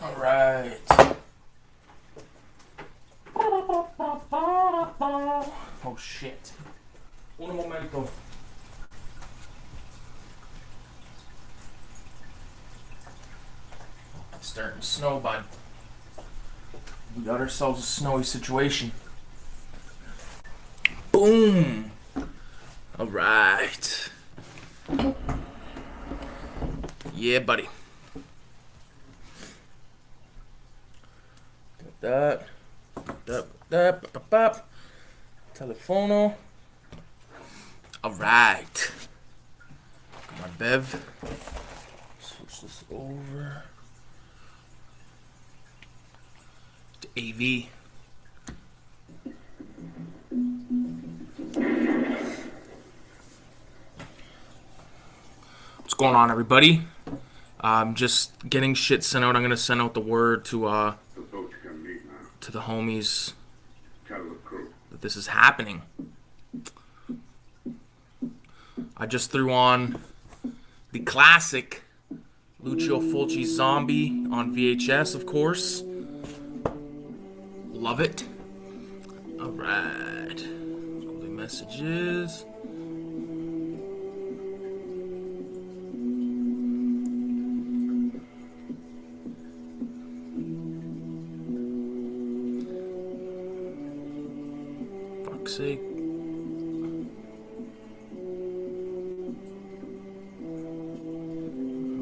Alright. Oh shit. Un momento. It's starting to snow, bud. We got ourselves a snowy situation. Boom! Alright. Yeah, buddy. That. Telefono. Alright. Come on, Bev. Switch this over to AV. What's going on, everybody? I'm just getting shit sent out. I'm gonna send out the word to the homies that this is happening. I just threw on the classic Lucio Fulci Zombie on VHS, of course. Love it. Alright. The messages. Fuck's sake.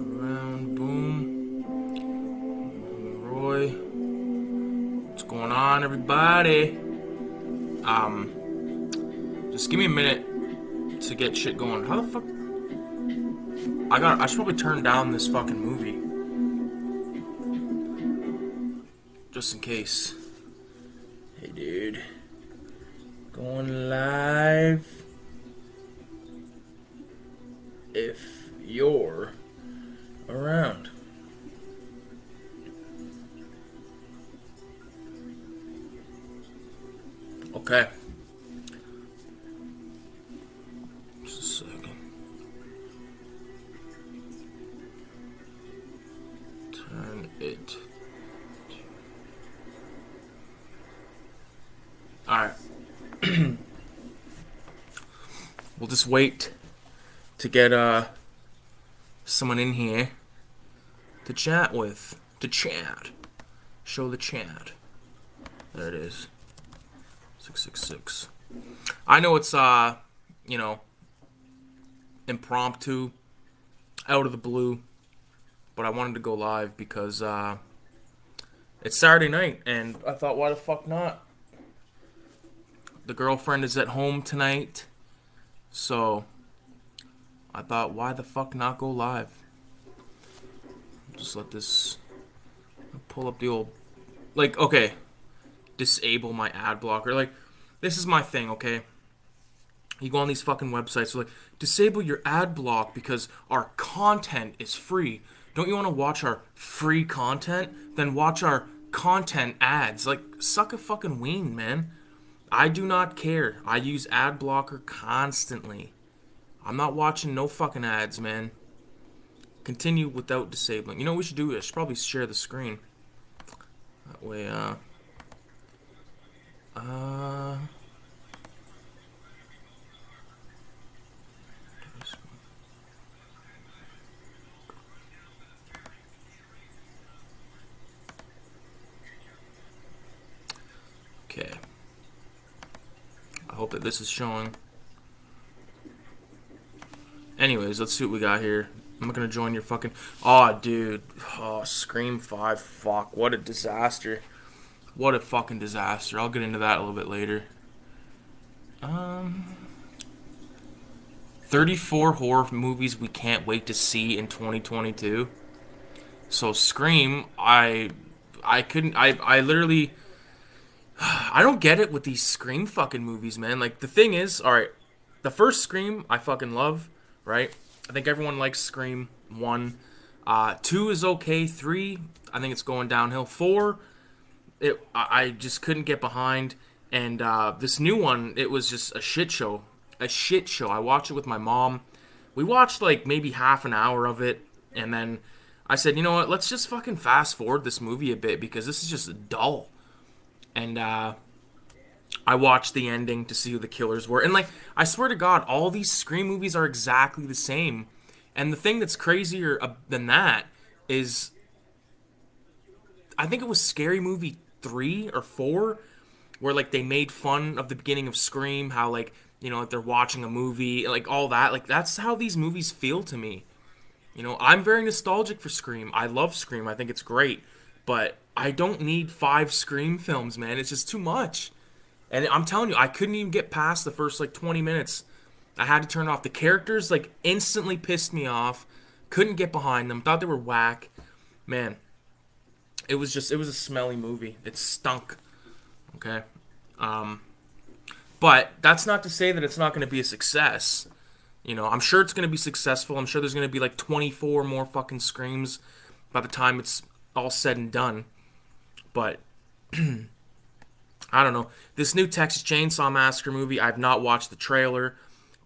Around, boom. Roy. What's going on, everybody? Just give me a minute to get shit going. How the fuck? I should probably turn down this fucking movie. Just in case. Hey, dude. Going live. If you're around. Okay. Just a second. Turn it. Alright. We'll just wait to get someone in here to chat with. To chat. Show the chat. There it is. 666. I know it's impromptu, out of the blue, but I wanted to go live because it's Saturday night and I thought, why the fuck not? The girlfriend is at home tonight, so I thought, why the fuck not go live? Just let this pull up the old, okay, disable my ad blocker. This is my thing, okay? You go on these fucking websites, they're like, disable your ad block because our content is free. Don't you want to watch our free content? Then watch our content ads. Suck a fucking ween, man. I do not care. I use ad blocker constantly. I'm not watching no fucking ads, man. Continue without disabling. You know what we should do? I should probably share the screen. That way, okay. I hope that this is showing. Anyways, let's see what we got here. I'm not gonna join your fucking... Oh, dude. Oh, Scream 5. Fuck. What a disaster. What a fucking disaster. I'll get into that a little bit later. 34 horror movies we can't wait to see in 2022. So Scream, I literally... I don't get it with these Scream fucking movies, man. The thing is, alright, the first Scream I fucking love, right? I think everyone likes Scream 1. 2 is okay. 3, I think it's going downhill. 4, I just couldn't get behind. And this new one, it was just a shit show. A shit show. I watched it with my mom. We watched maybe half an hour of it, and then I said, you know what? Let's just fucking fast forward this movie a bit because this is just dull. And I watched the ending to see who the killers were. And like, I swear to God, all these Scream movies are exactly the same. And the thing that's crazier than that is, I think it was Scary Movie 3 or 4 where like they made fun of the beginning of Scream, how like, like they're watching a movie, like all that. Like that's how these movies feel to me. I'm very nostalgic for Scream. I love Scream. I think it's great. But I don't need 5 Scream films, man. It's just too much. And I'm telling you, I couldn't even get past the first like 20 minutes. I had to turn it off. The characters like instantly pissed me off. Couldn't get behind them. Thought they were whack. Man, it was a smelly movie. It stunk. Okay. Um, but that's not to say that it's not going to be a success. I'm sure it's going to be successful. I'm sure there's going to be like 24 more fucking Screams by the time it's all said and done. But I don't know. This new Texas Chainsaw Massacre movie, I've not watched the trailer.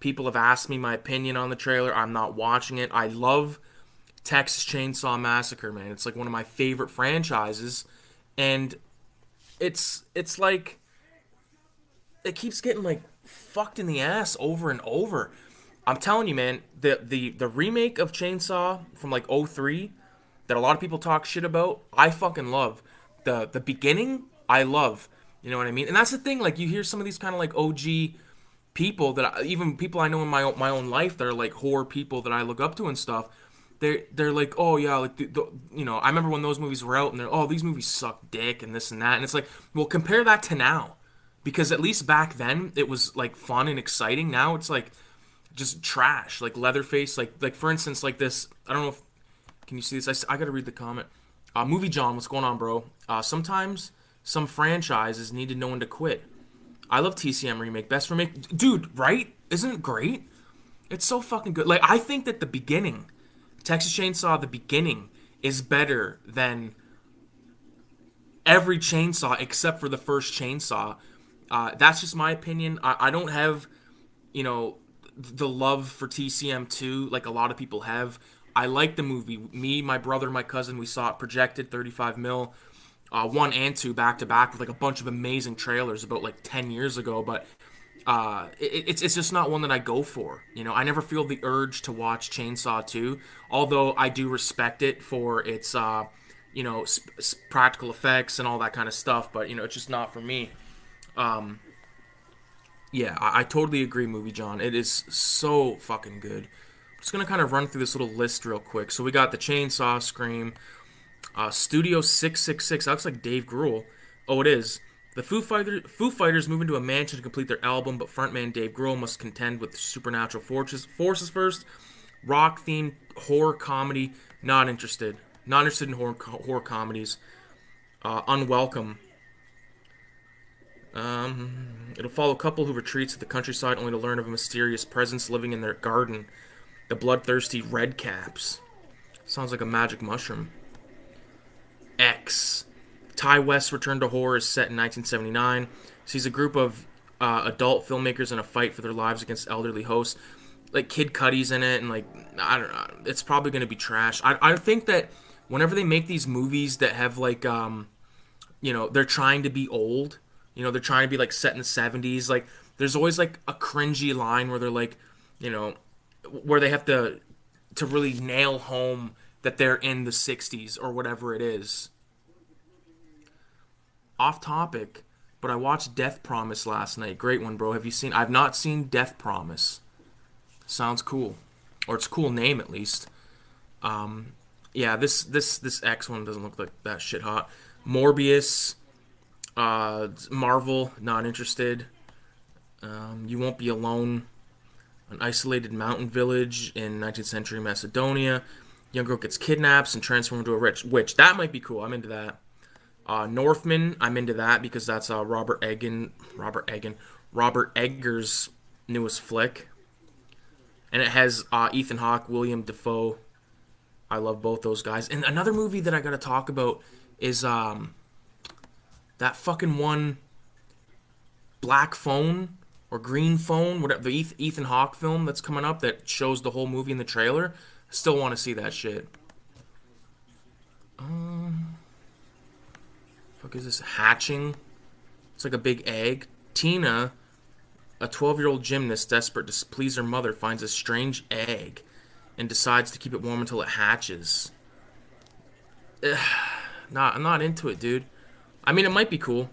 People have asked me my opinion on the trailer. I'm not watching it. I love Texas Chainsaw Massacre, man. It's like one of my favorite franchises. And it's like it keeps getting like fucked in the ass over and over. I'm telling you, man, the remake of Chainsaw from like '03 that a lot of people talk shit about, I fucking love. The beginning, I love. You know what I mean? And that's the thing, like you hear some of these kind of like OG people even people I know in my own life that are like horror people that I look up to and stuff. They're like, oh yeah, like I remember when those movies were out and they're, oh, these movies suck dick and this and that, and it's like, well, compare that to now, because at least back then it was like fun and exciting. Now it's like just trash, like Leatherface, like for instance, like this. I don't know if can you see this? I gotta read the comment. Movie John, what's going on, bro? Sometimes some franchises need to know when to quit. I love TCM remake, best remake, dude. Right? Isn't it great? It's so fucking good. Like I think that the beginning, Texas Chainsaw, the beginning is better than every Chainsaw except for the first Chainsaw. That's just my opinion. I don't have, you know, the love for TCM2 like a lot of people have. I like the movie. Me, my brother, my cousin, we saw it projected 35 mil, 1 and 2 back to back with like a bunch of amazing trailers about like 10 years ago. But it's just not one that I go for. I never feel the urge to watch Chainsaw 2, although I do respect it for its practical effects and all that kind of stuff. But it's just not for me. Yeah, I totally agree, Movie John. It is so fucking good. I'm just gonna kind of run through this little list real quick. So we got the Chainsaw Scream, Studio 666. That looks like Dave Grohl. Oh, it is. The Foo Fighters move into a mansion to complete their album, but frontman Dave Grohl must contend with supernatural forces first. Rock-themed horror comedy. Not interested. Not interested in horror comedies. Unwelcome. It'll follow a couple who retreats to the countryside only to learn of a mysterious presence living in their garden. The bloodthirsty Redcaps. Sounds like a magic mushroom. X. Ty West's return to horror is set in 1979. Sees a group of adult filmmakers in a fight for their lives against elderly hosts. Like Kid Cudi's in it, and like I don't know, it's probably gonna be trash. I think that whenever they make these movies that have like they're trying to be old. They're trying to be like set in the 70s. Like there's always like a cringy line where they're like, where they have to really nail home that they're in the 60s or whatever it is. Off topic, but I watched Death Promise last night. Great one, bro. Have you seen? I've not seen Death Promise. Sounds cool, or it's a cool name at least. Yeah, this X one doesn't look like that shit hot. Morbius, Marvel, not interested. You Won't Be Alone. An isolated mountain village in 19th century Macedonia. Young girl gets kidnapped and transformed into a rich witch. That might be cool. I'm into that. Northman, I'm into that because that's Robert Eggers' newest flick, and it has Ethan Hawke, William Dafoe. I love both those guys. And another movie that I gotta talk about is that fucking one, Black Phone or Green Phone, whatever, the Ethan Hawke film that's coming up that shows the whole movie in the trailer. I still want to see that shit. fuck is this? Hatching. It's like a big egg. Tina, a 12-year-old gymnast desperate to please her mother, finds a strange egg and decides to keep it warm until it hatches. Ugh, I'm not into it, dude. I mean, it might be cool.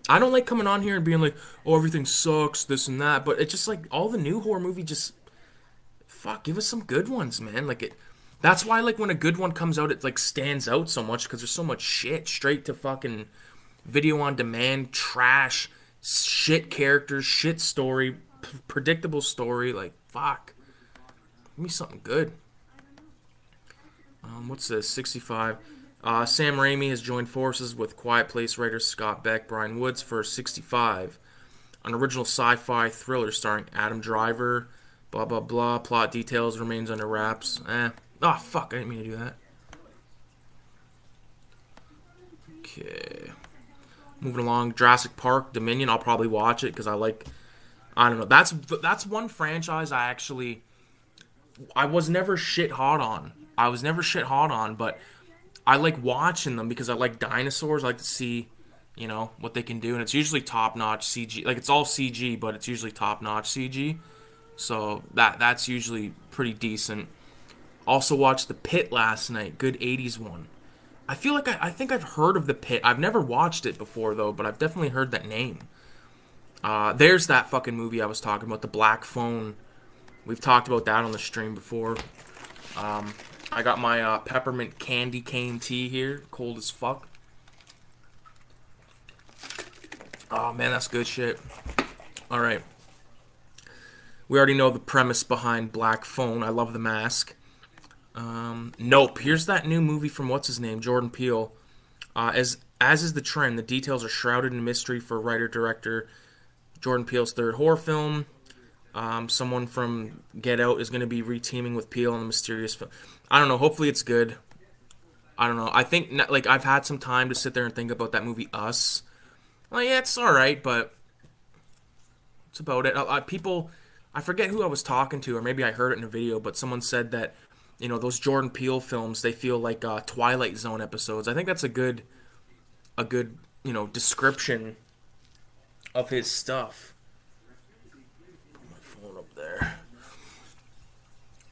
I don't like coming on here and being like, oh, everything sucks, this and that. But it's just like all the new horror movie just fuck. Give us some good ones, man. Like it. That's why like when a good one comes out, it like stands out so much because there's so much shit straight to fucking video on demand, trash, shit characters, shit story, predictable story. Like fuck. Give me something good. What's this? 65. Sam Raimi has joined forces with Quiet Place writers Scott Beck, Brian Woods for 65, an original sci-fi thriller starring Adam Driver. Blah blah blah. Plot details remains under wraps. Oh fuck! I didn't mean to do that. Okay. Moving along. Jurassic Park Dominion. I'll probably watch it because I like. I don't know. That's one franchise I was never shit hot on. I was never shit hot on, but I like watching them because I like dinosaurs. I like to see, what they can do, and it's usually top notch CG. Like it's all CG, but it's usually top notch CG. So that's usually pretty decent. Also watched The Pit last night. Good 80s one. I feel like I think I've heard of The Pit. I've never watched it before though, but I've definitely heard that name. There's that fucking movie I was talking about, The Black Phone. We've talked about that on the stream before. I got my peppermint candy cane tea here, cold as fuck. Oh man, that's good shit. All right. We already know the premise behind Black Phone. I love the mask. Nope. Here's that new movie from what's his name, Jordan Peele. As is the trend, the details are shrouded in mystery for writer-director Jordan Peele's third horror film. Someone from Get Out is going to be reteaming with Peele on the mysterious film. I don't know. Hopefully it's good. I don't know. I think like I've had some time to sit there and think about that movie Us. Well, yeah, it's all right, but it's about it. People, I forget who I was talking to, or maybe I heard it in a video, but someone said that those Jordan Peele films, they feel like Twilight Zone episodes. I think that's a good description of his stuff. Put my phone up there.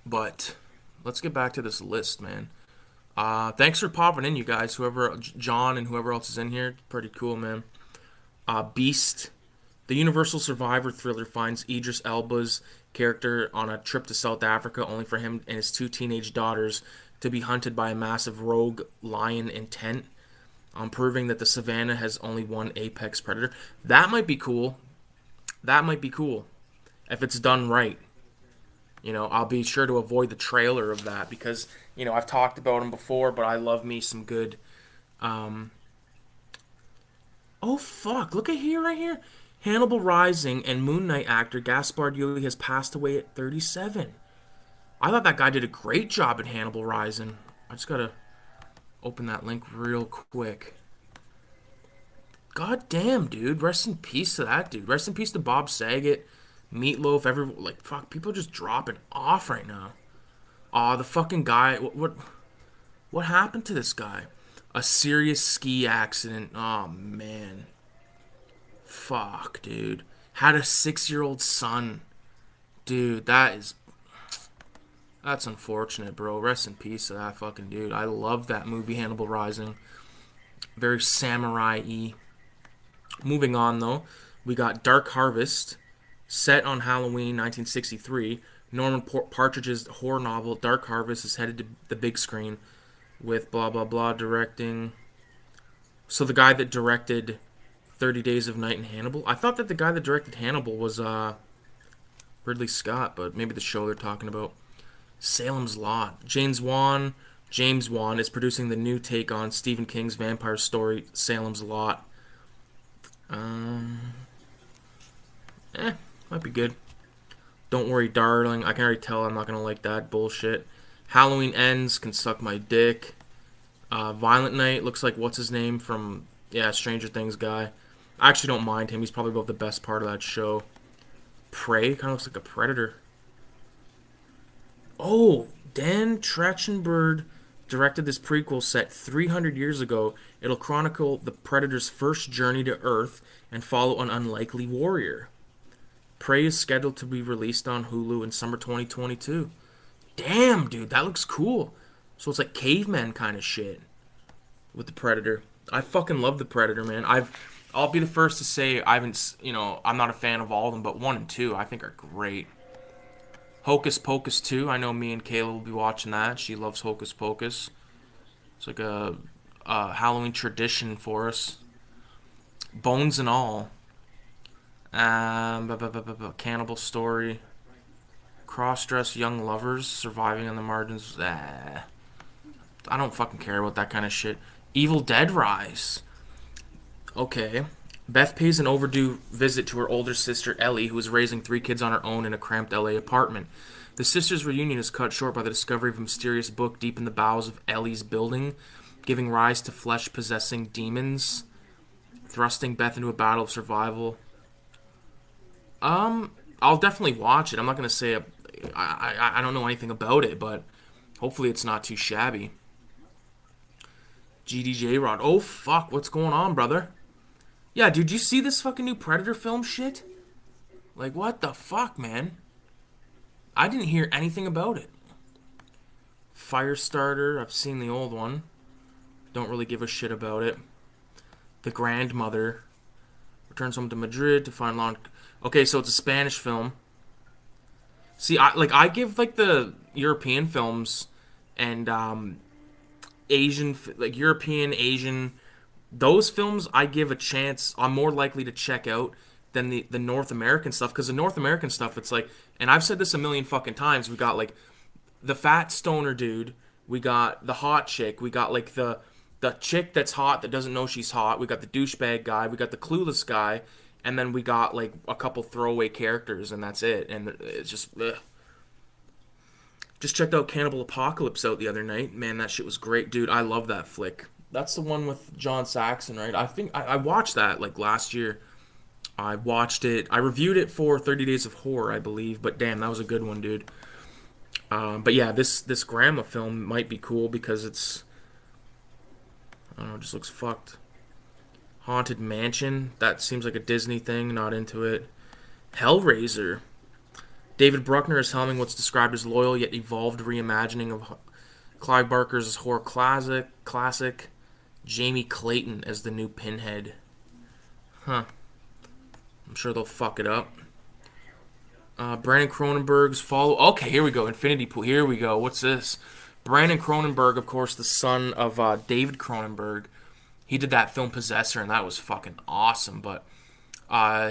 But let's get back to this list, man. Thanks for popping in, you guys. Whoever, John and whoever else is in here, pretty cool, man. Beast, the Universal Survivor thriller finds Idris Elba's character on a trip to South Africa, only for him and his two teenage daughters to be hunted by a massive rogue lion in tent, proving that the savannah has only one apex predator. That might be cool. That might be cool if it's done right. I'll be sure to avoid the trailer of that because, I've talked about him before, but I love me some good. Oh, fuck. Look at here, right here. Hannibal Rising and Moon Knight actor Gaspard Ulliel has passed away at 37. I thought that guy did a great job at Hannibal Rising. I just gotta open that link real quick. God damn, dude. Rest in peace to that dude. Rest in peace to Bob Saget, Meatloaf, fuck, people are just dropping off right now. Aw, the fucking guy, what happened to this guy? A serious ski accident. Oh, man. Fuck, dude. Had a 6-year-old son. Dude, that's unfortunate, bro. Rest in peace to that fucking dude. I love that movie, Hannibal Rising. Very samurai-y. Moving on, though, we got Dark Harvest, set on Halloween 1963. Norman Partridge's horror novel Dark Harvest is headed to the big screen with blah blah blah directing. So the guy that directed 30 Days of Night and Hannibal, I thought that the guy that directed Hannibal was Ridley Scott, but maybe the show they're talking about. Salem's Lot. James Wan is producing the new take on Stephen King's vampire story Salem's Lot. Might be good. Don't Worry Darling, I can already tell I'm not gonna like that bullshit. Halloween Ends can suck my dick. Violent Night looks like what's his name from Stranger Things guy. I actually don't mind him. He's probably about the best part of that show. Prey kind of looks like a predator. Oh, Dan Trachtenberg directed this prequel set 300 years ago. It'll chronicle the Predator's first journey to Earth and follow an unlikely warrior. Prey is scheduled to be released on Hulu in summer 2022. Damn, dude, that looks cool. So it's like caveman kind of shit with the Predator. I fucking love the Predator, man. I'll be the first to say I haven't, I'm not a fan of all of them, but 1 and 2 I think are great. Hocus Pocus 2, I know me and Kayla will be watching that. She loves Hocus Pocus. It's like a Halloween tradition for us. Bones and All. Cannibal Story. Cross-dressed young lovers surviving on the margins. I don't fucking care about that kind of shit. Evil Dead Rise. Okay. Beth pays an overdue visit to her older sister Ellie, who is raising 3 kids on her own in a cramped LA apartment. The sisters' reunion is cut short by the discovery of a mysterious book deep in the bowels of Ellie's building, giving rise to flesh-possessing demons, thrusting Beth into a battle of survival. I'll definitely watch it. I'm not gonna say I don't know anything about it, but hopefully it's not too shabby. GDJ Rod. Oh fuck, what's going on, brother? Yeah, dude, you see this fucking new Predator film shit? Like, what the fuck, man? I didn't hear anything about it. Firestarter, I've seen the old one. Don't really give a shit about it. The Grandmother returns home to Madrid to find law. Okay, so it's a Spanish film. See, I give like the European films and Asian, like European, Asian, those films I give a chance. I'm more likely to check out than the North American stuff, because the North American stuff, it's like, and I've said this a million fucking times, we got like the fat stoner dude, we got the hot chick, we got like the chick that's hot that doesn't know she's hot, we got the douchebag guy, we got the clueless guy, and then we got like a couple throwaway characters, and that's it. And it's just ugh. Just checked out Cannibal Apocalypse out the other night. Man, that shit was great, dude. I love that flick. That's the one with John Saxon, right? I think I watched that like last year. I watched it. I reviewed it for 30 Days of Horror, I believe. But damn, that was a good one, dude. But yeah, this grandma film might be cool because it's, I don't know, it just looks fucked. Haunted Mansion. That seems like a Disney thing. Not into it. Hellraiser. David Bruckner is helming what's described as loyal yet evolved reimagining of Clive Barker's horror classic. Jamie Clayton as the new Pinhead. Huh. I'm sure they'll fuck it up. Brandon Cronenberg's follow. Okay, here we go. Infinity Pool. Here we go. What's this? Brandon Cronenberg, of course, the son of David Cronenberg. He did that film Possessor, and that was fucking awesome. But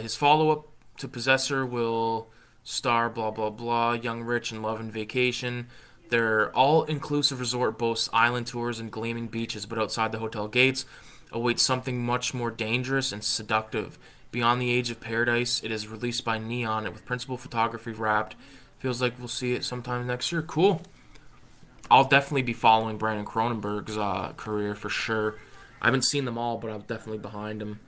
his follow-up to Possessor will star blah blah blah, Young Rich and Love and Vacation. Their all-inclusive resort boasts island tours and gleaming beaches, but outside the hotel gates awaits something much more dangerous and seductive. Beyond the Age of Paradise, it is released by Neon with principal photography wrapped. Feels like we'll see it sometime next year. Cool. I'll definitely be following Brandon Cronenberg's career for sure. I haven't seen them all, but I'm definitely behind him.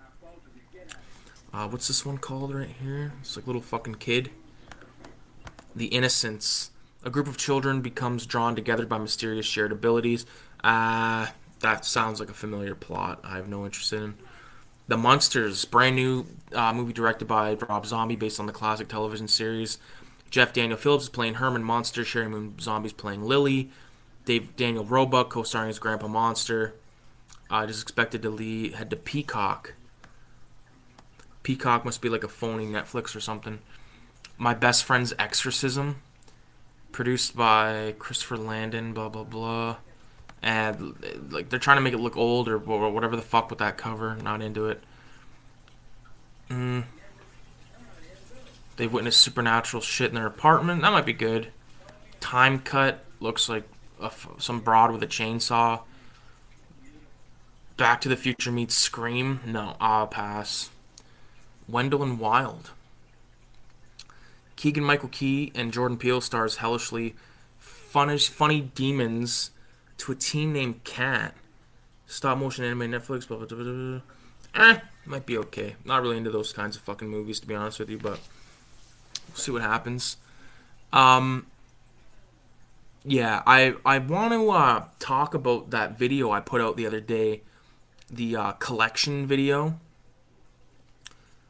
What's this one called right here? It's like little fucking kid. The Innocents. A group of children becomes drawn together by mysterious shared abilities. That sounds like a familiar plot I have no interest in. The Munsters, brand new movie directed by Rob Zombie based on the classic television series. Jeff Daniel Phillips is playing Herman Monster. Sherry Moon Zombie's playing Lily. Daniel Roebuck co-starring as Grandpa Monster. It is expected to head to Peacock. Peacock must be like a phony Netflix or something. My Best Friend's Exorcism. Produced by Christopher Landon, blah, blah, blah. And like they're trying to make it look old or whatever the fuck with that cover. Not into it. They witnessed supernatural shit in their apartment. That might be good. Time Cut looks like some broad with a chainsaw. Back to the Future meets Scream. No, I'll pass. Wendell and Wild. Keegan-Michael Key and Jordan Peele stars hellishly funny demons to a teen named Cat. Stop motion anime Netflix. Blah, blah, blah, blah, blah. Might be okay. Not really into those kinds of fucking movies, to be honest with you, but we'll see what happens. Yeah, I want to talk about that video I put out the other day, the collection video,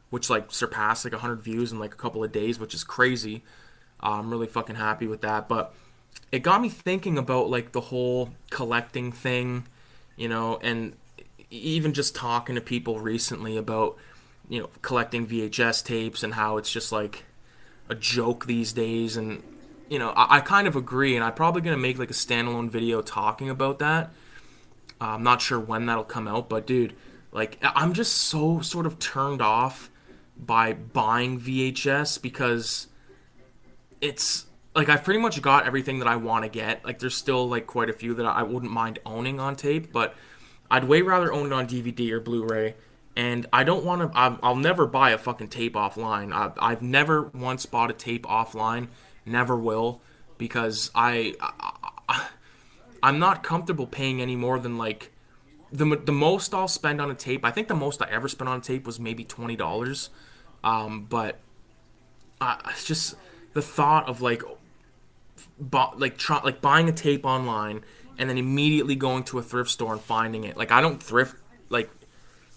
which like surpassed like 100 views in like a couple of days, which is crazy. I'm really fucking happy with that. But it got me thinking about like the whole collecting thing, and even just talking to people recently about, collecting VHS tapes and how it's just like a joke these days. And, I kind of agree. And I'm probably going to make like a standalone video talking about that. I'm not sure when that'll come out, but dude, like, I'm just so sort of turned off by buying VHS because it's like I've pretty much got everything that I want to get. Like there's still like quite a few that I wouldn't mind owning on tape, but I'd way rather own it on DVD or Blu-ray. And I don't want to. I'll never buy a fucking tape offline. I've never once bought a tape offline. Never will, because I'm not comfortable paying any more than like the most I'll spend on a tape. I think the most I ever spent on a tape was maybe $20. But it's just the thought of like like buying a tape online and then immediately going to a thrift store and finding it. Like I don't thrift like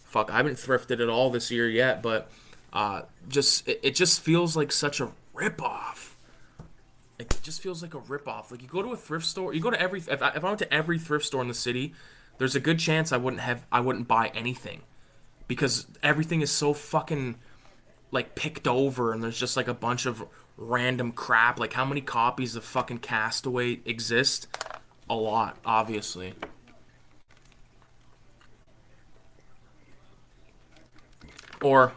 fuck. I haven't thrifted at all this year yet, but just it just feels like such a rip off. It just feels like a rip off. Like you go to a thrift store, you go to every if I went to every thrift store in the city, there's a good chance I wouldn't buy anything because everything is so fucking like picked over and there's just like a bunch of random crap. Like how many copies of fucking Castaway exist? A lot, obviously. Or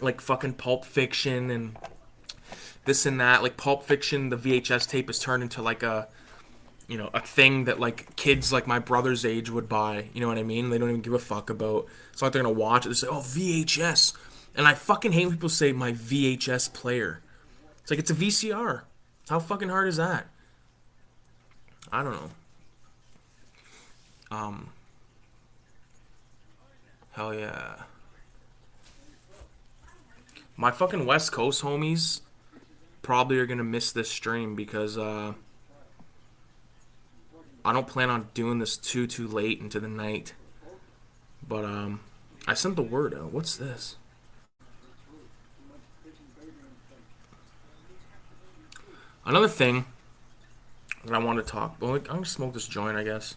like fucking Pulp Fiction and this and that. Like Pulp Fiction, the VHS tape is turned into like a thing that like kids like my brother's age would buy. You know what I mean? They don't even give a fuck about. It's not like they're gonna watch it. They say, "Oh, VHS," and I fucking hate when people say my VHS player. It's like it's a VCR. How fucking hard is that? I don't know. Um, Hell yeah. My fucking West Coast homies probably are gonna miss this stream because I don't plan on doing this too late into the night. But I sent the word out. What's this? Another thing that I want to talk. Well, like, I'm gonna smoke this joint, I guess.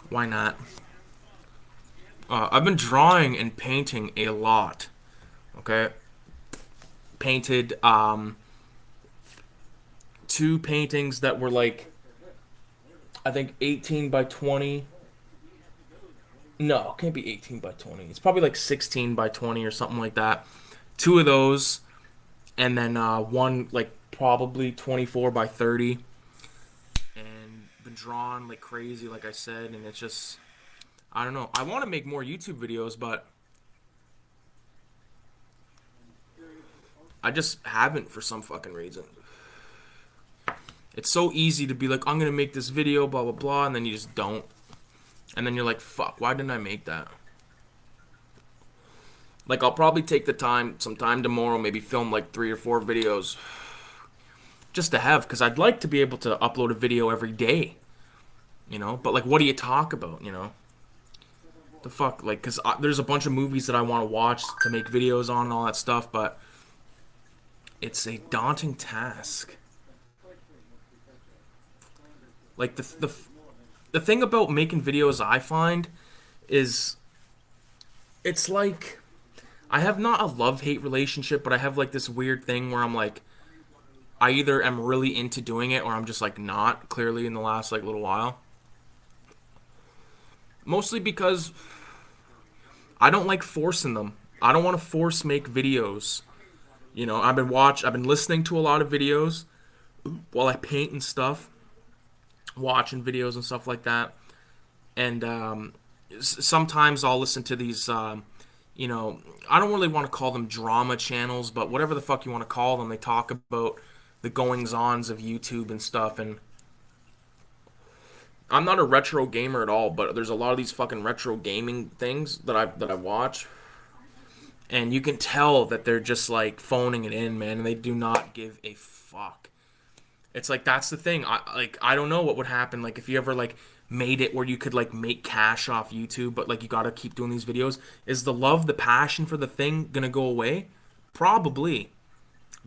Why not? I've been drawing and painting a lot. Okay, painted two paintings that were like I think 18 by 20. No, it can't be 18 by 20. It's probably like 16 by 20 or something like that. Two of those, and then one like probably 24 by 30. And been drawn like crazy, like I said, and it's just I don't know. I want to make more YouTube videos, but I just haven't for some fucking reason. It's so easy to be like, I'm gonna make this video, blah blah blah, and then you just don't. And then you're like, fuck, why didn't I make that? Like, I'll probably take the time, sometime tomorrow, maybe film like 3 or 4 videos just to have, because I'd like to be able to upload a video every day, But like, what do you talk about? The fuck, like, because there's a bunch of movies that I want to watch to make videos on and all that stuff, but it's a daunting task. Like the thing about making videos I find is it's like I have not a love-hate relationship, but I have like this weird thing where I'm like I either am really into doing it or I'm just like not, clearly in the last like little while. Mostly because I don't like forcing them. I don't want to force make videos. I've been listening to a lot of videos while I paint and stuff, watching videos and stuff like that. And sometimes I'll listen to these, I don't really want to call them drama channels, but whatever the fuck you want to call them, they talk about the goings-ons of YouTube and stuff. And I'm not a retro gamer at all, but there's a lot of these fucking retro gaming things that I watch, and you can tell that they're just like phoning it in, man, and they do not give a fuck. It's like that's the thing. I don't know what would happen like if you ever like made it where you could like make cash off YouTube, but like you got to keep doing these videos. Is the love, the passion for the thing gonna go away? Probably.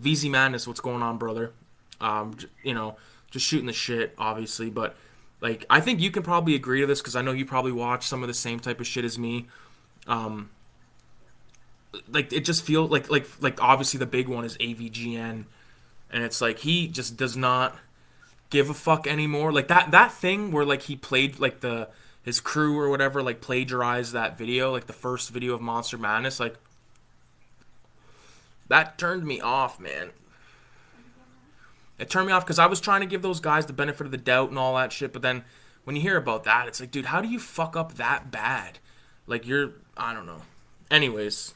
VZ Madness, what's going on, brother? You know, just shooting the shit, obviously, but like I think you can probably agree to this because I know you probably watch some of the same type of shit as me. Um, like it just feels like obviously the big one is AVGN, and it's like he just does not give a fuck anymore. Like that thing where like he played like the his crew or whatever like plagiarized that video, like the first video of Monster Madness, like that turned me off, man. It turned me off because I was trying to give those guys the benefit of the doubt and all that shit, but then when you hear about that, it's like, dude, how do you fuck up that bad? Like you're, I don't know. Anyways,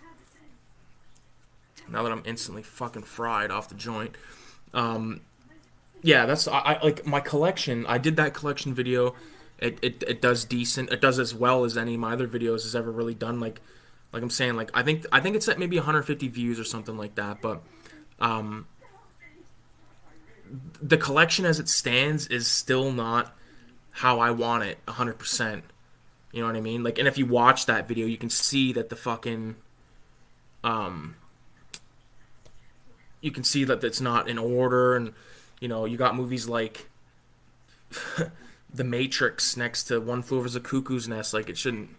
now that I'm instantly fucking fried off the joint, um, yeah, that's I like my collection. I did that collection video. It does decent. It does as well as any of my other videos has ever really done. Like I'm saying, like I think it's at maybe 150 views or something like that. But um, the collection as it stands is still not how I want it 100%. You know what I mean? Like, and if you watch that video, you can see that the fucking um, you can see that it's not in order, and you know you got movies like The Matrix next to One Flew Over the Cuckoo's Nest. Like it shouldn't.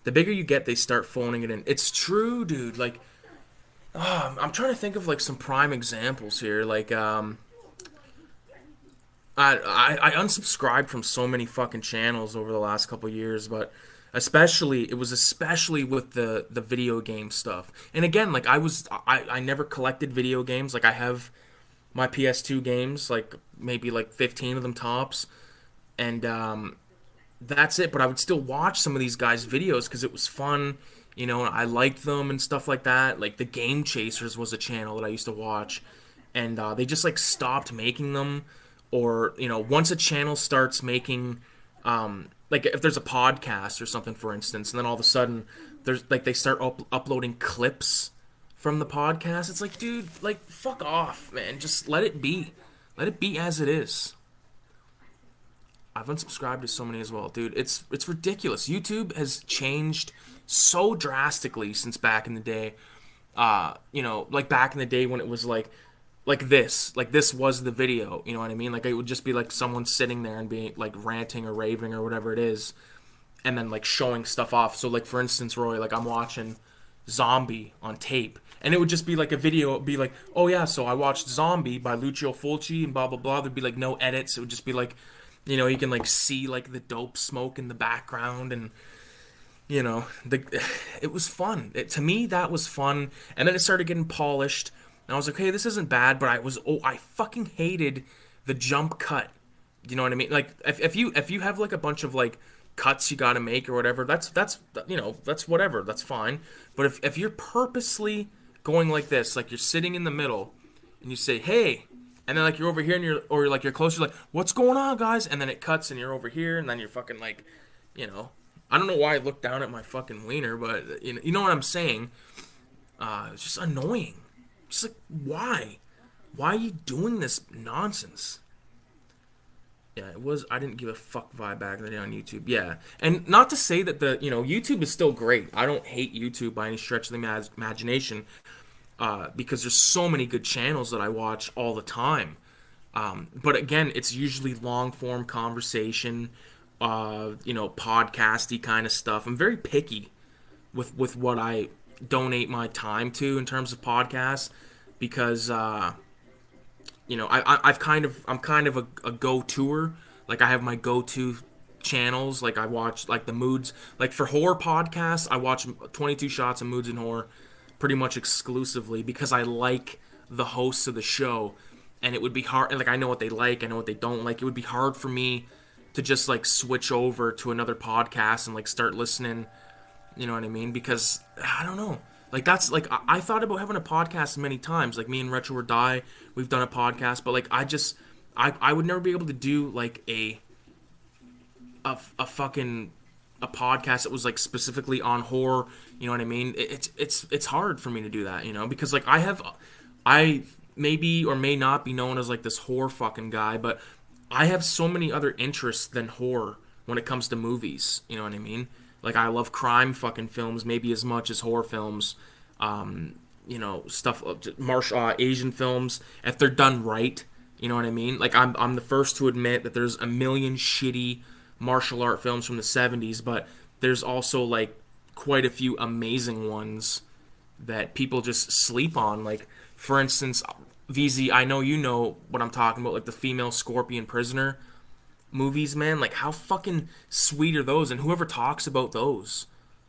The bigger you get, they start phoning it in. It's true, dude. Like, I'm trying to think of like some prime examples here. Like, I unsubscribed from so many fucking channels over the last couple years, but it was especially with the video game stuff. And again, like I never collected video games. Like I have my PS2 games, like maybe like 15 of them tops, and that's it. But I would still watch some of these guys' videos because it was fun, you know. And I liked them and stuff like that. Like the Game Chasers was a channel that I used to watch, and they just like stopped making them, or you know, once a channel starts making, like if there's a podcast or something, for instance, and then all of a sudden there's like they start uploading clips from the podcast. It's like, dude, like fuck off, man. Just let it be as it is. I've unsubscribed to so many as well, dude. It's ridiculous. YouTube has changed so drastically since back in the day. You know, like back in the day when it was like this was the video. You know what I mean? Like it would just be like someone sitting there and being like ranting or raving or whatever it is, and then like showing stuff off. So like for instance, Roy, like I'm watching Zombie on tape, and it would just be like a video. It'd be like, oh yeah, so I watched Zombie by Lucio Fulci and blah blah blah. There'd be like no edits. It would just be like, you know, you can like see like the dope smoke in the background, and you know, it was fun. To me, that was fun. And then it started getting polished, and I was like, hey, this isn't bad. But I fucking hated the jump cut. You know what I mean? Like if you have like a bunch of like cuts you got to make or whatever, that's you know, that's whatever, that's fine. But if you're purposely going like this, like you're sitting in the middle, and you say, hey, and then like you're over here and like you're closer, like what's going on, guys, and then it cuts and you're over here, and then you're fucking like, you know, I don't know why I looked down at my fucking wiener, but you know what I'm saying. It's just annoying. Just like, why are you doing this nonsense? Yeah, it was. I didn't give a fuck vibe back in the day on YouTube. Yeah, and not to say that YouTube is still great. I don't hate YouTube by any stretch of the imagination, because there's so many good channels that I watch all the time. But again, it's usually long form conversation, podcasty kind of stuff. I'm very picky with what I donate my time to in terms of podcasts, because I'm kind of a go-toer. Like I have my go-to channels. Like I watch like the moods. Like for horror podcasts, I watch 22 Shots of Moods and Horror pretty much exclusively because I like the hosts of the show, and it would be hard. Like I know what they like, I know what they don't like. It would be hard for me to just like switch over to another podcast and like start listening. You know what I mean? Because I don't know. Like that's like I thought about having a podcast many times. Like me and Retro or Die, we've done a podcast, but like I would never be able to do like a fucking a podcast that was like specifically on horror. You know what I mean? It's hard for me to do that. You know, because like I maybe or may not be known as like this horror fucking guy, but I have so many other interests than horror when it comes to movies. You know what I mean? Like I love crime fucking films maybe as much as horror films. Stuff martial Asian films if they're done right. You know what I mean? Like I'm the first to admit that there's a million shitty martial art films from the 70s, but there's also like quite a few amazing ones that people just sleep on. Like for instance, VZ, I know you know what I'm talking about, like the female scorpion prisoner movies, man. Like how fucking sweet are those? And whoever talks about those,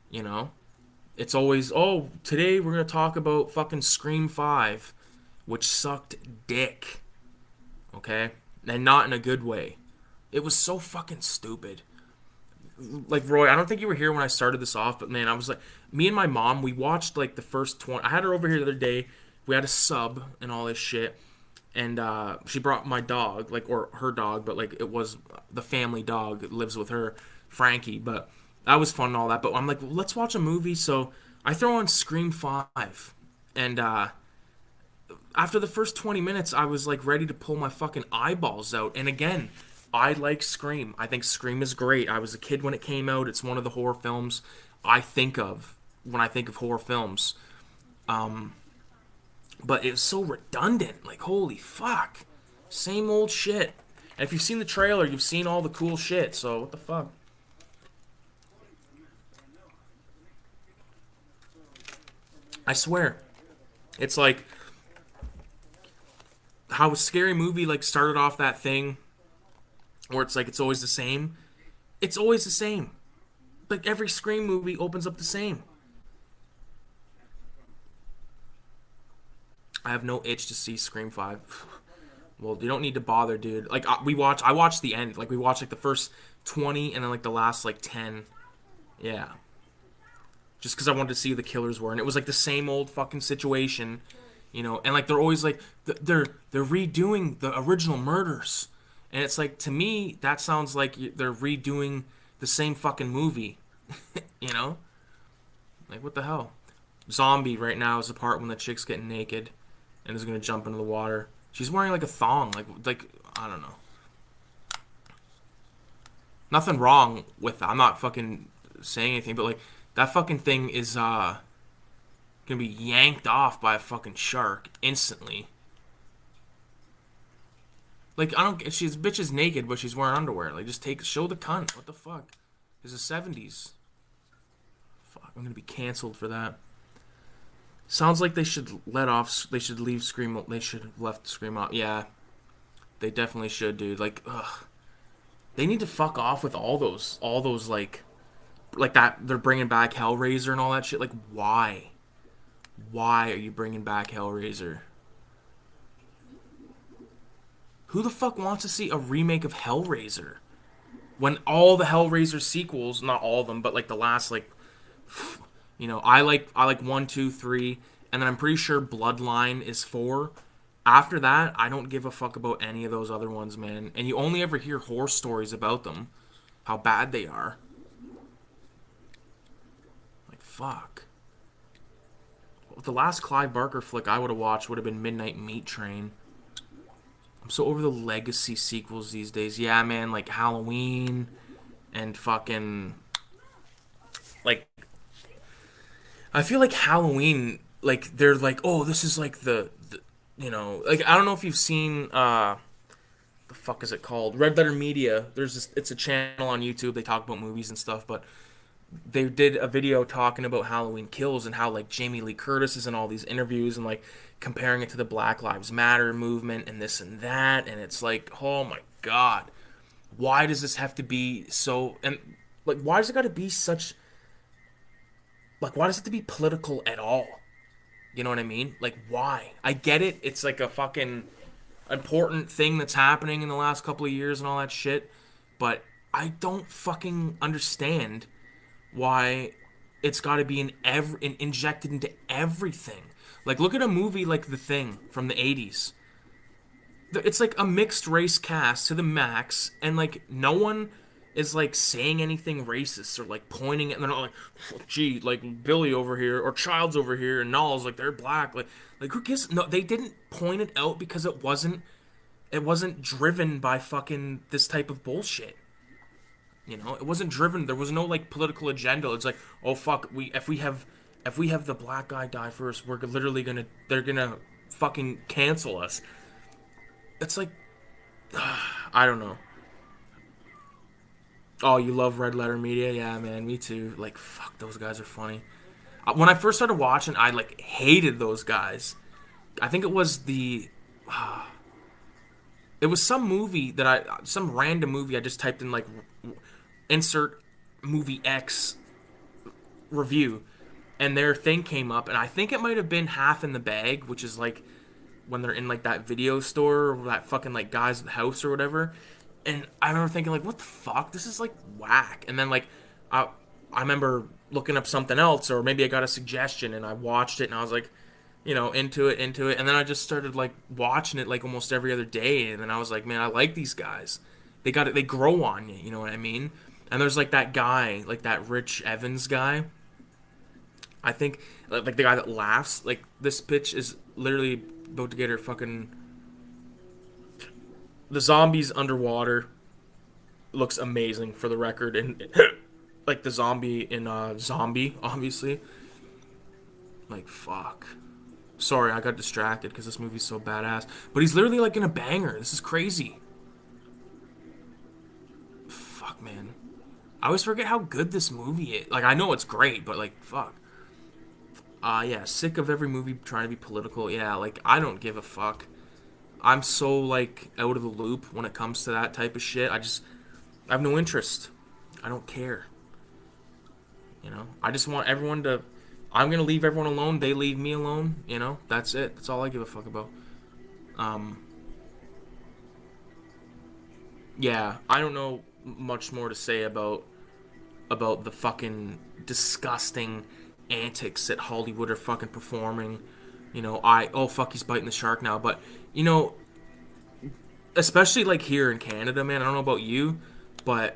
you know, it's always, oh, today we're gonna talk about fucking Scream 5, which sucked dick. Okay, and not in a good way. It was so fucking stupid. Like Roy, I don't think you were here when I started this off, but man, I was like, me and my mom, we watched like the first 20. I had her over here the other day. We had a sub and all this shit, and she brought my dog, like, or her dog, but like it was the family dog that lives with her, Frankie. But that was fun and all that. But I'm like, well, let's watch a movie. So I throw on Scream 5, and after the first 20 minutes, I was like ready to pull my fucking eyeballs out. And again, I like Scream. I think Scream is great. I was a kid when it came out. It's one of the horror films I think of when I think of horror films. But it was so redundant. Like, holy fuck. Same old shit. And if you've seen the trailer, you've seen all the cool shit. So, what the fuck? I swear. It's like how a scary movie like started off that thing where it's like it's always the same. It's always the same. Like every Scream movie opens up the same. I have no itch to see Scream 5. Well, you don't need to bother, dude. Like I watched the end. Like we watched like the first 20 and then like the last like 10. Yeah. Just cuz I wanted to see who the killers were, and it was like the same old fucking situation, you know. And like they're always like they're redoing the original murders. And it's like to me that sounds like they're redoing the same fucking movie, you know? Like what the hell? Zombie right now is the part when the chick's getting naked and is gonna jump into the water. She's wearing like a thong, like I don't know. Nothing wrong with that. I'm not fucking saying anything, but like that fucking thing is gonna be yanked off by a fucking shark instantly. Like I don't. She's bitch is naked, but she's wearing underwear. Like just show the cunt. What the fuck? It's the 70s. Fuck, I'm gonna be canceled for that. Sounds like they should let off. They should leave Scream. They should have left Scream off. Yeah, they definitely should, dude. Like, ugh, they need to fuck off with all those like that. They're bringing back Hellraiser and all that shit. Like, why? Why are you bringing back Hellraiser? Who the fuck wants to see a remake of Hellraiser when all the Hellraiser sequels, not all of them, but like the last like you know, I like 1, 2, 3, and then I'm pretty sure Bloodline is 4. After that, I don't give a fuck about any of those other ones, man. And you only ever hear horror stories about them, how bad they are. Like fuck. The last Clive Barker flick I would have watched would have been Midnight Meat Train. I'm so over the legacy sequels these days. Yeah, man, like Halloween and fucking like I feel like Halloween, like they're like, oh, this is like the you know, like I don't know if you've seen the fuck is it called? Red Letter Media. There's this, it's a channel on YouTube. They talk about movies and stuff, but they did a video talking about Halloween Kills and how like Jamie Lee Curtis is in all these interviews and like comparing it to the Black Lives Matter movement and this and that, and it's like, oh my god, why does this have to be so, and like why does it got to be such, like why does it have to be political at all? You know what I mean? Like why? I get it. It's like a fucking important thing that's happening in the last couple of years and all that shit, but I don't fucking understand why it's got to be injected into everything. Like look at a movie like The Thing from the 80s. It's like a mixed race cast to the max, and like no one is like saying anything racist or like pointing at, and they're not like, gee, like Billy over here or Child's over here and Null's like they're black, like who gives? No, they didn't point it out because it wasn't driven by fucking this type of bullshit. It wasn't driven. There was no like political agenda. It's like, oh fuck, if we have the black guy die first, we're literally they're gonna fucking cancel us. It's like, I don't know. Oh, you love Red Letter Media? Yeah, man, me too. Like, fuck, those guys are funny. When I first started watching, I like hated those guys. I think it was some random movie I just typed in like insert movie X review, and their thing came up, and I think it might have been Half in the Bag, which is like when they're in like that video store or that fucking like guy's house or whatever. And I remember thinking like, what the fuck? This is like whack. And then like, I remember looking up something else, or maybe I got a suggestion and I watched it and I was like, into it, and then I just started like watching it like almost every other day, and then I was like, man, I like these guys. They got it. They grow on you. You know what I mean? And there's like that guy, like that Rich Evans guy. I think like the guy that laughs. Like this bitch is literally about to get her fucking the zombies underwater looks amazing for the record, and like the zombie in Zombie, obviously. Like fuck. Sorry, I got distracted because this movie's so badass. But he's literally like in a banger. This is crazy. Fuck, man. I always forget how good this movie is. Like I know it's great, but like fuck. Yeah, sick of every movie trying to be political. Yeah, like I don't give a fuck. I'm so like out of the loop when it comes to that type of shit. I have no interest. I don't care. I just want everyone to. I'm gonna leave everyone alone. They leave me alone. That's it. That's all I give a fuck about. Um. Yeah, I don't know much more to say about the fucking disgusting antics that Hollywood are fucking performing. Oh fuck, he's biting the shark now. But you know, especially like here in Canada, man. I don't know about you, but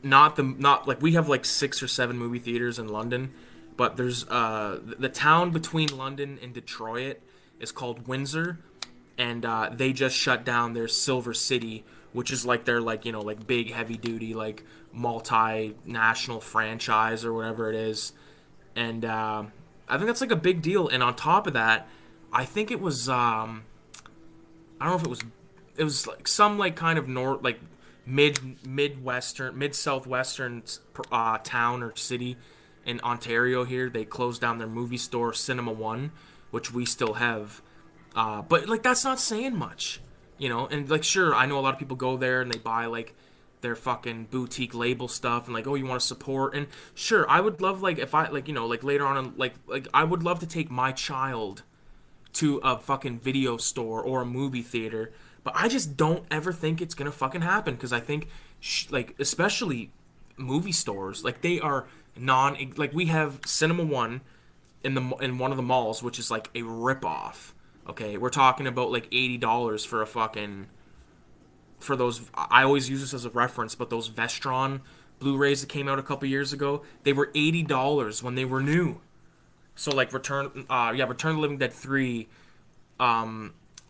not like we have like 6 or 7 movie theaters in London, but there's the town between London and Detroit is called Windsor, and they just shut down their Silver City, which is like their like like big heavy duty like multinational franchise or whatever it is, and I think that's like a big deal. And on top of that, I think it was I don't know if it was like some like kind of north like mid southwestern town or city in Ontario here. They closed down their movie store Cinema One, which we still have. But like that's not saying much, And like sure, I know a lot of people go there and they buy like their fucking boutique label stuff and like, oh, you want to support. And sure, I would love like if I like like later on like I would love to take my child to a fucking video store or a movie theater, but I just don't ever think it's gonna fucking happen because I think like especially movie stores like they are like we have Cinema One in one of the malls, which is like a ripoff. Okay, we're talking about like $80 for a fucking for those. I always use this as a reference, but those Vestron Blu-rays that came out a couple years ago, they were $80 when they were new. So like Return of the Living Dead 3,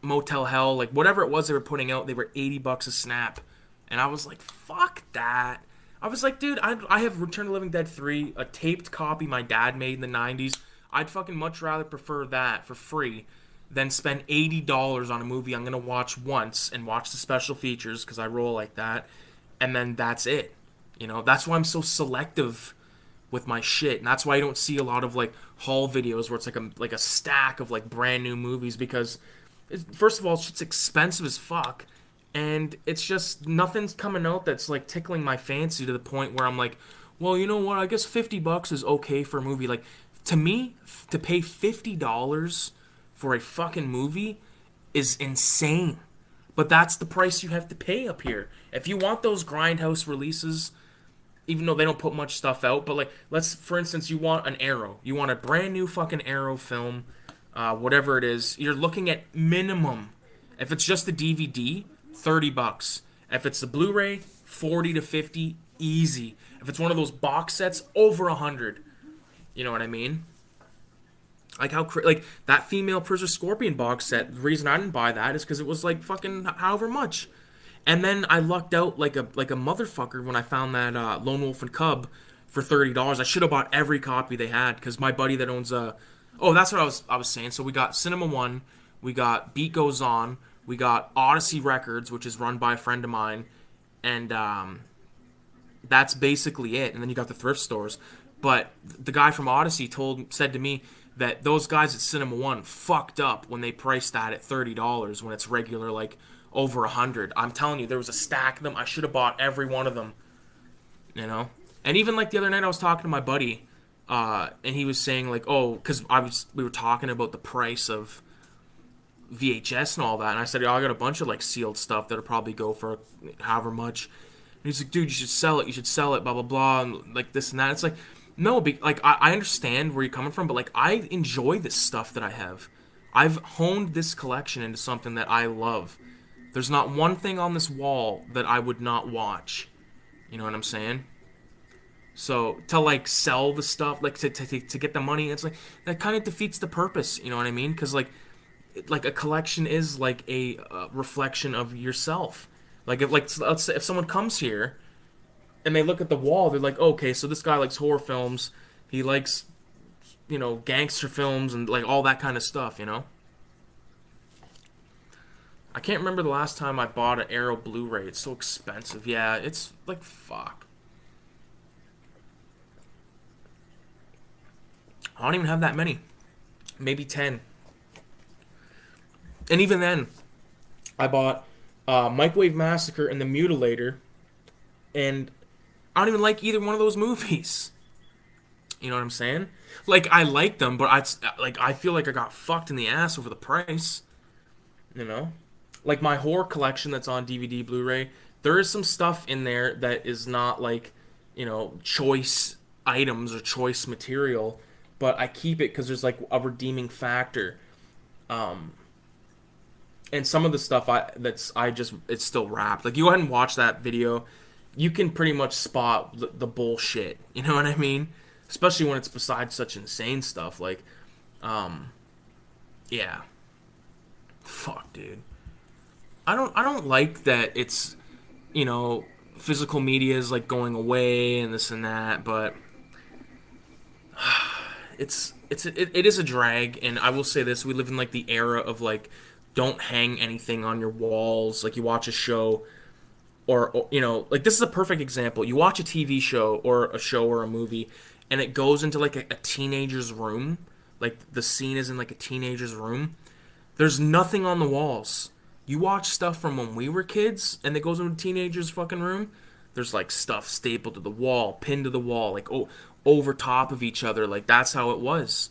Motel Hell, like whatever it was they were putting out, they were $80 a snap, and I was like, fuck that. I was like, dude, I have Return of the Living Dead 3, a taped copy my dad made in the 90s. I'd fucking much rather prefer that for free than spend $80 on a movie I'm gonna watch once and watch the special features because I roll like that, and then that's it. That's why I'm so selective with my shit, and that's why I don't see a lot of like haul videos where it's like a stack of like brand new movies because first of all, shit's expensive as fuck, and it's just nothing's coming out that's like tickling my fancy to the point where I'm like, well, you know what? I guess $50 is okay for a movie. Like to me, to pay $50 for a fucking movie is insane. But that's the price you have to pay up here. If you want those grindhouse releases, even though they don't put much stuff out, but like for instance, you want an Arrow. You want a brand new fucking Arrow film, whatever it is. You're looking at minimum, if it's just the DVD, $30. If it's the Blu-ray, 40 to 50, easy. If it's one of those box sets, over 100. You know what I mean? Like like that female Prisoner Scorpion box set. The reason I didn't buy that is because it was like fucking however much. And then I lucked out like a motherfucker when I found that Lone Wolf and Cub for $30. I should have bought every copy they had because my buddy that owns oh, that's what I was saying. So we got Cinema One, we got Beat Goes On, we got Odyssey Records, which is run by a friend of mine, and that's basically it. And then you got the thrift stores. But the guy from Odyssey said to me that those guys at Cinema One fucked up when they priced that at $30 when it's regular like over 100. I'm telling you, there was a stack of them. I should have bought every one of them. You know? And even like the other night I was talking to my buddy, and he was saying like, oh, because we were talking about the price of VHS and all that, and I said, yeah, I got a bunch of like sealed stuff that'll probably go for however much. And he's like, dude, you should sell it. You should sell it. Blah blah blah, and like this and that. It's like, no, like I understand where you're coming from, but like I enjoy this stuff that I have. I've honed this collection into something that I love. There's not one thing on this wall that I would not watch. You know what I'm saying? So to like sell the stuff, like to get the money, it's like that kind of defeats the purpose. You know what I mean? Because like a collection is like a reflection of yourself. Like if let's say if someone comes here and they look at the wall, they're like, okay, so this guy likes horror films, he likes, you know, gangster films and like all that kind of stuff, you know. I can't remember the last time I bought an Arrow Blu-ray. It's so expensive. Yeah, it's like fuck. I don't even have that many. Maybe 10. And even then, I bought Microwave Massacre and The Mutilator, and I don't even like either one of those movies. You know what I'm saying? Like, I like them, but I feel like I got fucked in the ass over the price. You know? Like, my horror collection that's on DVD, Blu-ray, there is some stuff in there that is not, like, you know, choice items or choice material, but I keep it because there's, like, a redeeming factor. And some of the stuff it's still wrapped. Like, you go ahead and watch that video, you can pretty much spot the bullshit. You know what I mean? Especially when it's besides such insane stuff. Like, yeah. Fuck, dude. I don't like that it's, you know, physical media is like going away and this and that, but it is a drag. And I will say this: we live in like the era of like, don't hang anything on your walls. Like, you watch a show, or you know, like, this is a perfect example. You watch a TV show or a movie, and it goes into like a teenager's room. Like, the scene is in like a teenager's room. There's nothing on the walls. You watch stuff from when we were kids, and it goes into a teenager's fucking room. There's like stuff stapled to the wall, pinned to the wall, like over top of each other. Like, that's how it was.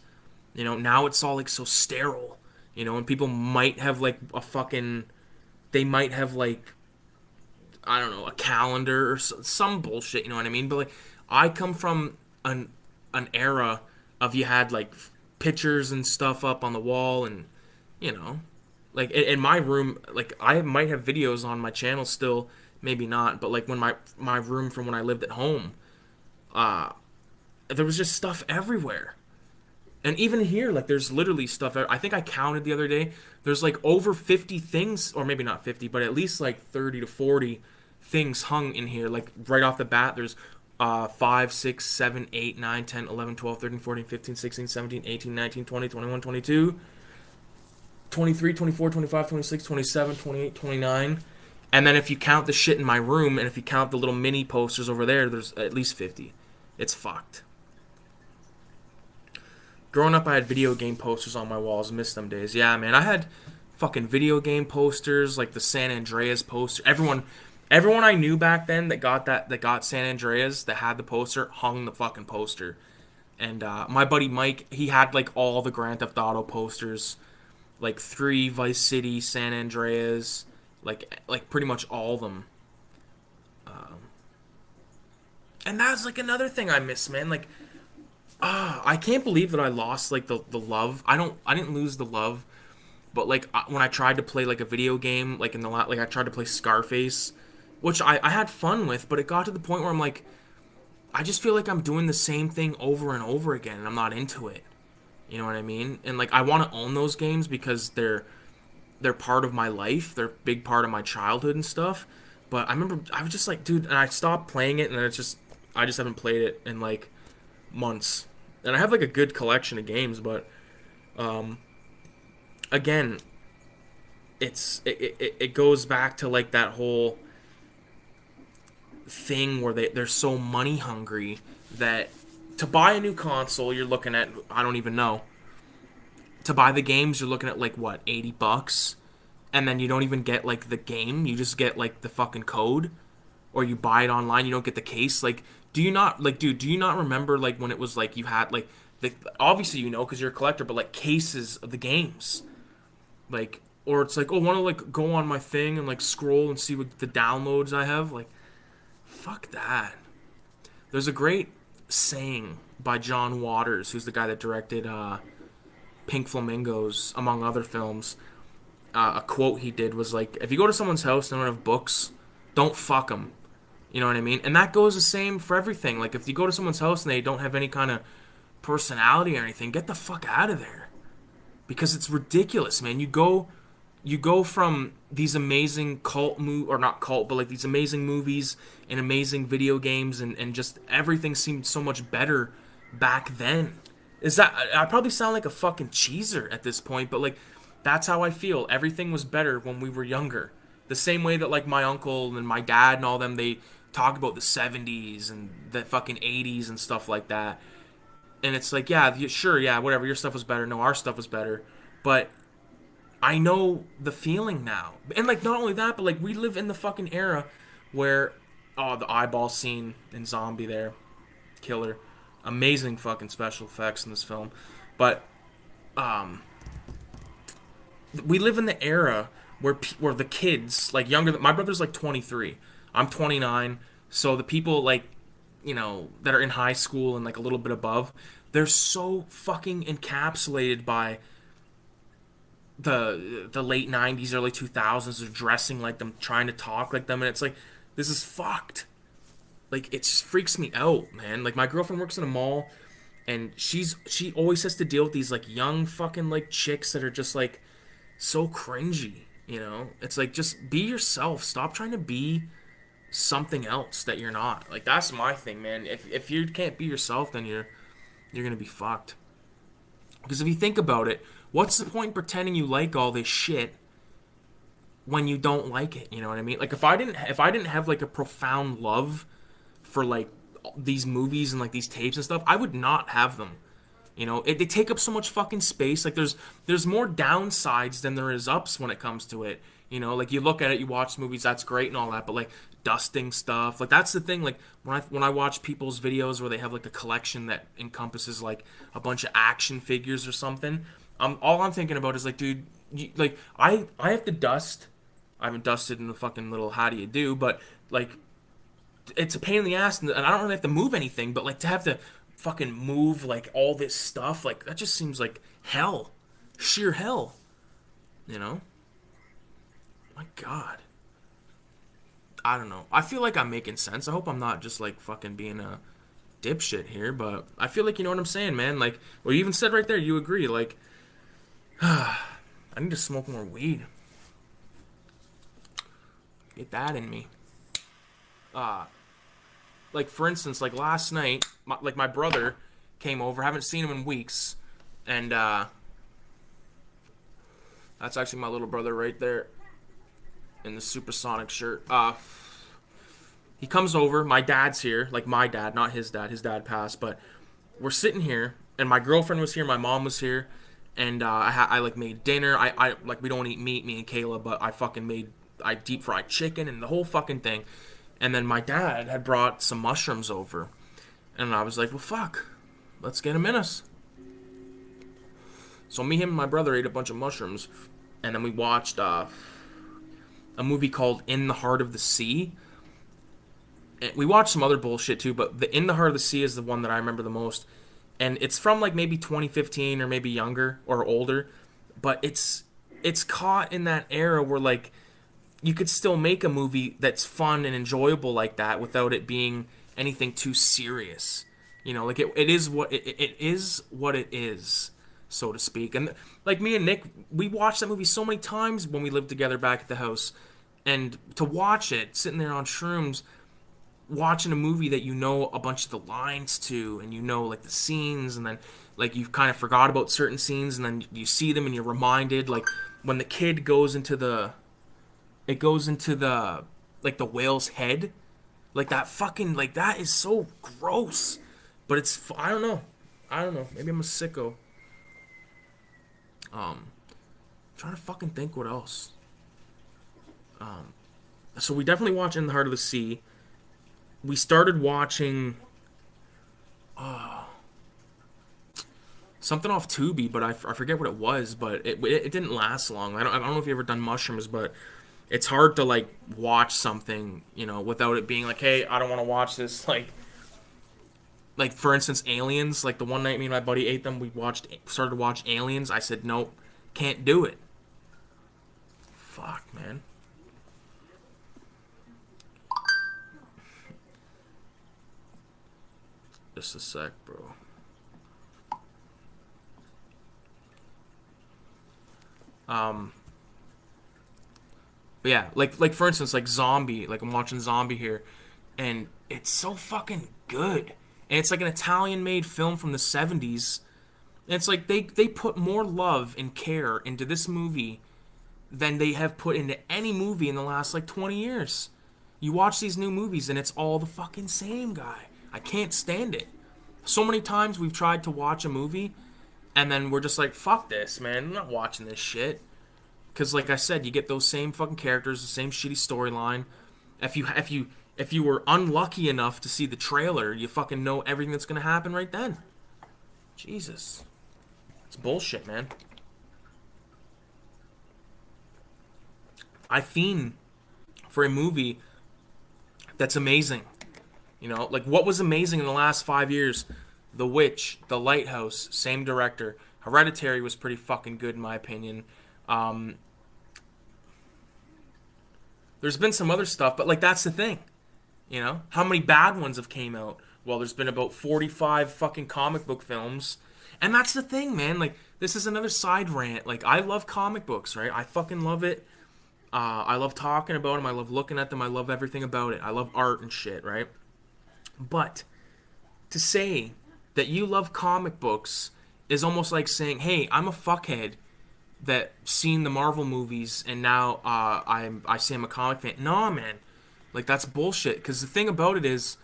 You know, now it's all like so sterile. You know, and people might have like they might have like, I don't know, a calendar or some bullshit. You know what I mean? But like, I come from an era of you had like pictures and stuff up on the wall, and you know. Like, in my room, like, I might have videos on my channel still, maybe not, but, like, when my room from when I lived at home, there was just stuff everywhere. And even here, like, there's literally stuff. I think I counted the other day, there's, like, over 50 things, or maybe not 50, but at least, like, 30 to 40 things hung in here. Like, right off the bat, there's 5, 6, 7, 8, 9, 10, 11, 12, 13, 14, 15, 16, 17, 18, 19, 20, 21, 22... 23, 24, 25, 26, 27, 28, 29. And then if you count the shit in my room, and if you count the little mini posters over there, there's at least 50. It's fucked. Growing up, I had video game posters on my walls. Miss them days. Yeah, man, I had fucking video game posters, like the San Andreas poster. Everyone I knew back then that got San Andreas, that had the poster, hung the fucking poster. And my buddy Mike, he had like all the Grand Theft Auto posters. Like 3, Vice City, San Andreas, like pretty much all of them. And that's like another thing I miss, man. Like, I can't believe that I lost like the love. I didn't lose the love, but like when I tried to play like a video game, like like I tried to play Scarface, which I had fun with, but it got to the point where I'm like, I just feel like I'm doing the same thing over and over again, and I'm not into it. You know what I mean? And like I want to own those games because they're part of my life. They're a big part of my childhood and stuff. But I remember I was just like, dude, and I stopped playing it, and then it's just I just haven't played it in like months. And I have like a good collection of games, but again, it goes back to like that whole thing where they're so money hungry that to buy a new console you're looking at, I don't even know, to buy the games you're looking at like what, $80, and then you don't even get like the game, you just get like the fucking code, or you buy it online, you don't get the case. Like, do you not, like, dude, do you not remember like when it was like you had like the, obviously you know because you're a collector, but like cases of the games, like, or it's like, oh, want to like go on my thing and like scroll and see what the downloads I have, like, fuck that. There's a great saying by John Waters, who's the guy that directed Pink Flamingos, among other films. A quote he did was like, if you go to someone's house and they don't have books, don't fuck them. You know what I mean? And that goes the same for everything. Like, if you go to someone's house and they don't have any kind of personality or anything, get the fuck out of there. Because it's ridiculous, man. You go from these amazing or not cult, but like these amazing movies and amazing video games, and just everything seemed so much better back then. Is that, I probably sound like a fucking cheeser at this point, but like that's how I feel. Everything was better when we were younger. The same way that like my uncle and my dad and all them, they talk about the 70s and the fucking 80s and stuff like that. And it's like, yeah, sure, yeah, whatever, your stuff was better. No, our stuff was better. But I know the feeling now. And like not only that, but like we live in the fucking era where, oh, the eyeball scene in Zombie there, killer. Amazing fucking special effects in this film. But we live in the era where the kids, like younger than my brother's like 23. I'm 29. So the people like, that are in high school and like a little bit above, they're so fucking encapsulated by the late 90s, early 2000s. They're dressing like them, trying to talk like them, and it's like, this is fucked. Like, it just freaks me out, man. Like, my girlfriend works in a mall, and she always has to deal with these like young fucking like chicks that are just like so cringy. It's like, just be yourself. Stop trying to be something else that you're not. Like, that's my thing, man. If you can't be yourself, then you're gonna be fucked. Because if you think about it, what's the point in pretending you like all this shit when you don't like it? You know what I mean? Like, if I didn't have like a profound love for like these movies and like these tapes and stuff, I would not have them. They take up so much fucking space. Like, there's more downsides than there is ups when it comes to it. Like, you look at it, you watch movies, that's great and all that, but like dusting stuff, like that's the thing. Like, when I watch people's videos where they have like a collection that encompasses like a bunch of action figures or something, all I'm thinking about is like, dude, like I have to dust. I haven't dusted in the fucking little how do you do, but like it's a pain in the ass, and I don't really have to move anything, but like to have to fucking move like all this stuff, like that just seems like hell, sheer hell, you know? My God. I don't know. I feel like I'm making sense. I hope I'm not just like fucking being a dipshit here, but I feel like you know what I'm saying, man. Like, well, you even said right there, you agree. Like, I need to smoke more weed. Get that in me. Like for instance, like last night, my brother came over. Haven't seen him in weeks, and that's actually my little brother right there in the supersonic shirt. He comes over. My dad's here. Like my dad, not his dad. His dad passed, but we're sitting here, and my girlfriend was here. My mom was here, and I like made dinner. I like, we don't eat meat, me and Kayla, but I deep fried chicken and the whole fucking thing. And then my dad had brought some mushrooms over, and I was like, well, fuck, let's get them in us. So me, him, and my brother ate a bunch of mushrooms, and then we watched a movie called In the Heart of the Sea. We watched some other bullshit too, but the In the Heart of the Sea is the one that I remember the most. And it's from like maybe 2015 or maybe younger or older, but it's caught in that era where like, you could still make a movie that's fun and enjoyable like that without it being anything too serious. Like it is it is what it is, so to speak. And like me and Nick, we watched that movie so many times when we lived together back at the house. And to watch it, sitting there on shrooms, watching a movie that you know a bunch of the lines to, and you know like the scenes, and then like you kind of forgot about certain scenes, and then you see them and you're reminded, like when the kid goes into the it goes into the like the whale's head, like that fucking, like that is so gross, but it's, I don't know, maybe I'm a sicko. Trying to fucking think what else. So we definitely watched In the Heart of the Sea. We started watching something off Tubi, but I forget what it was, but it didn't last long. I don't know if you've ever done mushrooms, but it's hard to like watch something, without it being like, hey, I don't want to watch this. Like for instance, Aliens. Like the one night me and my buddy ate them, we started to watch Aliens. I said nope, can't do it. Fuck, man. Just a sec, bro. But yeah, like for instance, like Zombie. Like I'm watching Zombie here, and it's so fucking good. And it's like an Italian-made film from the '70s. And it's like they put more love and care into this movie than they have put into any movie in the last like 20 years. You watch these new movies and it's all the fucking same guy. I can't stand it. So many times we've tried to watch a movie and then we're just like, fuck this, man. I'm not watching this shit. Because like I said, you get those same fucking characters, the same shitty storyline. If you were unlucky enough to see the trailer, you fucking know everything that's gonna happen right then. Jesus. It's bullshit, man. I fiend for a movie that's amazing. Like what was amazing in the last 5 years? The Witch, The Lighthouse, same director. Hereditary was pretty fucking good in my opinion. Um, there's been some other stuff, but like that's the thing. How many bad ones have came out? Well, there's been about 45 fucking comic book films. And that's the thing, man. Like, this is another side rant. Like, I love comic books, right? I fucking love it. I love talking about them. I love looking at them. I love everything about it. I love art and shit, right? But to say that you love comic books is almost like saying, hey, I'm a fuckhead that seen the Marvel movies and now I say I'm a comic fan. No, man. Like, that's bullshit. Because the thing about it is,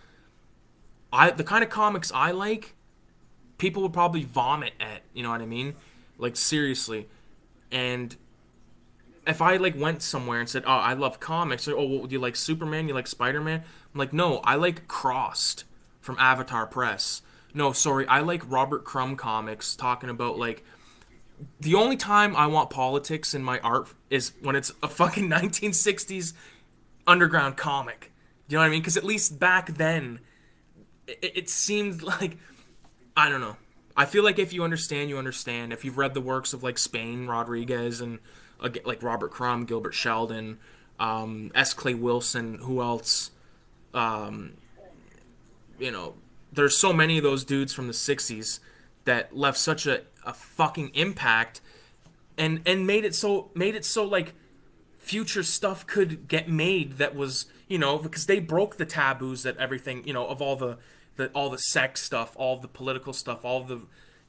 the kind of comics I like, people would probably vomit at. You know what I mean? Like, seriously. And if I, like, went somewhere and said, oh, I love comics, or, oh, well, do you like Superman? You like Spider-Man? I'm like, no, I like Crossed from Avatar Press. No, sorry, I like Robert Crumb comics talking about, like, the only time I want politics in my art is when it's a fucking 1960s underground comic. You know what I mean? Because at least back then, it seemed like, I don't know. I feel like if you understand, you understand. If you've read the works of like Spain Rodriguez and like Robert Crumb, Gilbert Sheldon, S. Clay Wilson, who else? Um, there's so many of those dudes from the '60s that left such a fucking impact, and made it so like future stuff could get made that was, because they broke the taboos that everything, of all the sex stuff, all the political stuff, all the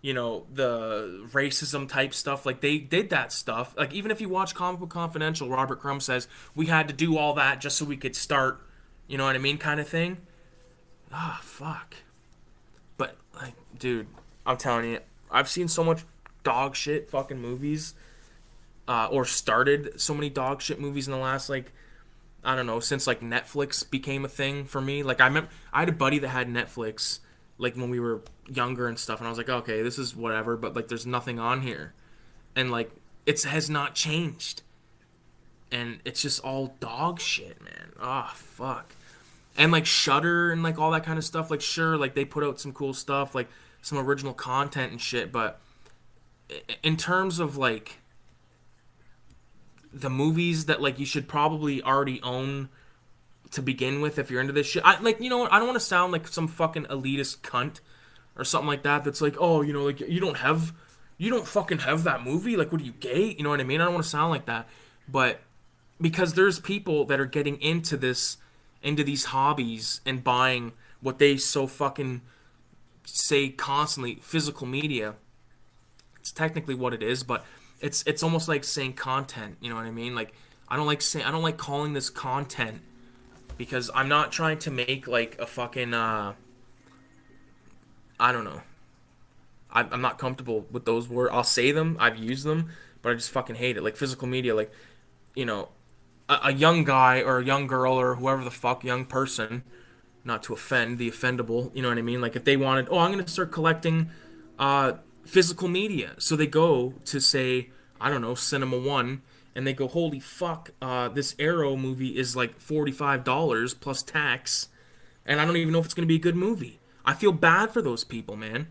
the racism type stuff. Like they did that stuff. Like even if you watch Comic Book Confidential, Robert Crumb says we had to do all that just so we could start, you know what I mean, kind of thing. Ah, fuck. But like, dude, I'm telling you, I've seen so much dog shit fucking movies, or started so many dog shit movies in the last, like, I don't know, since like Netflix became a thing for me. Like I remember I had a buddy that had Netflix like when we were younger and stuff, and I was like, okay, this is whatever, but like there's nothing on here, and like it has not changed, and it's just all dog shit, man. Ah, fuck. And like Shudder and like all that kind of stuff. Like sure, like they put out some cool stuff, like some original content and shit, but in terms of like the movies that like you should probably already own to begin with if you're into this shit. I like, you know what? I don't want to sound like some fucking elitist cunt or something like that. That's like, oh, you know, like you don't fucking have that movie. Like, what are you, gay? You know what I mean? I don't want to sound like that, but because there's people that are getting into this, into these hobbies and buying what they so fucking say constantly, physical media. It's technically what it is, but it's almost like saying content. You know what I mean? Like, I don't like calling this content because I'm not trying to make like a fucking I don't know. I'm not comfortable with those words. I'll say them. I've used them, but I just fucking hate it. Like physical media, like, you know, a young guy or a young girl or whoever the fuck, young person, not to offend the offendable, you know what I mean? Like if they wanted, oh, I'm gonna start collecting uh physical media, so they go to say, I don't know, Cinema One, and they go, holy fuck, this Arrow movie is like $45 plus tax, and I don't even know if it's gonna be a good movie. I feel bad for those people, man.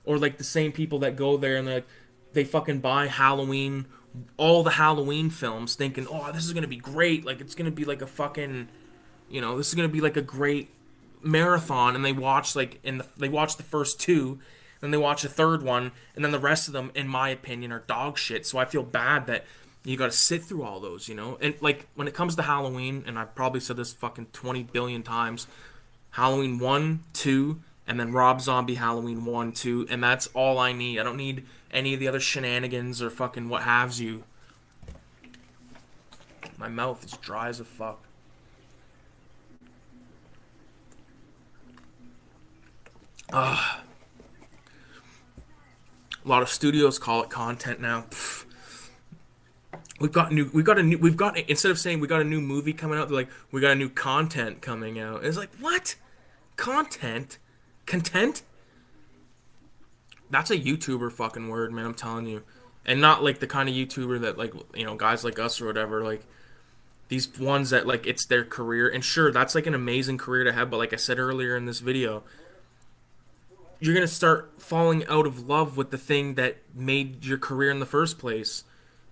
Or like the same people that go there and they're like, they fucking buy Halloween, all the Halloween films, thinking, oh, this is gonna be great. Like it's gonna be like a fucking, you know, this is gonna be like a great marathon. And they watch like they watch the first two, then they watch the third one, and then the rest of them, in my opinion, are dog shit. So I feel bad that you got to sit through all those, you know. And like when it comes to Halloween, and I've probably said this fucking 20 billion times, Halloween 1, 2, and then Rob Zombie Halloween 1, 2, and that's all I need. I don't need any of the other shenanigans or fucking what haves you. My mouth is dry as a fuck. Ugh. A lot of studios call it content now. Pfft. We've got instead of saying we got a new movie coming out, they're like, we got a new content coming out. It's like, what? Content? Content? That's a YouTuber fucking word, man, I'm telling you. And not like the kind of YouTuber that like, you know, guys like us or whatever, like these ones that like it's their career. And sure, that's like an amazing career to have, but like I said earlier in this video, you're going to start falling out of love with the thing that made your career in the first place.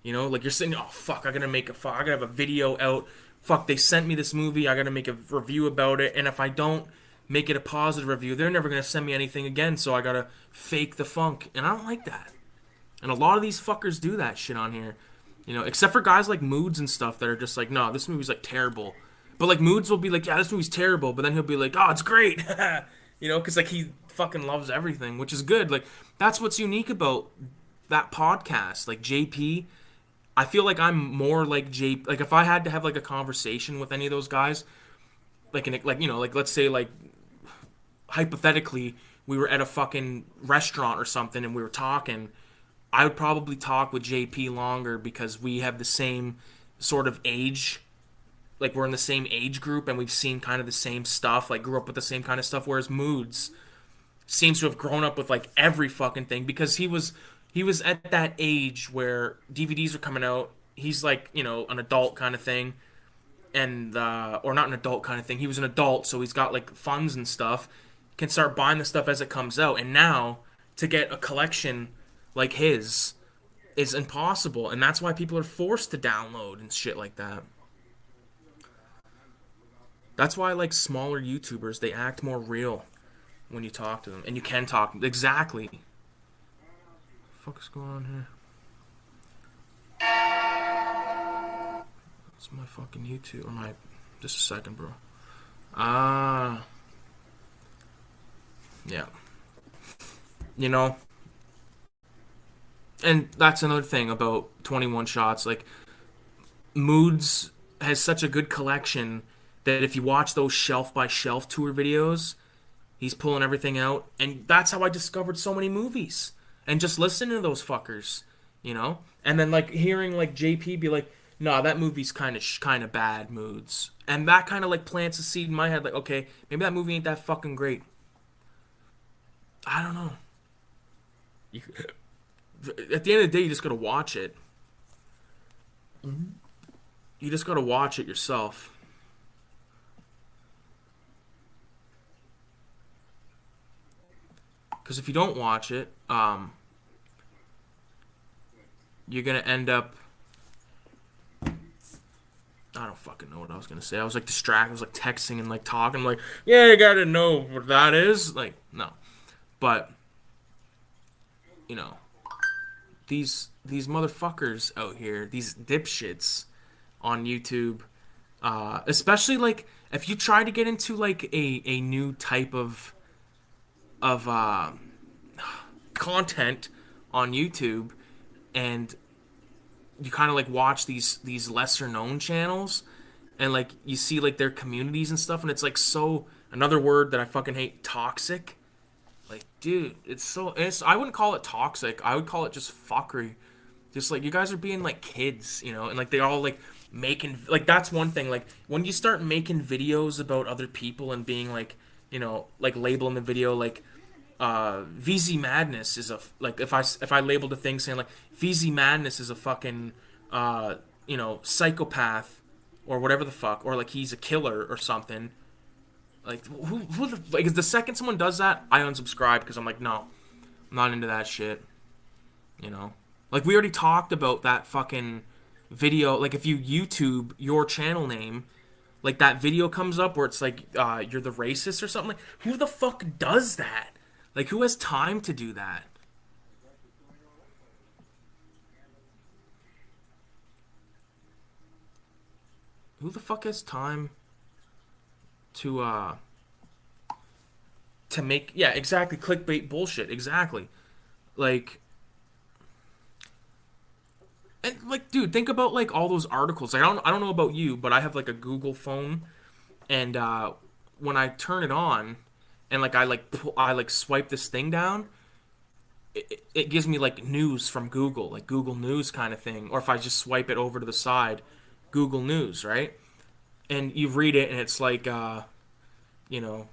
You know, like you're saying, oh fuck, I gotta have a video out. Fuck, they sent me this movie. I gotta make a review about it. And if I don't make it a positive review, they're never gonna send me anything again. So I gotta fake the funk, and I don't like that. And a lot of these fuckers do that shit on here. You know, except for guys like Moods and stuff that are just like, no, this movie's like terrible. But like Moods will be like, yeah, this movie's terrible. But then he'll be like, oh, it's great. You know, because like he fucking loves everything, which is good. Like that's what's unique about that podcast. Like JP, I feel like I'm more like J. Like if I had to have like a conversation with any of those guys, like you know, like let's say like hypothetically we were at a fucking restaurant or something and we were talking, I would probably talk with JP longer because we have the same sort of age. Like we're in the same age group and we've seen kind of the same stuff. Like grew up with the same kind of stuff. Whereas Moods seems to have grown up with like every fucking thing because he was at that age where DVDs are coming out. He's like, you know, an adult kind of thing, and or not an adult kind of thing. He was an adult, so he's got like funds and stuff. Can start buying the stuff as it comes out, and now to get a collection like his is impossible, and that's why people are forced to download and shit like that. That's why I like smaller YouTubers. They act more real when you talk to them, and you can talk exactly. What the fuck is going on here? It's my fucking YouTube or my. Just a second, bro. Ah, yeah. You know, and that's another thing about 21 Shots. Like Moods has such a good collection that if you watch those shelf by shelf tour videos, he's pulling everything out, and that's how I discovered so many movies. And just listening to those fuckers, you know. And then like hearing like JP be like, "Nah, that movie's kind of bad." Moods, and that kind of like plants a seed in my head. Like, okay, maybe that movie ain't that fucking great. I don't know. You, at the end of the day, you just gotta watch it. You just gotta watch it yourself. Because if you don't watch it, you're gonna end up I don't fucking know what I was gonna say. I was like distracted. I was like texting and like talking. I'm like, yeah, you gotta know what that is. Like, no, but you know, these motherfuckers out here, these dipshits on YouTube, especially like if you try to get into like a new type of content on YouTube, and you kind of like watch these lesser known channels, and like you see like their communities and stuff, and it's like so, another word that I fucking hate, toxic. Like, dude, it's I wouldn't call it toxic. I would call it just fuckery. Just like you guys are being like kids, and like they all like making, like, that's one thing. Like when you start making videos about other people and being like, like labeling the video like VZ Madness is a, like, if I labeled a thing saying like VZ Madness is a fucking psychopath or whatever the fuck, or like he's a killer or something. Like like the second someone does that, I unsubscribe because I'm like, no, I'm not into that shit. You know, like we already talked about that fucking video. Like if you YouTube your channel name, like that video comes up where it's like you're the racist or something. Like who the fuck does that? Like who has time to do that? Who the fuck has time to make, yeah, exactly, clickbait bullshit, exactly. Like, and like, dude, think about like all those articles. I don't know about you, but I have like a Google phone, and when I turn it on, and like I like swipe this thing down, it gives me like news from Google, like Google News kind of thing. Or if I just swipe it over to the side, Google News, right? And you read it, and it's like you know,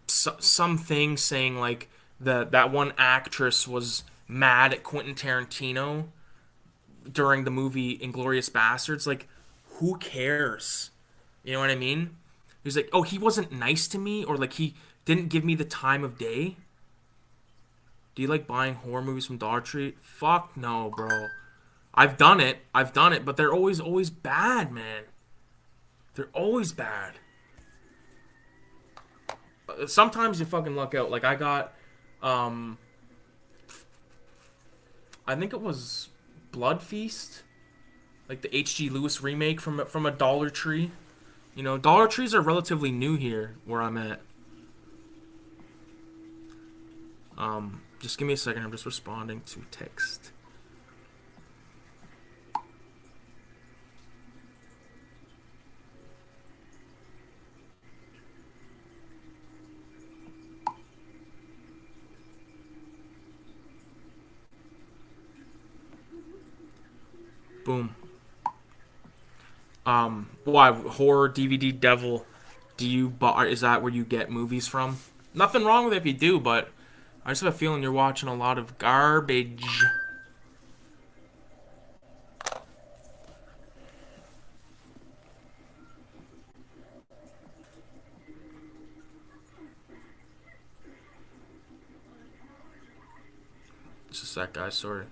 something saying like that one actress was mad at Quentin Tarantino during the movie Inglorious Bastards. Like, who cares? You know what I mean? He's like, oh, he wasn't nice to me, or like he didn't give me the time of day. Do you like buying horror movies from Dollar Tree? Fuck no, bro. I've done it, but they're always bad, man. They're always bad. Sometimes you fucking luck out. Like I got, um, I think it was Blood Feast, like the H.G. Lewis remake from a Dollar Tree. Dollar Trees are relatively new here where I'm at. Just give me a second. I'm just responding to text. Boom. Why horror DVD devil? Do you buy? Is that where you get movies from? Nothing wrong with it if you do, but I just have a feeling you're watching a lot of garbage. Just a sec, guys. Sorry.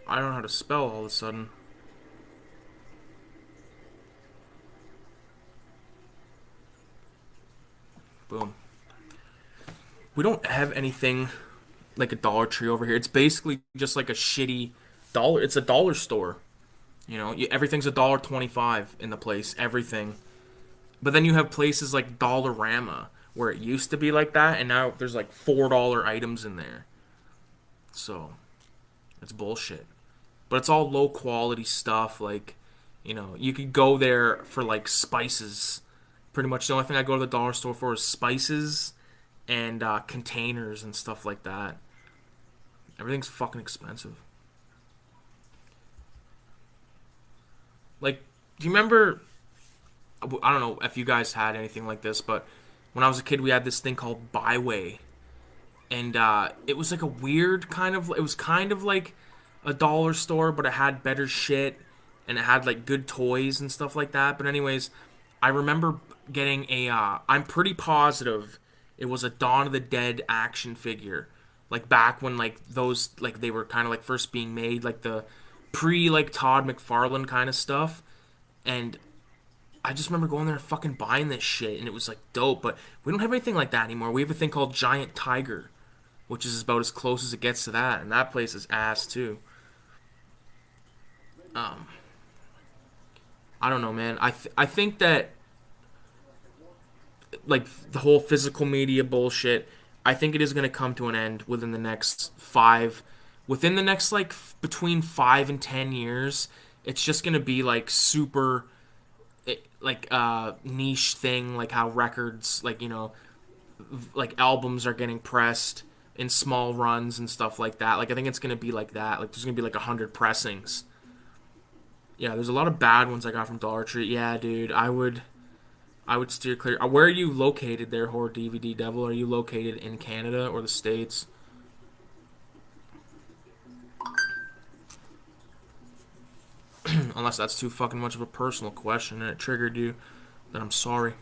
I don't know how to spell all of a sudden. Boom. We don't have anything like a Dollar Tree over here. It's basically just like a shitty dollar. It's a dollar store. Everything's $1.25 in the place. Everything. But then you have places like Dollarama where it used to be like that, and now there's like $4 items in there. So it's bullshit. But it's all low quality stuff. Like, you could go there for like spices. Pretty much the only thing I go to the dollar store for is spices and containers and stuff like that. Everything's fucking expensive. Like, do you remember? I don't know if you guys had anything like this, but when I was a kid, we had this thing called Byway, and it was like a weird kind of. It was kind of like a dollar store, but it had better shit, and it had like good toys and stuff like that. But anyways, I remember getting a. I'm pretty positive It was a Dawn of the Dead action figure, like back when like those like they were kind of like first being made, like the pre like Todd McFarlane kind of stuff. And I just remember going there and fucking buying this shit, and it was like dope. But we don't have anything like that anymore. We have a thing called Giant Tiger, which is about as close as it gets to that, and that place is ass too. Um, I don't know, man. I think that like the whole physical media bullshit, I think it is going to come to an end within the next like between 5 and 10 years. It's just going to be like super, like niche thing, like how records, like like albums are getting pressed in small runs and stuff like that. Like I think it's going to be like that. Like there's going to be like 100 pressings. Yeah, there's a lot of bad ones I got from Dollar Tree. Yeah, dude, I would steer clear. Where are you located there, Horror DVD Devil? Are you located in Canada or the States? Unless that's too fucking much of a personal question and it triggered you, then I'm sorry.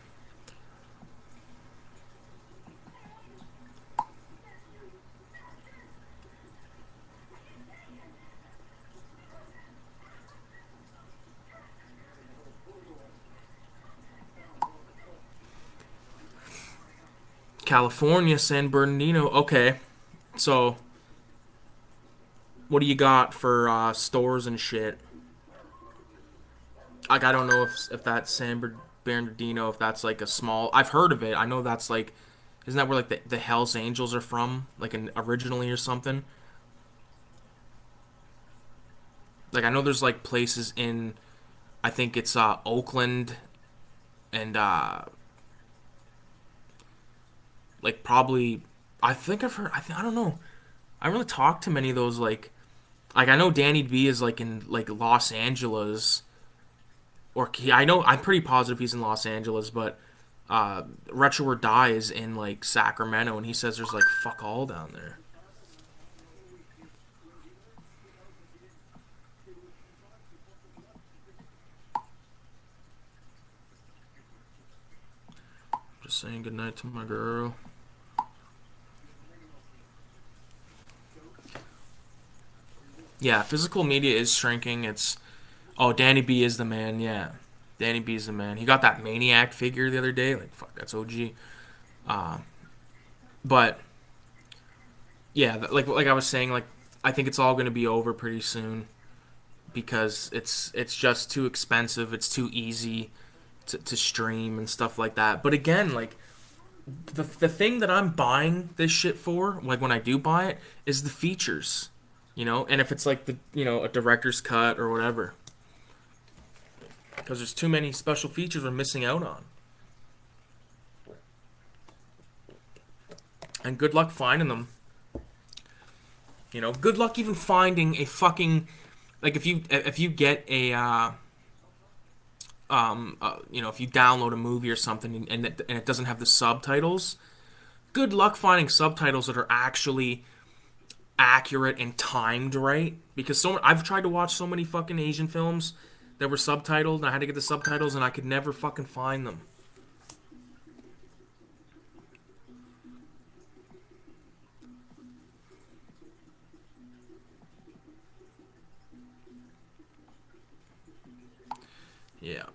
California, San Bernardino. Okay, so what do you got for stores and shit? Like I don't know if that's Bernardino, if that's like a small. I've heard of it. I know that's like, isn't that where like the Hell's Angels are from, like originally or something? Like I know there's like places in, I think it's Oakland and like probably, I think I've heard. I don't know. I don't really talk to many of those like I know Danny B is like in like Los Angeles, or I know I'm pretty positive he's in Los Angeles, but Retro or Die is in like Sacramento, and he says there's like fuck all down there. Just saying goodnight to my girl. Yeah, physical media is shrinking. It's Oh, Danny B is the man. Yeah, Danny B is the man. He got that Maniac figure the other day. Like fuck, that's OG. Uh, but yeah, like I was saying, like I think it's all gonna be over pretty soon because it's just too expensive. It's too easy to stream and stuff like that. But again, like the thing that I'm buying this shit for, like when I do buy it, is the features, and if it's like a director's cut or whatever, because there's too many special features we're missing out on. And good luck finding them. Good luck even finding a fucking, like if you get a if you download a movie or something and it doesn't have the subtitles, good luck finding subtitles that are actually accurate and timed right. Because I've tried to watch so many fucking Asian films that were subtitled, and I had to get the subtitles, and I could never fucking find them. Yeah.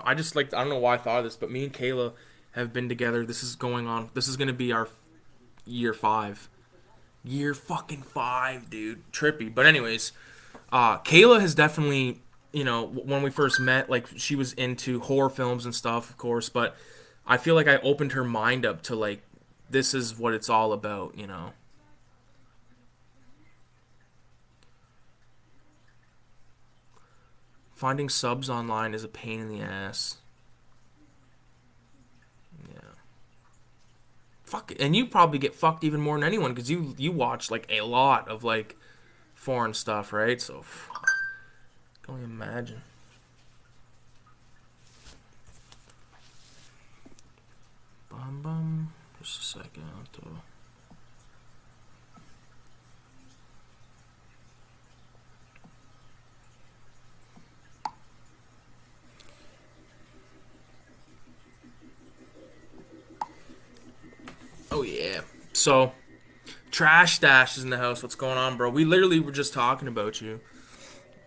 I just like, I don't know why I thought of this, but me and Kayla have been together. This is going on. This is gonna be our year 5. Year fucking 5, dude. Trippy. But anyways, Kayla has definitely, when we first met, like she was into horror films and stuff, of course, but I feel like I opened her mind up to like this is what it's all about. Finding subs online is a pain in the ass. Yeah. Fuck, and you probably get fucked even more than anyone because you watch like a lot of like foreign stuff, right? So, I can only imagine. Bum bum. Just a second. So, Trash Dash is in the house. What's going on, bro? We literally were just talking about you.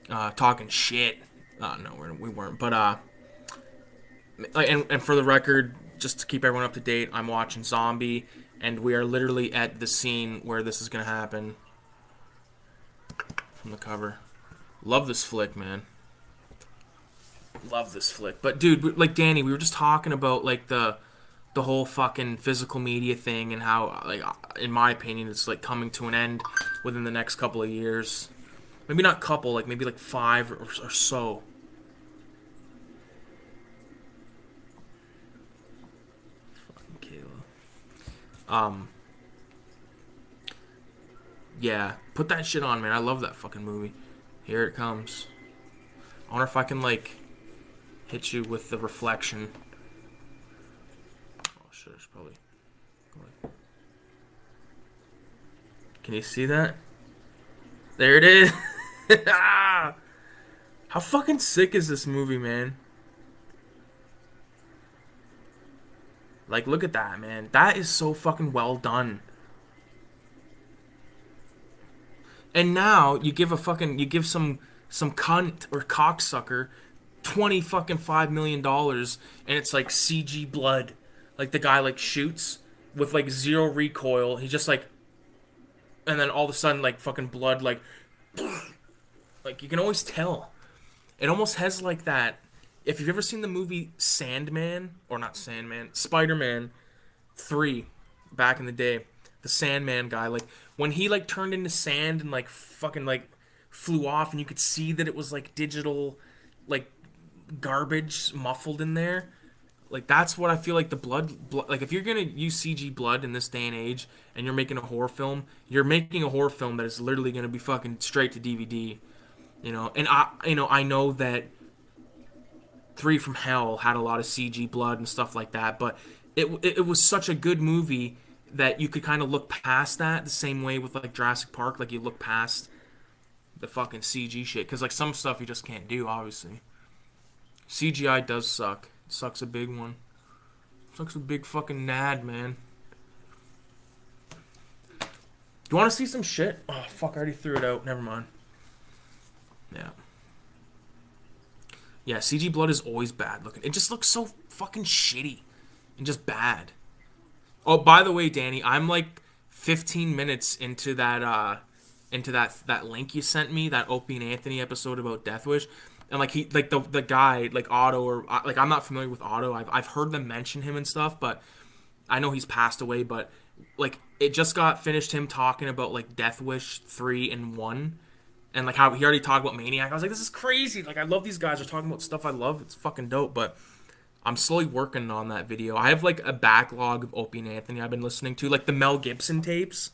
Talking shit. No, we weren't. But, and for the record, just to keep everyone up to date, I'm watching Zombie, and we are literally at the scene where this is going to happen from the cover. Love this flick, man. Love this flick. But, dude, like, Danny, we were just talking about, like, the whole fucking physical media thing and how, like, in my opinion, it's like coming to an end within the next couple of years. Maybe not couple, like maybe like 5 or so. Fucking Kayla. Yeah, put that shit on, man. I love that fucking movie. Here it comes. I wonder if I can like hit you with the reflection. Oh shit, it's probably. Can you see that? There it is. How fucking sick is this movie, man? Like, look at that, man. That is so fucking well done. And now you give some cunt or cocksucker 20 fucking $5 million, and it's like CG blood. Like the guy like shoots with like zero recoil. He just like, and then all of a sudden like fucking blood like you can always tell. It almost has like that. If you've ever seen the movie Sandman, or not Sandman, Spider-Man 3 back in the day, the Sandman guy, like when he like turned into sand and like fucking like flew off, and you could see that it was like digital like garbage muffled in there. Like that's what I feel like the blood like if you're gonna use CG blood in this day and age, and you're making a horror film, you're making a horror film that is literally gonna be fucking straight to DVD. And I know that Three from Hell had a lot of CG blood and stuff like that, but it was such a good movie that you could kind of look past that, the same way with like Jurassic Park, like you look past the fucking CG shit, because like some stuff you just can't do, obviously. CGI does suck. It sucks a big one. It sucks a big fucking nad, man. You want to see some shit? Oh fuck! I already threw it out. Never mind. Yeah. Yeah, CG blood is always bad looking. It just looks so fucking shitty and just bad. Oh, by the way, Danny, I'm like 15 minutes into that link you sent me, that Opie and Anthony episode about Death Wish. And like he like the guy like Otto, or like I'm not familiar with Otto. I've heard them mention him and stuff, but I know he's passed away, but like it just got finished him talking about like Death Wish 3 and 1, and like how he already talked about Maniac. I was like, this is crazy. Like I love these guys are talking about stuff I love. It's fucking dope. But I'm slowly working on that video. I have like a backlog of Opie and Anthony I've been listening to, like the Mel Gibson tapes.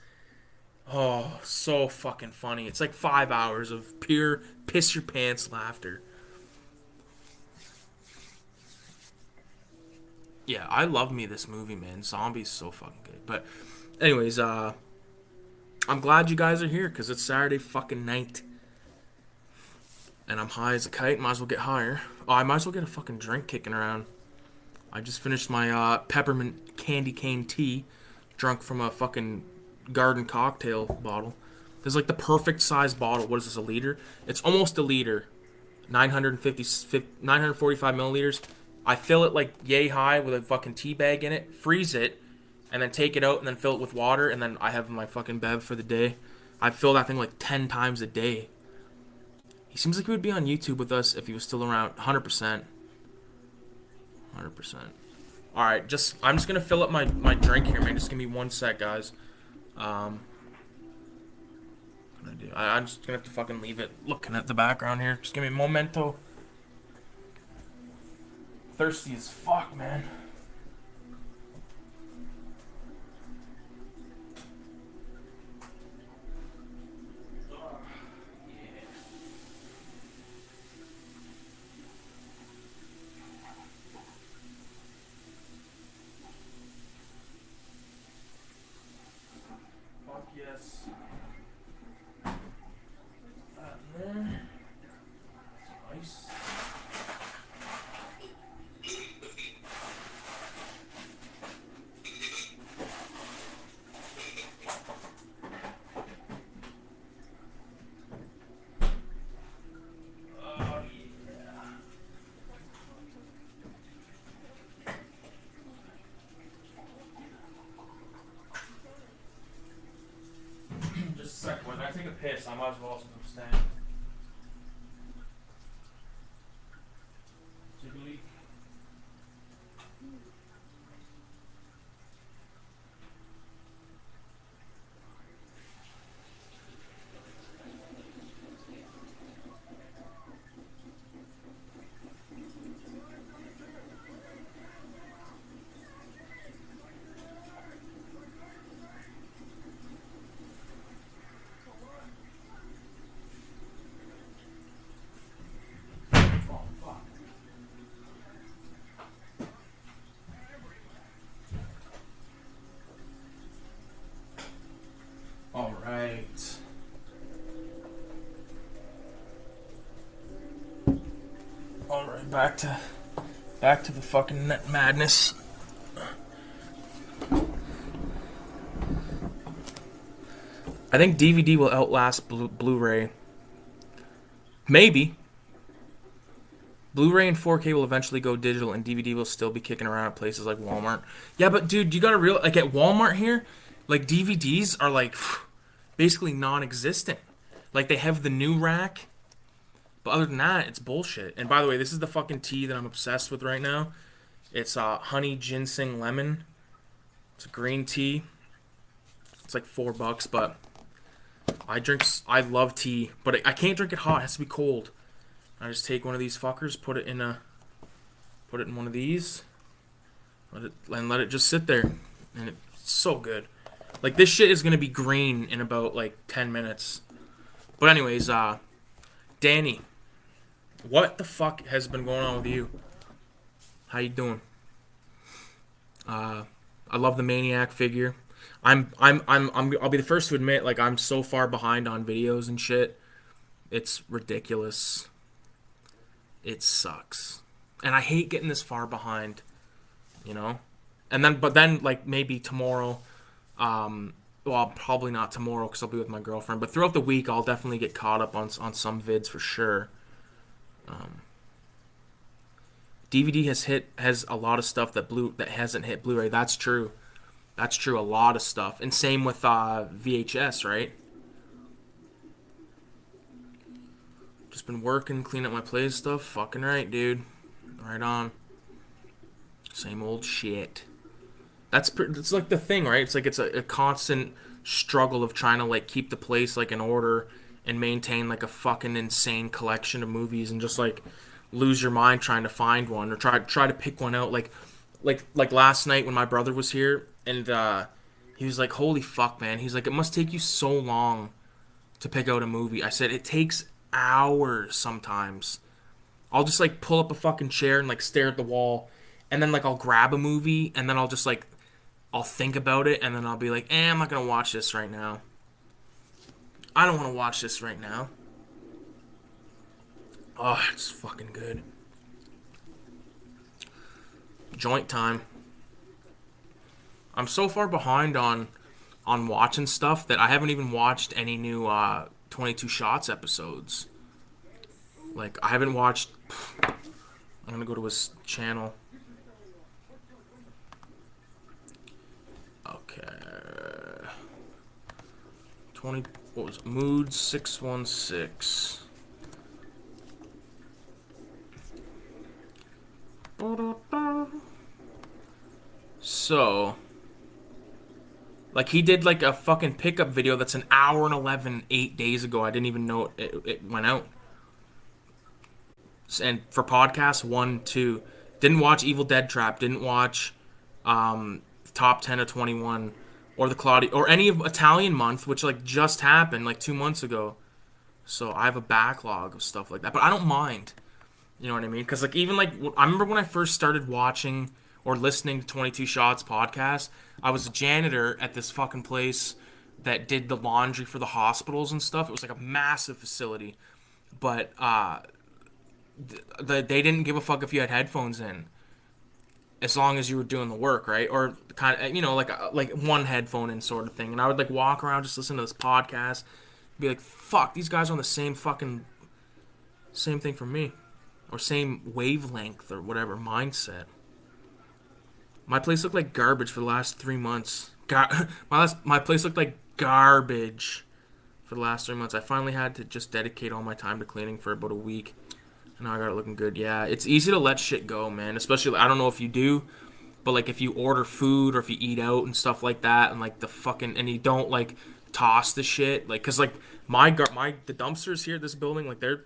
Oh, so fucking funny. It's like 5 hours of pure piss your pants laughter. Yeah, I love me this movie, man. Zombie's so fucking good. But anyways, I'm glad you guys are here because it's Saturday fucking night. And I'm high as a kite. Might as well get higher. Oh, I might as well get a fucking drink kicking around. I just finished my peppermint candy cane tea, drunk from a fucking garden cocktail bottle. This is like the perfect size bottle. What is this, a liter? It's almost a liter. 945 milliliters. I fill it like yay high with a fucking tea bag in it, freeze it, and then take it out and then fill it with water, and then I have my fucking bev for the day. I fill that thing like 10 times a day. He seems like he would be on YouTube with us if he was still around. 100%. 100%. Alright, I'm just gonna fill up my drink here, man. Just give me 1 sec, guys. What can I do? I'm just gonna have to fucking leave it looking at the background here. Just give me a momento. Thirsty as fuck, man. Fuck yes. That in there. Nice. piss. I might as well also stand. Take a leak. All right. All right, back to the fucking net madness. I think DVD will outlast Blu-ray. Maybe. Blu-ray and 4K will eventually go digital, and DVD will still be kicking around at places like Walmart. Yeah, but dude, you gotta realize, like at Walmart here, like DVDs are like basically non-existent. Like they have the new rack, but other than that, it's bullshit. And by the way, this is the fucking tea that I'm obsessed with right now. It's honey ginseng lemon. It's a green tea. It's like $4, but I love tea, but I can't drink it hot. It has to be cold. I just take one of these fuckers, put it in one of these, let it just sit there, and it's so good. Like this shit is gonna be green in about like 10 minutes. But anyways, Danny, what the fuck has been going on with you? How you doing? I love the Maniac figure. I'll be the first to admit, like I'm so far behind on videos and shit. It's ridiculous. It sucks. And I hate getting this far behind, you know? But then, like, maybe tomorrow, well, probably not tomorrow because I'll be with my girlfriend, but throughout the week, I'll definitely get caught up on some vids for sure. DVD has a lot of stuff that hasn't hit Blu-ray. That's true. That's true, a lot of stuff. And same with VHS, right? Just been working, cleaning up my place stuff. Fucking right, dude. Right on. Same old shit. It's like the thing, right? It's like it's a constant struggle of trying to like keep the place like in order and maintain like a fucking insane collection of movies and just like lose your mind trying to find one or try to pick one out. Like last night when my brother was here and he was like, "Holy fuck, man!" He's like, "It must take you so long to pick out a movie." I said, "It takes hours sometimes. I'll just like pull up a fucking chair and like stare at the wall, and then like I'll grab a movie and then I'll think about it and then I'll be like, I'm not gonna watch this right now. I don't want to watch this right now." Oh, it's fucking good. Joint time. I'm so far behind on watching stuff that I haven't even watched any new 22 Shots episodes. Like, I haven't watched... I'm gonna go to his channel. Okay. 20... What was it? Mood 616. So... Like, he did, like, a fucking pickup video that's an hour and 11, 8 days ago. I didn't even know it went out. And for podcasts, 1, 2. Didn't watch Evil Dead Trap. Didn't watch Top 10 of 21. Or the Claudia... Or any of Italian Month, which, like, just happened, like, 2 months ago. So I have a backlog of stuff like that. But I don't mind. You know what I mean? Because, like, even, like... I remember when I first started watching... or listening to 22 Shots podcast, I was a janitor at this fucking place that did the laundry for the hospitals and stuff. It was like a massive facility. But they didn't give a fuck if you had headphones in. As long as you were doing the work, right? Or kind of, you know, like one headphone in sort of thing. And I would like walk around just listen to this podcast. Be like, fuck, these guys are on the same thing for me. Or same wavelength or whatever mindset. My place looked like garbage for the last 3 months. My place looked like garbage for the last 3 months. I finally had to just dedicate all my time to cleaning for about a week. And now I got it looking good. Yeah, it's easy to let shit go, man. Especially, I don't know if you do, but like if you order food or if you eat out and stuff like that, and like the fucking and you don't like toss the shit, like because like the dumpsters here at this building, like they're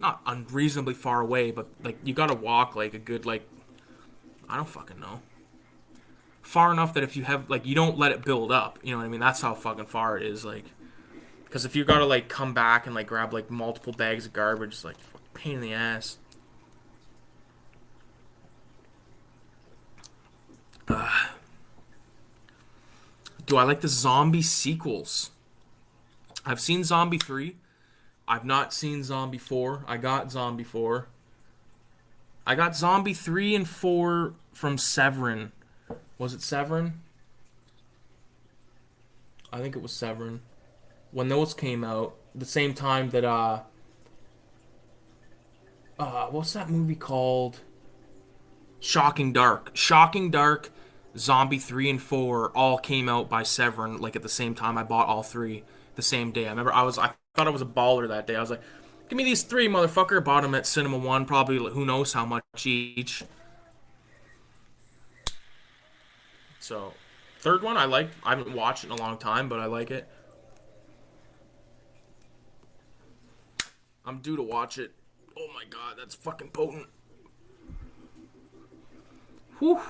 not unreasonably far away, but like you gotta walk like a good like I don't fucking know far enough that if you have like you don't let it build up. You know what I mean? That's how fucking far it is. Like because if you gotta like come back and like grab like multiple bags of garbage, it's like fucking pain in the ass. Do I like the zombie sequels? I've seen Zombie 3. I've not seen Zombie 4. I got Zombie 4. I got Zombie 3 and 4 from Severin. Was it Severin? I think it was Severin. When those came out, the same time that what's that movie called? Shocking Dark. Shocking Dark, Zombie 3 and 4 all came out by Severin like at the same time. I bought all three the same day. I thought I was a baller that day. I was like, "Give me these three, motherfucker." Bought them at Cinema One, probably who knows how much each. So, third one I like. I haven't watched it in a long time, but I like it. I'm due to watch it. Oh my god, that's fucking potent. Whew.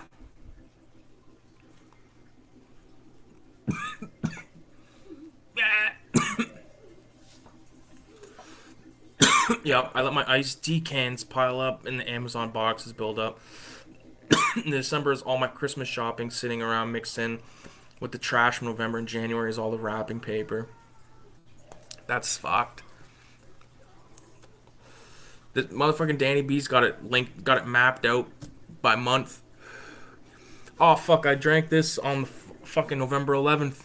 Yep, I let my iced tea cans pile up and the Amazon boxes build up. In December is all my Christmas shopping sitting around mixed in with the trash from November, and January is all the wrapping paper. That's fucked. The motherfucking Danny B's got it mapped out by month. Oh fuck, I drank this on the fucking November 11th.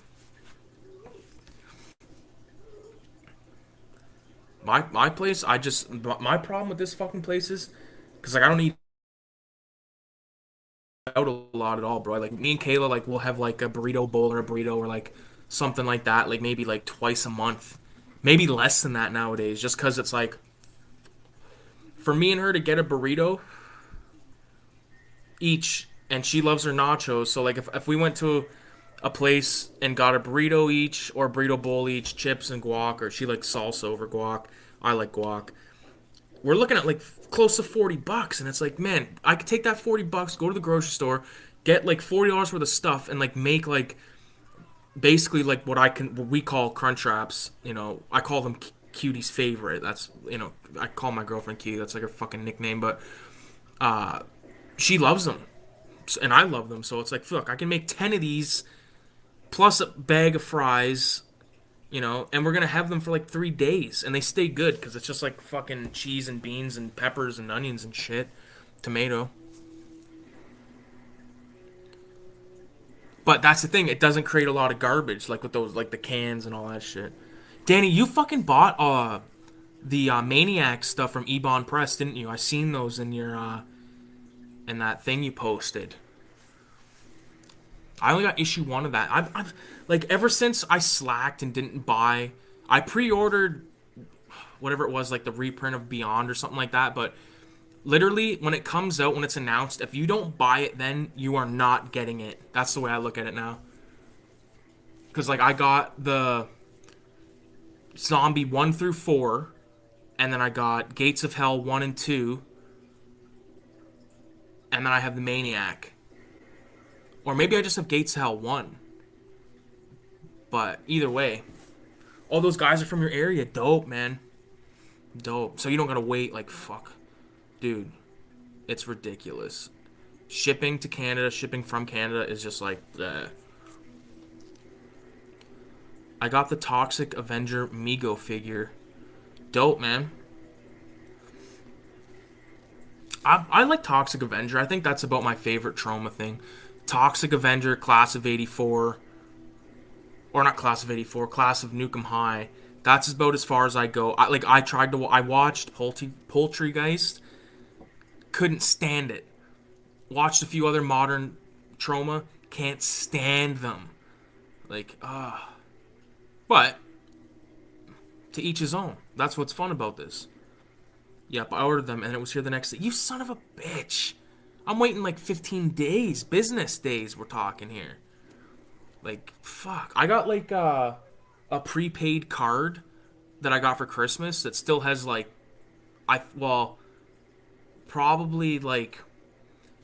My place, my problem with this fucking place is because like I don't eat out a lot at all, bro. Like me and Kayla, like we'll have like a burrito bowl or a burrito or like something like that, like maybe like twice a month, maybe less than that nowadays. Just because it's like for me and her to get a burrito each, and she loves her nachos. So like if we went to a place and got a burrito each or a burrito bowl each, chips and guac, or she likes salsa over guac. I like guac. We're looking at like close to $40, and it's like, man, I could take that $40, go to the grocery store, get like $40 worth of stuff, and like make like basically like what we call crunch wraps. You know, I call them Cutie's favorite. That's I call my girlfriend Cutie. That's like her fucking nickname, but she loves them, and I love them. So it's like, fuck, I can make 10 of these plus a bag of fries, and we're gonna have them for like 3 days, and they stay good because it's just like fucking cheese and beans and peppers and onions and shit, tomato. But that's the thing; it doesn't create a lot of garbage like with those like the cans and all that shit. Danny, you fucking bought the Maniac stuff from Ebon Press, didn't you? I seen those in your in that thing you posted. I only got issue one of that. I've like ever since I slacked and didn't buy. I pre-ordered whatever it was, like the reprint of Beyond or something like that. But literally, when it comes out, when it's announced, if you don't buy it, then you are not getting it. That's the way I look at it now. Because like I got the Zombie 1 through 4, and then I got Gates of Hell 1 and 2, and then I have the Maniac. Or maybe I just have Gates of Hell 1. But either way, all those guys are from your area. Dope, man. Dope. So you don't gotta wait like fuck. Dude, it's ridiculous. Shipping to Canada, shipping from Canada is just like bleh. I got the Toxic Avenger Migo figure. Dope, man. I like Toxic Avenger. I think that's about my favorite Trauma thing. Toxic Avenger, Class of '84, or not Class of '84, Class of Nukem High. That's about as far as I go. I watched Poultrygeist, couldn't stand it. Watched a few other modern Trauma, can't stand them. Like, but To each his own. That's what's fun about this. Yep, I ordered them and it was here the next day. You son of a bitch. I'm waiting like 15 days. Business days we're talking here. Like, fuck. I got like a prepaid card that I got for Christmas that still has like well, probably like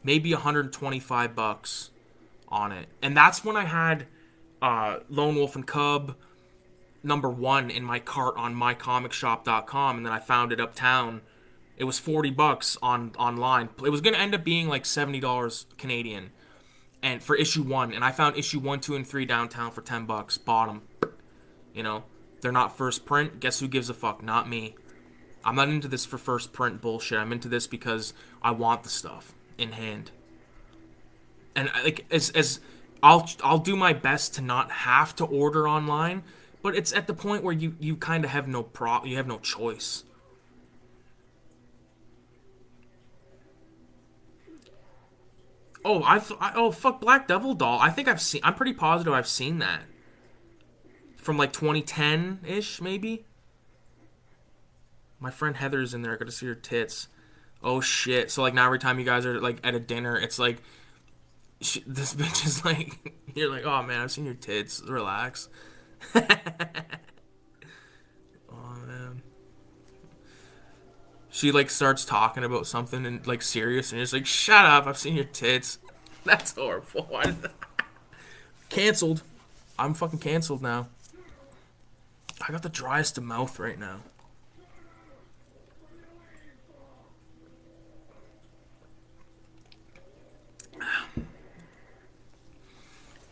maybe 125 bucks on it. And that's when I had Lone Wolf and Cub #1 in my cart on mycomicshop.com, and then I found it uptown. It was 40 bucks online. It was going to end up being like $70 Canadian and for issue 1, and I found issue 1, 2 and 3 downtown for 10 bucks. Bought them. You know, they're not first print. Guess who gives a fuck? Not me. I'm not into this for first print bullshit. I'm into this because I want the stuff in hand. And like as I'll do my best to not have to order online, but it's at the point where you kind of have you have no choice. Oh, oh fuck Black Devil doll. I think I'm pretty positive I've seen that from like 2010 ish maybe. My friend Heather's in there. I got to see her tits. Oh shit! So like now every time you guys are like at a dinner, it's like this bitch is like you're like, oh man, I've seen your tits. Relax. Oh man. She like starts talking about something and like serious, and you're just like, shut up! I've seen your tits. That's horrible. Why did that? Canceled. I'm fucking canceled now. I got the driest of mouth right now.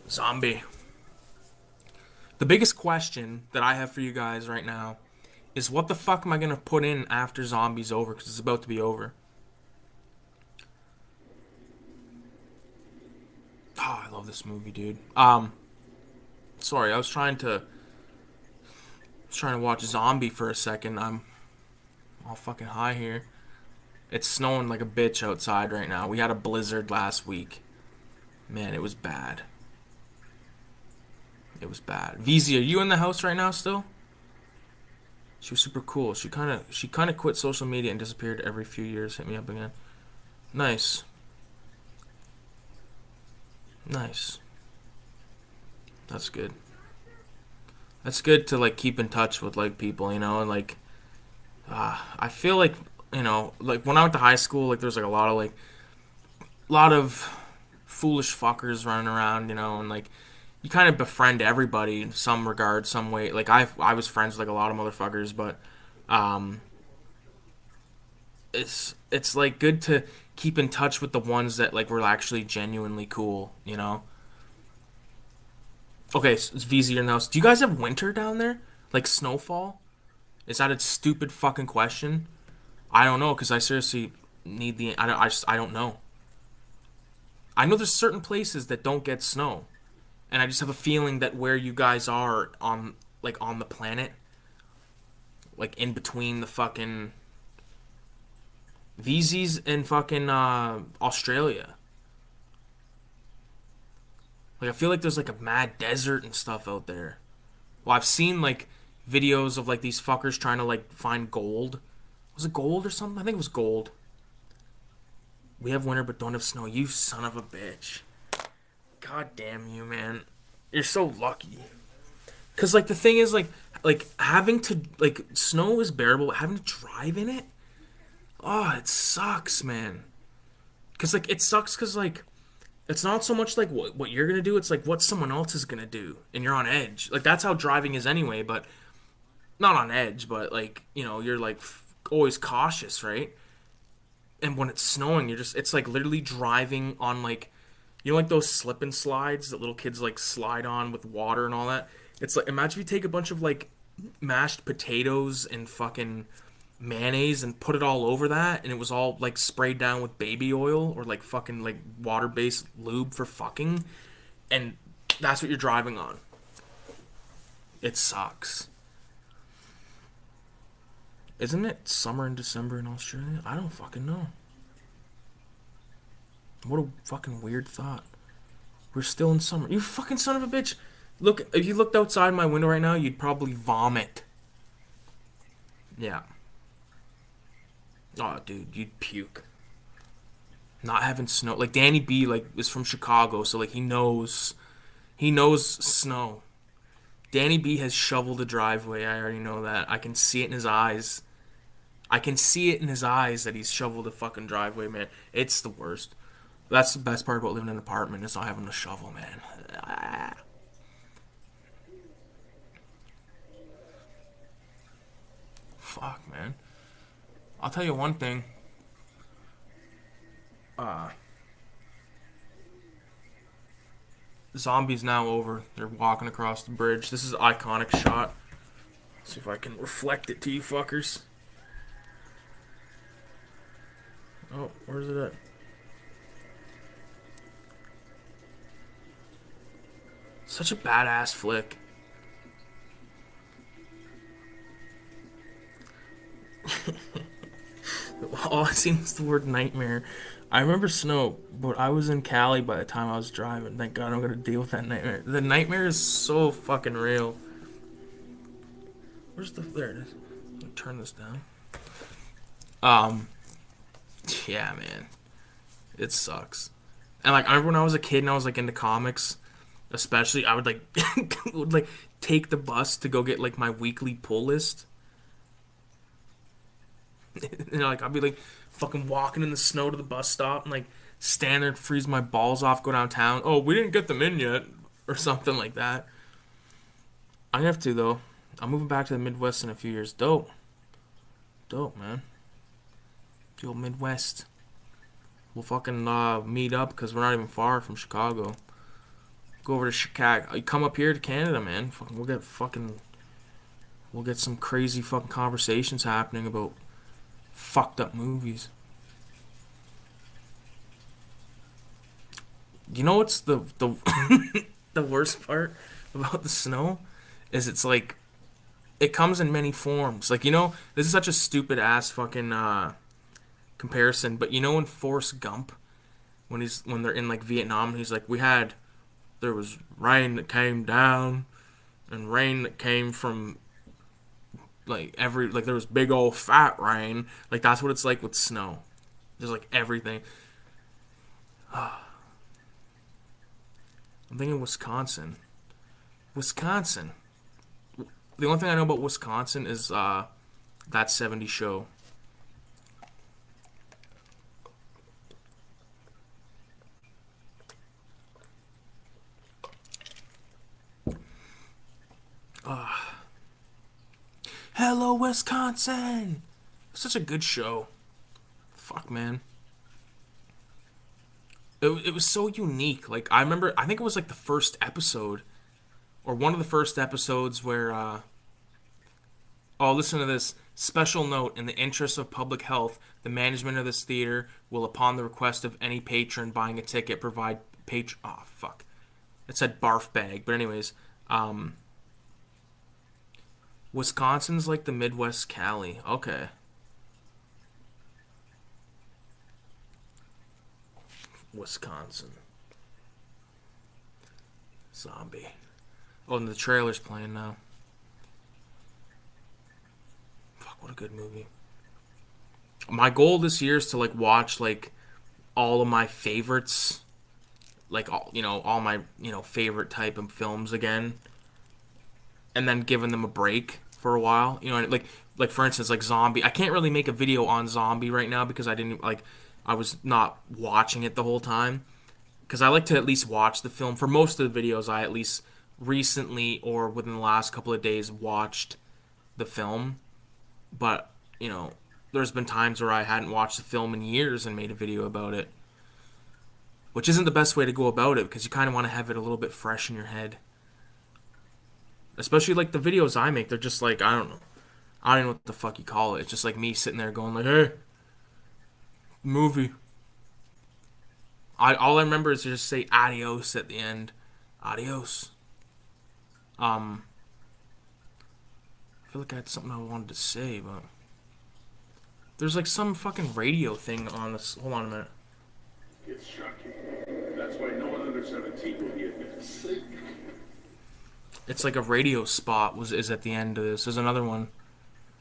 Zombie. The biggest question that I have for you guys right now is what the fuck am I gonna put in after Zombie's over? Because it's about to be over. Oh, I love this movie, dude. Sorry, I was trying to watch Zombie for a second. I'm all fucking high here. It's snowing like a bitch outside right now. We had a blizzard last week. Man, it was bad. It was bad. VZ, are you in the house right now still? She was super cool. She kind of quit social media and disappeared every few years. Hit me up again. Nice. Nice. That's good. That's good to like keep in touch with like people, you know, and like I feel like, you know, like when I went to high school, like there's like a lot of foolish fuckers running around, you know, and like you kind of befriend everybody in some regard, some way. Like I was friends with like a lot of motherfuckers, but um it's like good to keep in touch with the ones that like were actually genuinely cool, you know. Okay, so it's VZ in the house. Do you guys have winter down there? Like snowfall? Is that a stupid fucking question? I don't know because I seriously need the I don't know. I know there's certain places that don't get snow. And I just have a feeling that where you guys are on like on the planet, like in between the fucking VZ's in fucking Australia. Like I feel like there's like a mad desert and stuff out there. Well, I've seen like videos of like these fuckers trying to like find gold. Was it gold or something? I think it was gold. We have winter but don't have snow. You son of a bitch. God damn you, man. You're so lucky. Cause like the thing is like having to like snow is bearable, but having to drive in it, oh, it sucks, man. Cause like it sucks cause like it's not so much like what you're gonna do, it's like what someone else is gonna do. And you're on edge. Like that's how driving is anyway, but not on edge, but like, you know, you're like always cautious, right? And when it's snowing, it's like literally driving on like, you know, like those slip and slides that little kids like slide on with water and all that. It's like imagine if you take a bunch of like mashed potatoes and fucking mayonnaise and put it all over that, and it was all like sprayed down with baby oil or like fucking like water based lube for fucking, and that's what you're driving on. It sucks. Isn't it summer in December in Australia? I don't fucking know. What a fucking weird thought. We're still in summer. You fucking son of a bitch. Look, if you looked outside my window right now, you'd probably vomit. Yeah. Oh, dude, you'd puke. Not having snow. Like Danny B, like is from Chicago, so like he knows snow. Danny B has shoveled a driveway. I already know that. I can see it in his eyes. I can see it in his eyes that he's shoveled a fucking driveway, man. It's the worst. That's the best part about living in an apartment is not having a shovel, man. Ah, fuck, man. I'll tell you one thing. Uh, Zombies now over. They're walking across the bridge. This is an iconic shot. Let's see if I can reflect it to you fuckers. Oh, where's it at? Such a badass flick. All I seen was the word nightmare. I remember snow, but I was in Cali by the time I was driving. Thank God I'm gonna deal with that nightmare. The nightmare is so fucking real. Where's the? There it is. Let me turn this down. Um, yeah, man, it sucks. And like I remember when I was a kid and I was like into comics, especially I would like would like take the bus to go get like my weekly pull list. You know, like I'd be like fucking walking in the snow to the bus stop and like stand there and freeze my balls off, go downtown. Oh, we didn't get them in yet, or something like that. I have to though. I'm moving back to the Midwest in a few years. Dope, dope, man. The old Midwest. We'll fucking meet up because we're not even far from Chicago. Go over to Chicago. You come up here to Canada, man. We'll get some crazy fucking conversations happening about fucked up movies. You know what's the the worst part about the snow is it's like it comes in many forms. Like this is such a stupid ass fucking comparison, but in Forrest Gump when they're in like Vietnam, he's like there was rain that came down and rain that came from like there was big old fat rain. Like that's what it's like with snow. There's like everything. I'm thinking Wisconsin. Wisconsin. The only thing I know about Wisconsin is that '70s show. Hello, Wisconsin. Such a good show. Fuck, man. It was so unique. Like I remember, I think it was like the first episode or one of the first episodes where oh, listen to this. Special note, in the interest of public health, the management of this theater will, upon the request of any patron buying a ticket, provide patron. Oh, fuck. It said barf bag. But, anyways, Wisconsin's like the Midwest Cali. Okay. Wisconsin. Zombie. Oh, and the trailer's playing now. Fuck, what a good movie. My goal this year is to like watch like all of my favorites, like all my favorite type of films again, and then giving them a break for a while. Like for instance, like Zombie. I can't really make a video on Zombie right now because I was not watching it the whole time. Because I like to at least watch the film. For most of the videos, I at least recently or within the last couple of days watched the film. But, there's been times where I hadn't watched the film in years and made a video about it. Which isn't the best way to go about it because you kind of want to have it a little bit fresh in your head. Especially like the videos I make, they're just like, I don't know. I don't know what the fuck you call it. It's just like me sitting there going like, hey, movie. All I remember is to just say adios at the end. Adios. I feel like I had something I wanted to say, but there's like some fucking radio thing on this. Hold on a minute. It's shocking. That's why no one under 17 will be admitted. It's like a radio spot is at the end of this. There's another one.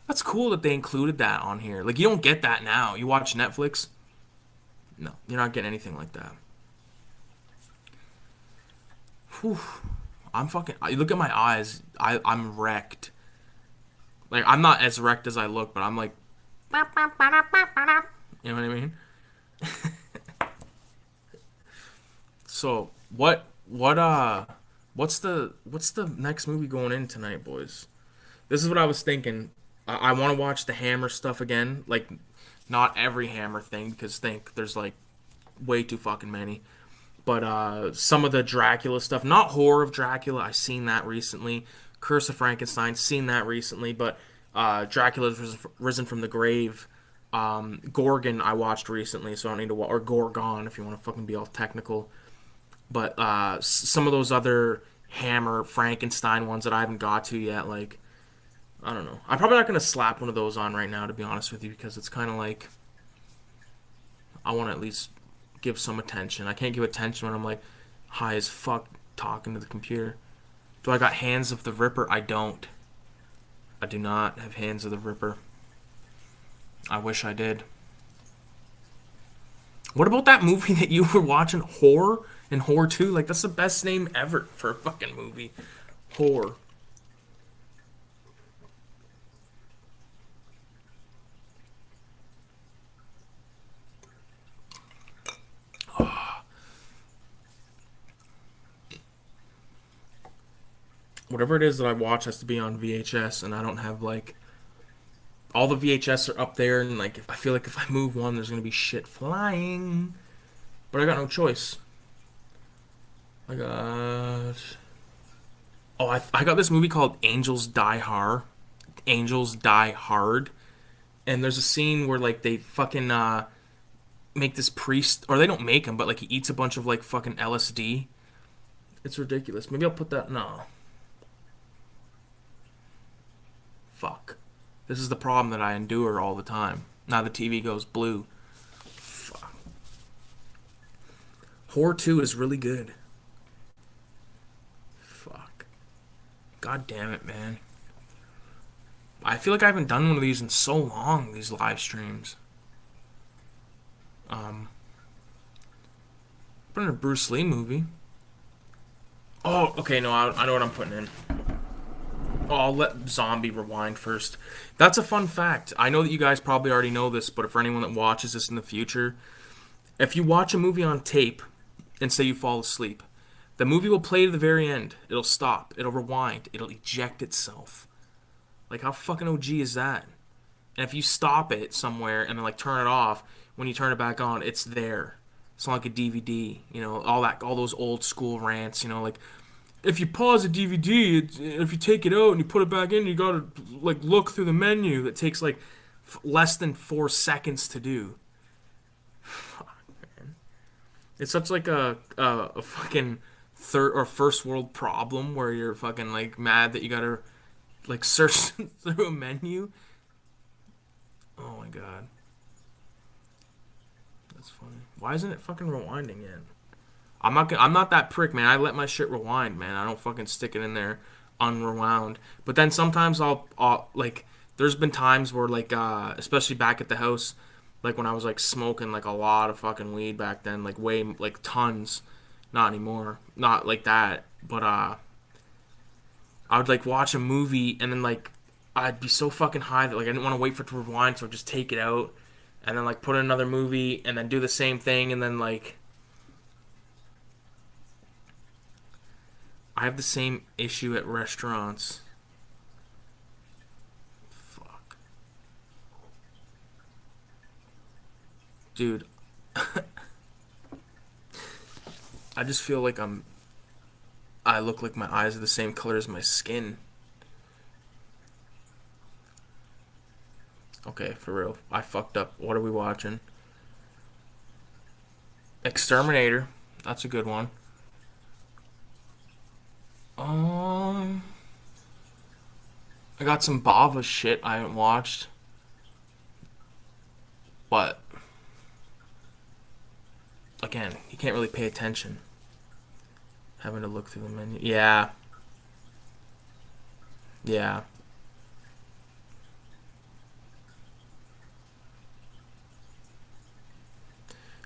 That's cool that they included that on here. Like, you don't get that now. You watch Netflix? No, you're not getting anything like that. Whew. I'm fucking. Look at my eyes. I'm wrecked. Like, I'm not as wrecked as I look, but I'm like, you know what I mean? So what's the next movie going in tonight, boys? This is what I was thinking. I want to watch the Hammer stuff again. Like, not every Hammer thing, because there's like way too fucking many. But some of the Dracula stuff, not Horror of Dracula, I seen that recently. Curse of Frankenstein, seen that recently. But Dracula's Risen from the Grave, Gorgon I watched recently, so I don't need to watch, or Gorgon if you want to fucking be all technical. But some of those other Hammer Frankenstein ones that I haven't got to yet, like, I don't know. I'm probably not gonna slap one of those on right now, to be honest with you, because it's kind of like I want to at least give some attention. I can't give attention when I'm like high as fuck talking to the computer. Do I got Hands of the Ripper? I don't. I do not have Hands of the Ripper. I wish I did. What about that movie that you were watching, Horror and Horror 2? Like, that's the best name ever for a fucking movie. Horror. Whatever it is that I watch has to be on VHS, and I don't have, like, all the VHS are up there, and like, if I feel like if I move one, there's gonna be shit flying. But I got no choice. I got. Oh, I got this movie called Angels Die Hard. Angels Die Hard. And there's a scene where, like, they fucking make this priest, or they don't make him, but like he eats a bunch of like fucking LSD. It's ridiculous. Maybe I'll put that. No. Fuck. This is the problem that I endure all the time. Now the TV goes blue. Fuck. Horror 2 is really good. Fuck. God damn it, man. I feel like I haven't done one of these in so long, these live streams. Put in a Bruce Lee movie. Oh, okay, no, I know what I'm putting in. Oh, I'll let Zombie rewind first. That's a fun fact. I know that you guys probably already know this, but for anyone that watches this in the future, if you watch a movie on tape and say you fall asleep, the movie will play to the very end. It'll stop. It'll rewind. It'll eject itself. Like, how fucking OG is that? And if you stop it somewhere and then like turn it off, when you turn it back on, it's there. It's not like a DVD. You know, all those old school rants. You know, like, if you pause a DVD, if you take it out and you put it back in, you gotta like look through the menu. That takes like less than 4 seconds to do. Fuck, man. It's such like a fucking third or first world problem where you're fucking like mad that you gotta like search through a menu. Oh my god, that's funny. Why isn't it fucking rewinding yet? I'm not that prick, man. I let my shit rewind, man. I don't fucking stick it in there unrewound. But then sometimes I'll like. There's been times where like, especially back at the house, like when I was like smoking like a lot of fucking weed back then, like way like tons. Not anymore. Not like that. But I would like watch a movie and then like I'd be so fucking high that like I didn't want to wait for it to rewind, so I'd just take it out and then like put in another movie and then do the same thing and then like I have the same issue at restaurants. Fuck. Dude. I just feel like I look like my eyes are the same color as my skin. Okay, for real. I fucked up. What are we watching? Exterminator. That's a good one. Um, I got some Bava shit I haven't watched, but again, you can't really pay attention. Having to look through the menu. Yeah, yeah.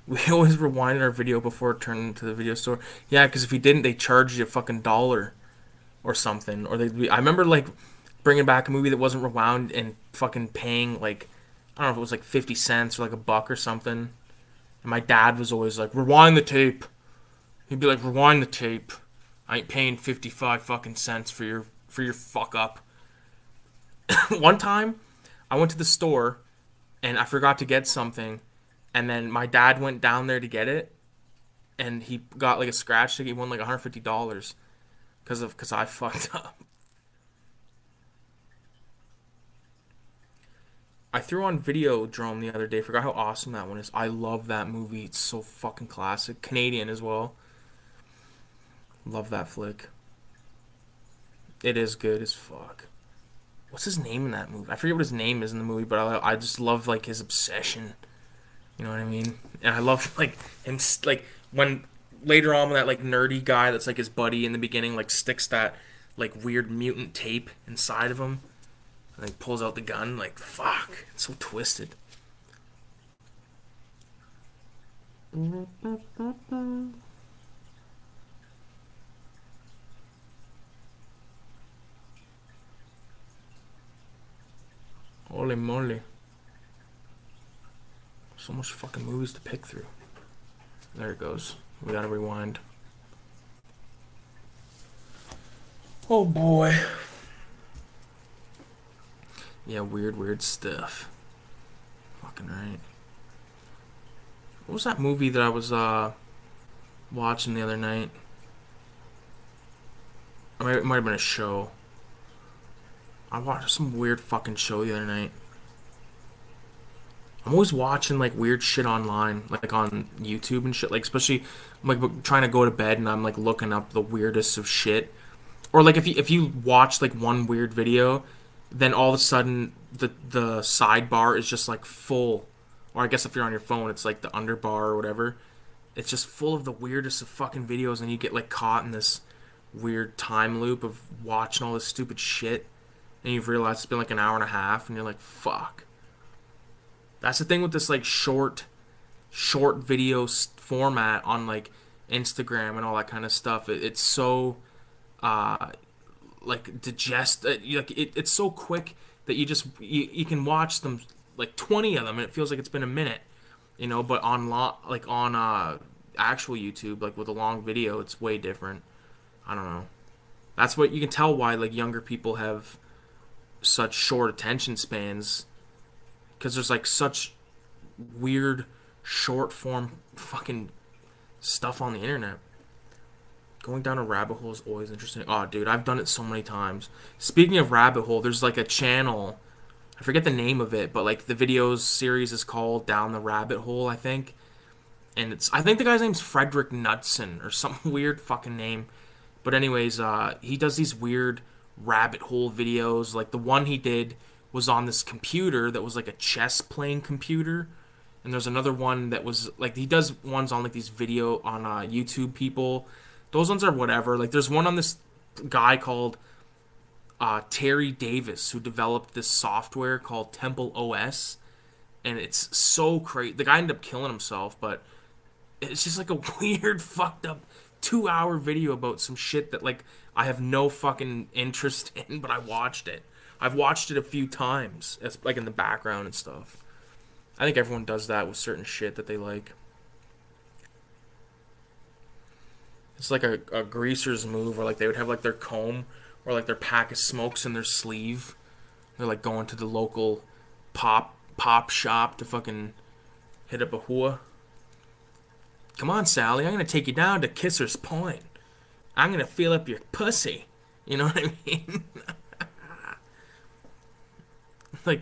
We always rewinded our video before it turned into the video store. Yeah, because if you didn't, they charged you a fucking dollar or something. Or I remember like bringing back a movie that wasn't rewound and fucking paying like I don't know if it was like 50 cents or like a buck or something. And my dad was always like, rewind the tape. He'd be like, rewind the tape. I ain't paying 55 fucking cents for your fuck up. One time, I went to the store and I forgot to get something, and then my dad went down there to get it, and he got like a scratch ticket. He won like $150 because I fucked up. I threw on Videodrome the other day. Forgot how awesome that one is. I love that movie. It's so fucking classic. Canadian as well. Love that flick. It is good as fuck. What's his name in that movie? I forget what his name is in the movie, but I just love like his obsession. You know what I mean? And I love like him like when later on when that like nerdy guy that's like his buddy in the beginning like sticks that like weird mutant tape inside of him and like pulls out the gun. Like fuck, it's so twisted. Holy moly. So much fucking movies to pick through. There it goes. We gotta rewind. Oh boy. Yeah, weird stuff. Fucking right. What was that movie that I was watching the other night? It might have been a show. I watched some weird fucking show the other night. I'm always watching like weird shit online, like on YouTube and shit. Like especially, I'm like trying to go to bed and I'm like looking up the weirdest of shit. Or like if you watch like one weird video, then all of a sudden the sidebar is just like full. Or I guess if you're on your phone, it's like the underbar or whatever. It's just full of the weirdest of fucking videos, and you get like caught in this weird time loop of watching all this stupid shit, and you've realized it's been like an hour and a half, and you're like, fuck. That's the thing with this like short video format on like Instagram and all that kind of stuff. It's so uh like it's so quick that you can watch them like 20 of them and it feels like it's been a minute, you know. But like on actual YouTube, like with a long video, it's way different. I don't know. That's what you can tell why like younger people have such short attention spans, because there's like such weird short form fucking stuff on the internet. Going down a rabbit hole is always interesting. Oh, dude, I've done it so many times. Speaking of rabbit hole, there's like a channel. I forget the name of it, but like the videos series is called Down the Rabbit Hole, I think. And I think the guy's name's Frederick Knudsen or some weird fucking name. But anyways, he does these weird rabbit hole videos. Like the one he did was on this computer that was like a chess playing computer. And there's another one that was like he does ones on like these video on YouTube people. Those ones are whatever. Like there's one on this guy called Terry Davis who developed this software called Temple OS, and it's so crazy. The guy ended up killing himself, but it's just like a weird, fucked up 2 hour video about some shit that like I have no fucking interest in, but I watched it. I've watched it a few times, as like in the background and stuff. I think everyone does that with certain shit that they like. It's like a greaser's move, or like they would have like their comb or like their pack of smokes in their sleeve. They're like going to the local pop shop to fucking hit up a hua. Come on, Sally, I'm gonna take you down to Kisser's Point. I'm gonna feel up your pussy. You know what I mean? Like,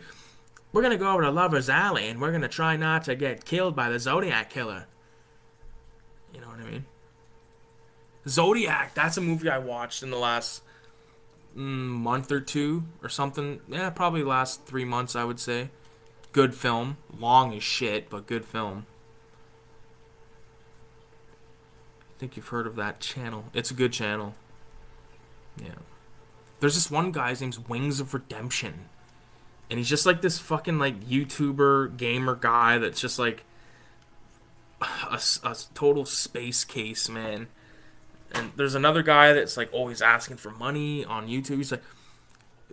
we're gonna go over to Lover's Alley and we're gonna try not to get killed by the Zodiac Killer. You know what I mean? Zodiac, that's a movie I watched in the last month or two or something. Yeah, probably last 3 months, I would say. Good film. Long as shit, but good film. I think you've heard of that channel. It's a good channel. Yeah. There's this one guy, his name's Wings of Redemption. And he's just like this fucking like YouTuber gamer guy that's just like a total space case, man. And there's another guy that's like always asking for money on YouTube. He's like,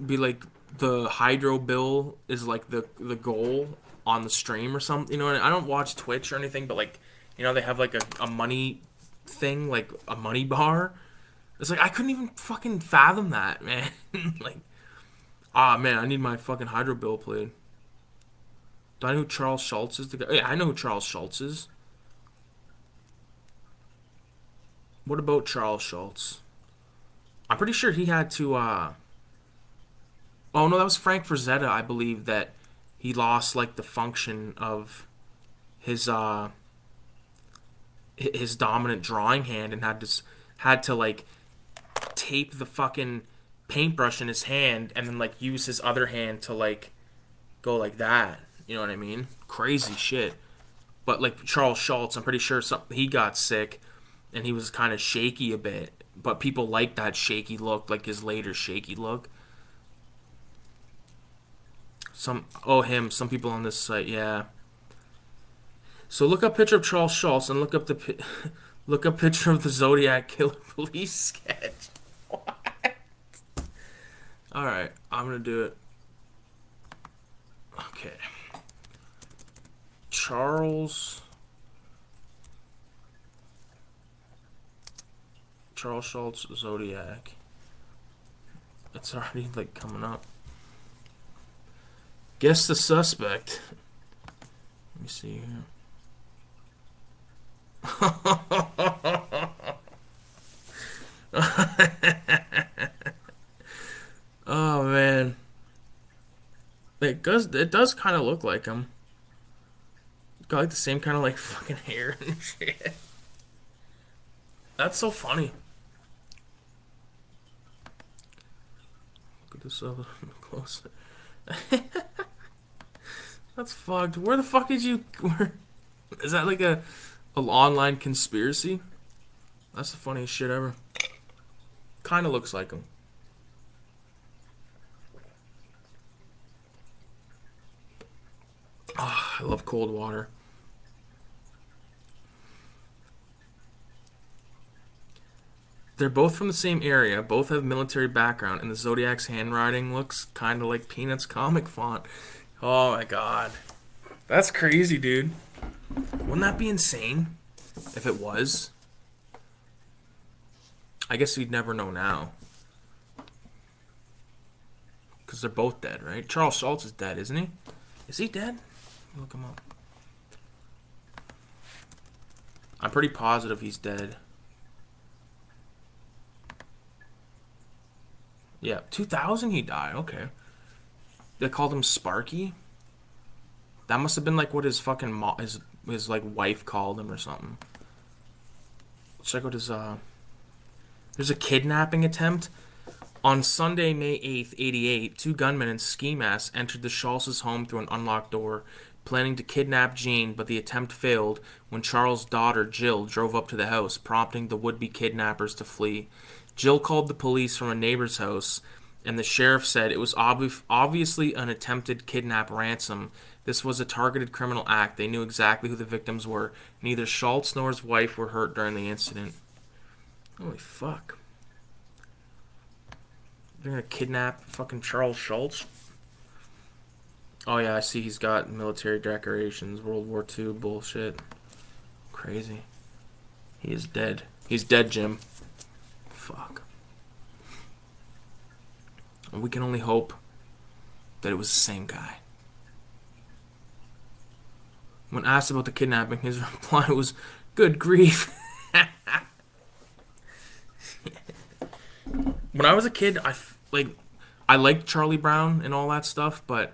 be like the hydro bill is like the goal on the stream or something. You know, and I don't watch Twitch or anything, but like, they have like a money thing, like a money bar. It's like I couldn't even fucking fathom that, man. Like, ah, man, I need my fucking hydro bill played. Do I know who Charles Schultz is? The guy? Yeah, I know who Charles Schultz is. What about Charles Schultz? I'm pretty sure he had to. Oh no, that was Frank Frazetta. I believe that he lost like the function of his his dominant drawing hand and had to like tape the fucking paintbrush in his hand and then like use his other hand to like go like that. You know what I mean? Crazy shit. But like Charles Schultz, I'm pretty sure he got sick and he was kind of shaky a bit. But people like that shaky look, like his later shaky look. Some people on this site, yeah. So look up picture of Charles Schultz and look up picture of the Zodiac Killer Police sketch. What? All right, I'm gonna do it. Okay. Charles Schultz Zodiac. It's already like coming up. Guess the suspect. Let me see here. Oh man. It does kind of look like him. Got like the same kind of like fucking hair and shit. That's so funny. Look at this up closer. That's fucked. Where the fuck did you? Is that like a online conspiracy? That's the funniest shit ever. Kind of looks like him. Oh, I love cold water. They're both from the same area, both have military background, and the Zodiac's handwriting looks kind of like Peanuts comic font. Oh my god. That's crazy, dude. Wouldn't that be insane if it was? I guess we'd never know now. Because they're both dead, right? Charles Schultz is dead, isn't he? Is he dead? Look him up. I'm pretty positive he's dead. Yeah, 2000 he died. Okay. They called him Sparky. That must have been like what his fucking his like wife called him or something. Let's check out his There's a kidnapping attempt. On Sunday, May 8th, 88, two gunmen in ski masks entered the Schultz's home through an unlocked door, planning to kidnap Jean, but the attempt failed when Charles' daughter, Jill, drove up to the house, prompting the would-be kidnappers to flee. Jill called the police from a neighbor's house, and the sheriff said it was obviously an attempted kidnap ransom. This was a targeted criminal act. They knew exactly who the victims were. Neither Schultz nor his wife were hurt during the incident. Holy fuck. They're gonna kidnap fucking Charles Schultz? Oh yeah, I see he's got military decorations, World War II bullshit. Crazy. He is dead. He's dead, Jim. Fuck. And we can only hope that it was the same guy. When asked about the kidnapping, his reply was, "Good grief." When I was a kid, I liked Charlie Brown and all that stuff, but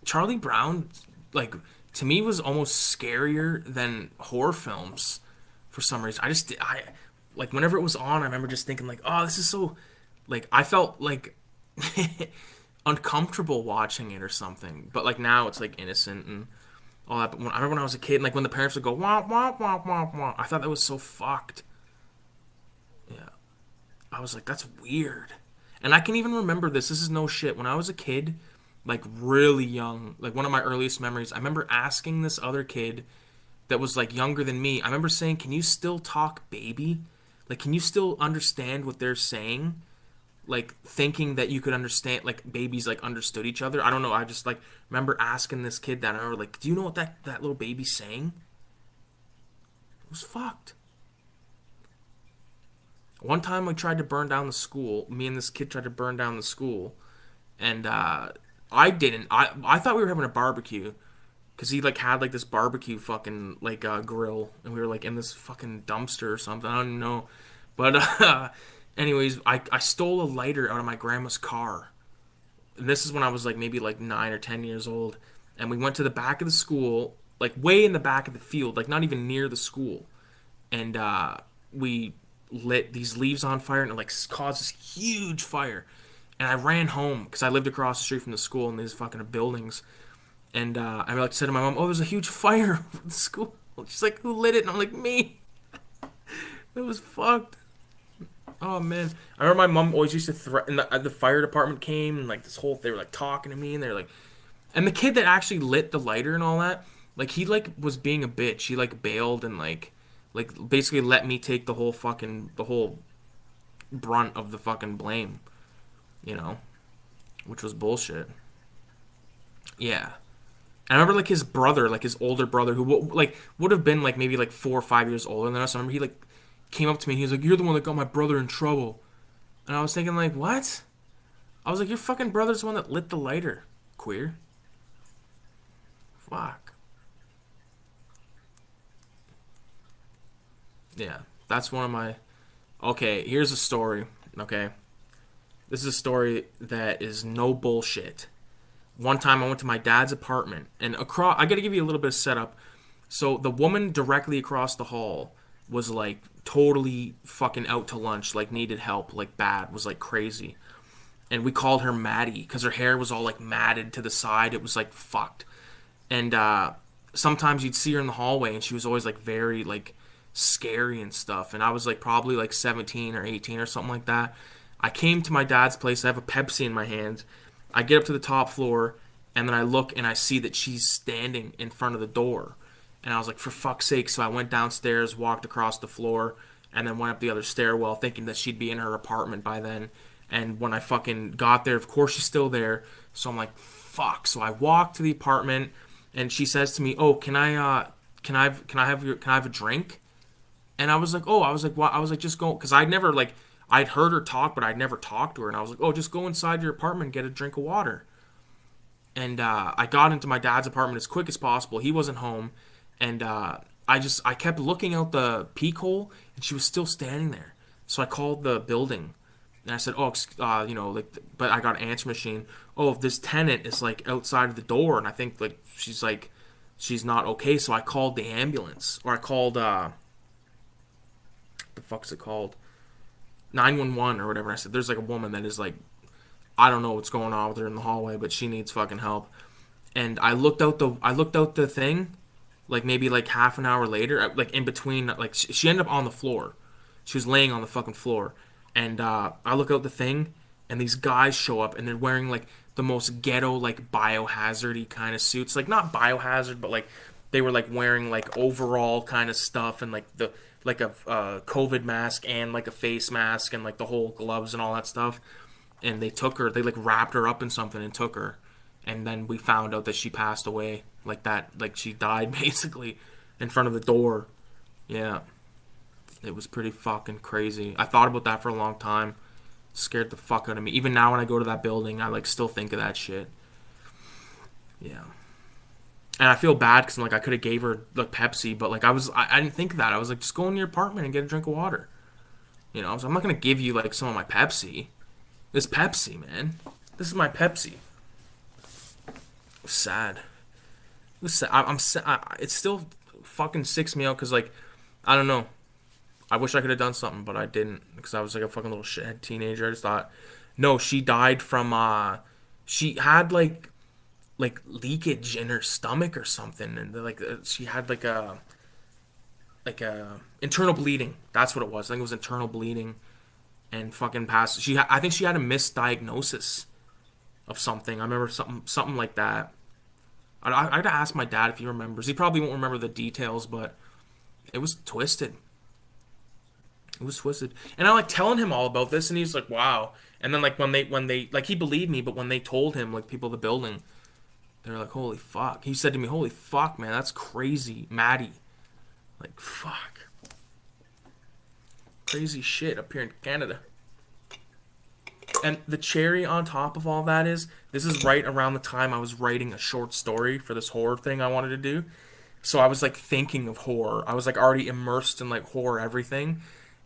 Charlie Brown, like, to me was almost scarier than horror films for some reason. I like whenever it was on, I remember just thinking like, oh, this is so, like, I felt like uncomfortable watching it or something. But like now it's like innocent and all that. But I remember when I was a kid, and like when the parents would go wah wah wah wah wah, I thought that was so fucked. Yeah, I was like, that's weird. And I can even remember this. This is no shit. When I was a kid, like really young, like one of my earliest memories, I remember asking this other kid that was like younger than me. I remember saying, "Can you still talk, baby? Like, can you still understand what they're saying?" Like thinking that you could understand, like babies like understood each other. I don't know. I just like remember asking this kid that. I remember like, "Do you know what that little baby's saying?" It was fucked. One time we tried to burn down the school. Me and this kid tried to burn down the school, and I didn't. I thought we were having a barbecue because he like had like this barbecue fucking like grill, and we were like in this fucking dumpster or something. I don't know, but anyways, I stole a lighter out of my grandma's car, and this is when I was like maybe like 9 or 10 years old, and we went to the back of the school, like way in the back of the field, like not even near the school, and we lit these leaves on fire, and it like caused this huge fire. And I ran home because I lived across the street from the school and these fucking buildings. And I like said to my mom, "Oh, there's a huge fire at the school." She's like, "Who lit it?" And I'm like, "Me." It was fucked. Oh man, I remember my mom always used to threaten. The fire department came and like this whole they were like talking to me and they're like, and the kid that actually lit the lighter and all that, like he like was being a bitch. He like bailed and like basically let me take the whole brunt of the fucking blame, you know, which was bullshit. Yeah. I remember like his brother, like his older brother, who like would have been like maybe like 4 or 5 years older than us. I remember he like came up to me and he was like, "You're the one that got my brother in trouble." And I was thinking like, what? I was like, "Your fucking brother's the one that lit the lighter, queer." Fuck. Yeah, that's one of my. Okay, here's a story. Okay, this is a story that is no bullshit. One time I went to my dad's apartment and across. I got to give you a little bit of setup. So the woman directly across the hall was like totally fucking out to lunch, like needed help, like bad, was like crazy. And we called her Maddie because her hair was all like matted to the side. It was like fucked. And sometimes you'd see her in the hallway and she was always like very like scary and stuff. And I was like probably like 17 or 18 or something like that. I came to my dad's place. I have a Pepsi in my hand. I get up to the top floor and then I look and I see that she's standing in front of the door. And I was like, for fuck's sake. So I went downstairs, walked across the floor, and then went up the other stairwell thinking that she'd be in her apartment by then. And when I fucking got there, of course she's still there. So I'm like, fuck. So I walk to the apartment and she says to me, "Oh, can I have a drink?" And I was like, "Oh," I was like, "What?" I was like, "Just go," because I'd never like I'd heard her talk, but I'd never talked to her. And I was like, "Oh, just go inside your apartment and get a drink of water." And I got into my dad's apartment as quick as possible. He wasn't home, and I kept looking out the peek hole, and she was still standing there. So I called the building, and I said, "Oh, like," but I got an answer machine. "Oh, this tenant is like outside of the door, and I think like she's not okay." So I called the ambulance, or I called the fuck's it called, 911 or whatever. And I said, "There's like a woman that is like, I don't know what's going on with her in the hallway, but she needs fucking help." And I looked out the thing, like maybe like half an hour later, like in between, like she ended up on the floor. She was laying on the fucking floor, and I look out the thing, and these guys show up, and they're wearing like the most ghetto, like biohazardy kind of suits, like not biohazard, but like they were like wearing like overall kind of stuff, and like the like a COVID mask and like a face mask and like the whole gloves and all that stuff. And they took her, they like wrapped her up in something and took her, and then we found out that she passed away, like that, like she died basically in front of the door. Yeah, it was pretty fucking crazy. I thought about that for a long time. It scared the fuck out of me. Even now when I go to that building, I like still think of that shit. Yeah, and I feel bad because like I could have gave her the Pepsi, but like I didn't think of that. I was like, just go in your apartment and get a drink of water. You know, so I'm not gonna give you like some of my Pepsi. This Pepsi, man. This is my Pepsi. It was sad. It was sad. I'm sad. It still fucking sicks me out because, like, I don't know. I wish I could have done something, but I didn't because I was like a fucking little shithead teenager. I just thought, no, she died from, she had like leakage in her stomach or something. And like, she had like a internal bleeding. That's what it was. I think it was internal bleeding and fucking passed. I think she had a misdiagnosis of something. I remember something like that. I gotta ask my dad if he remembers. He probably won't remember the details, but it was twisted. It was twisted. And I like telling him all about this, and he's like, "Wow." And then like when they like he believed me, but when they told him like people in the building, they're like, "Holy fuck." He said to me, "Holy fuck, man, that's crazy, Maddie." Like fuck, crazy shit up here in Canada. And the cherry on top of all that is this is right around the time I was writing a short story for this horror thing I wanted to do. So I was like thinking of horror. I was like already immersed in like horror everything.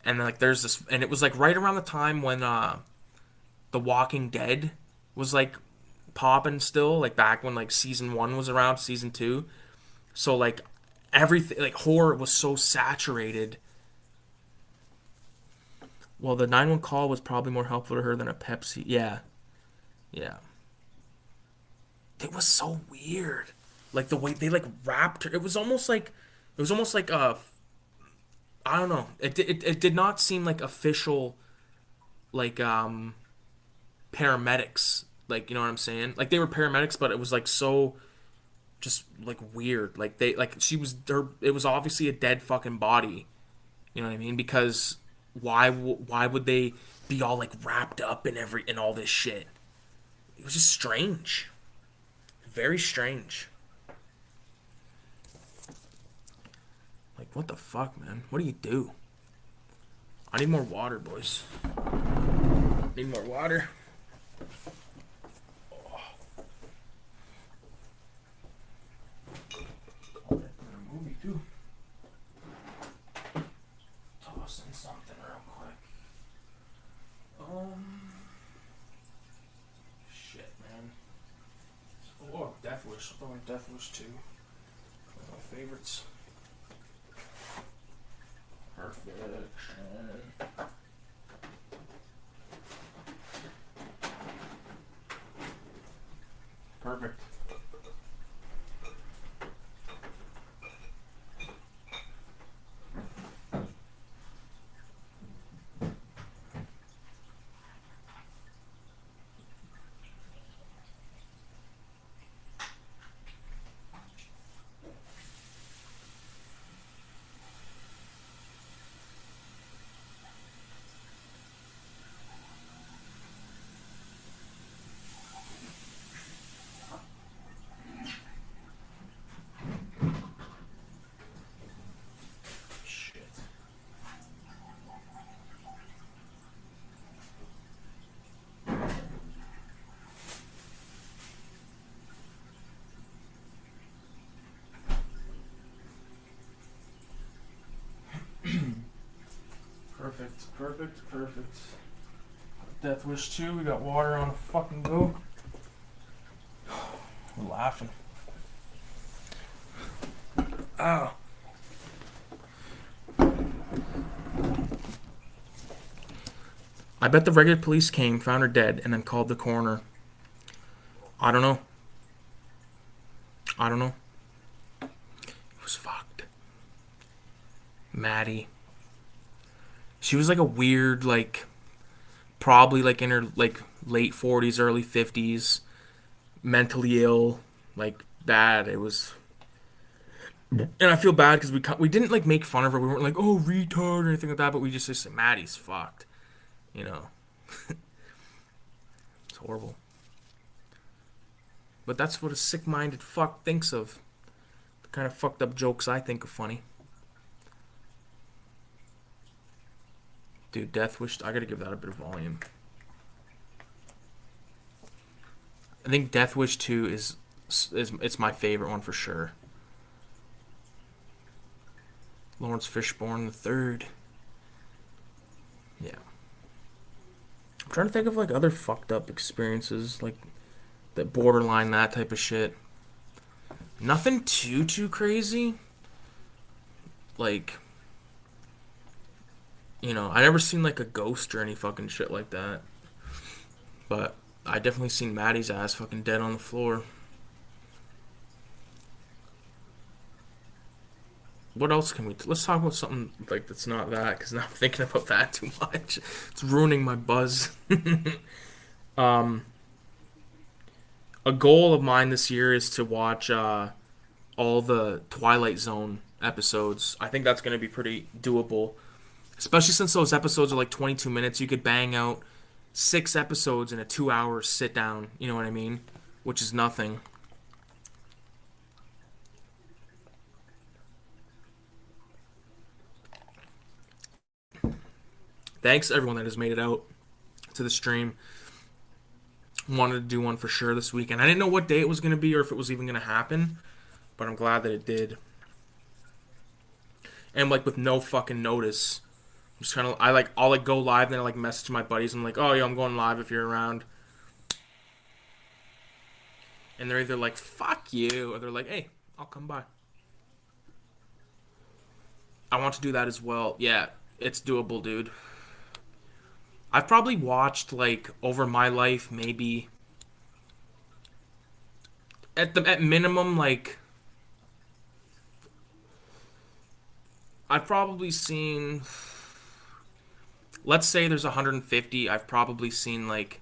And like there's this and it was like right around the time when The Walking Dead was like popping still, like back when like season 1 was around, season 2. So like everything like horror was so saturated. Well, the 911 call was probably more helpful to her than a Pepsi. Yeah. Yeah. It was so weird. Like the way they like wrapped her. It was almost like I don't know. It did not seem like official like paramedics. Like, you know what I'm saying? Like they were paramedics, but it was like so just like weird. Like they like she was there. It was obviously a dead fucking body. You know what I mean? Because why would they be all like wrapped up in all this shit? It was just strange. Very strange. Like what the fuck, man? What do you do? I need more water, boys. Need more water. Movie too. Toss in something real quick. Shit, man. Oh, Death Wish. I'm throwing Death Wish 2. One of my favorites. Perfection. Perfect. Shit. Perfect, perfect, perfect. Death Wish 2, we got water on a fucking go. We're laughing. Ow. I bet the regular police came, found her dead, and then called the coroner. I don't know. I don't know. It was fucked. Maddie. She was like a weird, like, probably like in her like late 40s, early 50s, mentally ill, like bad. It was, and I feel bad because we didn't like make fun of her. We weren't like, oh, retard or anything like that, but we just said Maddie's fucked. You know, it's horrible. But that's what a sick-minded fuck thinks of. The kind of fucked up jokes I think are funny. Dude, Death Wish, I gotta give that a bit of volume. I think Death Wish 2 is it's my favorite one for sure. Lawrence Fishburne the third. Yeah. I'm trying to think of like other fucked up experiences like that borderline that type of shit. Nothing too crazy. Like, you know, I never seen like a ghost or any fucking shit like that. But I definitely seen Maddie's ass fucking dead on the floor. What else can we? Let's talk about something like that's not that, because now I'm thinking about that too much. It's ruining my buzz. um. A goal of mine this year is to watch all the Twilight Zone episodes. I think that's going to be pretty doable, especially since those episodes are like 22 minutes. You could bang out 6 episodes in a 2 hour sit down. You know what I mean? Which is nothing. Thanks everyone that has made it out to the stream. Wanted to do one for sure this weekend. I didn't know what day it was going to be or if it was even going to happen, but I'm glad that it did. And like with no fucking notice, I'm just kind of I'll like go live and then I like message my buddies. I'm like, oh yeah, I'm going live if you're around, and they're either like fuck you or they're like, hey, I'll come by. I want to do that as well. Yeah, it's doable, dude. I've probably watched like over my life maybe at minimum like I've probably seen, let's say there's 150, I've probably seen like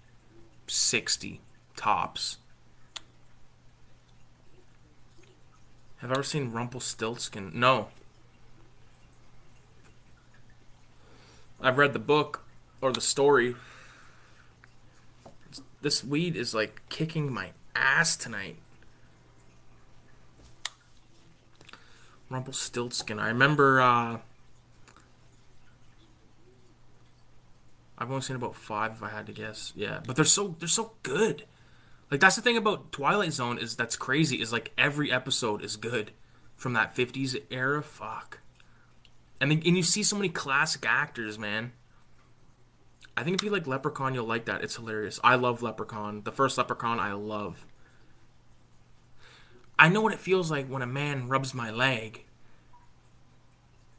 60 tops. Have I ever seen Rumpelstiltskin? No. I've read the book or the story. This weed is like kicking my ass tonight. Rumpelstiltskin. I remember I've only seen about 5 if I had to guess. Yeah, but they're so good. Like that's the thing about Twilight Zone is that's crazy is like every episode is good from that 50s era. Fuck. And you see so many classic actors, man. I think if you like Leprechaun, you'll like that. It's hilarious. I love Leprechaun. The first Leprechaun I love. I know what it feels like when a man rubs my leg.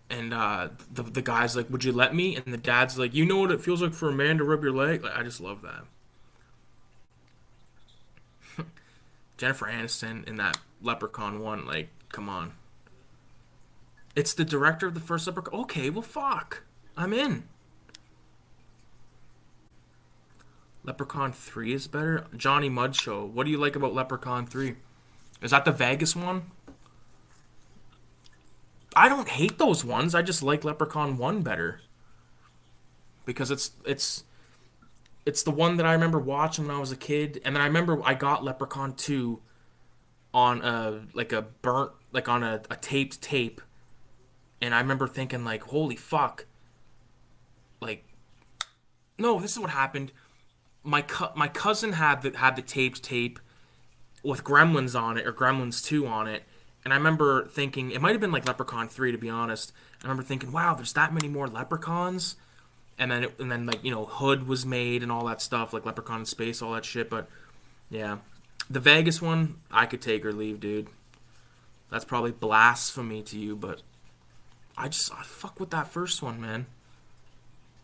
And the guy's like, "Would you let me?" And the dad's like, "You know what it feels like for a man to rub your leg?" Like, I just love that. Jennifer Aniston in that Leprechaun one, like, come on. It's the director of the first Leprechaun. Okay, well, fuck. I'm in. Leprechaun 3 is better. Johnny Mud Show. What do you like about Leprechaun 3? Is that the Vegas one? I don't hate those ones. I just like Leprechaun 1 better because it's the one that I remember watching when I was a kid, and then I remember I got Leprechaun 2 on a like a burnt like on a taped tape, and I remember thinking like, holy fuck, like no, this is what happened. My cousin had the taped tape with Gremlins on it or Gremlins 2 on it. And I remember thinking it might have been like Leprechaun 3 to be honest. I remember thinking, wow, there's that many more leprechauns. And then like, Hood was made and all that stuff, like Leprechaun in Space, all that shit, but yeah. The Vegas one, I could take or leave, dude. That's probably blasphemy to you, but I fuck with that first one, man.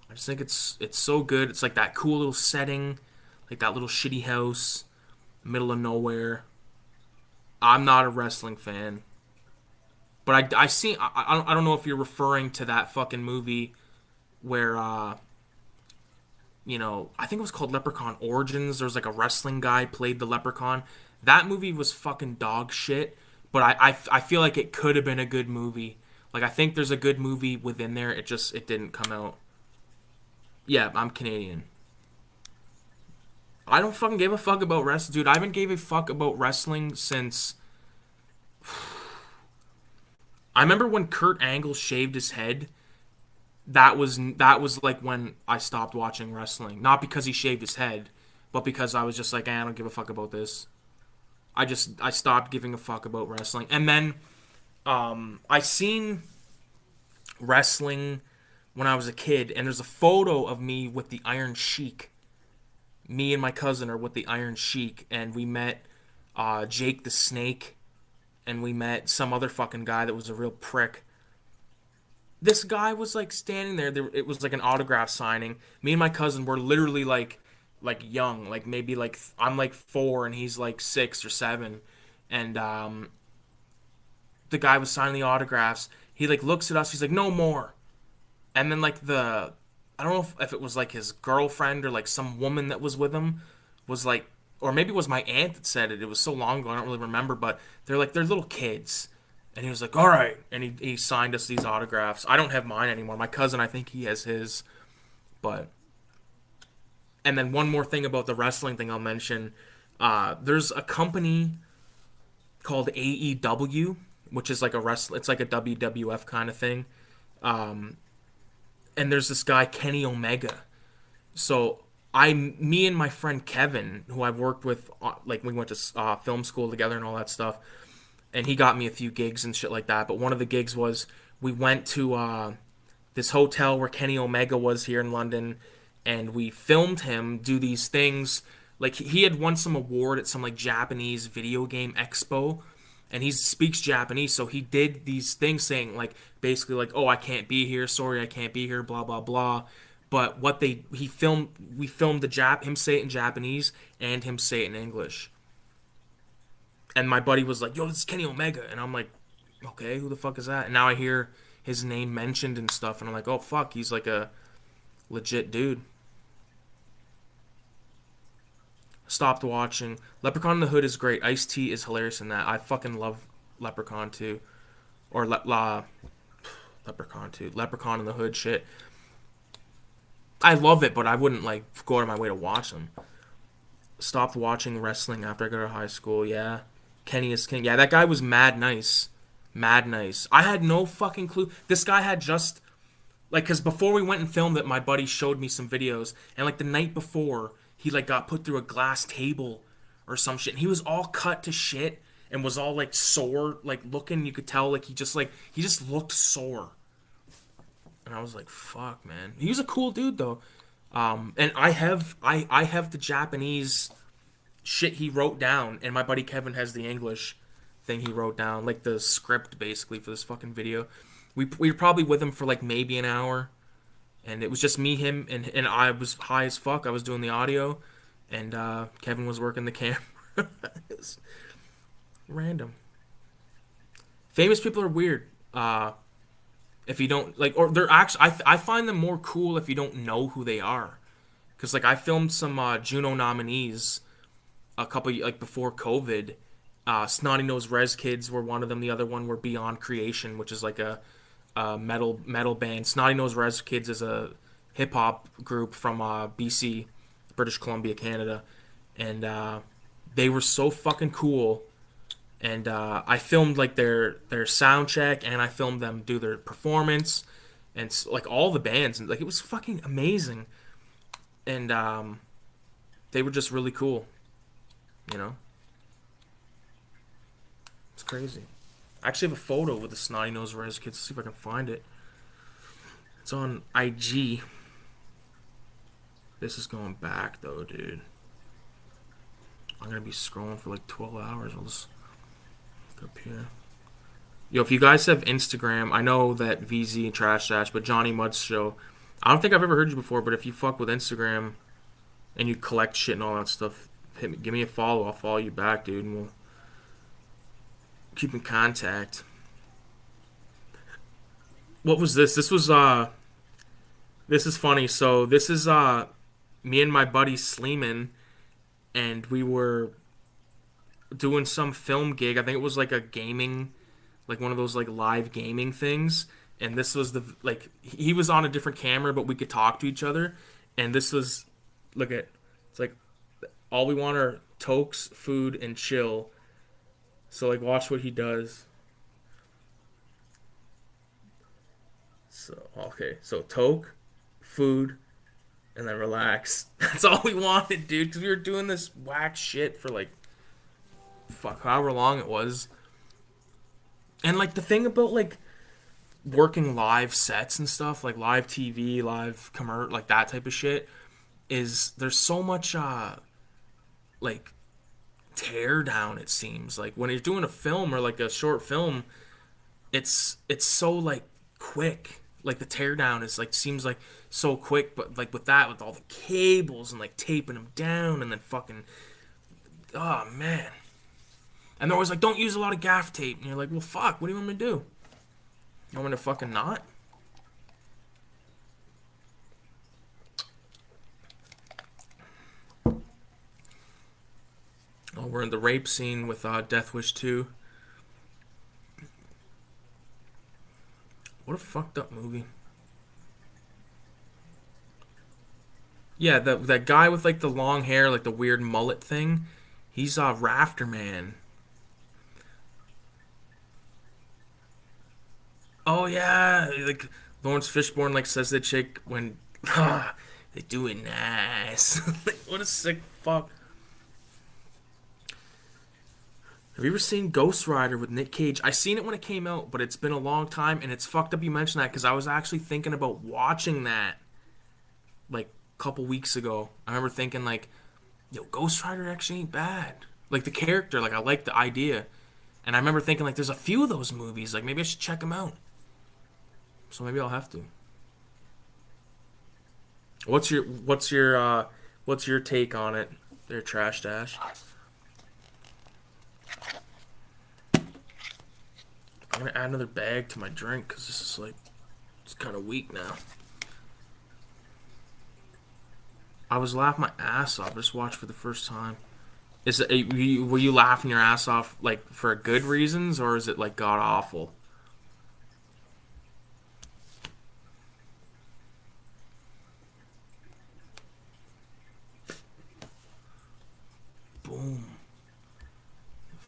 I just think it's so good. It's like that cool little setting, like that little shitty house, middle of nowhere. I'm not a wrestling fan, but I see. I don't know if you're referring to that fucking movie where I think it was called Leprechaun Origins. There was like a wrestling guy played the Leprechaun. That movie was fucking dog shit, but I feel like it could have been a good movie. Like I think there's a good movie within there. It didn't come out. Yeah, I'm Canadian. I don't fucking give a fuck about wrestling, dude. I haven't gave a fuck about wrestling since I remember when Kurt Angle shaved his head. That was like when I stopped watching wrestling. Not because he shaved his head, but because I was just like, I don't give a fuck about this. I stopped giving a fuck about wrestling. And then I seen wrestling when I was a kid, and there's a photo of me with the Iron Sheik. Me and my cousin are with the Iron Sheik, and we met Jake the Snake, and we met some other fucking guy that was a real prick. This guy was like standing there. It was like an autograph signing. Me and my cousin were literally like young, like maybe like I'm like 4 and he's like 6 or 7, and the guy was signing the autographs. He like looks at us. He's like, no more. And then like I don't know if it was like his girlfriend or like some woman that was with him was like or maybe it was my aunt that said it. It was so long ago, I don't really remember. But they're little kids, and he was like, "All right," and he signed us these autographs. I don't have mine anymore. My cousin, I think he has his, but. And then one more thing about the wrestling thing I'll mention. There's a company called AEW, which is like a wrestle. It's like a WWF kind of thing. And there's this guy Kenny Omega. So me and my friend Kevin, who I've worked with, like we went to film school together and all that stuff, and he got me a few gigs and shit like that. But one of the gigs was we went to this hotel where Kenny Omega was here in London, and we filmed him do these things. Like he had won some award at some like Japanese video game expo, and he speaks Japanese, so he did these things saying like basically like, "Oh, I can't be here. Sorry, I can't be here." Blah blah blah. But what they he filmed we filmed him say it in Japanese and him say it in English. And my buddy was like, "Yo, this is Kenny Omega," and I'm like, "Okay, who the fuck is that?" And now I hear his name mentioned and stuff, and I'm like, "Oh fuck, he's like a legit dude." Stopped watching. Leprechaun in the Hood is great. Ice-T is hilarious in that. I fucking love Leprechaun 2. Or Leprechaun 2. Leprechaun in the Hood shit. I love it, but I wouldn't like go out of my way to watch them. Stopped watching wrestling after I got out of high school. Yeah. Kenny is King. Yeah, that guy was mad nice. Mad nice. I had no fucking clue. This guy had just like, because before we went and filmed it, my buddy showed me some videos, and like the night before, he like got put through a glass table or some shit, and he was all cut to shit and was all like sore, like looking. You could tell like he just looked sore, and I was like, "Fuck, man." He was a cool dude though, and I have the Japanese shit he wrote down, and my buddy Kevin has the English thing he wrote down, like the script basically for this fucking video. We were probably with him for like maybe an hour, and it was just me, him, and I was high as fuck. I was doing the audio, and Kevin was working the camera. It was random. Famous people are weird. If you don't like, or they're actually, I find them more cool if you don't know who they are. Cause like I filmed some Juno nominees a couple like before COVID. Snotty Nose Rez Kids were one of them. The other one were Beyond Creation, which is like a metal band. Snotty Nose Rez Kids is a hip hop group from BC, British Columbia, Canada, and they were so fucking cool. And I filmed like their sound check, and I filmed them do their performance, and like all the bands, and like it was fucking amazing. And they were just really cool, you know. It's crazy. I actually have a photo with the Snotty Nose Rez Kids. Let's see if I can find it. It's on IG. This is going back though, dude. I'm gonna be scrolling for like 12 hours. I'll just look up here. Yo, if you guys have Instagram, I know that VZ and Trash Dash, but Johnny Mud's show. I don't think I've ever heard you before, but if you fuck with Instagram and you collect shit and all that stuff, give me a follow. I'll follow you back, dude, and we'll keep in contact. What was this? This is funny. So this is me and my buddy Sleeman, and we were doing some film gig. I think it was like a gaming, like one of those like live gaming things. And this was the like he was on a different camera, but we could talk to each other. And this was look at it's like all we want are tokes, food, and chill. So like watch what he does. So okay, so toke, food, and then relax. That's all we wanted, dude. Because we were doing this whack shit for like fuck however long it was. And like the thing about like working live sets and stuff, like live TV, live like that type of shit, is there's so much like tear down. It seems like when you're doing a film or like a short film, it's so like quick. Like the teardown is like seems like so quick, but like with that, with all the cables and like taping them down and then fucking, oh man. And they're always like, don't use a lot of gaff tape. And you're like, well, fuck, what do you want me to do? You want me to fucking not? Oh, we're in the rape scene with Death Wish 2. What a fucked up movie. Yeah, that guy with like the long hair, like the weird mullet thing. He's Rafter Man. Oh yeah, like Lawrence Fishburne like says the chick when they do it nice. Like, what a sick fuck. Have you ever seen Ghost Rider with Nick Cage? I seen it when it came out, but it's been a long time, and it's fucked up you mentioned that because I was actually thinking about watching that like a couple weeks ago. I remember thinking like, yo, Ghost Rider actually ain't bad. Like the character, like I like the idea, and I remember thinking like, there's a few of those movies. Like maybe I should check them out. So maybe I'll have to. What's your take on it? There, Trash Dash. I'm gonna add another bag to my drink because this is like it's kind of weak now. I was laughing my ass off. I just watched for the first time. Were you laughing your ass off like for good reasons or is it like god awful? Boom.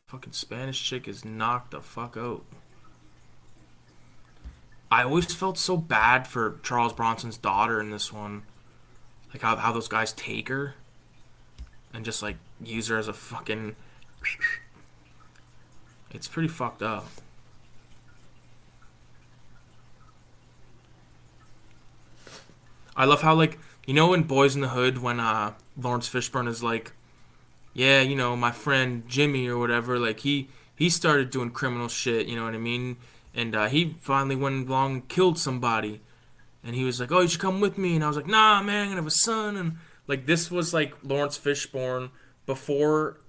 Fucking Spanish chick is knocked the fuck out. I always felt so bad for Charles Bronson's daughter in this one. Like how those guys take her and just like use her as a fucking. It's pretty fucked up. I love how like in Boys in the Hood when Lawrence Fishburne is like, yeah, my friend Jimmy or whatever, like he started doing criminal shit, you know what I mean? And he finally went along and killed somebody. And he was like, "Oh, you should come with me." And I was like, "Nah, man, I'm gonna have a son." And like this was like Lawrence Fishburne before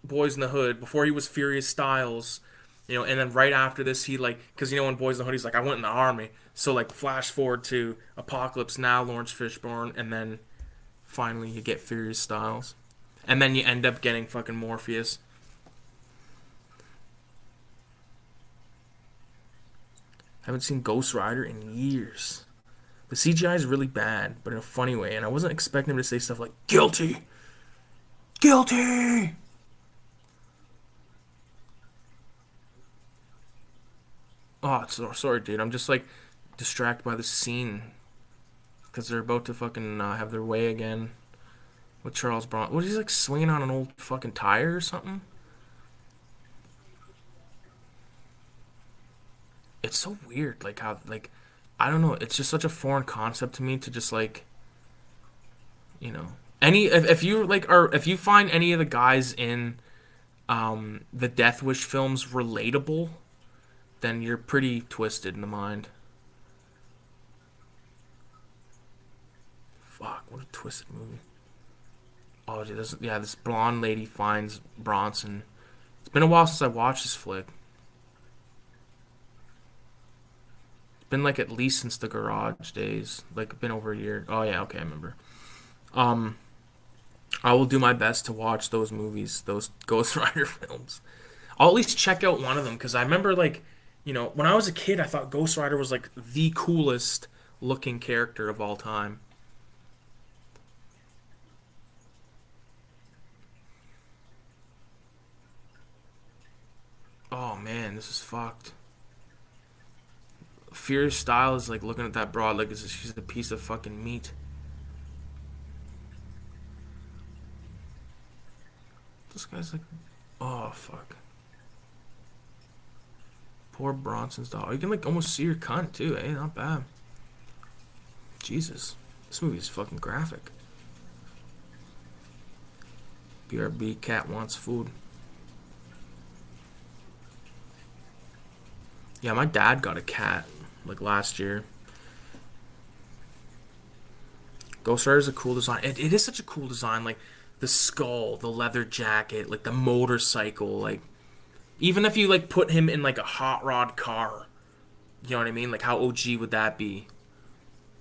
Boys in the Hood, before he was Furious Styles, And then right after this, he like, because in Boys in the Hood, he's like, "I went in the army." So like, flash forward to Apocalypse Now, Lawrence Fishburne, and then finally you get Furious Styles, and then you end up getting fucking Morpheus. Haven't seen Ghost Rider in years. The CGI is really bad, but in a funny way, and I wasn't expecting him to say stuff like "guilty, guilty." Oh, sorry, dude. I'm just like distracted by the scene because they're about to fucking have their way again with Charles Bronson. What is he like swinging on an old fucking tire or something? It's so weird, like how like I don't know. It's just such a foreign concept to me to just like you know any if you like are if you find any of the guys in the Death Wish films relatable, then you're pretty twisted in the mind. Fuck, what a twisted movie. Oh, dude, this blonde lady finds Bronson. It's been a while since I watched this flick. It's been like at least since the Garage days. Like, been over a year. Oh yeah, okay, I remember. Um, I will do my best to watch those movies, those Ghost Rider films. I'll at least check out one of them because I remember like, when I was a kid, I thought Ghost Rider was like the coolest looking character of all time. Oh man, this is fucked. Furious Style is like looking at that broad like she's a piece of fucking meat. This guy's like, oh fuck. Poor Bronson's dog. You can like almost see her cunt too, eh? Not bad. Jesus, this movie is fucking graphic. BRB cat wants food. Yeah, my dad got a cat like last year. Ghost Rider is a cool design. It is such a cool design. Like the skull, the leather jacket, like the motorcycle. Like even if you like put him in like a hot rod car, you know what I mean? Like how OG would that be?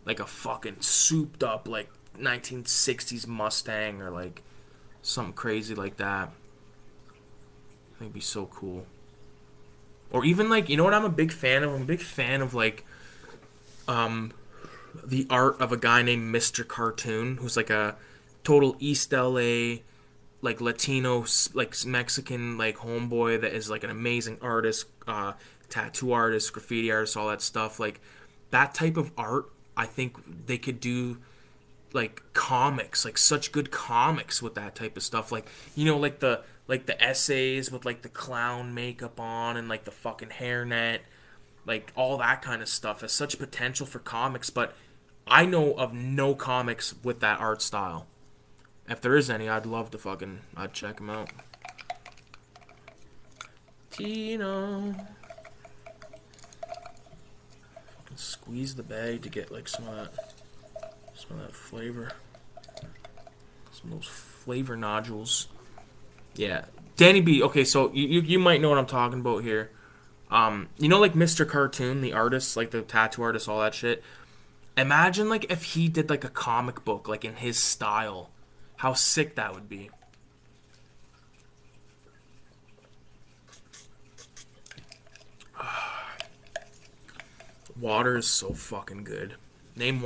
Like a fucking souped up like 1960s Mustang or like something crazy like that. I think it'd be so cool. Or even like, you know what I'm a big fan of? I'm a big fan of like the art of a guy named Mr. Cartoon, who's like a total East LA like Latino like Mexican like homeboy that is like an amazing artist, tattoo artist, graffiti artist, all that stuff. Like that type of art, I think they could do like comics, like such good comics with that type of stuff. Like, you know, like the essays with like the clown makeup on and like the fucking hairnet, like all that kind of stuff has such potential for comics, but I know of no comics with that art style. If there is any, I'd check them out. Tino. Squeeze the bag to get like some of that flavor. Some of those flavor nodules. Yeah. Danny B. Okay, so you might know what I'm talking about here. You know, like Mr. Cartoon, the artist, like the tattoo artist, all that shit. Imagine like if he did like a comic book, like in his style. How sick that would be. Water is so fucking good. Name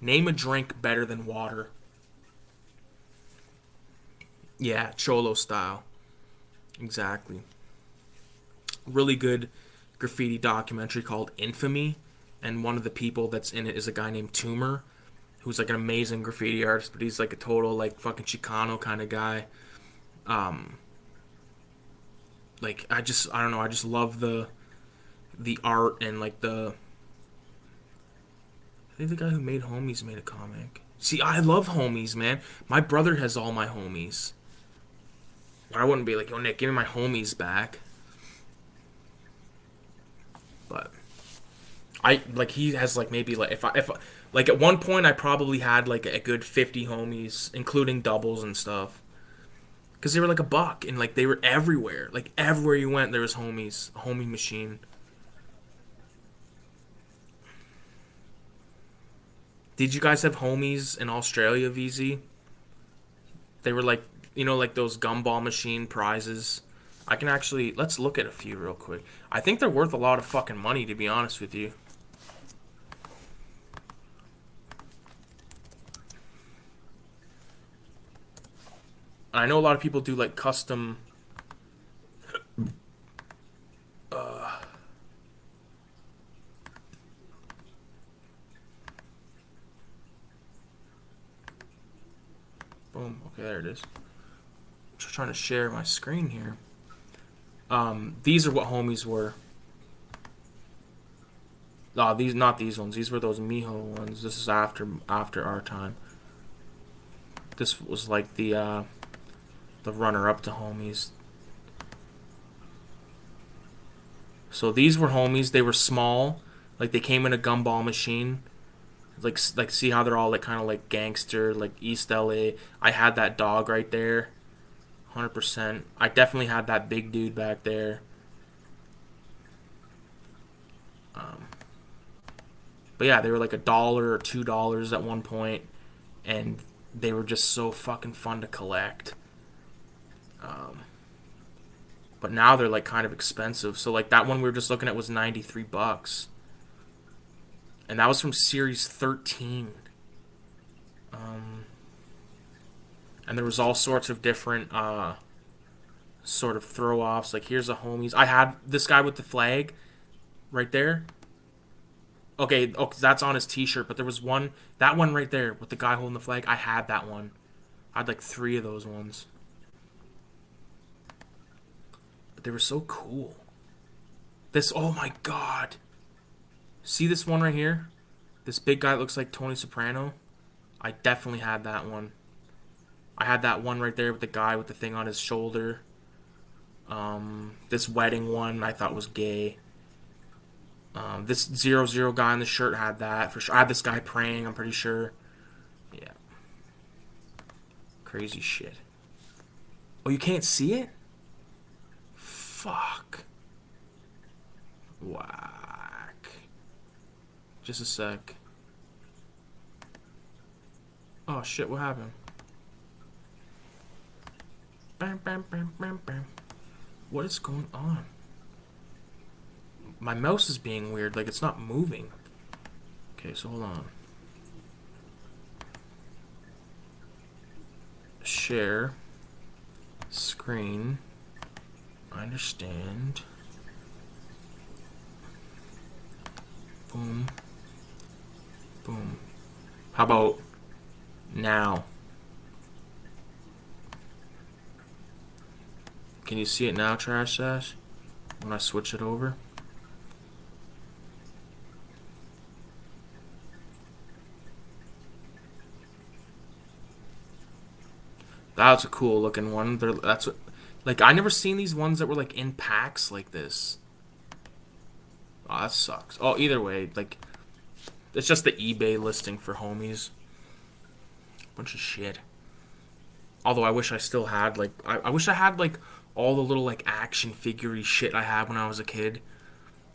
a drink better than water. Yeah, Cholo style. Exactly. Really good graffiti documentary called Infamy, and one of the people that's in it is a guy named Toomer, who's like an amazing graffiti artist, but he's like a total like fucking Chicano kind of guy. Um, like I don't know, I just love the art and like the. I think the guy who made Homies made a comic. See, I love Homies, man. My brother has all my Homies. I wouldn't be like, yo, Nick, give me my Homies back. But I like he has like maybe like if like at one point I probably had like a good 50 Homies, including doubles and stuff. Because they were like a buck and like they were everywhere. Like everywhere you went, there was Homies, a homie machine. Did you guys have Homies in Australia, VZ? They were like, you know, like those gumball machine prizes. I can actually, let's look at a few real quick. I think they're worth a lot of fucking money, to be honest with you. I know a lot of people do like custom. Boom. Okay, there it is. Just trying to share my screen here. These are what Homies were. These not these ones. These were those Miho ones. This is after our time. This was like the runner up to Homies. So these were Homies. They were small. Like they came in a gumball machine. Like see how they're all like kind of like gangster, like East LA. I had that dog right there. 100%. I definitely had that big dude back there. But yeah, they were like $1 or $2 at one point, and they were just so fucking fun to collect. But now they're like kind of expensive. So like that one we were just looking at was $93, and that was from Series 13. And there was all sorts of different sort of throw offs. Like here's a Homies. I had this guy with the flag right there. Okay, oh, that's on his T-shirt. But there was one, that one right there with the guy holding the flag. I had that one. I had like 3 of those ones. But they were so cool. This, oh my god. See this one right here? This big guy that looks like Tony Soprano? I definitely had that one. I had that one right there with the guy with the thing on his shoulder. This wedding one I thought was gay. This 00 guy in the shirt had that for sure. I had this guy praying, I'm pretty sure. Yeah. Crazy shit. Oh, you can't see it? Fuck. Whack. Just a sec. Oh shit, what happened? Bam, bam, bam, bam, bam. What is going on? My mouse is being weird, like it's not moving. Okay, so hold on. Share. Screen. I understand. Boom. Boom. How about now? Can you see it now, Trash Sash? When I switch it over? That's a cool looking one. That's what, like, I never seen these ones that were like in packs like this. Oh, that sucks. Oh, either way, like, it's just the eBay listing for homies. Bunch of shit. Although I wish I still had like I wish I had like all the little like action figure shit I had when I was a kid.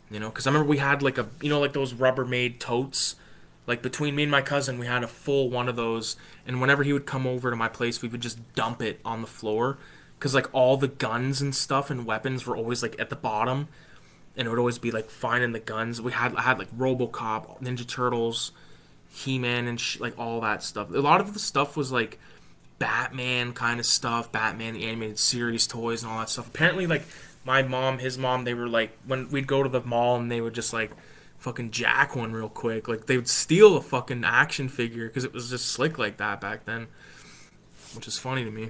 You know, because I remember we had like a like those Rubbermaid totes. Like between me and my cousin, we had a full one of those, and whenever he would come over to my place, we would just dump it on the floor, because like all the guns and stuff and weapons were always like at the bottom, and it would always be like finding the guns. I had like RoboCop, Ninja Turtles, He-Man, and like all that stuff. A lot of the stuff was like Batman kind of stuff, Batman the animated series toys and all that stuff. Apparently, like my mom, his mom, they were like when we'd go to the mall and they would just like fucking jack one real quick. Like they would steal a fucking action figure because it was just slick like that back then, which is funny to me.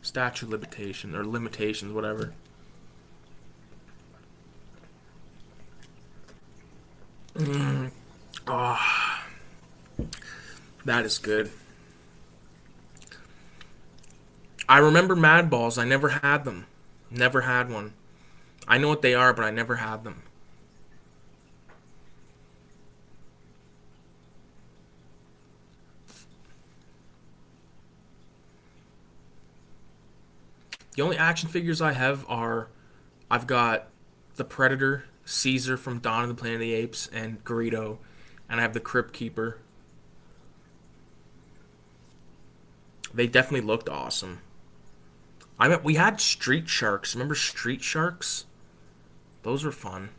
Statute limitation or limitations, whatever. Oh, that is good. I remember Mad Balls. I never had them. Never had one. I know what they are, but I never had them. The only action figures I have are I've got the Predator, Caesar from Dawn of the Planet of the Apes, and Greedo, and I have the Crypt Keeper. They definitely looked awesome. I mean, we had Street Sharks. Remember Street Sharks? Those were fun.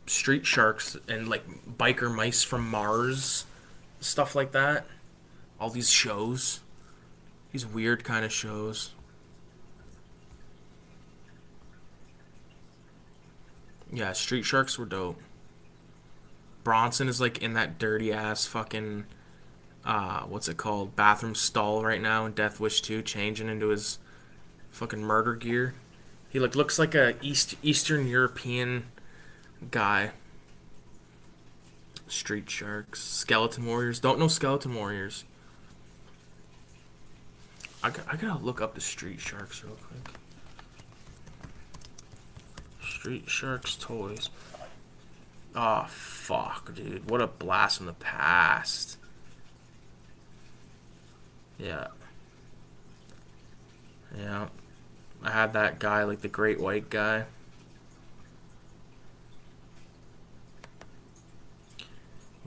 Street Sharks and like biker mice from Mars, stuff like that. All these shows, these weird kind of shows. Yeah, Street Sharks were dope. Bronson is like in that dirty ass fucking what's it called, bathroom stall right now in Death Wish 2, changing into his fucking murder gear. He looks like a Eastern European guy. Street Sharks, Skeleton Warriors. Don't know Skeleton Warriors. I gotta look up the Street Sharks real quick. Street Sharks toys. Oh fuck, dude! What a blast from the past. Yeah, yeah. I had that guy, like the Great White guy.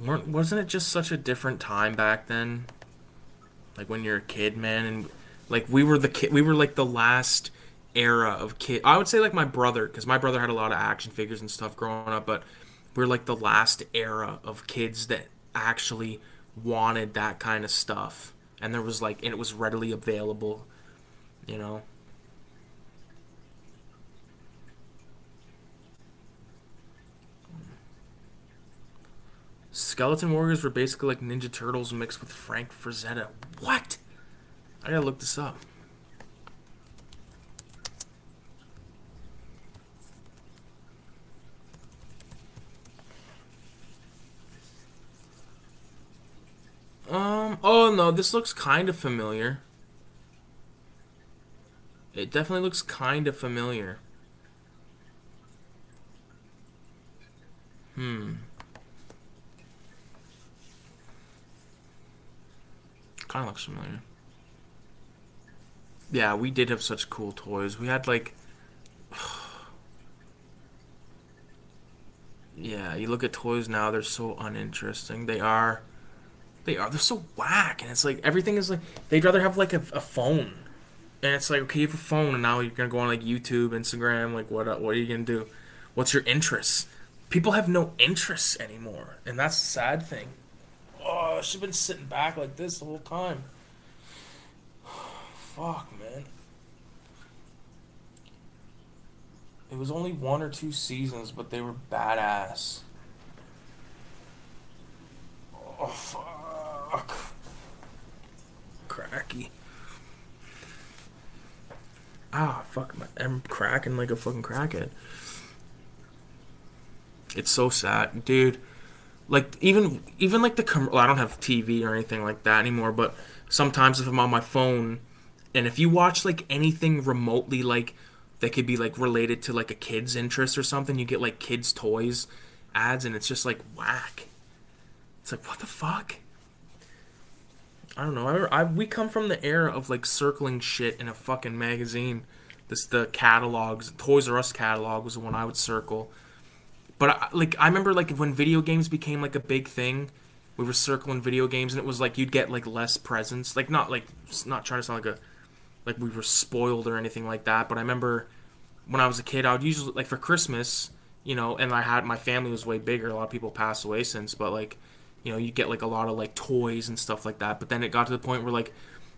Wasn't it just such a different time back then? Like when you're a kid, man, and like we were the kid. We were like the last era of kid. I would say like my brother, because my brother had a lot of action figures and stuff growing up, but we're like the last era of kids that actually wanted that kind of stuff, and there was like, and it was readily available, you know. Skeleton Warriors were basically like Ninja Turtles mixed with Frank Frazetta. What? I gotta look this up. Oh no, this looks kind of familiar. It definitely looks kind of familiar. Hmm. Kind of looks familiar. Yeah, we did have such cool toys. We had like, yeah, you look at toys now, they're so uninteresting. They are. They are. They're so whack, and it's like everything is like they'd rather have like a phone, and it's like okay, you have a phone, and now you're gonna go on like YouTube, Instagram, like what are you gonna do? What's your interests? People have no interests anymore, and that's the sad thing. Oh, she's been sitting back like this the whole time. Fuck, man. It was only 1 or 2 seasons, but they were badass. Oh, fuck. Cracky. Ah, fuck. I'm cracking like a fucking crackhead. It's so sad, dude. Like, even like well, I don't have TV or anything like that anymore, but sometimes if I'm on my phone, and if you watch like anything remotely like that could be like related to like a kid's interest or something, you get like kids' toys ads, and it's just like whack. It's like, what the fuck? I don't know. We come from the era of like circling shit in a fucking magazine. The catalogs, Toys R Us catalog was the one I would circle. But I remember like when video games became like a big thing, we were circling video games, and it was like you'd get like less presents. Like not trying to sound like we were spoiled or anything like that. But I remember when I was a kid, I would usually like for Christmas, and my family was way bigger. A lot of people passed away since, but like, you get like a lot of like toys and stuff like that. But then it got to the point where like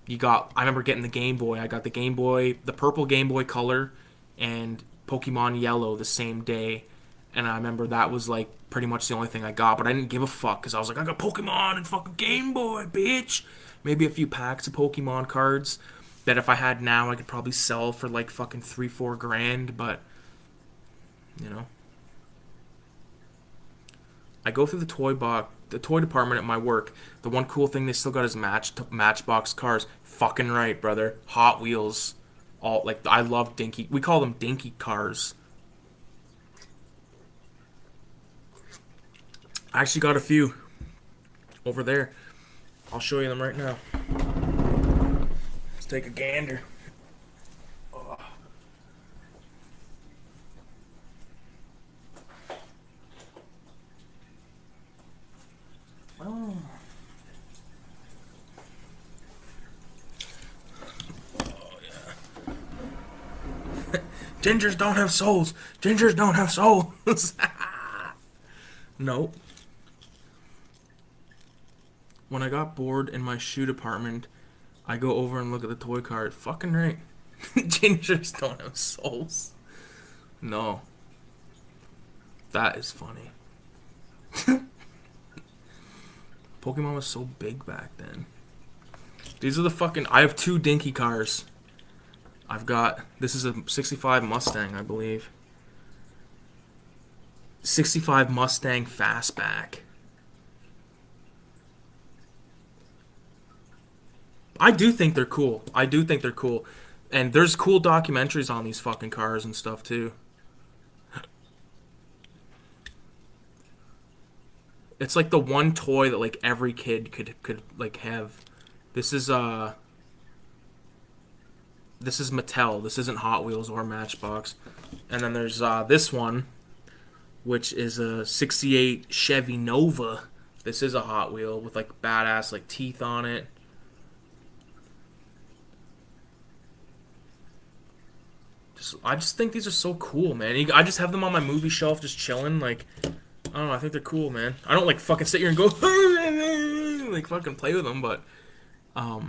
I remember getting the Game Boy. I got the Game Boy, the purple Game Boy Color, and Pokemon Yellow the same day. And I remember that was like pretty much the only thing I got. But I didn't give a fuck because I was like, I got Pokemon and fucking Game Boy, bitch. Maybe a few packs of Pokemon cards that if I had now I could probably sell for like fucking 3-4 grand. But you know, I go through the toy department at my work. The one cool thing they still got is Matchbox cars. Fucking right, brother. Hot Wheels. All like I love dinky. We call them dinky cars. I actually got a few over there. I'll show you them right now. Let's take a gander. Oh. Oh. Gingers don't have souls. Gingers don't have souls. Nope. When I got bored in my shoe department, I go over and look at the toy cart. Fucking right. Gingers don't have souls. No. That is funny. Pokemon was so big back then. These are the fucking... I have 2 dinky cars. This is a 65 Mustang, I believe. 65 Mustang Fastback. I do think they're cool. And there's cool documentaries on these fucking cars and stuff too. It's like the one toy that like every kid could like have. This is Mattel. This isn't Hot Wheels or Matchbox. And then there's this one, which is a 68 Chevy Nova. This is a Hot Wheel with like badass like teeth on it. I just think these are so cool, man. I just have them on my movie shelf, just chilling. Like, I don't know. I think they're cool, man. I don't like fucking sit here and go like fucking play with them, but I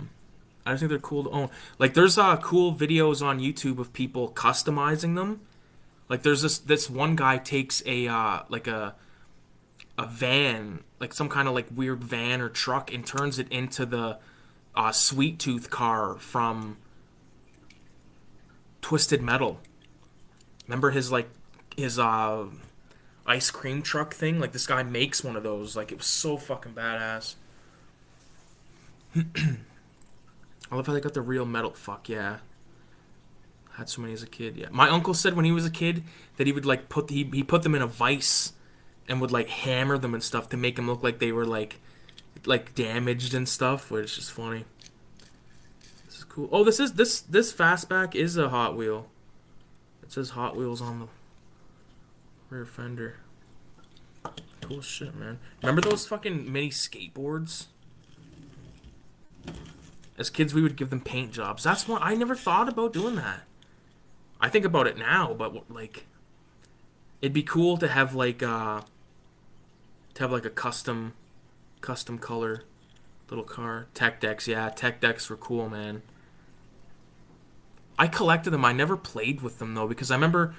just think they're cool to own. Like, there's cool videos on YouTube of people customizing them. Like, there's this one guy takes like a van, like some kind of like weird van or truck, and turns it into the Sweet Tooth car from Twisted Metal. Remember his ice cream truck thing? Like this guy makes one of those. Like it was so fucking badass. I love how they got the real metal. Fuck yeah. Had so many as a kid. Yeah. My uncle said when he was a kid that he would like he put them in a vice and would like hammer them and stuff to make them look like they were like damaged and stuff, which is funny. Cool. Oh, this fastback is a Hot Wheel. It says Hot Wheels on the rear fender. Cool shit, man. Remember those fucking mini skateboards? As kids, we would give them paint jobs. That's one I never thought about doing that. I think about it now, but like it'd be cool to have like a custom color little car. Tech decks, yeah, tech decks were cool, man. I collected them. I never played with them though because I remember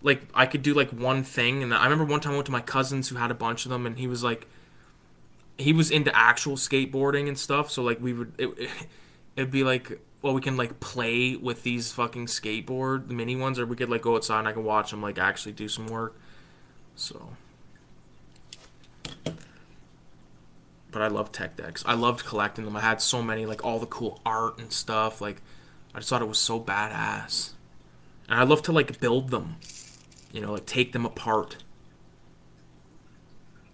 like I could do like one thing, and I remember one time I went to my cousin's who had a bunch of them, and he was into actual skateboarding and stuff. So like it'd be like, well, we can like play with these fucking skateboard the mini ones, or we could like go outside and I can watch them like actually do some work. So, but I love tech decks. I loved collecting them. I had so many, like all the cool art and stuff. Like I just thought it was so badass, and I love to like build them. You know, like take them apart.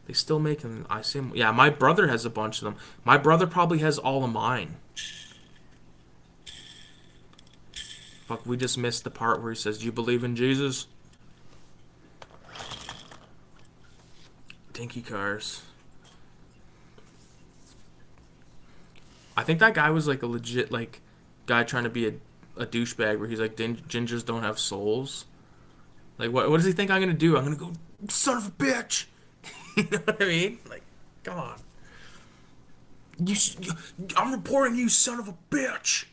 They still make them. I see them. Yeah, my brother has a bunch of them. My brother probably has all of mine. Fuck, we just missed the part where he says, "Do you believe in Jesus?" Dinky cars. I think that guy was like a legit like guy trying to be a douchebag where he's like, Gingers don't have souls. Like, what does he think I'm gonna do? I'm gonna go, son of a bitch. You know what I mean? Like, come on. You, I'm reporting you, son of a bitch.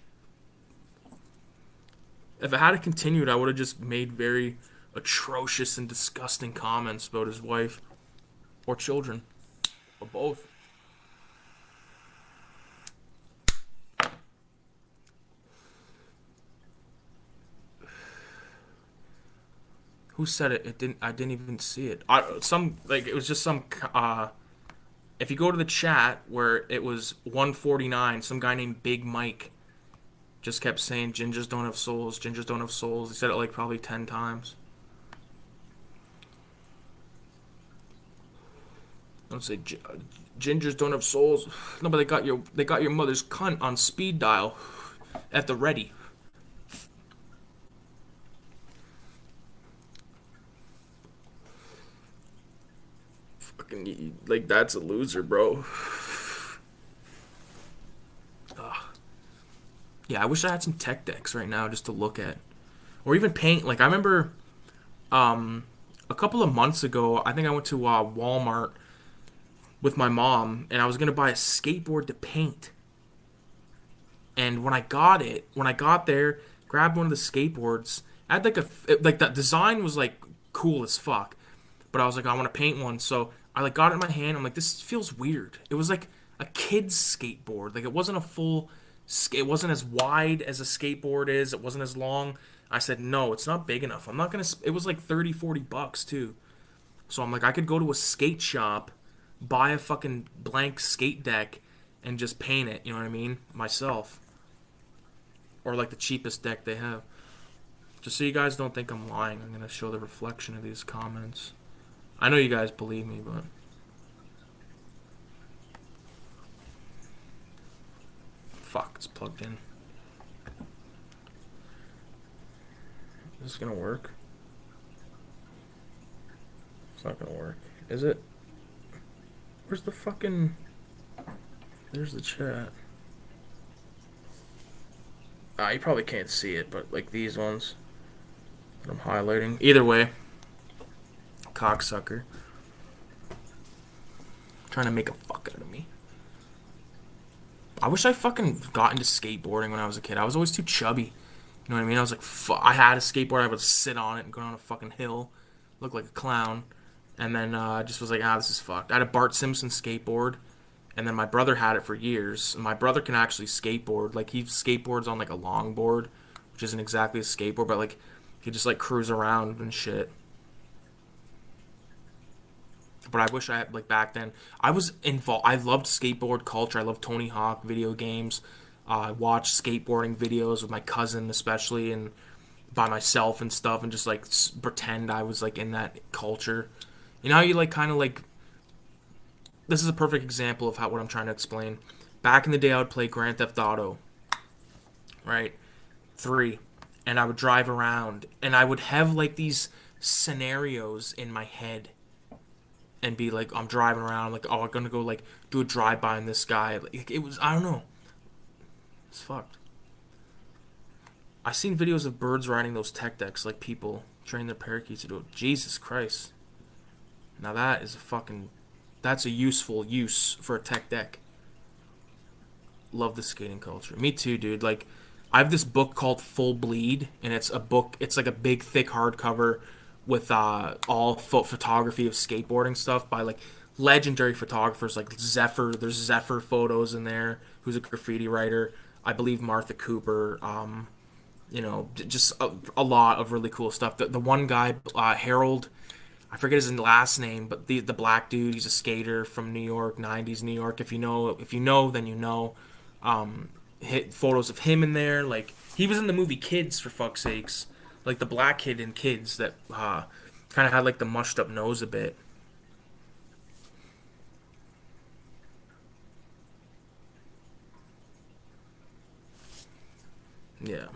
If it had continued, I would have just made very atrocious and disgusting comments about his wife or children or both. Who said it? It didn't. I didn't even see it. Some like it was just some. If you go to the chat where it was 149, some guy named Big Mike just kept saying gingers don't have souls. Gingers don't have souls. He said it like probably 10 times. Don't say gingers don't have souls. No, but they got your mother's cunt on speed dial at the ready. Fucking like that's a loser, bro. Ugh. Yeah, I wish I had some tech decks right now just to look at, or even paint. Like I remember, a couple of months ago, I think I went to Walmart with my mom, and I was gonna buy a skateboard to paint. And when I got there, grabbed one of the skateboards. I had like like that design was like cool as fuck, but I was like, I want to paint one, so I like got it in my hand. I'm like, this feels weird. It was like a kid's skateboard. Like it wasn't a full. It wasn't as wide as a skateboard is. It wasn't as long. I said, no, it's not big enough. I'm not gonna. It was like 30, $40 too. So I'm like, I could go to a skate shop, buy a fucking blank skate deck, and just paint it. You know what I mean? Myself. Or like the cheapest deck they have. Just so you guys don't think I'm lying, I'm gonna show the reflection of these comments. I know you guys believe me, but fuck, it's plugged in. Is this gonna work? It's not gonna work. Is it? Where's the fucking... There's the chat. You probably can't see it, but like these ones that I'm highlighting. Either way, cocksucker. Trying to make a fuck out of me. I wish I fucking got into skateboarding when I was a kid. I was always too chubby. You know what I mean? I was like, I had a skateboard. I would sit on it and go down a fucking hill, look like a clown, and then just was like, this is fucked. I had a Bart Simpson skateboard, and then my brother had it for years. And my brother can actually skateboard. Like he skateboards on like a longboard, which isn't exactly a skateboard, but like he just like cruise around and shit. But I wish I had, like, back then, I was involved. I loved skateboard culture. I loved Tony Hawk video games. I watched skateboarding videos with my cousin, especially, and by myself and stuff, and just, like, pretend I was, like, in that culture. You know how you, like, kind of, like, this is a perfect example of what I'm trying to explain. Back in the day, I would play Grand Theft Auto, right? 3. And I would drive around, and I would have, like, these scenarios in my head and be like, I'm driving around, like, oh, I'm gonna go like do a drive by on this guy. Like, it was, I don't know. It's fucked. I seen videos of birds riding those tech decks like people train their parakeets to do it. Jesus Christ. Now that is a fucking, that's a useful use for a tech deck. Love the skating culture. Me too, dude. Like, I have this book called Full Bleed, and it's a book. It's like a big, thick hardcover with all photography of skateboarding stuff by like legendary photographers like Zephyr. There's Zephyr photos in there, who's a graffiti writer. I believe Martha Cooper. Just a lot of really cool stuff. The one guy, Harold, I forget his last name, but the black dude, he's a skater from New York, '90s New York. If you know, then you know. Hit photos of him in there. Like, he was in the movie Kids, for fuck's sakes. Like the black kid in Kids that kind of had like the mushed up nose a bit. Yeah.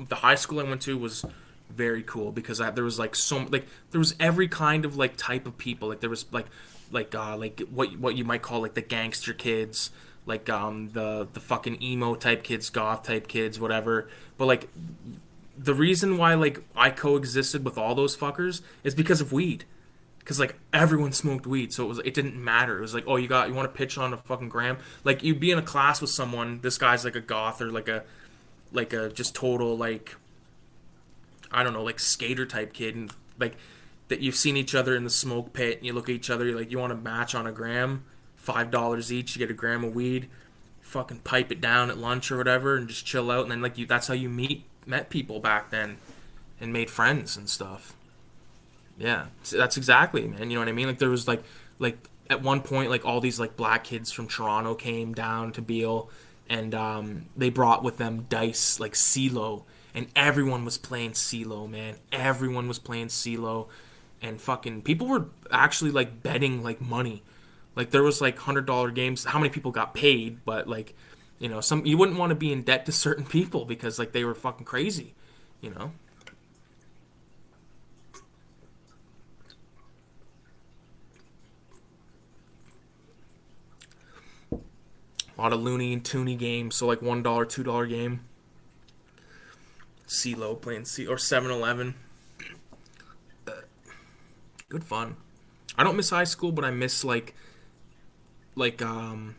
The high school I went to was very cool because there was like there was every kind of like type of people. Like there was like what you might call like the gangster kids, like the fucking emo type kids, goth type kids, whatever. But like the reason why like I coexisted with all those fuckers is because of weed. Because like everyone smoked weed, so it didn't matter. It was like, oh, you want to pitch on a fucking gram? Like, you'd be in a class with someone. This guy's like a goth or like a just total like, I don't know, like skater type kid, and like that you've seen each other in the smoke pit, and you look at each other, you're like, you want to match on a gram, $5 each, you get a gram of weed, fucking pipe it down at lunch or whatever, and just chill out, and then like that's how you met people back then, and made friends and stuff. Yeah, that's exactly, man. You know what I mean? Like there was like at one point like all these like black kids from Toronto came down to Beale, and they brought with them dice like CeeLo, and everyone was playing CeeLo, man. Everyone was playing CeeLo, and fucking people were actually like betting like money. Like there was like $100 games. How many people got paid? But like, some you wouldn't want to be in debt to certain people because like they were fucking crazy, you know. A lot of loony and toony games, so like $1, $2 game. CeeLo playing C or 7-Eleven. Good fun. I don't miss high school, but I miss like being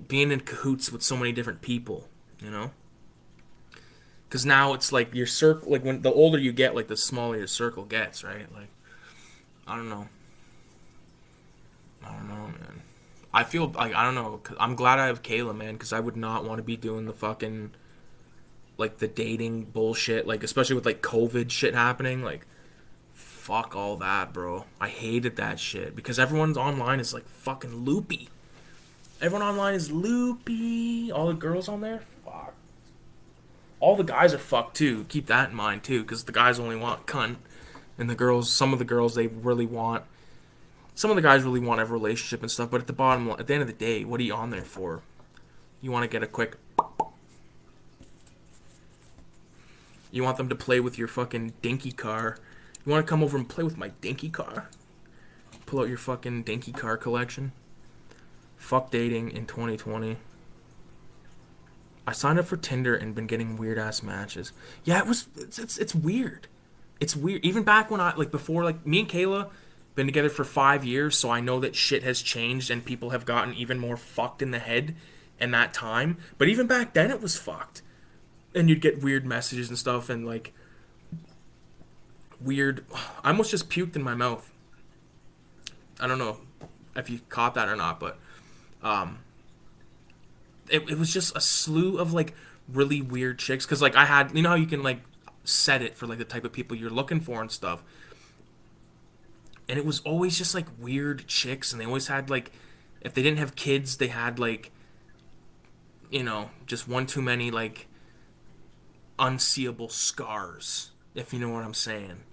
in cahoots with so many different people, you know? Because now it's like your circle, like when the older you get, like the smaller your circle gets, right? Like, I don't know. I don't know, man. I feel like, I don't know. I'm glad I have Kayla, man, because I would not want to be doing the fucking like the dating bullshit, like especially with like COVID shit happening, like fuck all that, bro. I hated that shit because everyone's online is like fucking loopy. Everyone online is loopy. All the girls on there, fuck. All the guys are fucked too. Keep that in mind too, because the guys only want cunt, and the girls, some of the girls, they really want. Some of the guys really want to have a relationship and stuff, but at the end of the day, what are you on there for? You want to get a quick. You want them to play with your fucking dinky car. You want to come over and play with my dinky car? Pull out your fucking dinky car collection. Fuck dating in 2020. I signed up for Tinder and been getting weird ass matches. Yeah, it's weird. It's weird. Even back when I like before like me and Kayla been together for 5 years, so I know that shit has changed and people have gotten even more fucked in the head in that time. But even back then it was fucked. And you'd get weird messages and stuff and like weird. I almost just puked in my mouth. I don't know if you caught that or not, but um, it was just a slew of like really weird chicks. Cause like I had, you know how you can like set it for like the type of people you're looking for and stuff. And it was always just like weird chicks, and they always had like, if they didn't have kids, they had like, just one too many like unseeable scars, if you know what I'm saying.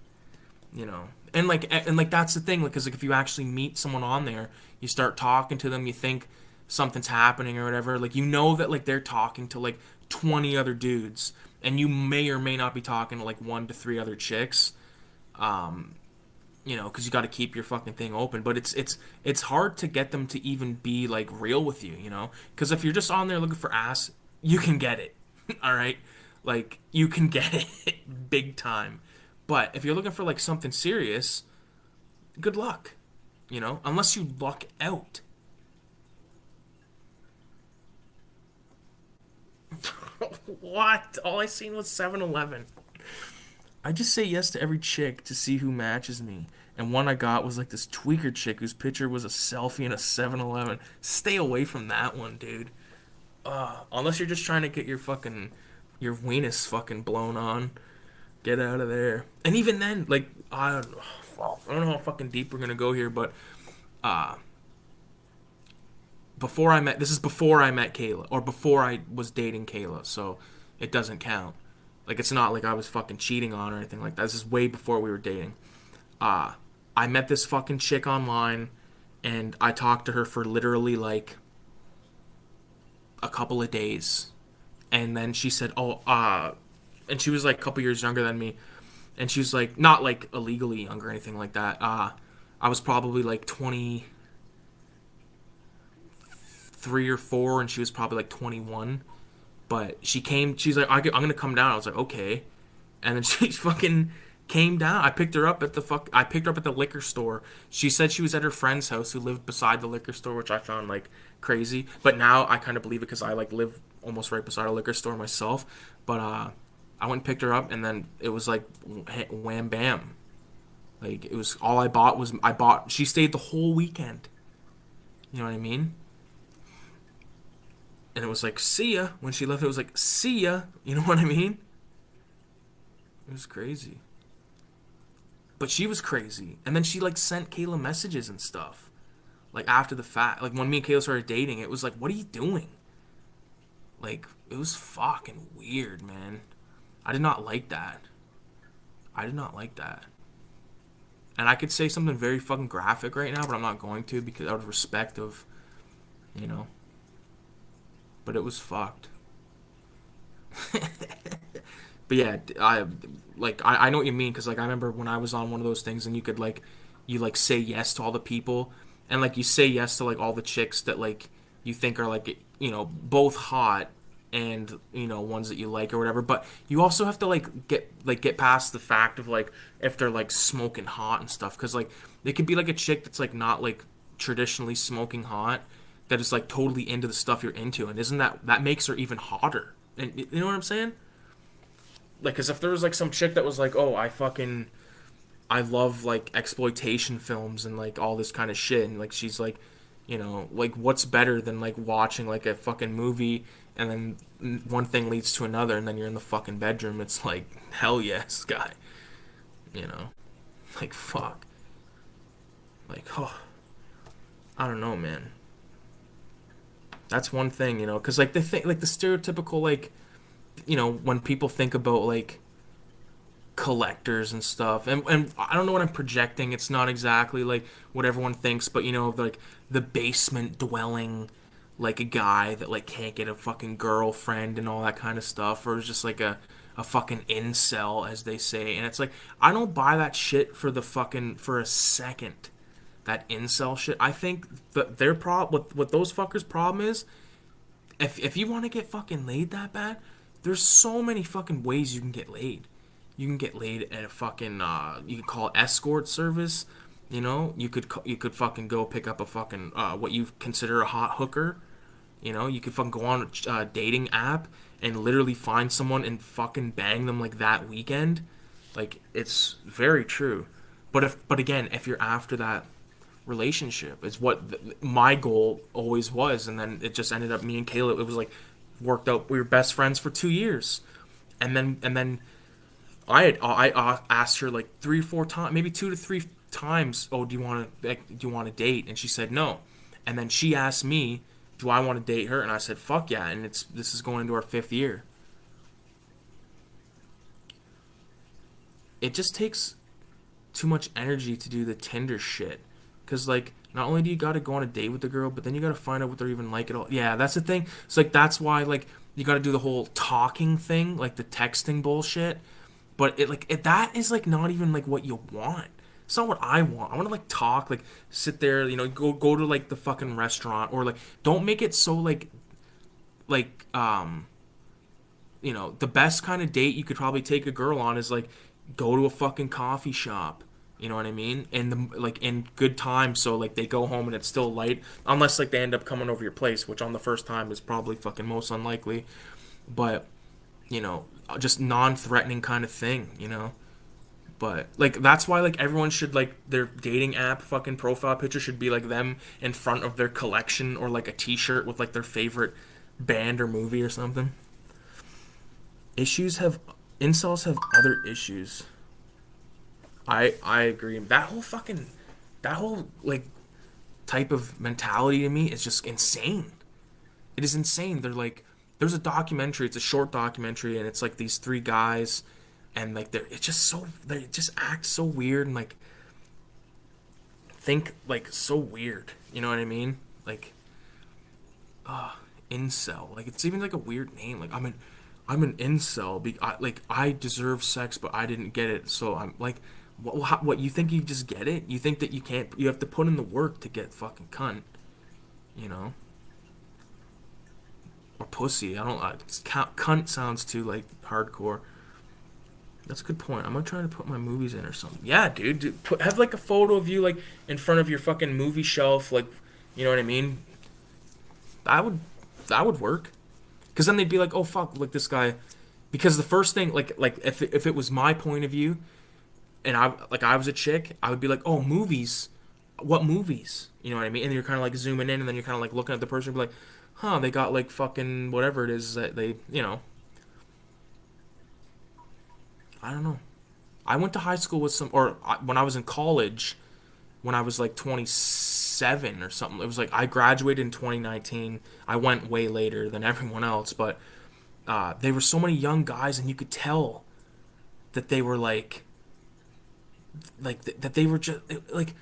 And like that's the thing, like, because like if you actually meet someone on there, you start talking to them, you think something's happening or whatever, like that like they're talking to like 20 other dudes, and you may or may not be talking to like one to three other chicks. because you got to keep your fucking thing open. But it's hard to get them to even be like real with you. Because if you're just on there looking for ass, you can get it. All right, like you can get it big time. But if you're looking for like something serious, good luck. Unless you luck out. What? All I seen was 7-Eleven. I just say yes to every chick to see who matches me. And one I got was like this tweaker chick whose picture was a selfie in a 7-Eleven. Stay away from that one, dude. Unless you're just trying to get your weenus fucking blown on. Get out of there. And even then, like, I don't know how fucking deep we're gonna go here, but uh this is before I met Kayla, or before I was dating Kayla, so it doesn't count. Like, it's not like I was fucking cheating on her or anything like that. This is way before we were dating. Uh, I met this fucking chick online, and I talked to her for literally like a couple of days, and then she said, and she was like a couple years younger than me, and she was like not like illegally young or anything like that. I was probably like 23 or 24, and she was probably like 21. But she's like, I'm gonna come down. I was like, okay. And then she fucking came down. I picked her up at the liquor store. She said she was at her friend's house who lived beside the liquor store, which I found like crazy. But now I kind of believe it because I like live almost right beside a liquor store myself. But I went and picked her up, and then it was like wham bam. Like, it was all I bought was I bought. She stayed the whole weekend. You know what I mean? And it was like, see ya. When she left, it was like, see ya. You know what I mean? It was crazy. But she was crazy. And then she, like, sent Kayla messages and stuff. Like, after the fact. Like, when me and Kayla started dating, it was like, what are you doing? Like, it was fucking weird, man. I did not like that. I did not like that. And I could say something very fucking graphic right now, but I'm not going to because out of respect of, you know. But it was fucked. But yeah, I know what you mean, because like I remember when I was on one of those things and you like say yes to all the people, and like you say yes to like all the chicks that like you think are like both hot and ones that you like or whatever, but you also have to get past the fact of like if they're like smoking hot and stuff, because like they could be like a chick that's like not like traditionally smoking hot, that is like totally into the stuff you're into, and isn't that makes her even hotter? And you know what I'm saying? Like, because if there was like some chick that was like, oh, I love like exploitation films and like all this kind of shit, and like she's like, like what's better than like watching like a fucking movie and then one thing leads to another and then you're in the fucking bedroom? It's like, hell yes, guy. Like, fuck. Like, oh, I don't know, man. That's one thing, because like like the stereotypical like, when people think about like collectors and stuff, and I don't know what I'm projecting. It's not exactly like what everyone thinks, but like the basement dwelling, like a guy that like can't get a fucking girlfriend and all that kind of stuff, or is just like a fucking incel, as they say. And it's like, I don't buy that shit for a second. That incel shit. I think that their what those fuckers' problem is, if you want to get fucking laid that bad, there's so many fucking ways you can get laid. You can get laid at a fucking you could call escort service. You could fucking go pick up a fucking what you consider a hot hooker. You could fucking go on a dating app and literally find someone and fucking bang them like that weekend. Like, it's very true. But again, if you're after that relationship, is what my goal always was, and then it just ended up me and Kayla. It was like worked out. We were best friends for 2 years, and then I asked her like 3 or 4 times, maybe 2 to 3 times. Oh, do you want to date? And she said no. And then she asked me, do I want to date her? And I said fuck yeah. And this is going into our 5th year. It just takes too much energy to do the Tinder shit. Because, like, not only do you got to go on a date with the girl, but then you got to find out what they're even like at all. Yeah, that's the thing. It's like, that's why, like, you got to do the whole talking thing, like the texting bullshit. But that is, like, not even, like, what you want. It's not what I want. I want to like talk, like sit there, go to like the fucking restaurant, or like don't make it so like the best kind of date you could probably take a girl on is like go to a fucking coffee shop. You know what I mean? And the like in good time, so like they go home and it's still light, unless like they end up coming over your place, which on the first time is probably fucking most unlikely. But you know, just non-threatening kind of thing. But like that's why like everyone should like their dating app fucking profile picture should be like them in front of their collection or like a T-shirt with like their favorite band or movie or something. Issues have incels have other issues. I agree. That whole like type of mentality to me is just insane. It is insane. They're like there's a documentary, it's a short documentary and it's like these three guys and like they just act so weird and like think like so weird. You know what I mean? Like incel. Like it's even like a weird name. Like I'm an incel. Like I deserve sex, but I didn't get it. So I'm like, what? You think you just get it? You think that you can't? You have to put in the work to get fucking cunt. You know? Or pussy. I don't. Cunt sounds too like hardcore. That's a good point. I'm gonna try to put my movies in or something. Yeah, dude. Have like a photo of you like in front of your fucking movie shelf. Like, you know what I mean? That would that would work. Because then they'd be like, oh fuck, like this guy. Because the first thing, like if it was my point of view, and I was a chick, I would be like, oh movies, what movies? You know what I mean? And you're kind of like zooming in, and then you're kind of like looking at the person, and be like, huh, they got like fucking whatever it is that they, I don't know. I went to high school with when I was in college, when I was like 27 or something. It was like I graduated in 2019. I went way later than everyone else, but there were so many young guys, and you could tell that they were that they were just like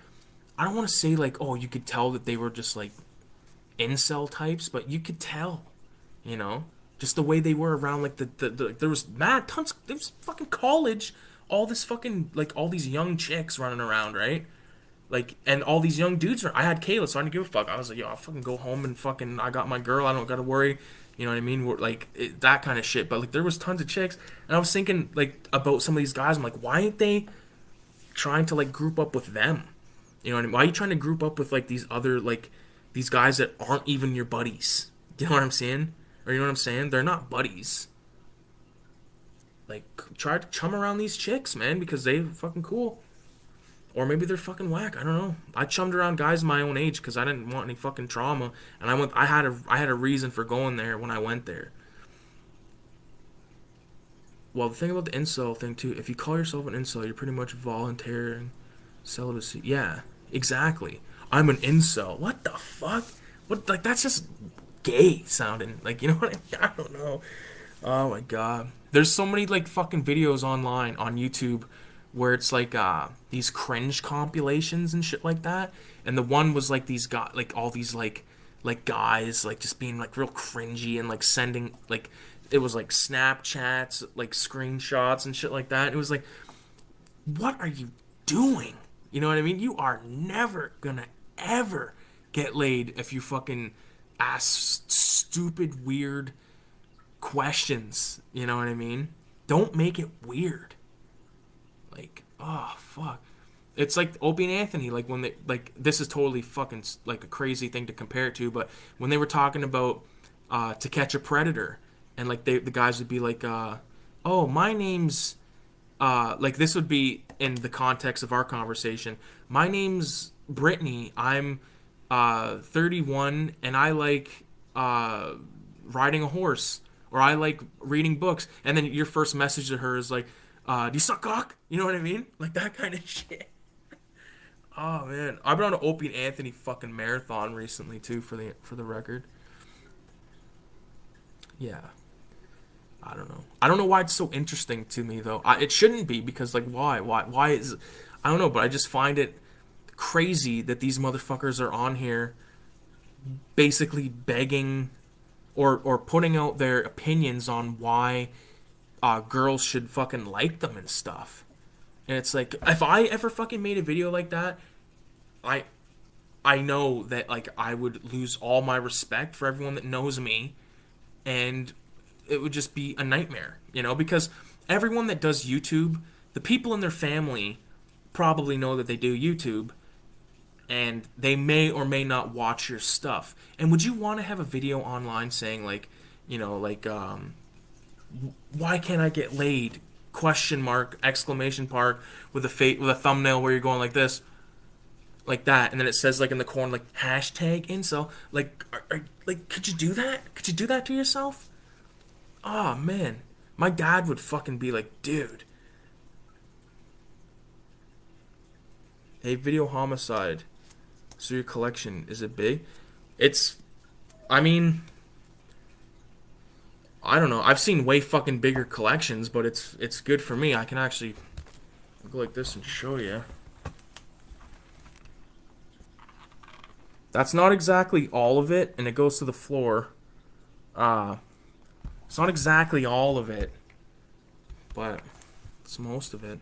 I don't want to say like oh you could tell that they were just like incel types, but you could tell, you know, just the way they were around like there was mad tons there was fucking college, all this fucking like all these young chicks running around, right? Like and all these young dudes I had Kayla, so I didn't give a fuck. I was like, yo, I'll fucking go home and fucking I got my girl, I don't gotta worry. You know what I mean? That kind of shit. But like there was tons of chicks, and I was thinking like about some of these guys. I'm like, why ain't they trying to like group up with them? You know what I mean? Why are you trying to group up with like these other like these guys that aren't even your buddies? You know what I'm saying? Or you know what I'm saying? They're not buddies. Like try to chum around these chicks, man, because they fucking cool. Or maybe they're fucking whack. I don't know. I chummed around guys my own age because I didn't want any fucking trauma, and I went. I had a reason for going there when I went there. Well, the thing about the incel thing too, if you call yourself an incel, you're pretty much volunteering celibacy. Yeah, exactly. I'm an incel. What the fuck? What like that's just gay sounding. Like you know what I mean? I don't know. Oh my god. There's so many like fucking videos online on YouTube where it's like these cringe compilations and shit like that. And the one was like these guys like all these like guys like just being like real cringy and like sending like it was like Snapchats, like screenshots and shit like that. It was like, what are you doing? You know what I mean? You are never gonna ever get laid if you fucking ask stupid, weird questions. You know what I mean? Don't make it weird. Like, oh fuck. It's like Opie and Anthony, like when they like this is totally fucking like a crazy thing to compare it to, but when they were talking about To Catch a Predator, and like the guys would be like, oh my name's like this would be in the context of our conversation. My name's Brittany. I'm 31 and I like riding a horse or I like reading books. And then your first message to her is like, do you suck cock? You know what I mean? Like that kind of shit. Oh man, I've been on an Opie and Anthony fucking marathon recently too for the record. Yeah. I don't know. I don't know why it's so interesting to me though. It shouldn't be because like why? Why is I don't know, but I just find it crazy that these motherfuckers are on here basically begging or putting out their opinions on why girls should fucking like them and stuff. And it's like, if I ever fucking made a video like that, I I know that like I would lose all my respect for everyone that knows me, and it would just be a nightmare, because everyone that does YouTube, the people in their family probably know that they do YouTube, and they may or may not watch your stuff. And would you want to have a video online saying like, why can't I get laid? Question mark, exclamation mark, with a thumbnail where you're going like this, like that, and then it says like in the corner like hashtag incel. Like, like, could you do that? Could you do that to yourself? Oh man, my dad would fucking be like, dude, hey, video homicide. So your collection, is it big? It's, I mean, I don't know. I've seen way fucking bigger collections, but it's good for me. I can actually go like this and show you. That's not exactly all of it, and it goes to the floor. Uh, it's not exactly all of it, but it's most of it.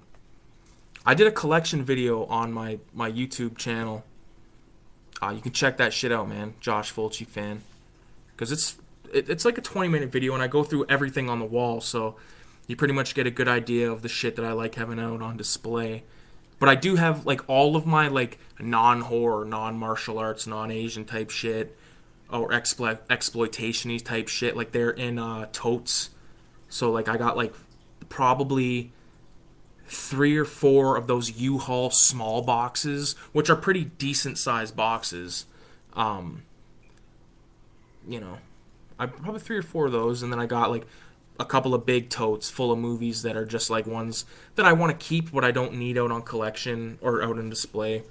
I did a collection video on my YouTube channel. You can check that shit out, man. Josh Fulci fan, because it's like a 20-minute video, and I go through everything on the wall, so you pretty much get a good idea of the shit that I like having out on display. But I do have like all of my like non-horror, non-martial arts, non-Asian type shit, or exploitation-y type shit. Like they're in totes. So like I got like probably 3 or 4 of those U-Haul small boxes, which are pretty decent sized boxes. Um, I probably 3 or 4 of those, and then I got like a couple of big totes full of movies that are just like ones that I want to keep, but I don't need out on collection or out in display.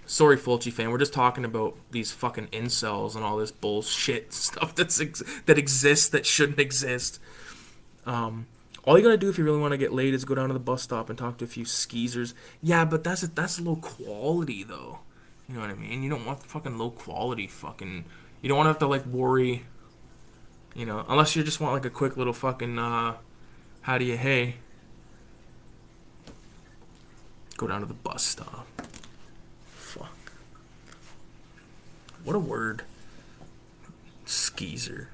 Sorry, Fulci fan. We're just talking about these fucking incels and all this bullshit stuff that exists that shouldn't exist. All you gotta do if you really want to get laid is go down to the bus stop and talk to a few skeezers. Yeah, but that's low quality though. You know what I mean? You don't want fucking low quality fucking. You don't want to have to like worry. Unless you just want like a quick little fucking how do you hey? Go down to the bus stop. Fuck. What a word. Skeezer.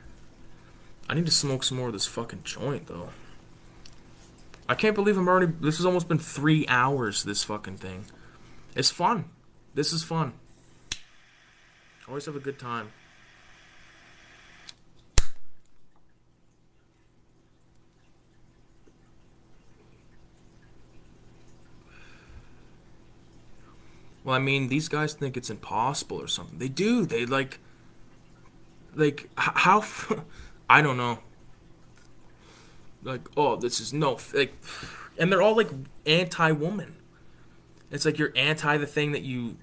I need to smoke some more of this fucking joint though. I can't believe I'm already. This has almost been 3 hours. This fucking thing. It's fun. This is fun. Always have a good time. Well, I mean, these guys think it's impossible or something. They do. They how? I don't know. Like, oh, this is no like, and they're all like anti-woman. It's like you're anti the thing that you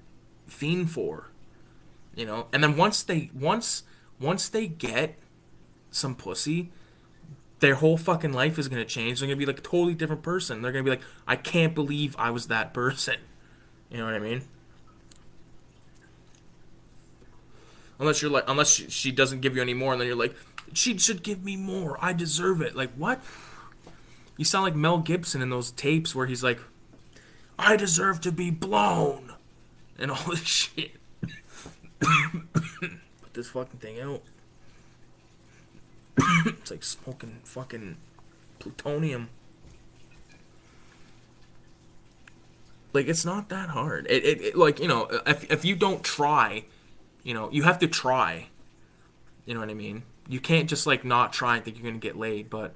fiend for, And then once they get some pussy, their whole fucking life is gonna change. They're gonna be like a totally different person. They're gonna be like, I can't believe I was that person. You know what I mean? Unless she doesn't give you any more, and then you're like, she should give me more. I deserve it. Like what? You sound like Mel Gibson in those tapes where he's like, I deserve to be blown, and all this shit. Put this fucking thing out. It's like smoking fucking plutonium. Like it's not that hard. It like if you don't try, you have to try. You know what I mean? You can't just like not try and think you're gonna get laid. But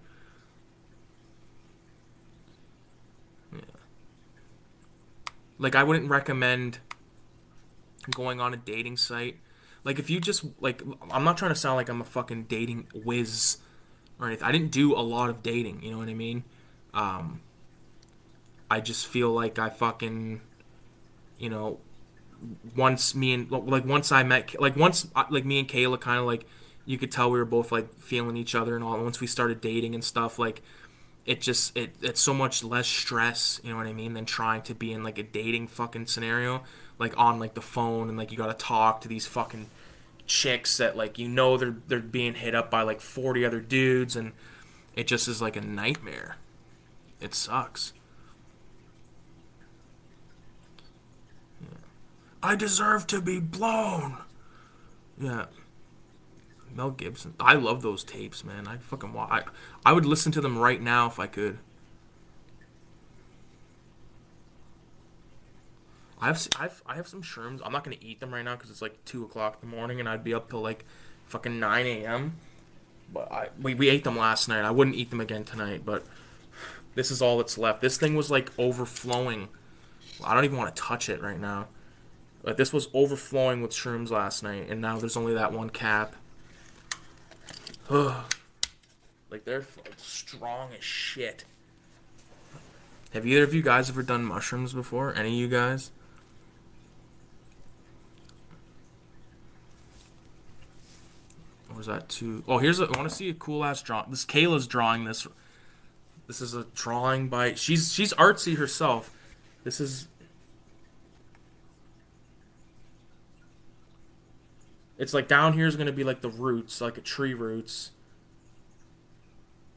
yeah. Like I wouldn't recommend going on a dating site. Like if you just like, I'm not trying to sound like I'm a fucking dating whiz or anything. I didn't do a lot of dating. You know what I mean? I just feel like I fucking, you know, once I met, like once like me and Kayla kind of like, you could tell we were both like feeling each other and all. And once we started dating and stuff, like it's so much less stress, you know what I mean, than trying to be in like a dating fucking scenario, like on like the phone, and like you gotta talk to these fucking chicks that like they're being hit up by like 40 other dudes, and it just is like a nightmare. It sucks. I deserve to be blown. Yeah. Mel Gibson. I love those tapes, man. I fucking I would listen to them right now if I could. I have some shrooms. I'm not gonna eat them right now because it's like 2 o'clock in the morning, and I'd be up till like fucking 9 a.m. But we ate them last night. I wouldn't eat them again tonight. But this is all that's left. This thing was like overflowing. I don't even want to touch it right now. But this was overflowing with shrooms last night, and now there's only that one cap. Ugh. Like they're strong as shit. Have either of you guys ever done mushrooms before? Any of you guys? Or was that too? Oh, I want to see a cool ass drawing. This Kayla's drawing this. This is a drawing by. She's artsy herself. This is. It's like down here is gonna be like the roots, like a tree roots.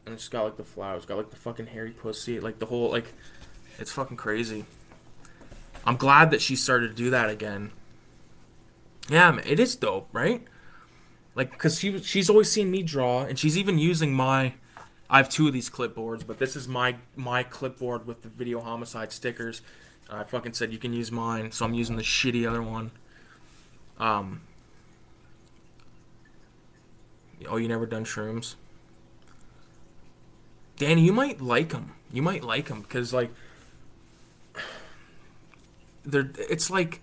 And it's got like the flowers, got like the fucking hairy pussy, like the whole like. It's fucking crazy. I'm glad that she started to do that again. Yeah, man, it is dope, right? Like, because she's always seen me draw, and she's even using my. I have two of these clipboards, but this is my clipboard with the video homicide stickers. I fucking said you can use mine, so I'm using the shitty other one. Oh, you never done shrooms? Danny, you might like them. You might like them because like they're. It's like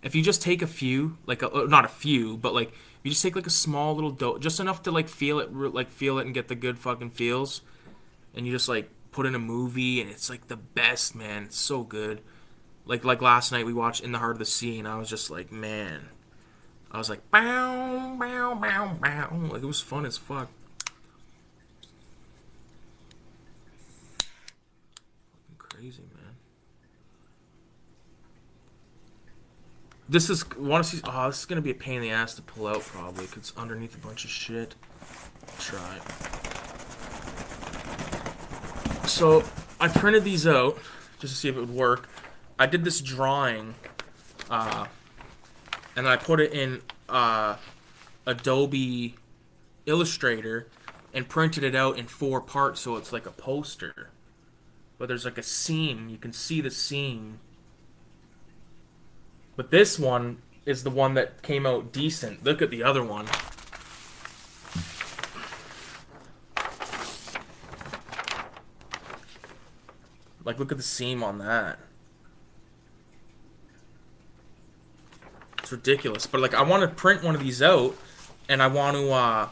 if you just take a few, like not a few, but like you just take like a small little dose, just enough to like feel it and get the good fucking feels, and you just like put in a movie, and it's like the best, man. It's so good. Like last night we watched In the Heart of the Sea, and I was just like, man, I was like, bow, bow, bow, bow. Like it was fun as fuck. Fucking crazy, man. This is want to see. Oh, this is gonna be a pain in the ass to pull out probably because it's underneath a bunch of shit. Try it. So I printed these out just to see if it would work. I did this drawing, and I put it in Adobe Illustrator and printed it out in 4 parts, so it's like a poster. But there's like a seam. You can see the seam. But this one is the one that came out decent. Look at the other one. Like, look at the seam on that. It's ridiculous. But, like, I want to print one of these out, and I want to, I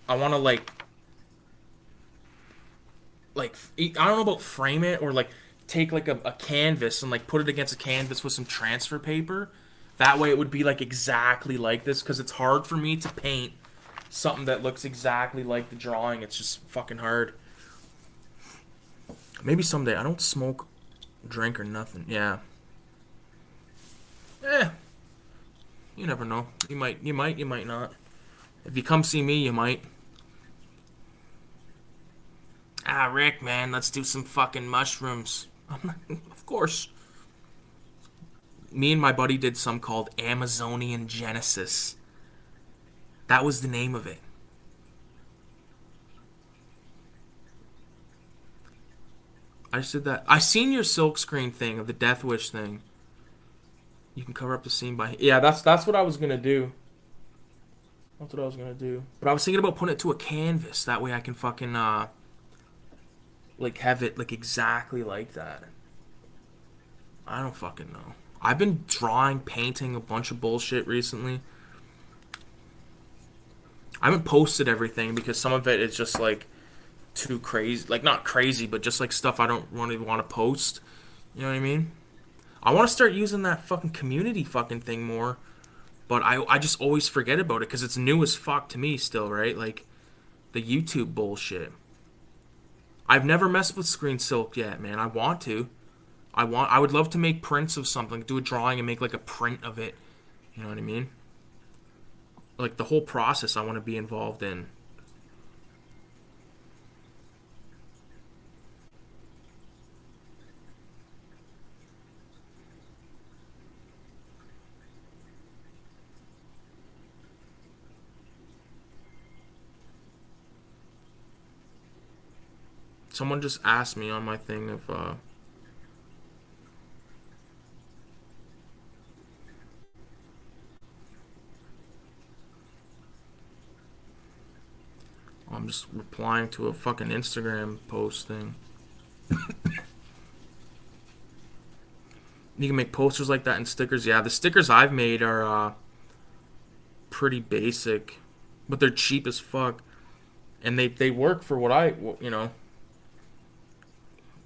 don't know about frame it, or, like, take, like, a canvas and, like, put it against a canvas with some transfer paper. That way it would be, like, exactly like this, because it's hard for me to paint something that looks exactly like the drawing. It's just fucking hard. Maybe someday. I don't smoke, drink, or nothing. Yeah. Eh. You never know. You might not. If you come see me, you might. Ah, Rick, man, let's do some fucking mushrooms. Of course. Me and my buddy did some called Amazonian Genesis. That was the name of it. I just did that. I seen your silkscreen thing of the Death Wish thing. You can cover up the seam by. Yeah, that's what I was gonna do. That's what I was gonna do. But I was thinking about putting it to a canvas. That way I can fucking like have it like exactly like that. I don't fucking know. I've been drawing, painting a bunch of bullshit recently. I haven't posted everything because some of it is just like too crazy. Like not crazy, but just like stuff I don't really want to post. You know what I mean? I want to start using that fucking community fucking thing more. But I just always forget about it because it's new as fuck to me still, right? Like the YouTube bullshit. I've never messed with Screen Silk yet, man. I want to. I would love to make prints of something, do a drawing and make like a print of it. You know what I mean? Like the whole process I want to be involved in. Someone just asked me on my thing if I'm just replying to a fucking Instagram post thing. You can make posters like that and stickers. Yeah, the stickers I've made are pretty basic, but they're cheap as fuck, and they work for what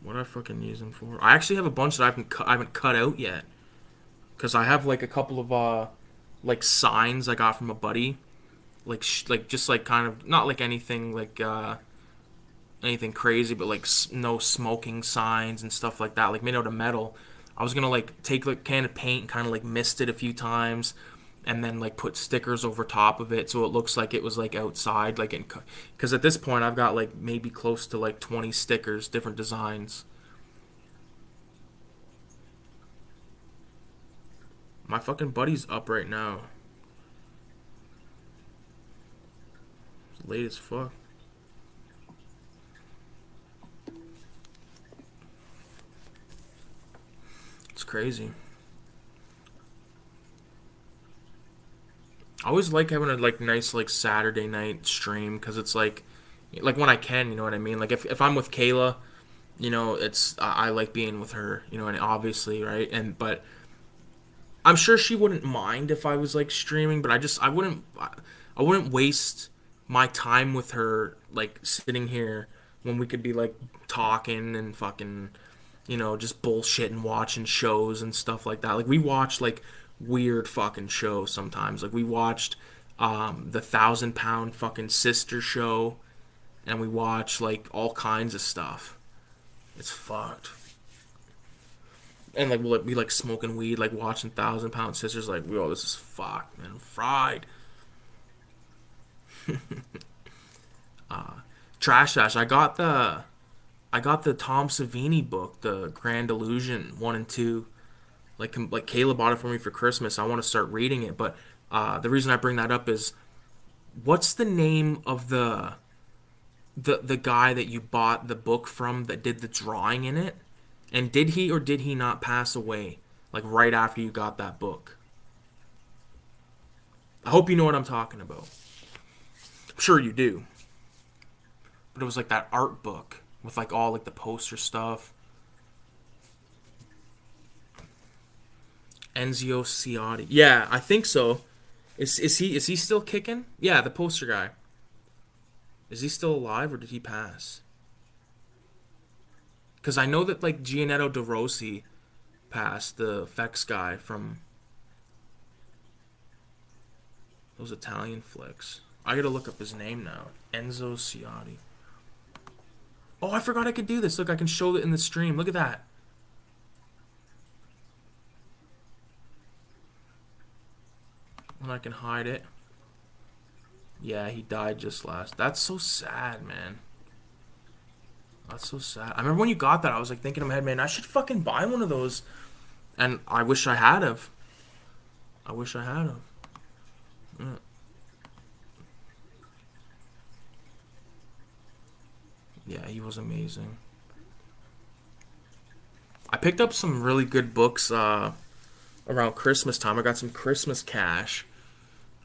what I fucking use them for. I actually have a bunch that I haven't cut out yet, because I have like a couple of like signs I got from a buddy, like like just like kind of not like anything like anything crazy, but like no smoking signs and stuff like that, like made out of metal. I was gonna like take like a can of paint and kind of like mist it a few times, and then like put stickers over top of it so it looks like it was like outside, like in, because at this point I've got like maybe close to like 20 stickers, different designs. My fucking buddy's up right now. It's late as fuck. It's crazy. I always like having a like nice like Saturday night stream because it's like when I can, you know what I mean? Like if I'm with Kayla, you know, it's I like being with her, you know, and obviously, right? And but I'm sure she wouldn't mind if I was like streaming, but I wouldn't waste my time with her like sitting here when we could be like talking and fucking, you know, just bullshit and watching shows and stuff like that. Like we watch like weird fucking shows sometimes. Like we watched the 1,000 Pound fucking sister show, and we watch like all kinds of stuff. It's fucked. And like we'll be like smoking weed, like watching 1,000 Pound Sisters. Like, yo, this is fucked, man. I'm fried. Trash Ash. I got the Tom Savini book, the Grand Illusion 1 and 2. Like Kayla bought it for me for Christmas. I want to start reading it, but the reason I bring that up is, what's the name of the guy that you bought the book from that did the drawing in it? And did he or did he not pass away like right after you got that book? I hope you know what I'm talking about. I'm sure you do. But it was like that art book with like all like the poster stuff. Enzio Ciotti. Yeah, I think so. Is he still kicking? Yeah, the poster guy. Is he still alive or did he pass? Because I know that like Gianetto De Rossi passed, the effects guy from those Italian flicks. I gotta look up his name now. Enzo Ciotti. Oh, I forgot I could do this. Look, I can show it in the stream. Look at that. And I can hide it. Yeah, he died just last. That's so sad, man. That's so sad. I remember when you got that, I was like thinking in my head, man, I should fucking buy one of those. And I wish I had of. I wish I had of. Yeah. Yeah, he was amazing. I picked up some really good books around Christmas time. I got some Christmas cash,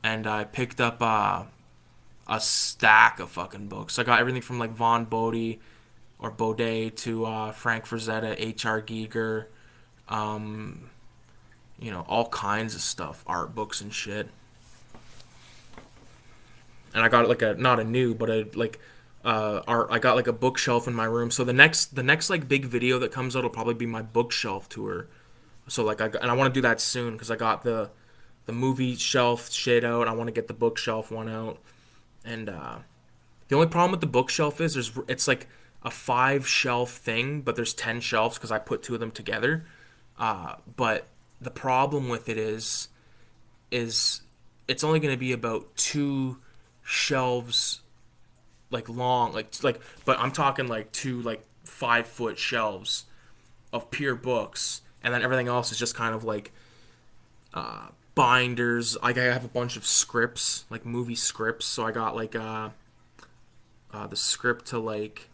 and I picked up a stack of fucking books. I got everything from like Von Bodie or Baudet to Frank Frazetta, H.R. Giger, um, you know, all kinds of stuff, art books and shit. And I got like a not a new, but a like art. I got like a bookshelf in my room. So the next like big video that comes out will probably be my bookshelf tour. So like and I want to do that soon because I got the movie shelf shit out. I want to get the bookshelf one out. And the only problem with the bookshelf is it's like a 5 shelf thing, but there's 10 shelves because I put 2 of them together. But the problem with it is it's only going to be about 2 shelves like long, but I'm talking like 2 like 5 foot shelves of pure books, and then everything else is just kind of like binders. Like I have a bunch of scripts, like movie scripts. So I got like the script to like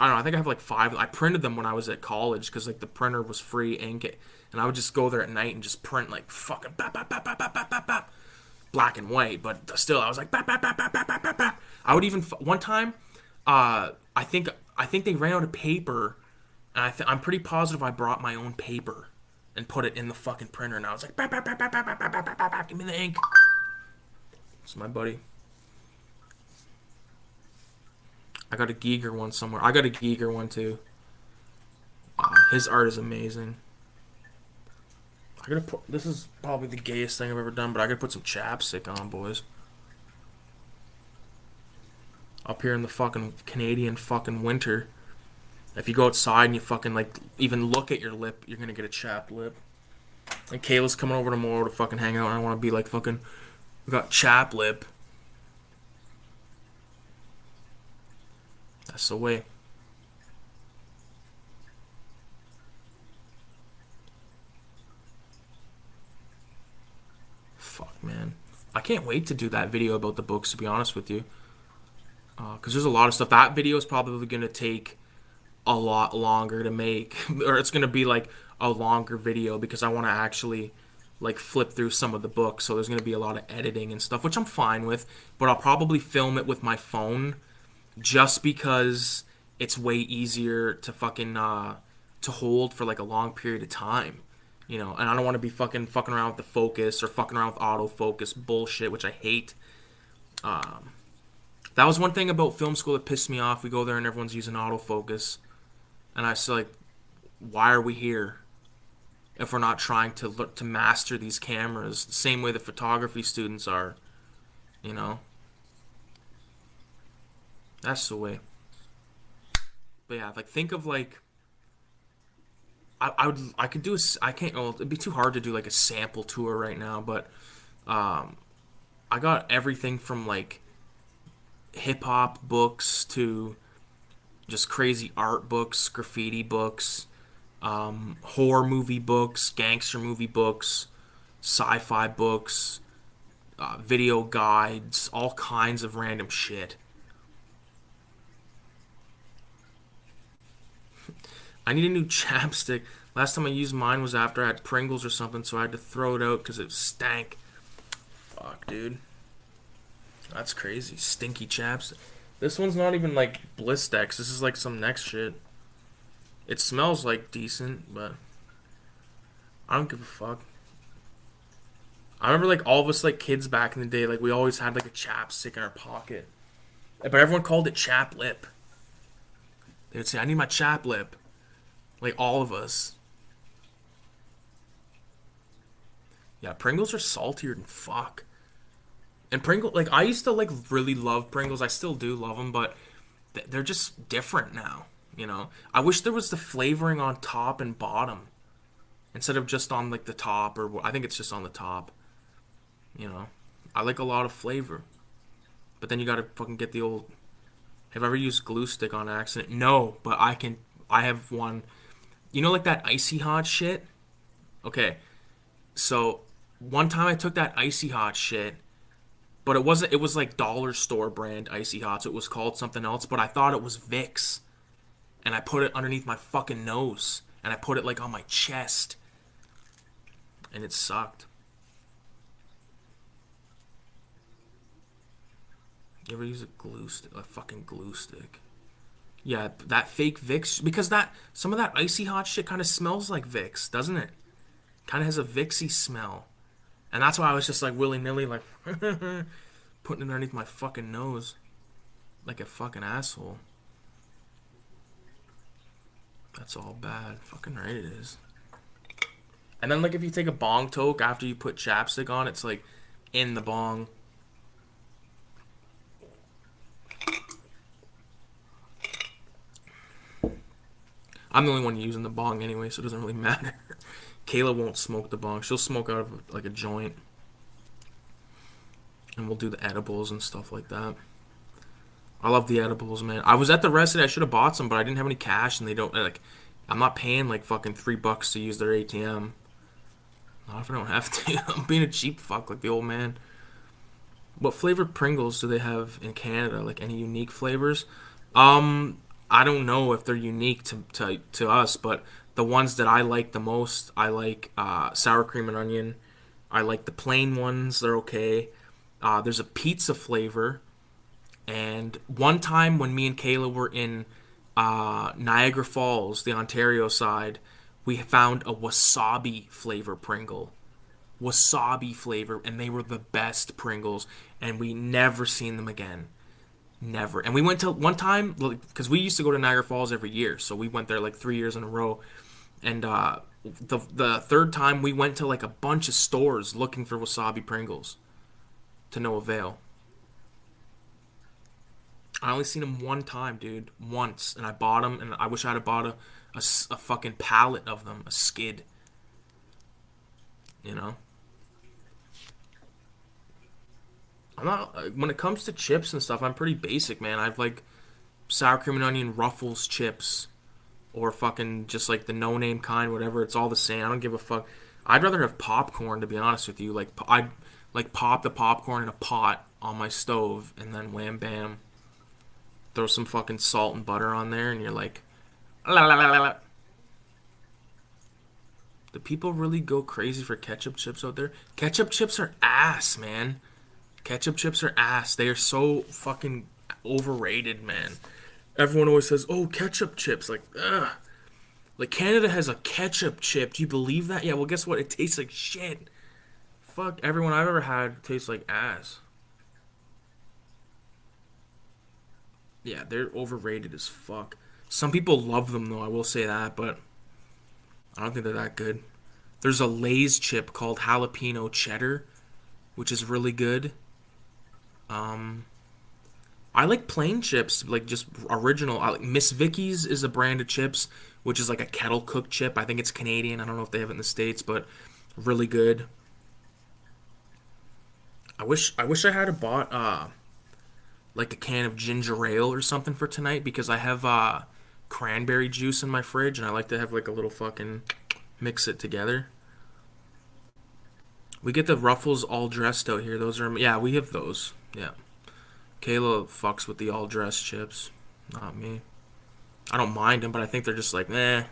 I don't know. I think I have like 5. I printed them when I was at college because like the printer was free ink, and I would just go there at night and just print like fucking bap, bap, bap, bap, bap, bap, bap, bap, black and white. But still, I was like bap, bap, bap, bap, bap, bap, bap, bap. I would even one time, I think they ran out of paper, and I'm pretty positive I brought my own paper and put it in the fucking printer, and I was like bap, bap, bap, bap, bap, bap, bap, bap, bap, bap, give me the ink. It's my buddy. I got a Giger one somewhere. I got a Giger one too. His art is amazing. I gotta put. This is probably the gayest thing I've ever done, but I gotta put some chapstick on, boys. Up here in the fucking Canadian fucking winter, if you go outside and you fucking like even look at your lip, you're gonna get a chapped lip. And Kayla's coming over tomorrow to fucking hang out, and I want to be like fucking. We got chapped lip. That's the way. Fuck, man. I can't wait to do that video about the books, to be honest with you. Because there's a lot of stuff. That video is probably going to take a lot longer to make. Or it's going to be like a longer video because I want to actually like flip through some of the books. So there's going to be a lot of editing and stuff, which I'm fine with. But I'll probably film it with my phone just because it's way easier to fucking to hold for like a long period of time, and I don't want to be fucking around with the focus or fucking around with autofocus bullshit, which I hate. That was one thing about film school that pissed me off. We go there and everyone's using autofocus, and I was like, why are we here if we're not trying to look to master these cameras the same way the photography students are, you know that's the way. But yeah, like think of like I could do a I can't. Well, it'd be too hard to do like a sample tour right now. But I got everything from like hip hop books to just crazy art books, graffiti books, horror movie books, gangster movie books, sci-fi books, video guides, all kinds of random shit. I need a new chapstick. Last time I used mine was after I had Pringles or something, so I had to throw it out because it stank. Fuck, dude. That's crazy. Stinky chapstick. This one's not even like Blistex. This is like some next shit. It smells like decent, but I don't give a fuck. I remember like all of us like kids back in the day, like we always had like a chapstick in our pocket. But everyone called it chap lip. They would say, I need my chap lip. Like all of us. Yeah, Pringles are saltier than fuck. And Pringles, like I used to like really love Pringles. I still do love them, but they're just different now. I wish there was the flavoring on top and bottom instead of just on like the top, or I think it's just on the top. I like a lot of flavor, but then you gotta fucking get the old. Have I ever used glue stick on accident? No, but I can. I have one. Like that icy hot shit? Okay. So, one time I took that icy hot shit, but it wasn't, it was like dollar store brand icy hot, so it was called something else, but I thought it was Vicks. And I put it underneath my fucking nose. And I put it like on my chest. And it sucked. You ever use a fucking glue stick? Yeah, that fake Vicks, because some of that icy hot shit kind of smells like Vicks, doesn't it? Kind of has a Vixy smell. And that's why I was just like willy-nilly like putting it underneath my fucking nose like a fucking asshole. That's all bad. Fucking right it is. And then like if you take a bong toke after you put chapstick on, it's like in the bong. I'm the only one using the bong anyway, so it doesn't really matter. Kayla won't smoke the bong. She'll smoke out of like a joint. And we'll do the edibles and stuff like that. I love the edibles, man. I was at the rest I should have bought some, but I didn't have any cash, and they don't like. I'm not paying like fucking $3 to use their ATM. Not if I don't have to. I'm being a cheap fuck like the old man. What flavored Pringles do they have in Canada? Like any unique flavors? I I don't know if they're unique to us, but the ones that I like the most, I like sour cream and onion. I like the plain ones; they're okay. There's a pizza flavor, and one time when me and Kayla were in Niagara Falls, the Ontario side, we found a wasabi flavor Pringle. Wasabi flavor, and they were the best Pringles, and we never seen them again. Never. And we went to one time because we used to go to Niagara Falls every year, so we went there like 3 years in a row. And the third time we went to like a bunch of stores looking for wasabi Pringles to no avail. I only seen them one time, dude, once, and I bought them, and I wish I'd have bought a fucking pallet of them, a skid, you know. I'm not when it comes to chips and stuff. I'm pretty basic, man. I've like sour cream and onion Ruffles chips, or fucking just like the no name kind, whatever. It's all the same. I don't give a fuck. I'd rather have popcorn, to be honest with you. Like I'd like pop the popcorn in a pot on my stove, and then wham bam, throw some fucking salt and butter on there, and you're like, la la la la la. Do people really go crazy for ketchup chips out there? Ketchup chips are ass, man. Ketchup chips are ass. They are so fucking overrated, man. Everyone always says, "Oh, ketchup chips." Like, ugh. Like Canada has a ketchup chip. Do you believe that? Yeah. Well, guess what? It tastes like shit. Fuck. Everyone I've ever had tastes like ass. Yeah, they're overrated as fuck. Some people love them though. I will say that, but I don't think they're that good. There's a Lay's chip called jalapeno cheddar, which is really good. Um, I like plain chips, like just original. I like Miss Vicky's is a brand of chips, which is like a kettle cooked chip. I think it's Canadian. I don't know if they have it in the States, but really good. I wish I had bought like a can of ginger ale or something for tonight because I have cranberry juice in my fridge and I like to have like a little fucking mix it together. We get the Ruffles all dressed out here. Those are yeah, we have those. Yeah. Kayla fucks with the all dressed chips, not me. I don't mind them, but I think they're just like, eh.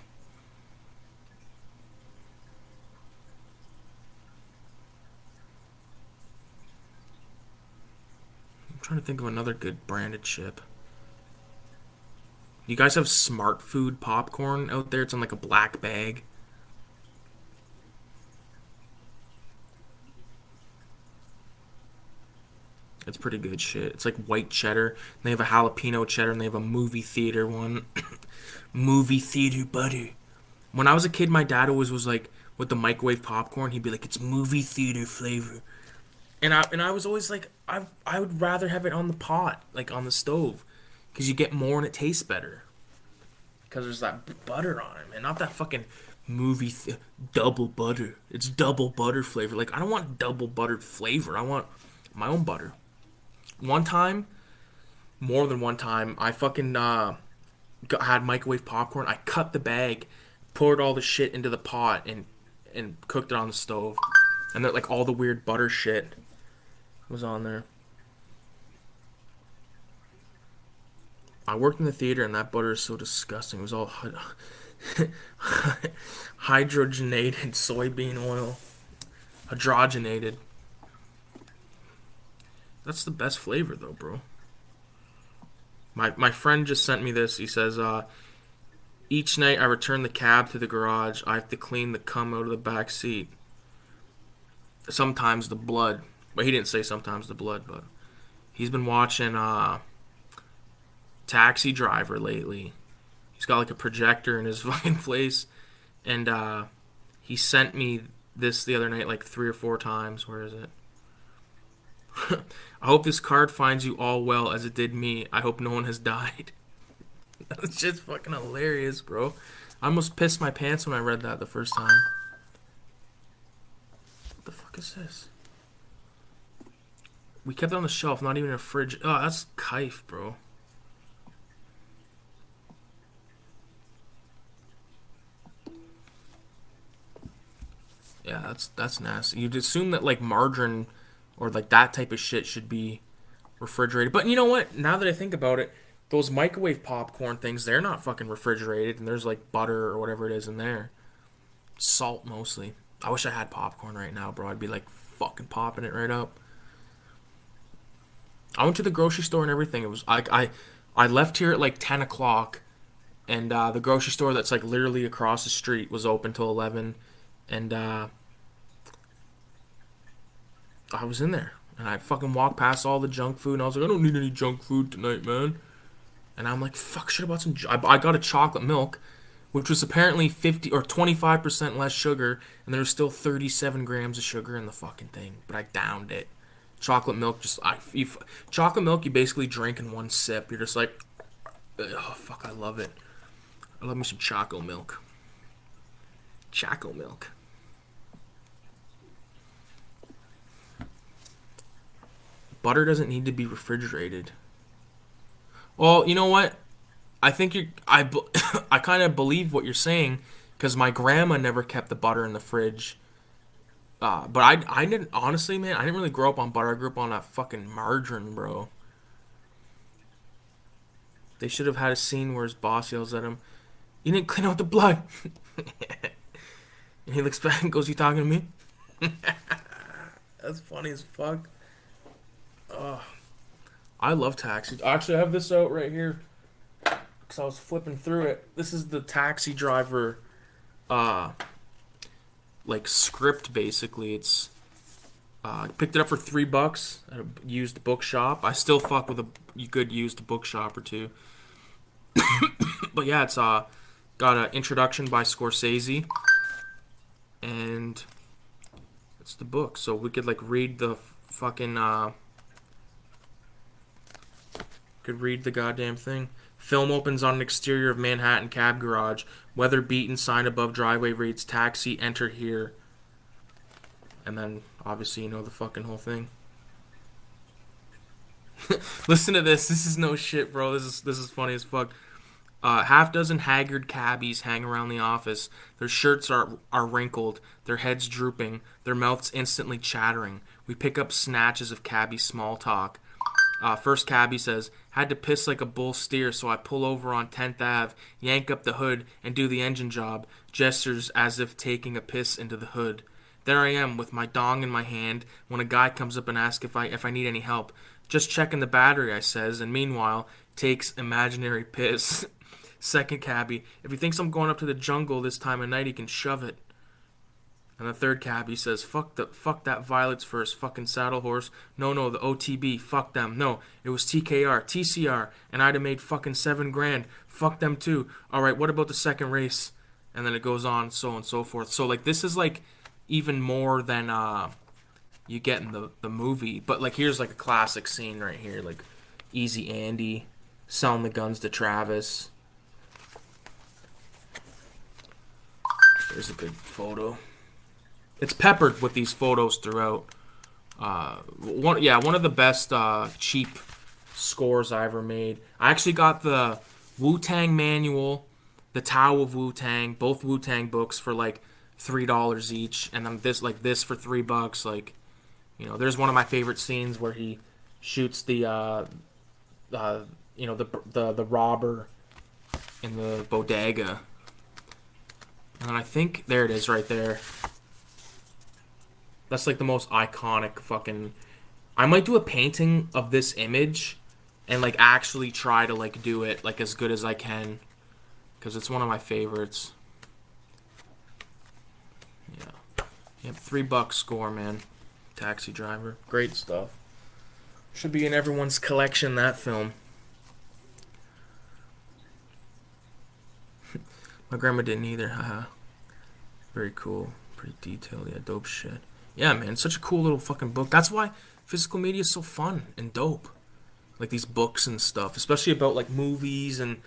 I'm trying to think of another good branded chip. You guys have Smart Food popcorn out there? It's in like a black bag. It's pretty good shit. It's like white cheddar. They have a jalapeno cheddar, and they have a movie theater one. Movie theater butter. When I was a kid, my dad always was like, with the microwave popcorn, he'd be like, "It's movie theater flavor," and I was always like, I would rather have it on the pot, like on the stove, because you get more and it tastes better. Because there's that butter on it, man. Not that fucking double butter. It's double butter flavor. Like I don't want double buttered flavor. I want my own butter. One time, more than one time, I fucking had microwave popcorn. I cut the bag, poured all the shit into the pot, and cooked it on the stove. And that like all the weird butter shit was on there. I worked in the theater, and that butter is so disgusting. It was all hydrogenated soybean oil, hydrogenated. That's the best flavor though, bro. My friend just sent me this. He says, each night I return the cab to the garage. I have to clean the cum out of the back seat. Sometimes the blood, but he didn't say sometimes the blood. But he's been watching Taxi Driver lately. He's got like a projector in his fucking place, and he sent me this the other night like 3 or 4 times. Where is it? I hope this card finds you all well as it did me. I hope no one has died. That's just fucking hilarious, bro. I almost pissed my pants when I read that the first time. What the fuck is this? We kept it on the shelf, not even in a fridge. Oh, that's kife, bro. Yeah, that's nasty. You'd assume that like margarine or like that type of shit should be refrigerated. But you know what? Now that I think about it, those microwave popcorn things, they're not fucking refrigerated, and there's like butter or whatever it is in there. Salt mostly. I wish I had popcorn right now, bro. I'd be like fucking popping it right up. I went to the grocery store and everything. It was I left here at like 10 o'clock, and the grocery store that's like literally across the street was open till 11, and I was in there, and I fucking walked past all the junk food, and I was like, I don't need any junk food tonight, man. And I'm like, fuck, should have bought some. I got a chocolate milk, which was apparently 50 or 25% less sugar, and there was still 37 grams of sugar in the fucking thing. But I downed it. Chocolate milk, chocolate milk, you basically drink in one sip. You're just like, oh fuck, I love it. I love me some choco milk. Choco milk. Butter doesn't need to be refrigerated. Well, you know what? I think I kind of believe what you're saying because my grandma never kept the butter in the fridge. But I didn't, honestly, man, I didn't really grow up on butter. I grew up on that fucking margarine, bro. They should have had a scene where his boss yells at him, "You didn't clean out the blood." And he looks back and goes, "You talking to me?" That's funny as fuck. Oh, I love Taxi. Actually, I have this out right here because I was flipping through it. This is the Taxi Driver, uh, like script basically. It's I picked it up for $3 at a used bookshop. I still fuck with a good used bookshop or two. But yeah, it's got an introduction by Scorsese, and it's the book. So we could like read the fucking could read the goddamn thing. Film opens on an exterior of Manhattan cab garage. Weather beaten sign above driveway reads taxi enter here. And then obviously you know the fucking whole thing. Listen to this. This is no shit, bro. This is funny as fuck. Half dozen haggard cabbies hang around the office. Their shirts are wrinkled, their heads drooping, their mouths instantly chattering. We pick up snatches of cabbie small talk. First cabbie says, "Had to piss like a bull steer, so I pull over on 10th Ave, yank up the hood, and do the engine job." Gestures as if taking a piss into the hood. There I am with my dong in my hand when a guy comes up and asks if I need any help. "Just checking the battery," I says, and meanwhile takes imaginary piss. Second cabbie, "If he thinks I'm going up to the jungle this time of night, he can shove it." And the third cabbie says, fuck that Violet's for his fucking saddle horse. No, the OTB, fuck them. No, it was TKR, TCR, and I'd have made fucking $7,000. Fuck them too. Alright, what about the second race?" And then it goes on, so on and so forth. So, like, this is, like, even more than, you get in the movie. But, like, here's, like, a classic scene right here. Like, Easy Andy selling the guns to Travis. There's a good photo. It's peppered with these photos throughout. One of the best cheap scores I ever made. I actually got the Wu-Tang manual, the Tao of Wu-Tang, both Wu-Tang books for like $3 each, and then this for $3. Like, you know, there's one of my favorite scenes where he shoots the the robber in the bodega. And I think, there it is right there. That's like the most iconic fucking... I might do a painting of this image and like actually try to like do it like as good as I can. Because it's one of my favorites. Yeah. Yep, $3 score, man. Taxi Driver. Great stuff. Should be in everyone's collection, that film. My grandma didn't either, haha. Very cool. Pretty detailed, yeah, dope shit. Yeah, man, such a cool little fucking book. That's why physical media is so fun and dope. Like these books and stuff, especially about like movies and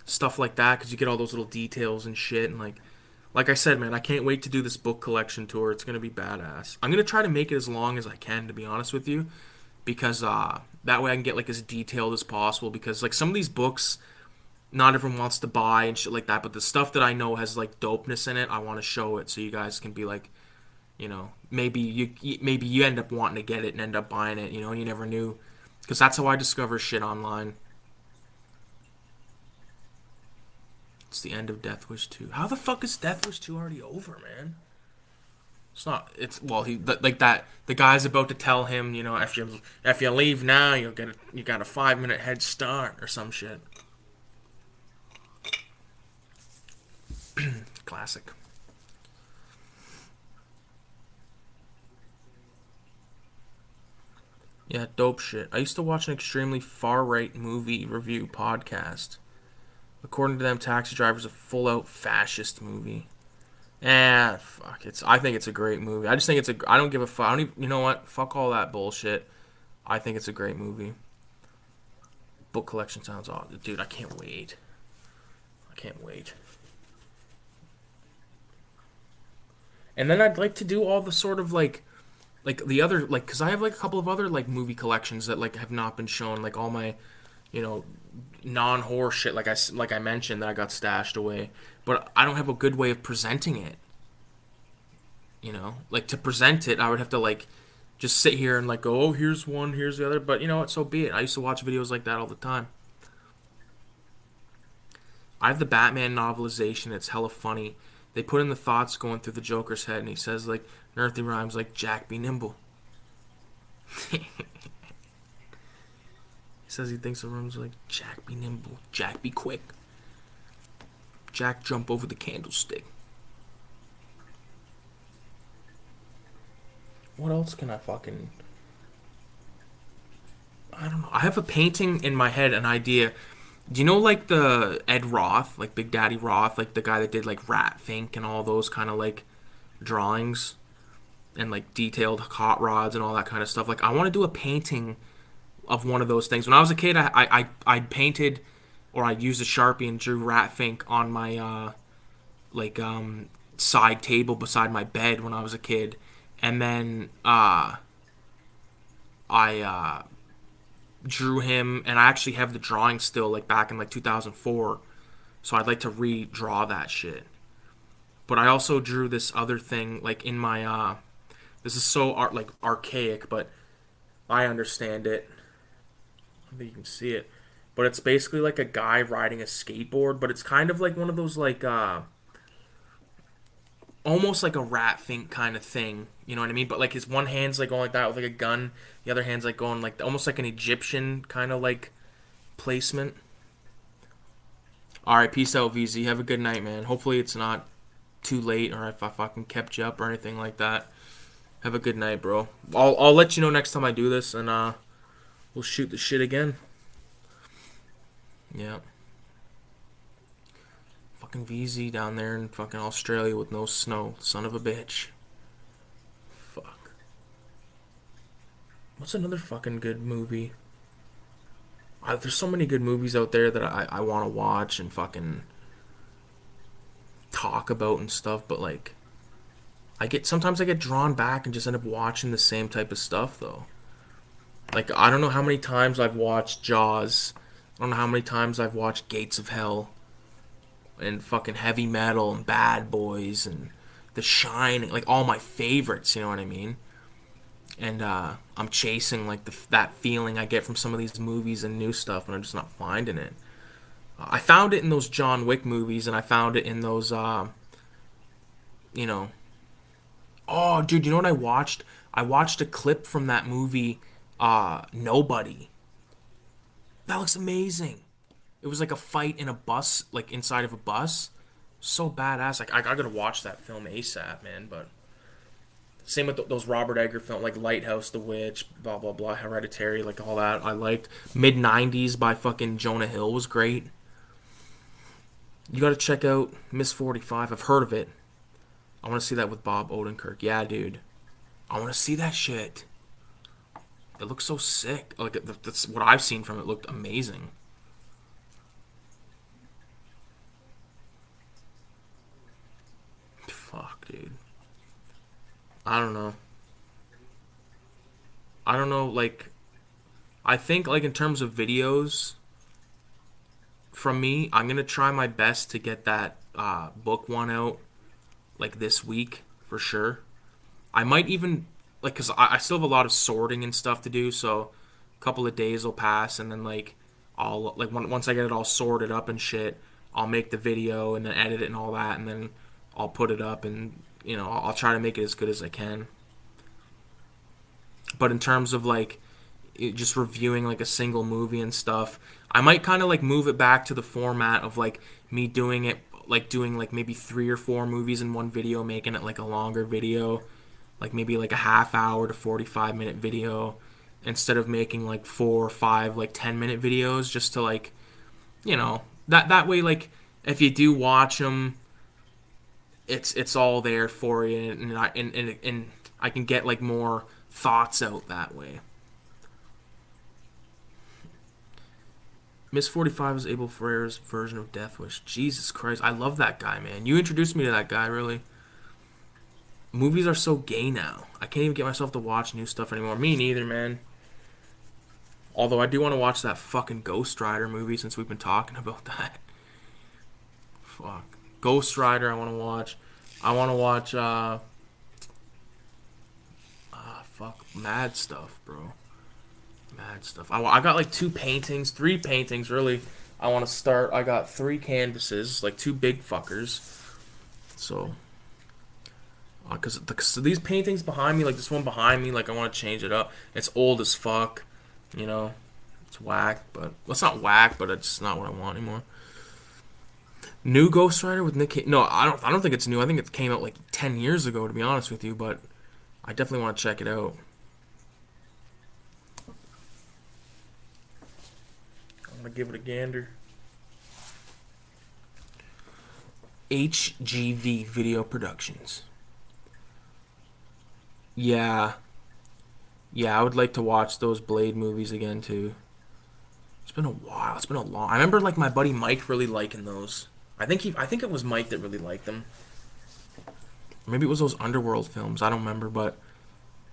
stuff like that, because you get all those little details and shit. And like I said, man, I can't wait to do this book collection tour. It's gonna be badass. I'm gonna try to make it as long as I can, to be honest with you, because that way I can get like as detailed as possible. Because like some of these books, not everyone wants to buy and shit like that, but the stuff that I know has like dopeness in it, I want to show it so you guys can be like, you know, maybe you end up wanting to get it and end up buying it. You know, you never knew, because that's how I discover shit online. It's the end of Death Wish 2. How the fuck is Death Wish 2 already over, man? It's not. It's well, like that. The guy's about to tell him, if you leave now, you got a 5 minute head start or some shit. Classic. Yeah, dope shit. I used to watch an extremely far-right movie review podcast. According to them, Taxi Driver's a full-out fascist movie. Fuck. I think it's a great movie. I just think I don't give a fuck. I don't even, you know what? Fuck all that bullshit. I think it's a great movie. Book collection sounds awesome. Dude, I can't wait. I can't wait. And then I'd like to do all the sort of like the other, like, because I have like a couple of other like movie collections that like have not been shown, like all my, non-horror shit, like I mentioned, that I got stashed away, but I don't have a good way of presenting it. Like, to present it, I would have to like just sit here and like go, oh, here's one, here's the other, but you know what, so be it. I used to watch videos like that all the time. I have the Batman novelization. It's hella funny. They put in the thoughts going through the Joker's head, and he says like earthy rhymes like Jack be nimble. He says he thinks of rhymes like Jack be nimble, Jack be quick, Jack jump over the candlestick. What else can I fucking... I don't know. I have a painting in my head, an idea. Do you know, like, the Ed Roth, like Big Daddy Roth, like the guy that did like Rat Fink and all those kind of like drawings and like detailed hot rods and all that kind of stuff? Like, I want to do a painting of one of those things. When I was a kid, I painted, or I used a Sharpie and drew Rat Fink on my side table beside my bed when I was a kid. And then I drew him, and I actually have the drawing still, like back in like 2004. So I'd like to redraw that shit. But I also drew this other thing, like in my this is so archaic, but I understand it. I think you can see it. But it's basically like a guy riding a skateboard, but it's kind of like one of those like almost like a rat fink kind of thing. You know what I mean? But like his one hand's like going like that with like a gun. The other hand's like going like almost like an Egyptian kind of like placement. Alright, peace out, VZ. Have a good night, man. Hopefully it's not too late, or if I fucking kept you up or anything like that. Have a good night, bro. I'll let you know next time I do this, and we'll shoot the shit again. Yeah. Fucking VZ down there in fucking Australia with no snow. Son of a bitch. Fuck. What's another fucking good movie? There's so many good movies out there that I want to watch and fucking talk about and stuff, but like sometimes I get drawn back and just end up watching the same type of stuff though. Like, I don't know how many times I've watched Jaws. I don't know how many times I've watched Gates of Hell and fucking Heavy Metal and Bad Boys and The Shining, like all my favorites, you know what I mean? And I'm chasing like that feeling I get from some of these movies and new stuff, and I'm just not finding it. I found it in those John Wick movies, and I found it in those, you know. Oh, dude, you know what I watched? I watched a clip from that movie, Nobody. That looks amazing. It was like a fight in a bus, like inside of a bus. So badass. Like, I gotta watch that film ASAP, man, but... Same with those Robert Egger films, like Lighthouse, The Witch, blah, blah, blah, Hereditary, like all that. I liked. Mid-90s by fucking Jonah Hill was great. You gotta check out Miss 45. I've heard of it. I want to see that with Bob Odenkirk. Yeah, dude. I want to see that shit. It looks so sick. Like, that's what I've seen from it. Looked amazing. Fuck, dude. I don't know. Like, I think, like, in terms of videos, from me, I'm gonna try my best to get that book one out, like, this week, for sure. I might even, like, because I still have a lot of sorting and stuff to do, so a couple of days will pass, and then, like, I'll, like, once I get it all sorted up and shit, I'll make the video and then edit it and all that, and then I'll put it up, and I'll try to make it as good as I can. But in terms of like just reviewing like a single movie and stuff, I might kind of like move it back to the format of like me doing it, like doing like maybe 3 or 4 movies in one video, making it like a longer video, like maybe like a half hour to 45-minute video, instead of making like 4 or 5 like 10-minute videos, just to like, that way, like if you do watch them, it's all there for you, and I can get like more thoughts out that way. Miss 45 is Abel Ferrara's version of Death Wish. Jesus Christ, I love that guy, man. You introduced me to that guy, really. Movies are so gay now. I can't even get myself to watch new stuff anymore. Me neither, man. Although I do want to watch that fucking Ghost Rider movie since we've been talking about that. Fuck. Ghost Rider I want to watch. I want to watch, fuck, Mad Stuff, bro. Mad Stuff. I got like 3 paintings, really. I want to start. I got 3 canvases, like 2 big fuckers. So, because these paintings behind me, like this one behind me, like I want to change it up. It's old as fuck, you know. It's whack, but well, it's not whack, but it's not what I want anymore. New Ghost Rider with Nick Cage. No, I don't think it's new. I think it came out like 10 years ago, to be honest with you. But I definitely want to check it out. I'm gonna give it a gander. HGV Video Productions. Yeah. Yeah, I would like to watch those Blade movies again too. It's been a while. It's been a long. I remember like my buddy Mike really liking those. I think it was Mike that really liked them. Maybe it was those Underworld films. I don't remember, but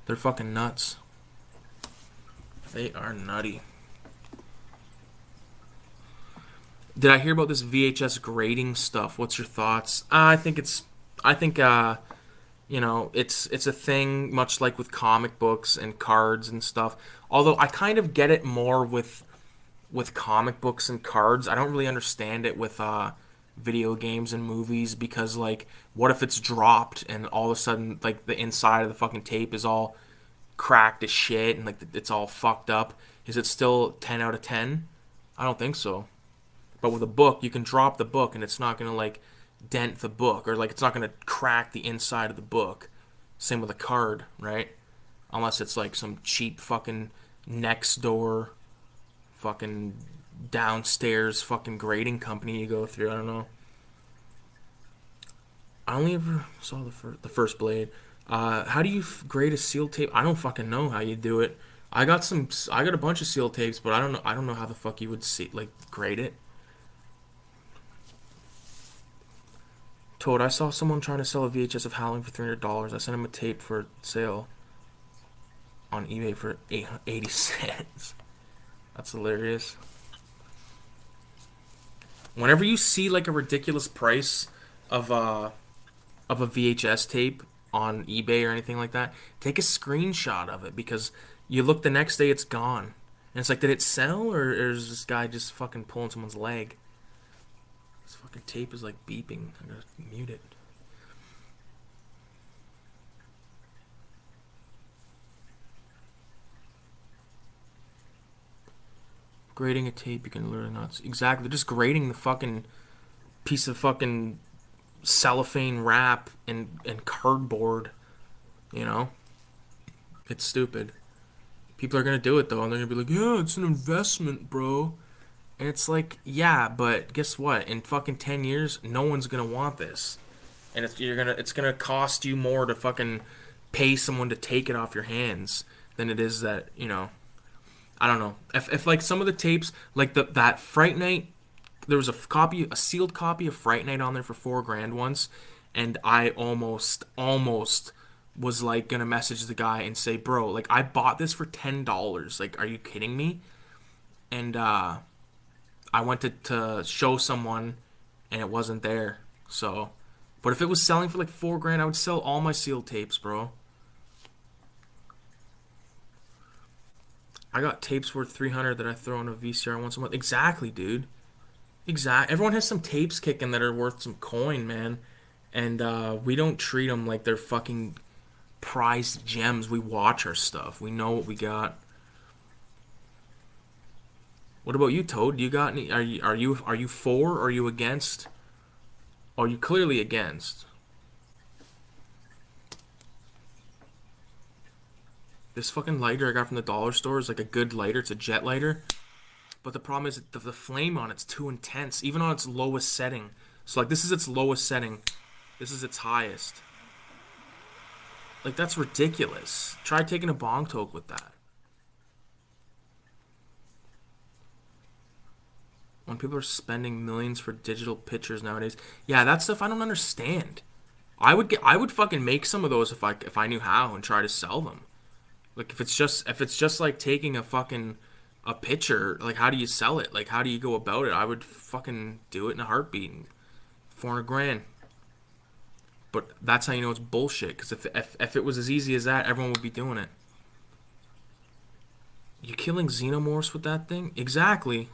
they're fucking nuts. They are nutty. Did I hear about this VHS grading stuff? What's your thoughts? I think it's it's a thing much like with comic books and cards and stuff. Although I kind of get it more with comic books and cards. I don't really understand it with video games and movies, because like what if it's dropped and all of a sudden like the inside of the fucking tape is all cracked as shit and like it's all fucked up? Is it still 10 out of 10? I don't think so. But with a book, you can drop the book and it's not going to like dent the book, or like it's not going to crack the inside of the book. Same with a card, right? Unless it's like some cheap fucking next door fucking downstairs fucking grading company you go through. I don't know. I only ever saw the first Blade. How do you grade a seal tape? I don't fucking know how you do it. I got a bunch of seal tapes, but I don't know how the fuck you would see like grade it. Toad, I saw someone trying to sell a VHS of Howling for $300. I sent him a tape for sale on eBay for 80 cents. That's hilarious. Whenever you see like a ridiculous price of a VHS tape on eBay or anything like that, take a screenshot of it, because you look the next day, it's gone. And it's like, did it sell, or is this guy just fucking pulling someone's leg? This fucking tape is like beeping. I gotta mute it. Grading a tape, you can literally not see. Exactly, just grading the fucking piece of fucking cellophane wrap and cardboard. You know? It's stupid. People are gonna do it though, and they're gonna be like, yeah, it's an investment, bro. And it's like, yeah, but guess what? In fucking 10 years, no one's gonna want this. And it's gonna cost you more to fucking pay someone to take it off your hands than it is that, I don't know. If like some of the tapes, like that Fright Night, there was a sealed copy of Fright Night on there for $4,000 once, and I almost was like gonna message the guy and say, bro, like I bought this for $10. Like, are you kidding me? And I went to show someone, and it wasn't there. So, but if it was selling for like $4,000, I would sell all my sealed tapes, bro. I got tapes worth $300 that I throw in a VCR once a month. Exactly, dude. Exactly. Everyone has some tapes kicking that are worth some coin, man. And we don't treat them like they're fucking prized gems. We watch our stuff. We know what we got. What about you, Toad? You got any? Are you for? Or are you against? Are you clearly against? This fucking lighter I got from the dollar store is like a good lighter. It's a jet lighter. But the problem is that the flame on it's too intense, even on its lowest setting. So like this is its lowest setting. This is its highest. Like that's ridiculous. Try taking a bong toke with that. When people are spending millions for digital pictures nowadays, yeah, that stuff I don't understand. I would fucking make some of those if I knew how and try to sell them. Like if it's just like taking a picture, like how do you sell it? Like how do you go about it? I would fucking do it in a heartbeat. 400 grand. But that's how you know it's bullshit. Because if it was as easy as that, everyone would be doing it. You killing xenomorphs with that thing? Exactly.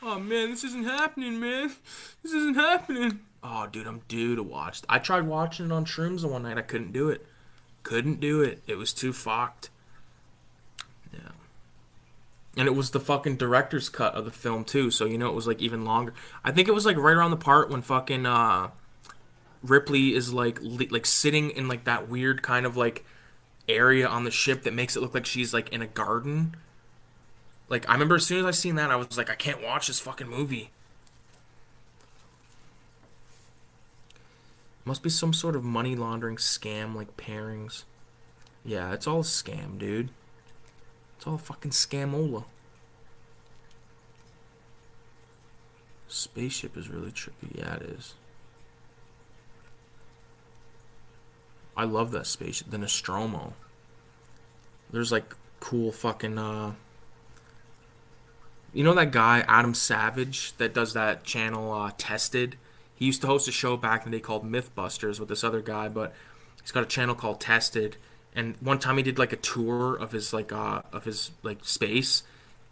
Oh man, this isn't happening, man. This isn't happening. Oh, dude, I'm due to watch. I tried watching it on shrooms the one night. I couldn't do it. Couldn't do it. It was too fucked. Yeah. And it was the fucking director's cut of the film too, so you know it was like even longer. I think it was like right around the part when fucking Ripley is like sitting in like that weird kind of like area on the ship that makes it look like she's like in a garden. Like I remember as soon as I seen that, I was like, I can't watch this fucking movie. Must be some sort of money laundering scam like pairings. Yeah, it's all a scam, dude. It's all fucking scamola. Spaceship is really trippy. Yeah, it is. I love that spaceship. The Nostromo. There's like cool fucking you know that guy Adam Savage that does that channel Tested? He used to host a show back in the day called Mythbusters with this other guy, but he's got a channel called Tested. And one time he did like a tour of his like space,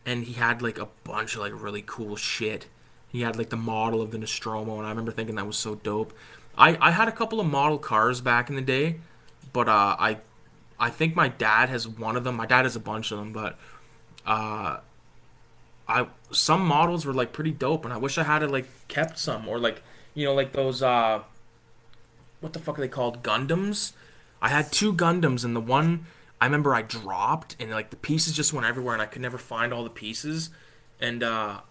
and he had like a bunch of like really cool shit. He had like the model of the Nostromo, and I remember thinking that was so dope. I had a couple of model cars back in the day, but I think my dad has one of them. My dad has a bunch of them, but uh, I some models were like pretty dope, and I wish I had like kept some or like like those what the fuck are they called, Gundams? I had two Gundams, and the one I remember I dropped, and like the pieces just went everywhere, and I could never find all the pieces. And I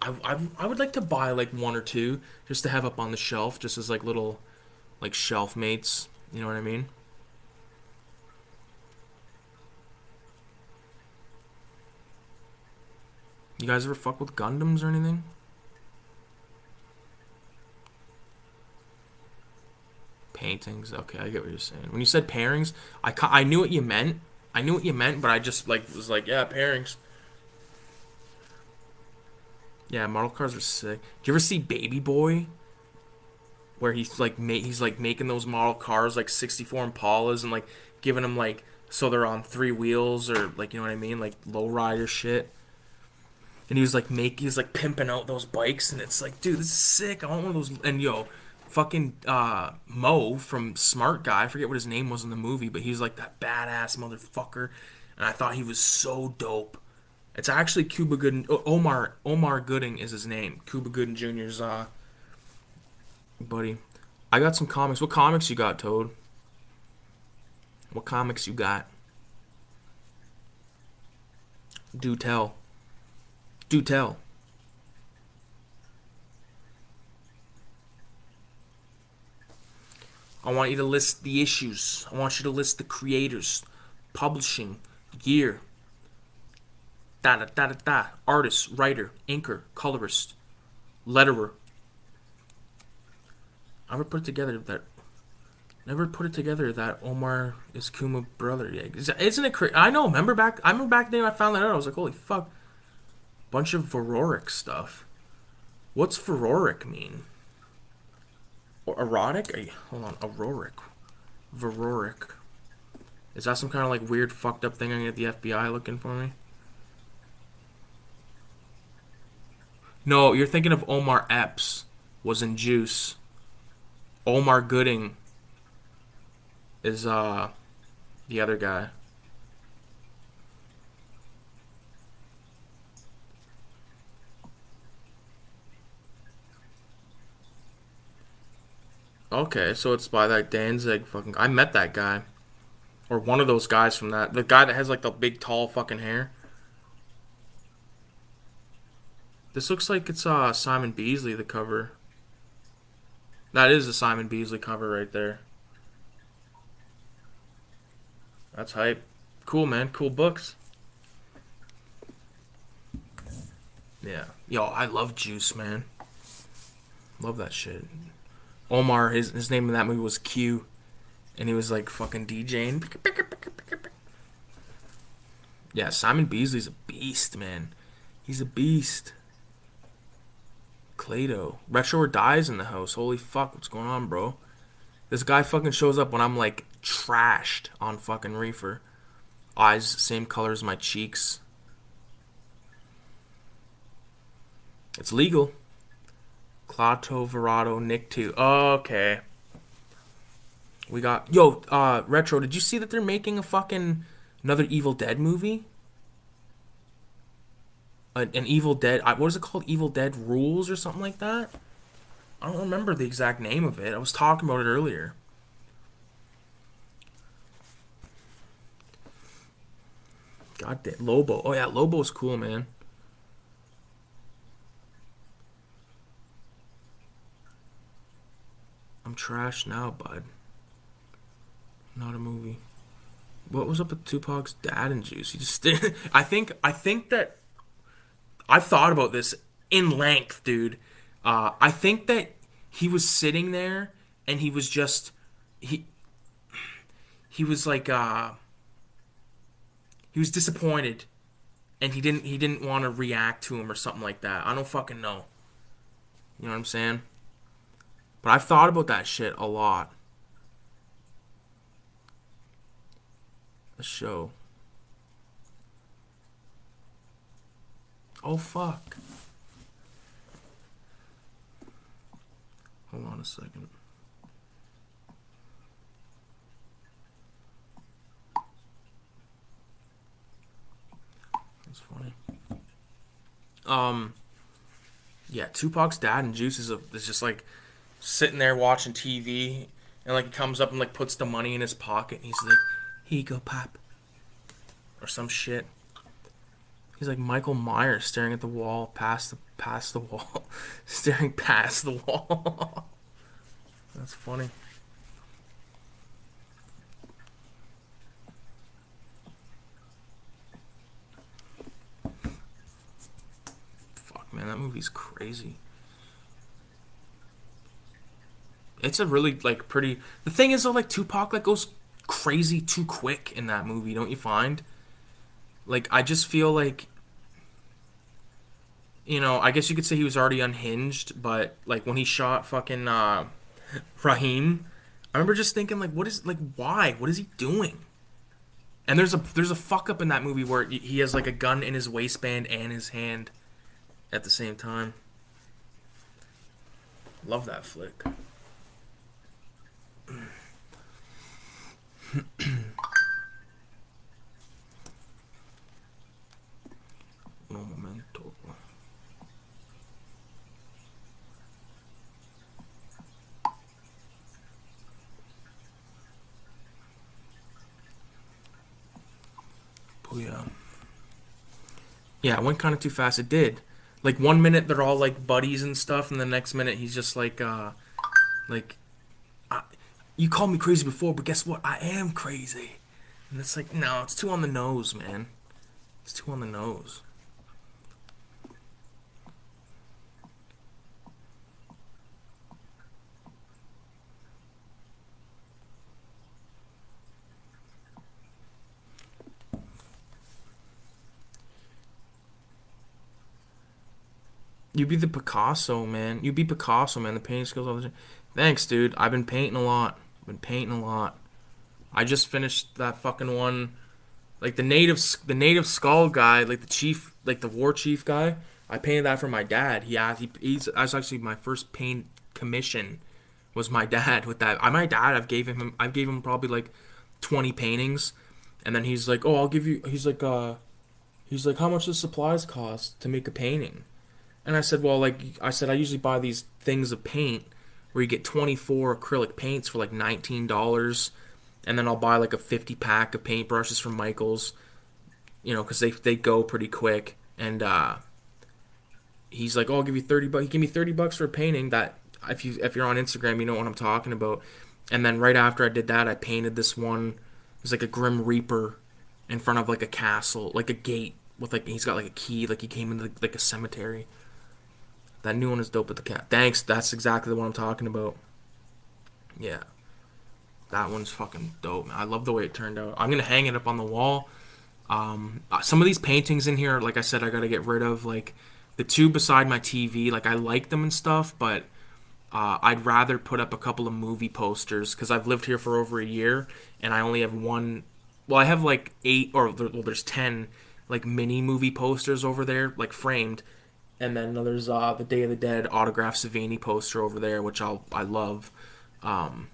would like to buy like one or two just to have up on the shelf, just as like little like shelf mates. You know what I mean? You guys ever fuck with Gundams or anything? Paintings. Okay, I get what you're saying. When you said pairings, I knew what you meant. I knew what you meant, but I just like was like, yeah, pairings. Yeah, model cars are sick. Do you ever see Baby Boy? Where he's like making those model cars like 64 Impalas and like giving them like so they're on three wheels or like you know what I mean, like lowrider shit. And he was like pimping out those bikes, and it's like, dude, this is sick. I want one of those. And fucking Mo from Smart Guy, I forget what his name was in the movie, but he's like that badass motherfucker, and I thought he was so dope. It's actually Cuba Gooden. Omar Gooding is his name. Cuba Gooden Jr.'s buddy. I got some comics. What comics you got, Toad? What comics you got? Do tell. Do tell. I want you to list the issues. I want you to list the creators, publishing, year, da da da da da, artist, writer, inker, colorist, letterer. I never put it together that Omar is Kuma brother. Yeah, isn't it crazy? I know. I remember back then I found that out. I was like, holy fuck, bunch of Varoric stuff. What's Varoric mean? Or erotic? Hold on, Auroric. Varoric. Is that some kind of like weird fucked up thing? I'm gonna get the FBI looking for me. No, you're thinking of Omar Epps. Was in Juice. Omar Gooding is the other guy. Okay, so it's by that Danzig fucking. I met that guy, or one of those guys from that. The guy that has like the big tall fucking hair. This looks like it's Simon Beasley, the cover. That is a Simon Beasley cover right there. That's hype. Cool, man. Cool books. Yeah. Yo, I love Juice, man. Love that shit. Omar, his name in that movie was Q, and he was like fucking DJing. Yeah, Simon Beasley's a beast, man. He's a beast. Clado. Retro or Dies in the house. Holy fuck, what's going on, bro? This guy fucking shows up when I'm like trashed on fucking reefer. Eyes same color as my cheeks. It's legal. Clato, Verado, Nick 2. Okay. We got Retro, did you see that they're making a fucking another Evil Dead movie? An Evil Dead, what is it called? Evil Dead Rules or something like that? I don't remember the exact name of it. I was talking about it earlier. God damn, Lobo. Oh yeah, Lobo's cool, man. I'm trash now, bud. Not a movie. What was up with Tupac's dad and Juice? He just did. I think that I've thought about this in length, dude. I think that he was sitting there and he was just he he was like he was disappointed and he didn't want to react to him or something like that. I don't fucking know. You know what I'm saying? But I've thought about that shit a lot. The show. Oh fuck. Hold on a second. That's funny. Yeah, Tupac's dad and Juice is just like sitting there watching TV, and like he comes up and like puts the money in his pocket, and he's like, "Here you go, pop," or some shit. He's like Michael Myers staring at the wall, past the wall, staring past the wall. That's funny. Fuck, man, that movie's crazy. It's a really like pretty. The thing is though, like Tupac like goes crazy too quick in that movie, don't you find? Like I just feel like I guess you could say he was already unhinged, but like when he shot fucking Raheem, I remember just thinking like, what is like why? What is he doing? And there's a fuck up in that movie where he has like a gun in his waistband and his hand at the same time. Love that flick. Un momento. Oh yeah. Yeah, it went kind of too fast. It did. Like 1 minute they're all like buddies and stuff, and the next minute he's just like, I, you called me crazy before, but guess what? I am crazy. And it's like, no, it's too on the nose, man. It's too on the nose. You be the Picasso, man. You be Picasso, man. The painting skills all the time. Thanks, dude. I've been painting a lot. Been painting a lot. I just finished that fucking one, like the native skull guy, like the chief, like the war chief guy. I painted that for my dad. He's that's actually my first paint commission was my dad with that. My dad, I've gave him probably like 20 paintings, and then he's like, oh, I'll give you. He's like, how much does supplies cost to make a painting? And I said, well, like I said, I usually buy these things of paint where you get 24 acrylic paints for like $19, and then I'll buy like a 50 pack of paintbrushes from Michaels, you know, because they go pretty quick. And he's like, oh, I'll give you 30 bucks. He gave me 30 bucks for a painting that if you're on Instagram, you know what I'm talking about. And then right after I did that, I painted this one. It was like a Grim Reaper in front of like a castle, like a gate with like he's got like a key, like he came into like a cemetery. That new one is dope with the cat. Thanks, that's exactly the one I'm talking about. Yeah, that one's fucking dope, man. I love the way it turned out. I'm gonna hang it up on the wall. Some of these paintings in here, like I said, I gotta get rid of. Like the two beside my TV, like I like them and stuff, but I'd rather put up a couple of movie posters because I've lived here for over a year and I only have one. Well, I have like eight, or well, there's 10 like mini movie posters over there, like framed, and then there's the Day of the Dead autograph Savini poster over there, which I love. Um,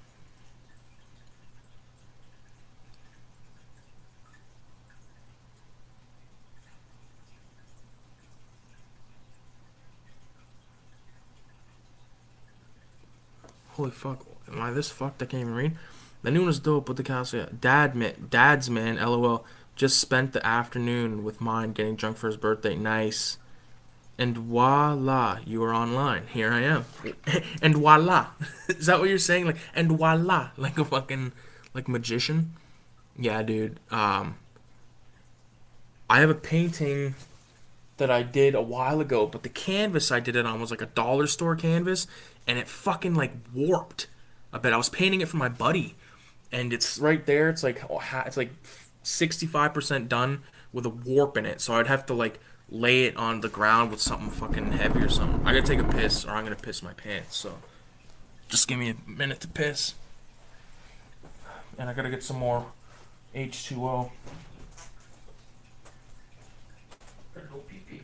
Holy fuck, am I this fucked? I can't even read. The new one is dope. With the castle, yeah. Dad's man. LOL. Just spent the afternoon with mine getting drunk for his birthday. Nice. And voila, you are online. Here I am. And voila. Is that what you're saying? Like, and voila. Like a fucking, like magician? Yeah, dude. I have a painting that I did a while ago, but the canvas I did it on was like a dollar store canvas, and it fucking like warped a bit. I was painting it for my buddy, and it's right there. It's like 65% done with a warp in it, so I'd have to like lay it on the ground with something fucking heavy or something. I gotta take a piss, or I'm gonna piss my pants. So just give me a minute to piss, and I gotta get some more H2O. Gotta go pee pee.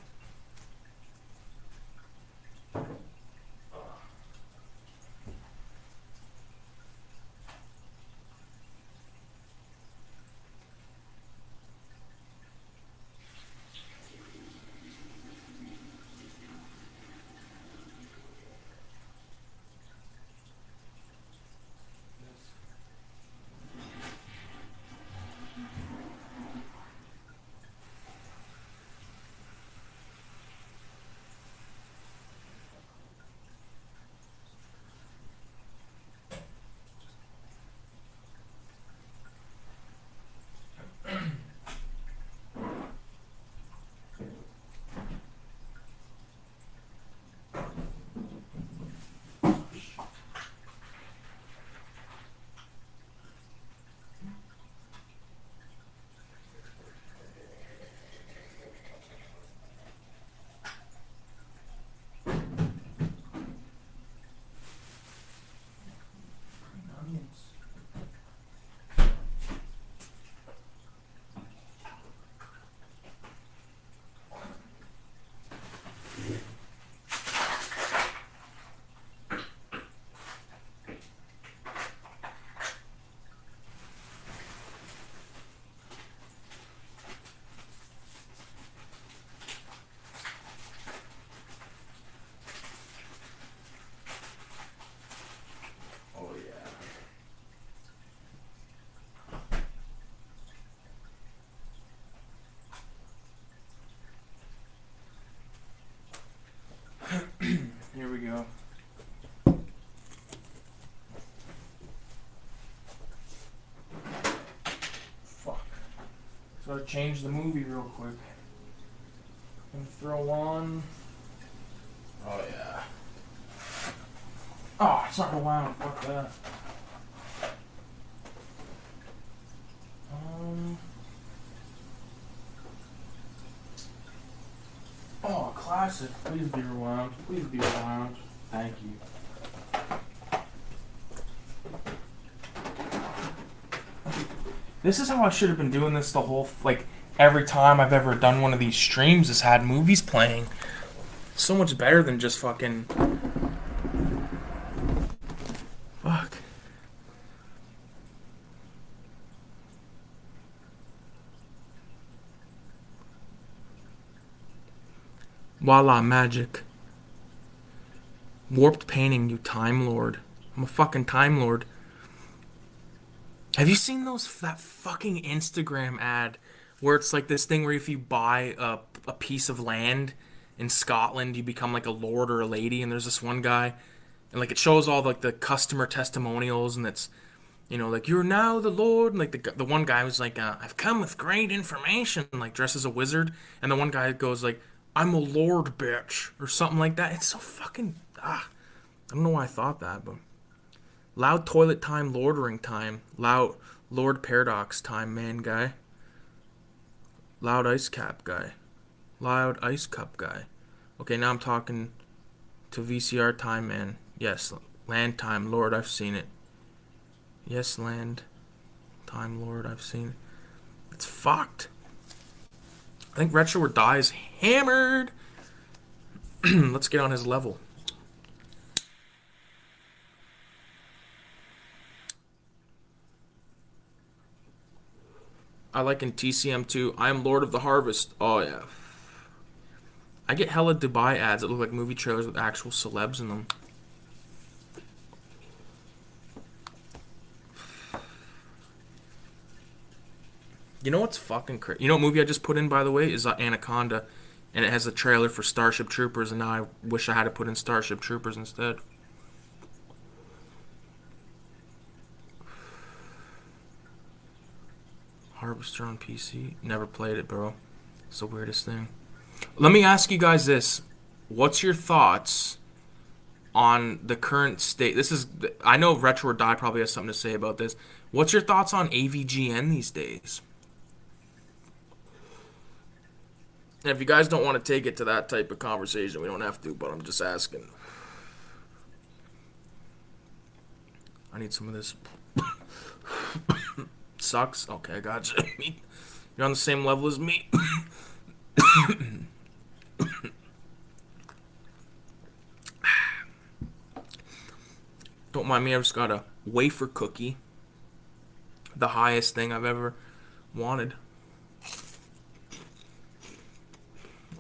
Here we go. Fuck. So I change the movie real quick. And throw on. Oh yeah. Oh, it's not rewound. Fuck that. Oh, classic. Please be rewound. Please be rewound. Thank you. This is how I should have been doing this the whole, like, every time I've ever done one of these streams has had movies playing. so much better than just fucking. Fuck. Voila, magic. Warped painting, you Time Lord. I'm a fucking Time Lord. Have you seen that fucking Instagram ad where it's like this thing where if you buy a piece of land in Scotland, you become like a lord or a lady, and there's this one guy, and like it shows all like the customer testimonials, and it's like you're now the lord, and like the one guy was like, I've come with great information, like dressed as a wizard, and the one guy goes like, I'm a lord, bitch, or something like that. It's so fucking I don't know why I thought that, but loud toilet time, lordering time, loud Lord Paradox time, man guy, loud ice cap guy, loud ice cup guy. Okay, now I'm talking to VCR time, man. Yes, land time, Lord, I've seen it. Yes, land time, Lord, I've seen it. It's fucked. I think Retro or Die is hammered. Let's get on his level. I like in TCM too. I am Lord of the Harvest. Oh yeah. I get hella Dubai ads that look like movie trailers with actual celebs in them. You know what's fucking crazy? You know what movie I just put in, by the way, is Anaconda, and it has a trailer for Starship Troopers, and now I wish I had to put in Starship Troopers instead. Harvester on PC? Never played it, bro. It's the weirdest thing. Let me ask you guys this. What's your thoughts on the current state? I know Retro or Die probably has something to say about this. What's your thoughts on AVGN these days? And if you guys don't want to take it to that type of conversation, we don't have to, but I'm just asking. I need some of this. Sucks? Okay, I got you. You're on the same level as me. Don't mind me, I just got a wafer cookie. The highest thing I've ever wanted.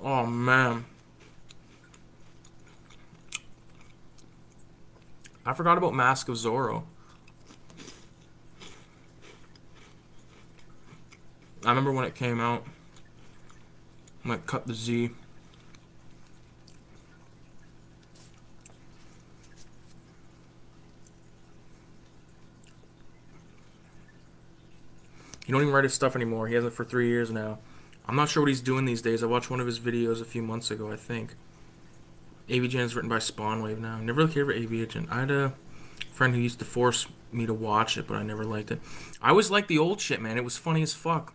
Oh, man. I forgot about Mask of Zorro. I remember when it came out. I'm gonna cut the Z. He don't even write his stuff anymore. He hasn't for 3 years now. I'm not sure what he's doing these days. I watched one of his videos a few months ago, I think. AVGN is written by Spawnwave now. Never really cared for AVGN. I had a friend who used to force me to watch it, but I never liked it. I always liked the old shit, man. It was funny as fuck.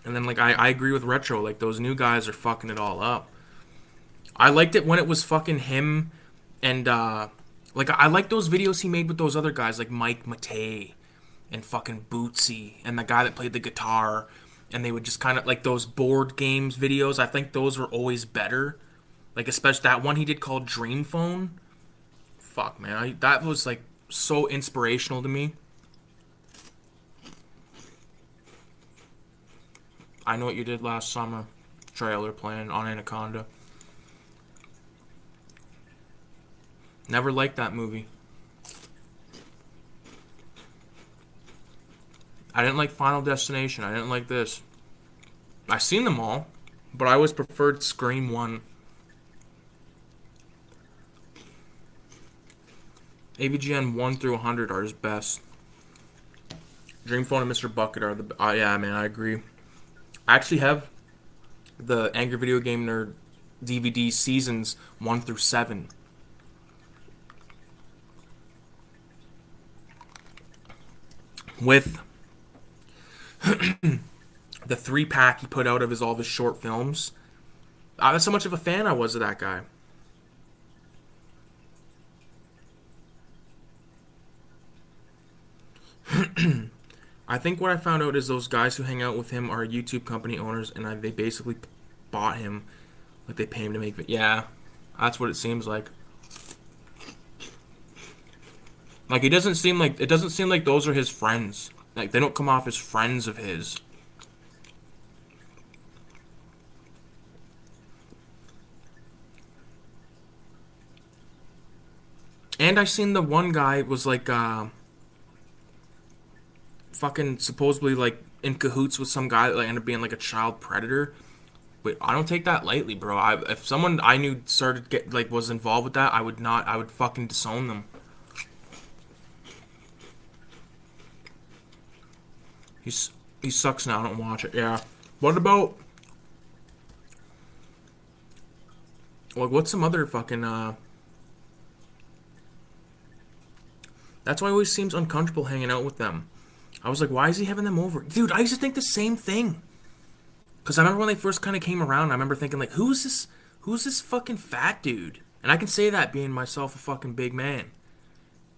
And then, like, I agree with Retro. Like, those new guys are fucking it all up. I liked it when it was fucking him and, like, I like those videos he made with those other guys, like Mike Matei and fucking Bootsy and the guy that played the guitar. And they would just kind of, like, those board games videos. I think those were always better. Like, especially that one he did called Dream Phone. Fuck, man. That was, like, so inspirational to me. I Know What You Did Last Summer trailer playing on Anaconda. Never liked that movie. I didn't like Final Destination. I didn't like this. I seen them all, but I always preferred Scream 1. AVGN 1 through 100 are his best. Dream Phone and Mr. Bucket are the... yeah, man, I agree. I actually have the Angry Video Game Nerd DVD seasons 1 through 7. With the 3-pack he put out of all of his short films. That's how much of a fan I was of that guy. I think what I found out is those guys who hang out with him are YouTube company owners, and they basically bought him Like they pay him to make it. Yeah, that's what it seems like. Like it doesn't seem like those are his friends. Like they don't come off as friends of his. And I seen the one guy was like fucking supposedly like in cahoots with some guy that like ended up being like a child predator. But I don't take that lightly, bro. If someone I knew started get like was involved with that, I would not. I would fucking disown them. He's he sucks now. I don't watch it. Yeah. What about like what's some other fucking That's why he always seems uncomfortable hanging out with them. I was like, why is he having them over? Dude, I used to think the same thing. Because I remember when they first kind of came around, I remember thinking, like, who's this? Who's this fucking fat dude? And I can say that being myself a fucking big man.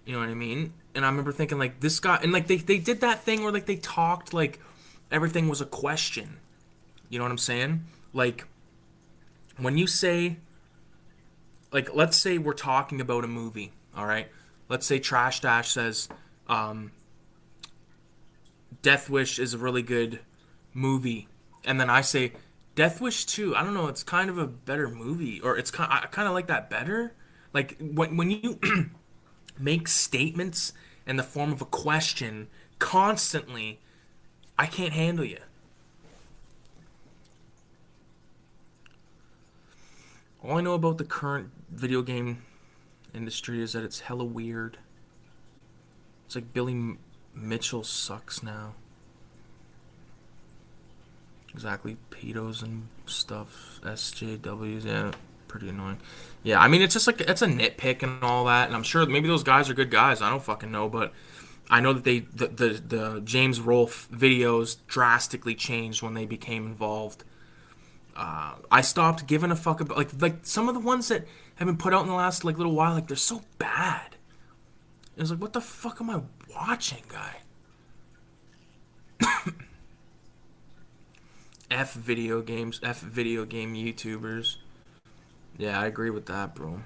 You know what I mean? And I remember thinking, like, this guy. And, like, they did that thing where, like, they talked like everything was a question. You know what I'm saying? Like, when you say, like, let's say we're talking about a movie, all right? Let's say Trash Dash says, Death Wish is a really good movie, and then I say Death Wish 2. I don't know. It's kind of a better movie, or I kind of like that better. Like when you make statements in the form of a question constantly, I can't handle you. All I know about the current video game industry is that it's hella weird. It's like Billy Mitchell sucks now. Exactly, pedos and stuff, SJWs, yeah, pretty annoying. Yeah, I mean, it's just like, it's a nitpick and all that, and I'm sure maybe those guys are good guys, I don't fucking know, but I know that the James Rolfe videos drastically changed when they became involved. I stopped giving a fuck about, like some of the ones that have been put out in the last, like, little while, like, they're so bad. It was like, what the fuck am I watching, guy? F video games, F video game YouTubers. Yeah, I agree with that, bro.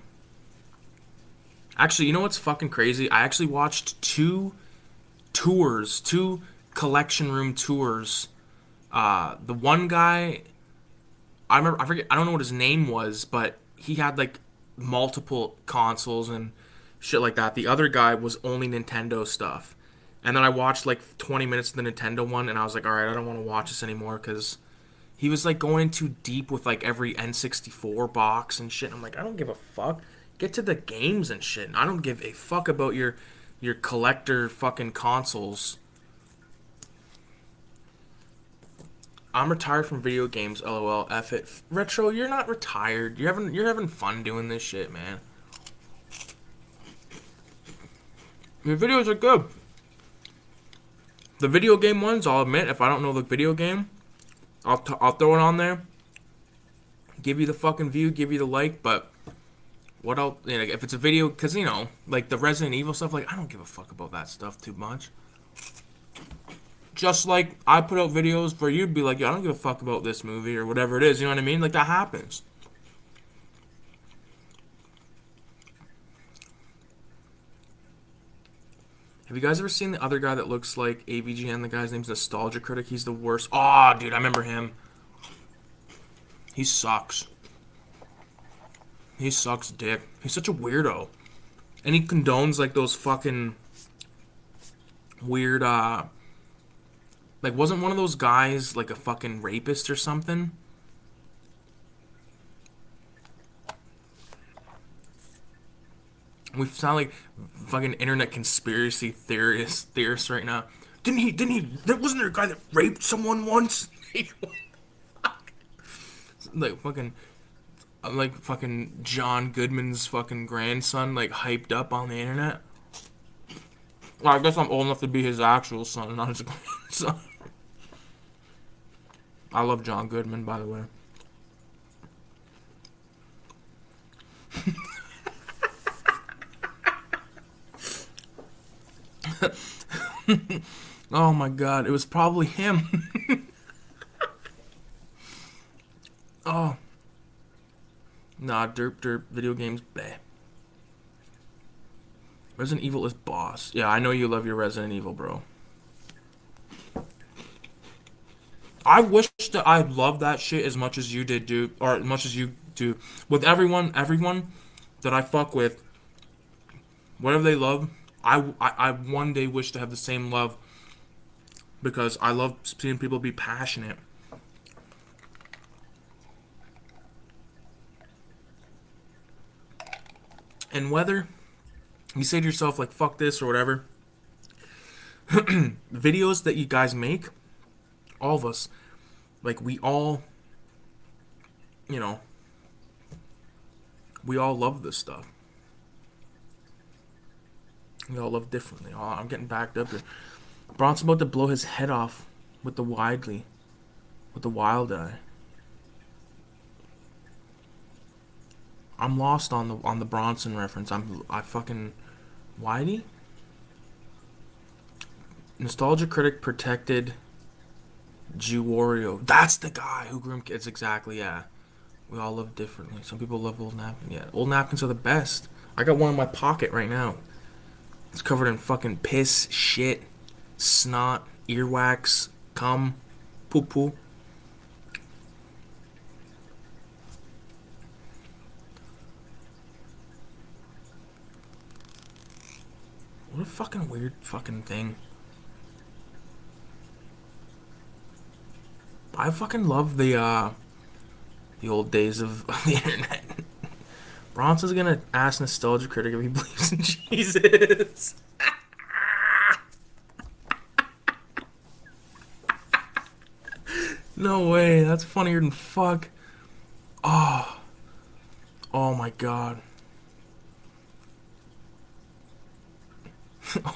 Actually, you know what's fucking crazy? I actually watched two collection room tours. The one guy, I remember, I forget, I don't know what his name was, but he had like multiple consoles and shit like that. The other guy was only Nintendo stuff. And then I watched like 20 minutes of the Nintendo one, and I was like, alright, I don't want to watch this anymore, because he was like going in too deep with like every N64 box and shit. I'm like, I don't give a fuck. Get to the games and shit. I don't give a fuck about your collector fucking consoles. I'm retired from video games, lol. F it. Retro, you're not retired. You're having fun doing this shit, man. Your videos are good. The video game ones, I'll admit, if I don't know the video game, I'll throw it on there. Give you the fucking view, give you the like, but what else? You know, if it's a video, because, you know, like the Resident Evil stuff, like, I don't give a fuck about that stuff too much. Just like I put out videos for you to be like, yo, I don't give a fuck about this movie or whatever it is, you know what I mean? Like, that happens. Have you guys ever seen the other guy that looks like AVGN? The guy's name's Nostalgia Critic. He's the worst. Oh, dude, I remember him. He sucks. He sucks dick. He's such a weirdo. And he condones, like, those fucking weird, like, wasn't one of those guys, like, a fucking rapist or something? We sound like fucking internet conspiracy theorists right now. Wasn't there a guy that raped someone once? like fucking John Goodman's fucking grandson, like, hyped up on the internet. Well, I guess I'm old enough to be his actual son, not his grandson. I love John Goodman, by the way. Oh my god, it was probably him. Oh. Nah, derp derp. Video games, bleh. Resident Evil is boss. Yeah, I know you love your Resident Evil, bro. I wish that I loved that shit as much as you did, dude, or as much as you do. With everyone that I fuck with, whatever they love, I one day wish to have the same love because I love seeing people be passionate. And whether you say to yourself like fuck this or whatever, videos that you guys make, all of us, like we all, you know, we all love this stuff. We all love differently. Oh, I'm getting backed up here. Bronson about to blow his head off with the with the wild eye. I'm lost on the Bronson reference. I fucking Whitey? Nostalgia critic protected Giorgio. That's the guy who groomed kids. Exactly, yeah. We all live differently. Some people love old napkins. Yeah, old napkins are the best. I got one in my pocket right now. It's covered in fucking piss, shit, snot, earwax, cum, poo poo. What a fucking weird fucking thing. I fucking love the old days of the internet. Bronson's gonna ask Nostalgia Critic if he believes in Jesus. No way, that's funnier than fuck. Oh, oh my god.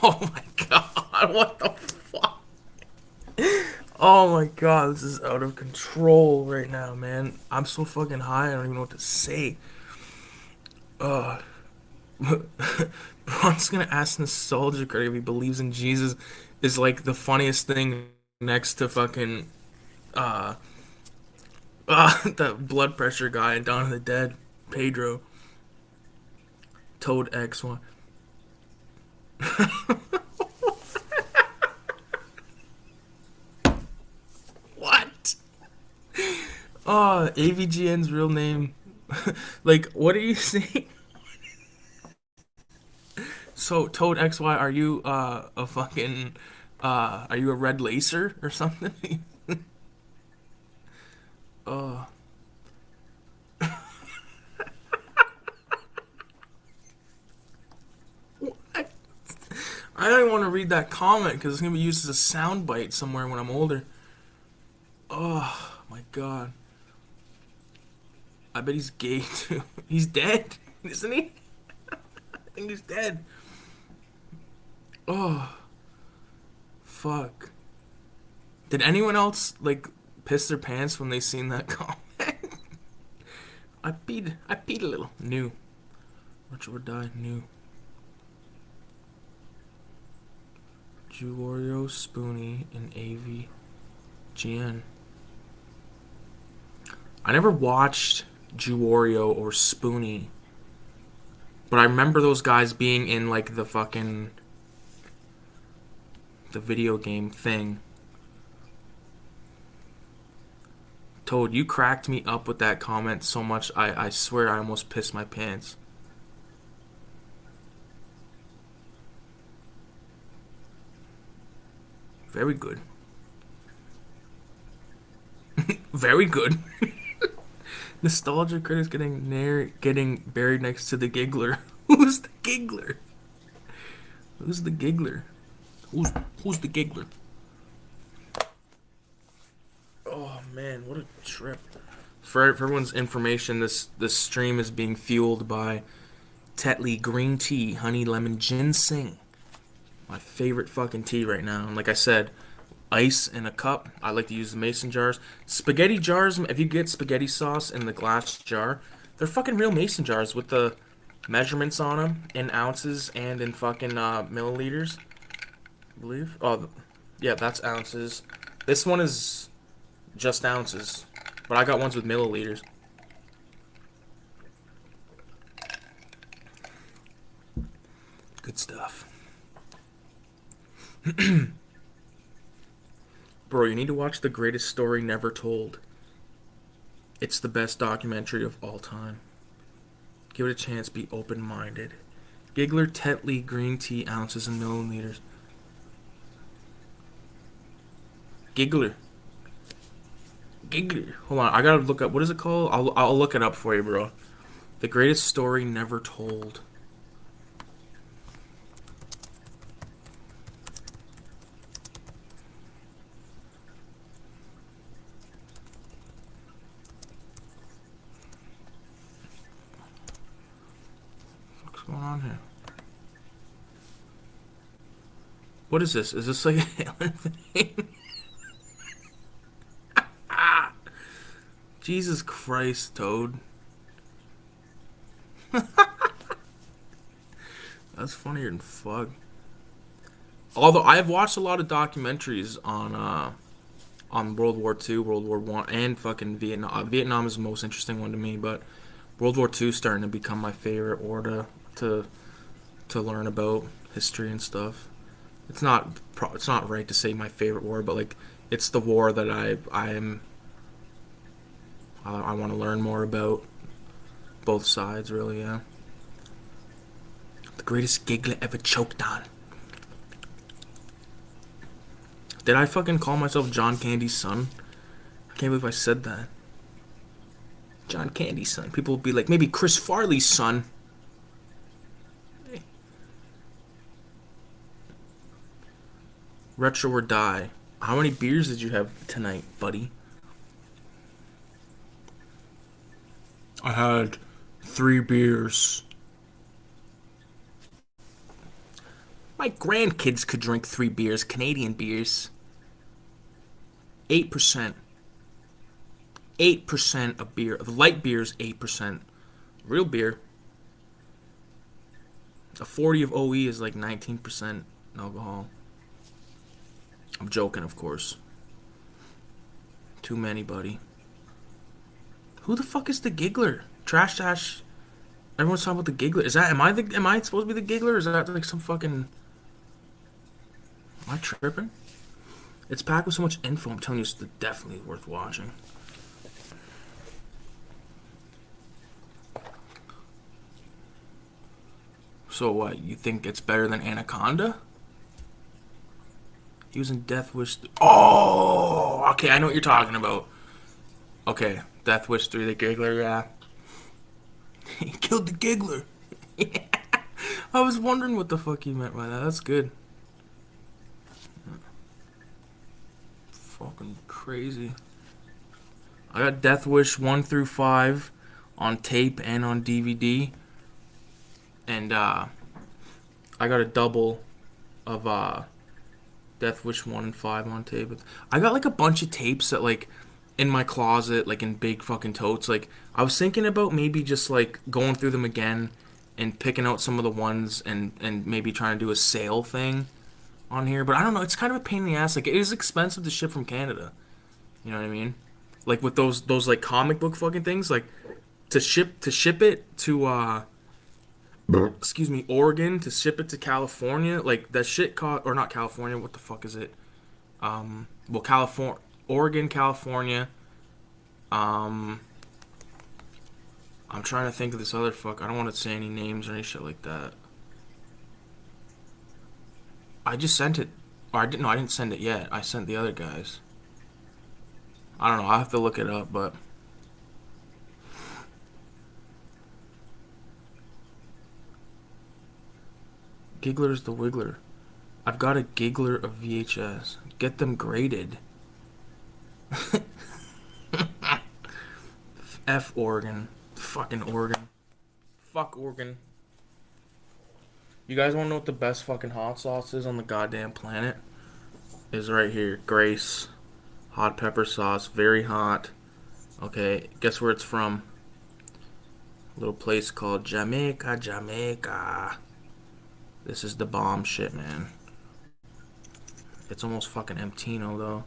Oh my god, what the fuck? Oh my god, this is out of control right now, man. I'm so fucking high, I don't even know what to say. Uh, Bron's gonna ask Nostalgia Critic if he believes in Jesus is like the funniest thing next to fucking uh the blood pressure guy in Dawn of the Dead, Pedro, Toad X1. What? AVGN's real name. Like, what are you saying? So, Toad XY, are you a fucking are you a red lacer or something? Oh, what? I don't even want to read that comment because it's gonna be used as a soundbite somewhere when I'm older. Oh my god. I bet he's gay too. He's dead, isn't he? I think he's dead. Oh, fuck. Did anyone else like piss their pants when they seen that comment? I peed a little. New. Rich or die. New. Giorgio, Spoonie, and AVGN. I never watched Giorgio or Spoonie, but I remember those guys being in like the fucking the video game thing. Toad, you cracked me up with that comment so much I swear I almost pissed my pants. Very good. Very good. Nostalgia Critic's getting buried next to the giggler. Who's the giggler? Who's the giggler? Who's the giggler? Oh man, what a trip. For everyone's information, this stream is being fueled by Tetley green tea, honey lemon ginseng. My favorite fucking tea right now. And like I said, ice in a cup. I like to use the mason jars. Spaghetti jars, if you get spaghetti sauce in the glass jar, they're fucking real mason jars with the measurements on them in ounces and in fucking milliliters, I believe. Oh, yeah, that's ounces. This one is just ounces, but I got ones with milliliters. Good stuff. Bro, you need to watch The Greatest Story Never Told. It's the best documentary of all time. Give it a chance, be open-minded. Giggler Tetley green tea ounces and milliliters. Giggler. Giggler. Hold on, I gotta look up. What is it called? I'll look it up for you, bro. The Greatest Story Never Told. What's going on here? What is this? Is this like an alien thing? Jesus Christ, Toad. That's funnier than fuck. Although I've watched a lot of documentaries on World War II, World War One, and fucking Vietnam. Vietnam is the most interesting one to me, but World War II is starting to become my favorite war to learn about history and stuff. It's not right to say my favorite war, but like it's the war that I want to learn more about. Both sides, really, yeah. The greatest giggler ever choked on. Did I fucking call myself John Candy's son? I can't believe I said that. John Candy's son. People will be like, maybe Chris Farley's son. Hey. Retro or die. How many beers did you have tonight, buddy? I had 3 beers. My grandkids could drink 3 beers, Canadian beers. 8%. 8% of beer. The light beer is 8%. Real beer. A 40 of OE is like 19% alcohol. I'm joking, of course. Too many, buddy. Who the fuck is the giggler? Trash Dash. Everyone's talking about the giggler. Am I supposed to be the giggler? Or is that like some fucking... Am I tripping? It's packed with so much info. I'm telling you, it's definitely worth watching. So what? You think it's better than Anaconda? He was in Death Wish. Oh, okay. I know what you're talking about. Okay, Death Wish 3, the giggler. Yeah, he killed the giggler. I was wondering what the fuck he meant by that. That's good. Fucking crazy. I got Death Wish 1 through 5 on tape and on DVD. And I got a double of Death Wish 1 and 5 on tape. I got like a bunch of tapes that like in my closet, like in big fucking totes. Like I was thinking about maybe just like going through them again and picking out some of the ones and maybe trying to do a sale thing on here, but I don't know. It's kind of a pain in the ass. Like it is expensive to ship from Canada. You know what I mean? Like with those like comic book fucking things, like to ship it to excuse me, Oregon, to ship it to California, like that shit cost, or not California. What the fuck is it? Well, California, Oregon, California. I'm trying to think of this other fuck. I don't want to say any names or any shit like that. I just sent it. Or I didn't. No, I didn't send it yet. I sent the other guys. I don't know. I'll have to look it up, but Giggler's the Wiggler. I've got a Giggler of VHS. Get them graded. F Oregon. Fucking Oregon. Fuck Oregon. You guys want to know what the best fucking hot sauce is on the goddamn planet? Is right here. Grace. Hot pepper sauce. Very hot. Okay, guess where it's from? A little place called Jamaica, Jamaica. This is the bomb shit, man. It's almost fucking Emptino, though.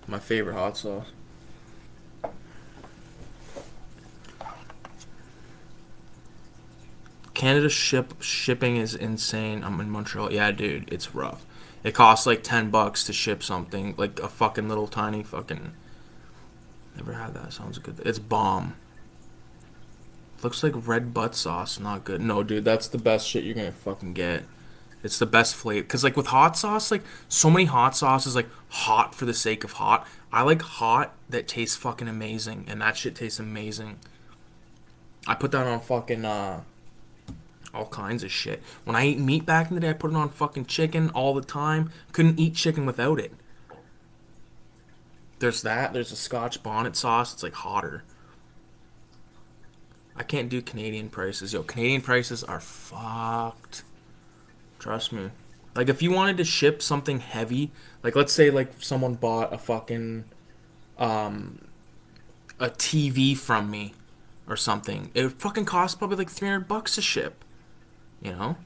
My favorite hot sauce. Canada shipping is insane. I'm in Montreal. Yeah, dude, it's rough. It costs like $10 to ship something, like a fucking little tiny fucking. Never had that. Sounds good. It's bomb. Looks like red butt sauce. Not good. No, dude, that's the best shit you're gonna fucking get. It's the best flavor. Cause like with hot sauce, like so many hot sauces, like hot for the sake of hot. I like hot that tastes fucking amazing, and that shit tastes amazing. I put that on fucking all kinds of shit. When I ate meat back in the day, I put it on fucking chicken all the time. Couldn't eat chicken without it. There's that. There's a Scotch bonnet sauce. It's like hotter. I can't do Canadian prices. Yo, Canadian prices are fucked. Trust me. Like if you wanted to ship something heavy, like let's say like someone bought a fucking um a TV from me or something, it would fucking cost probably like $300 to ship. You know?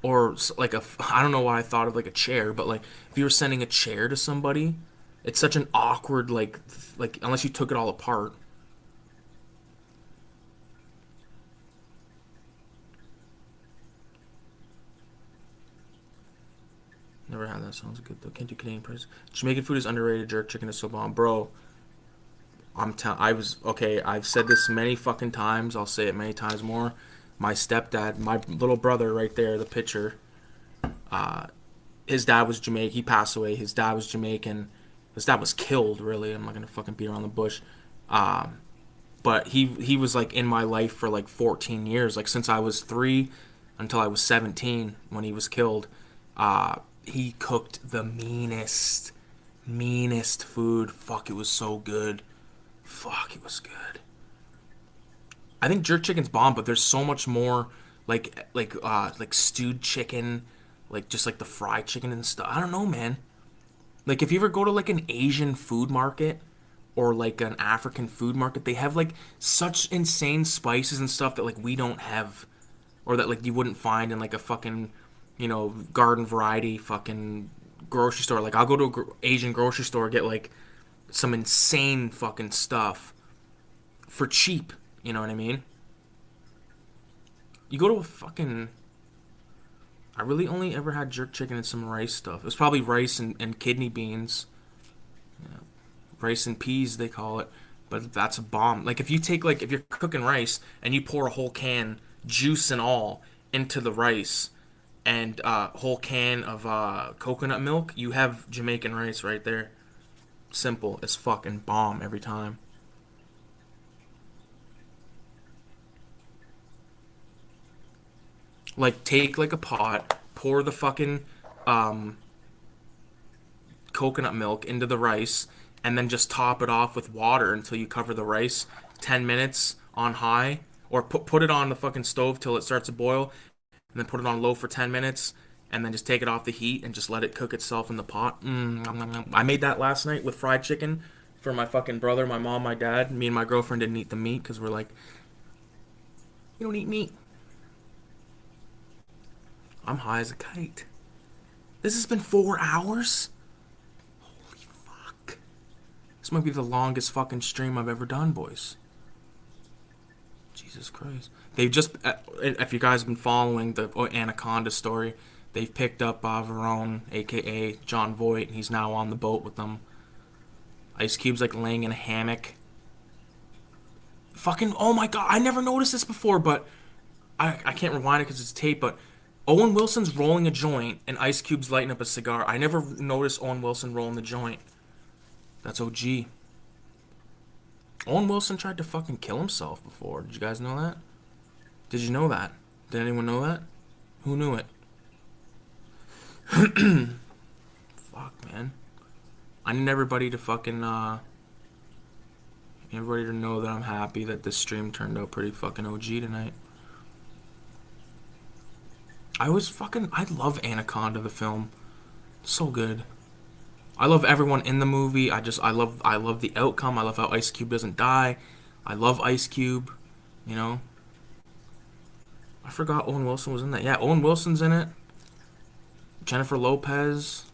Or like a I don't know why I thought of like a chair, but like if you were sending a chair to somebody, it's such an awkward like unless you took it all apart. Never had that. Sounds good though. Can't do Canadian prices. Jamaican food is underrated. Jerk chicken is so bomb, bro. I was okay. I've said this many fucking times. I'll say it many times more. My stepdad, my little brother, right there, the picture. His dad was Jamaican. He passed away. His dad was Jamaican. His dad was killed. Really, I'm not gonna fucking beat around the bush. But he was like in my life for like 14 years. Like since I was 3 until I was 17 when he was killed. He cooked the meanest food. Fuck, it was so good. Fuck, it was good. I think jerk chicken's bomb, but there's so much more like stewed chicken, like just like the fried chicken and stuff. I don't know, man. Like if you ever go to like an Asian food market or like an African food market, they have like such insane spices and stuff that like we don't have or that like you wouldn't find in like a fucking, garden variety fucking grocery store. Like I'll go to a Asian grocery store get like some insane fucking stuff for cheap. You know what I mean? You go to a fucking. I really only ever had jerk chicken and some rice stuff. It was probably rice and kidney beans. Yeah. Rice and peas, they call it. But that's a bomb. Like, if you're cooking rice and you pour a whole can, juice and all, into the rice and a whole can of coconut milk, you have Jamaican rice right there. Simple. It's fucking bomb every time. Like take like a pot, pour the fucking um, coconut milk into the rice, and then just top it off with water until you cover the rice 10 minutes on high, or put it on the fucking stove till it starts to boil, and then put it on low for 10 minutes, and then just take it off the heat and just let it cook itself in the pot. Nom, nom, nom. I made that last night with fried chicken for my fucking brother, my mom, my dad. Me and my girlfriend didn't eat the meat because we're like, we don't eat meat. I'm high as a kite. This has been 4 hours? Holy fuck. This might be the longest fucking stream I've ever done, boys. Jesus Christ. They've just, if you guys have been following the Anaconda story, they've picked up Verone, aka John Voight, and he's now on the boat with them. Ice Cube's like laying in a hammock. Fucking, oh my god, I never noticed this before, but I can't rewind it because it's tape, but Owen Wilson's rolling a joint and Ice Cube's lighting up a cigar. I never noticed Owen Wilson rolling the joint. That's OG. Owen Wilson tried to fucking kill himself before. Did you guys know that? Did you know that? Did anyone know that? Who knew it? Fuck, man. I need everybody to fucking, everybody to know that I'm happy that this stream turned out pretty fucking OG tonight. I love Anaconda, the film. So good. I love everyone in the movie. I love the outcome. I love how Ice Cube doesn't die. I love Ice Cube, you know. I forgot Owen Wilson was in that. Yeah, Owen Wilson's in it. Jennifer Lopez.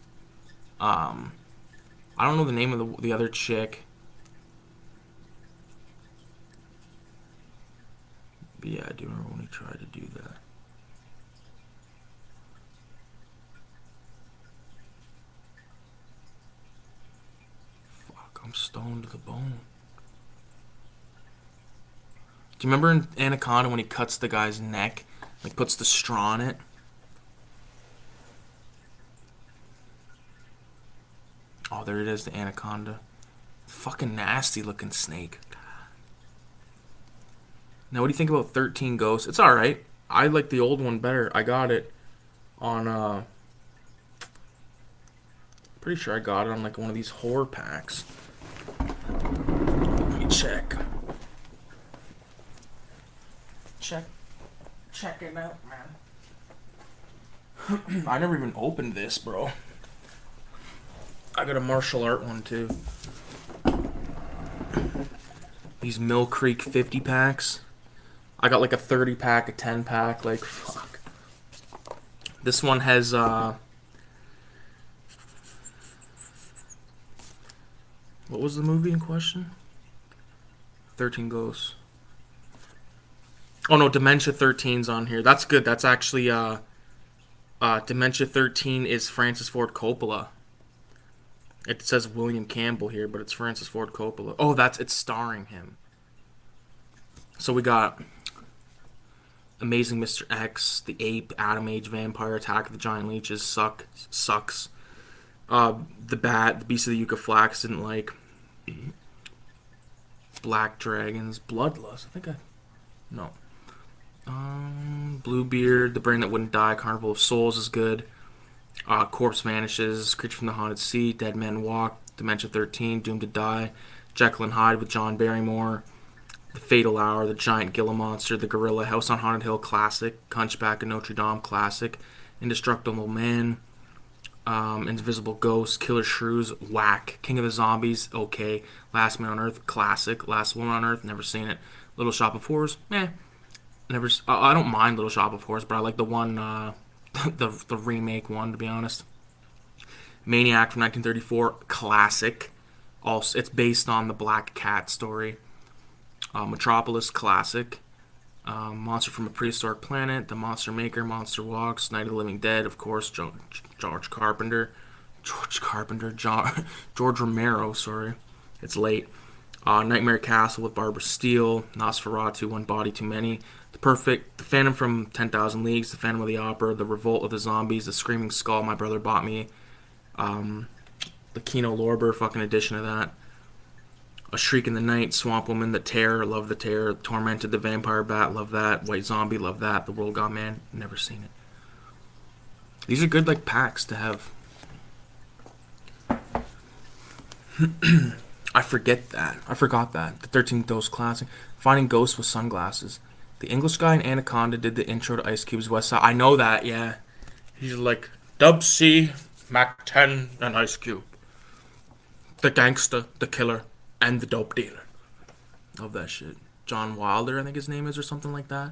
I don't know the name of the other chick. But yeah, I do remember when he tried to do that. stoned to the bone. Do you remember in Anaconda when he cuts the guy's neck? Like, puts the straw in it? Oh, there it is, the Anaconda. Fucking nasty looking snake. Now, what do you think about 13 Ghosts? It's alright. I like the old one better. I got it on, pretty sure I got it on, like, one of these horror packs. Let me check. Check it out, man. I never even opened this, bro. I got a martial art one, too. These Mill Creek 50 packs. I got like a 30 pack, a 10 pack, like, fuck. This one has, what was the movie in question? 13 Ghosts. Oh no, Dementia 13's on here. That's good. That's actually, Dementia 13 is Francis Ford Coppola. It says William Campbell here, but it's Francis Ford Coppola. Oh, it's starring him. So we got Amazing Mr. X, The Ape, Atom Age, Vampire, Attack of the Giant Leeches, sucks. The Bat, The Beast of the Yucca Flax, didn't like. Black Dragons, Bloodlust, no. Bluebeard, The Brain That Wouldn't Die, Carnival of Souls is good. Corpse Vanishes, Creature from the Haunted Sea, Dead Men Walk, Dementia 13, Doomed to Die, Jekyll and Hyde with John Barrymore, The Fatal Hour, The Giant Gila Monster, The Gorilla, House on Haunted Hill, classic, Hunchback of Notre Dame, classic, Indestructible Man, Invisible Ghost, Killer Shrews, whack, King of the Zombies, okay, Last Man on Earth, classic, Last Woman on Earth, never seen it, Little Shop of Horrors, never. I don't mind Little Shop of Horrors, but I like the one, the remake one, to be honest. Maniac from 1934, classic. Also, it's based on the Black Cat story. Metropolis, classic. Monster from a Prehistoric Planet, The Monster Maker, Monster Walks, Night of the Living Dead, of course, George Romero, sorry. It's late. Nightmare Castle with Barbara Steele, Nosferatu, One Body Too Many, The Phantom from 10,000 Leagues, The Phantom of the Opera, The Revolt of the Zombies, The Screaming Skull, My Brother Bought Me, the Kino Lorber fucking edition of that, A Shriek in the Night, Swamp Woman, The Terror, love The Terror, Tormented, The Vampire Bat, love that, White Zombie, love that, The World Gone Man, never seen it. These are good, like, packs to have. I forgot that. The 13th Ghost Classic. Finding Ghosts with Sunglasses. The English guy in Anaconda did the intro to Ice Cube's West Side. I know that, yeah. He's like, Dub C, Mac 10, and Ice Cube. The gangster, the killer, and the dope dealer. Love that shit. John Wilder, I think his name is, or something like that.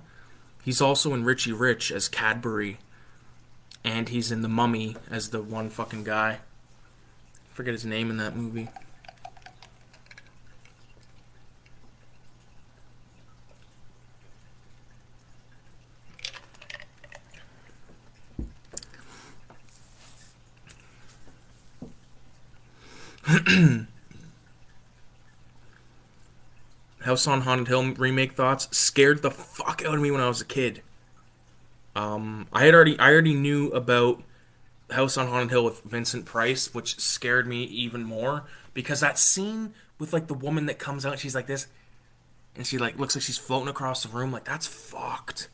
He's also in Richie Rich as Cadbury. And he's in The Mummy as the one fucking guy. I forget his name in that movie. House on Haunted Hill remake thoughts. Scared the fuck out of me when I was a kid. I already knew about House on Haunted Hill with Vincent Price, which scared me even more because that scene with like the woman that comes out and she's like this, and she like looks like she's floating across the room, like that's fucked.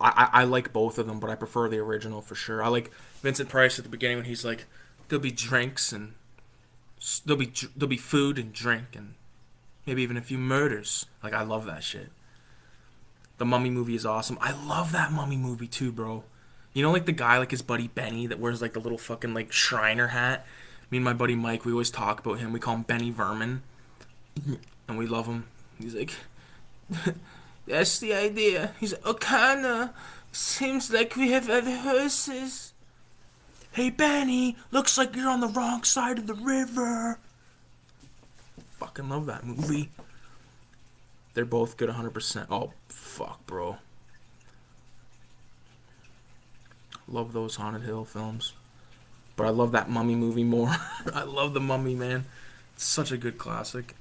I like both of them, but I prefer the original for sure. I like Vincent Price at the beginning when he's like, there'll be drinks and there'll be food and drink and maybe even a few murders. Like I love that shit. The Mummy movie is awesome. I love that Mummy movie too, bro. You know, like the guy, like his buddy Benny, that wears like the little fucking like Shriner hat. Me and my buddy Mike, we always talk about him. We call him Benny Vermin, and we love him. He's like, that's the idea. He's like, Okana, seems like we have other horses. Hey Benny, looks like you're on the wrong side of the river. Fucking love that movie. They're both good 100%. Oh, fuck, bro. Love those Haunted Hill films. But I love that Mummy movie more. I love the Mummy, man. It's such a good classic.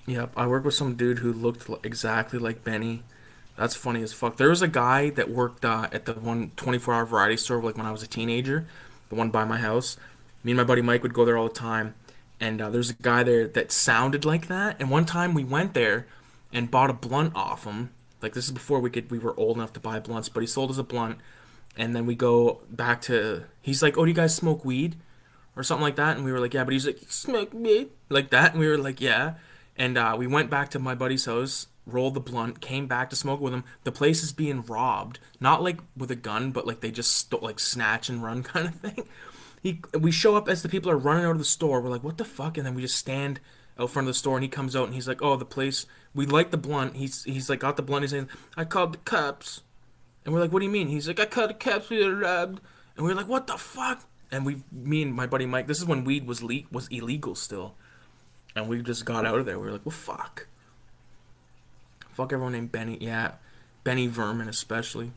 Yep, I worked with some dude who looked exactly like Benny. That's funny as fuck. There was a guy that worked at the one 24-hour variety store like when I was a teenager, the one by my house. Me and my buddy Mike would go there all the time, and there's a guy there that sounded like that. And one time we went there and bought a blunt off him. Like this is before we were old enough to buy blunts, but he sold us a blunt. And then we go back to he's like, "Oh, do you guys smoke weed?" Or something like that. And we were like, "Yeah," but he's like, "Smoke weed?" Like that. And we were like, "Yeah." And we went back to my buddy's house, rolled the blunt, came back to smoke with him. The place is being robbed, not like with a gun, but like they just like snatch and run kind of thing. We show up as the people are running out of the store. We're like, what the fuck? And then we just stand out front of the store, and he comes out and he's like, oh, the place. We light the blunt. He's like got the blunt. He's saying, I called the cops. And we're like, what do you mean? He's like, I called the cops. We were robbed. And we're like, what the fuck? And me and my buddy Mike. This is when weed was illegal still. And we just got out of there. We were like, well, fuck. Fuck everyone named Benny. Yeah, Benny Vermin especially.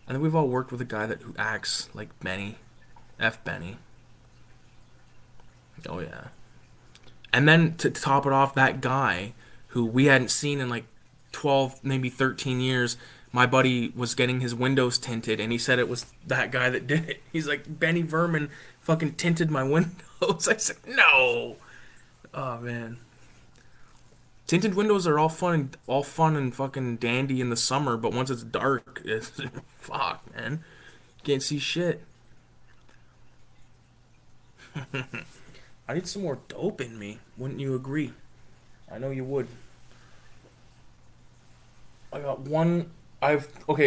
And then we've all worked with a guy who acts like Benny. F Benny. Oh yeah. And then to top it off, that guy who we hadn't seen in like 12, maybe 13 years, my buddy was getting his windows tinted, and he said it was that guy that did it. He's like, Benny Vermin fucking tinted my windows. I said, no. Oh man. Tinted windows are all fun and fucking dandy in the summer, but once it's dark, it's fuck, man. Can't see shit. I need some more dope in me. Wouldn't you agree? I know you would. I got one.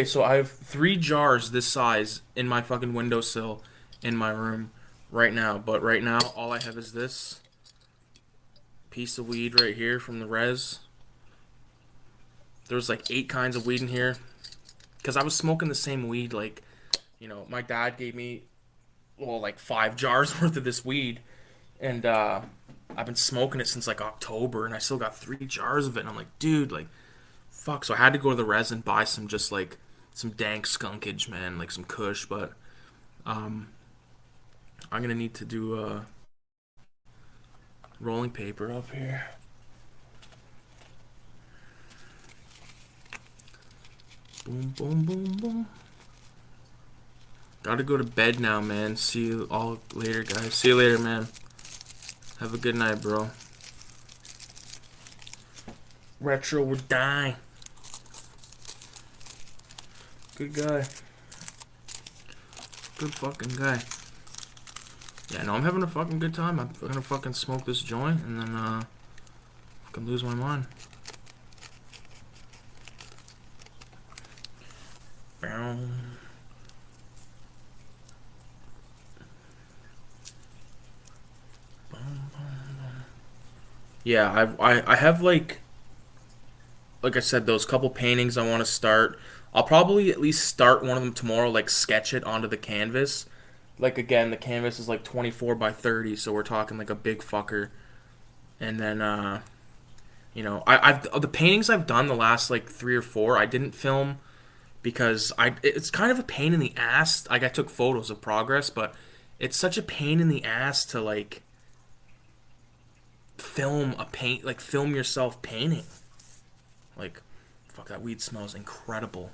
So I have 3 jars this size in my fucking windowsill in my room right now. But right now, all I have is this piece of weed right here from the res. There's like 8 kinds of weed in here. Because I was smoking the same weed, like, my dad gave me, well, like 5 jars worth of this weed. And I've been smoking it since like October, and I still got 3 jars of it. And I'm like, dude, like, fuck. So I had to go to the res and buy some just like some dank skunkage, man, like some kush. But I'm gonna need to do rolling paper up here. Boom, boom, boom, boom. Gotta go to bed now, man. See you all later, guys. See you later, man. Have a good night, bro. Retro would die. Good guy. Good fucking guy. Yeah, no, I'm having a fucking good time. I'm gonna fucking smoke this joint and then fucking lose my mind. Yeah, I have like I said, those couple paintings I want to start. I'll probably at least start one of them tomorrow, like sketch it onto the canvas. Like again, the canvas is like 24 by 30, so we're talking like a big fucker. And then I've the paintings I've done the last like 3 or 4, I didn't film because it's kind of a pain in the ass. Like I took photos of progress, but it's such a pain in the ass to like film yourself painting. Like, fuck, that weed smells incredible.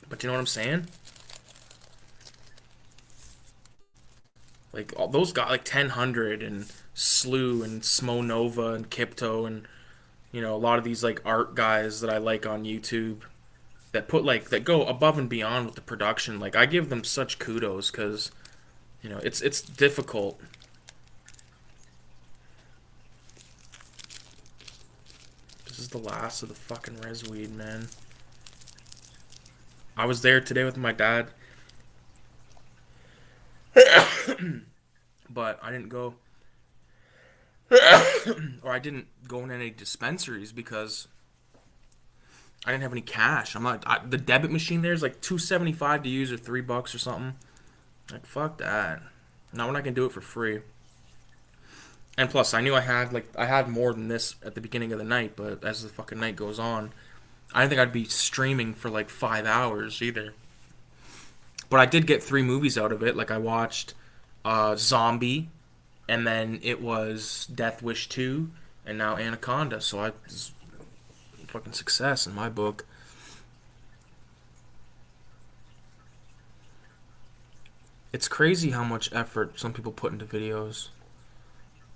But you know what I'm saying? Like all those got like 1000 and Slew and Smo Nova and Kipto and a lot of these like art guys that I like on YouTube that that go above and beyond with the production. Like I give them such kudos because it's difficult. This is the last of the fucking res weed, man. I was there today with my dad. But I didn't go or I didn't go in any dispensaries because I didn't have any cash. The debit machine there is like $2.75 to use or $3 or something. Like fuck that. Not when I can do it for free. And plus, I knew I had more than this at the beginning of the night, but as the fucking night goes on, I didn't think I'd be streaming for like 5 hours either. But I did get 3 movies out of it. Like I watched Zombie, and then it was Death Wish 2, and now Anaconda. So I it's fucking success in my book. It's crazy how much effort some people put into videos.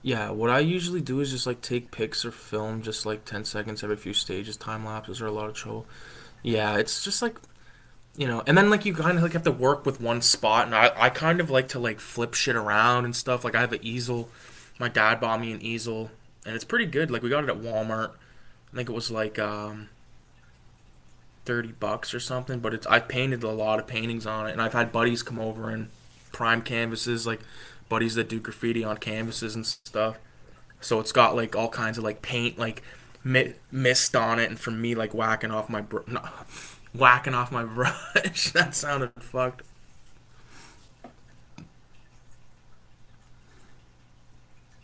Yeah, what I usually do is just like take pics or film just like 10 seconds every few stages. Time lapses are a lot of trouble. Yeah, it's just like, and then like you kind of like have to work with one spot, and I kind of like to like flip shit around and stuff. Like I have an easel. My dad bought me an easel, and it's pretty good. Like we got it at Walmart. I think it was like $30 or something, but it's I've painted a lot of paintings on it, and I've had buddies come over and prime canvases, like buddies that do graffiti on canvases and stuff. So it's got like all kinds of like paint, like mist on it, and from me like no, whacking off my brush. That sounded fucked.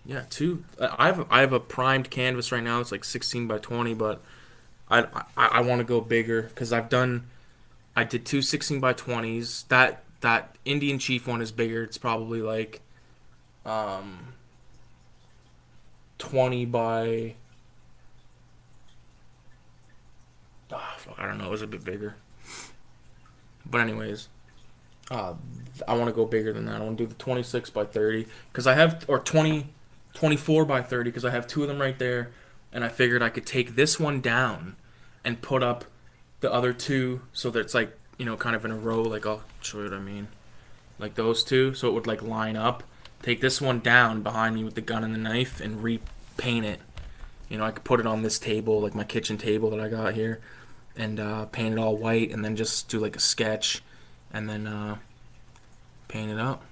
Yeah, two. I have a primed canvas right now. It's like 16 by 20, but I want to go bigger because I did two 16 by 20s. That Indian Chief one is bigger. It's probably like um 20 by fuck, I don't know. It was a bit bigger. But anyways, uh, I want to go bigger than that. I want to do the 26 by 30 because I have or 24 by 30 because I have two of them right there, and I figured I could take this one down and put up the other two so that it's like kind of in a row. Like I'll show you what I mean. Like those two, so it would like line up. Take this one down behind me with the gun and the knife and repaint it. I could put it on this table, like my kitchen table that I got here, and paint it all white, and then just do like a sketch, and then paint it up.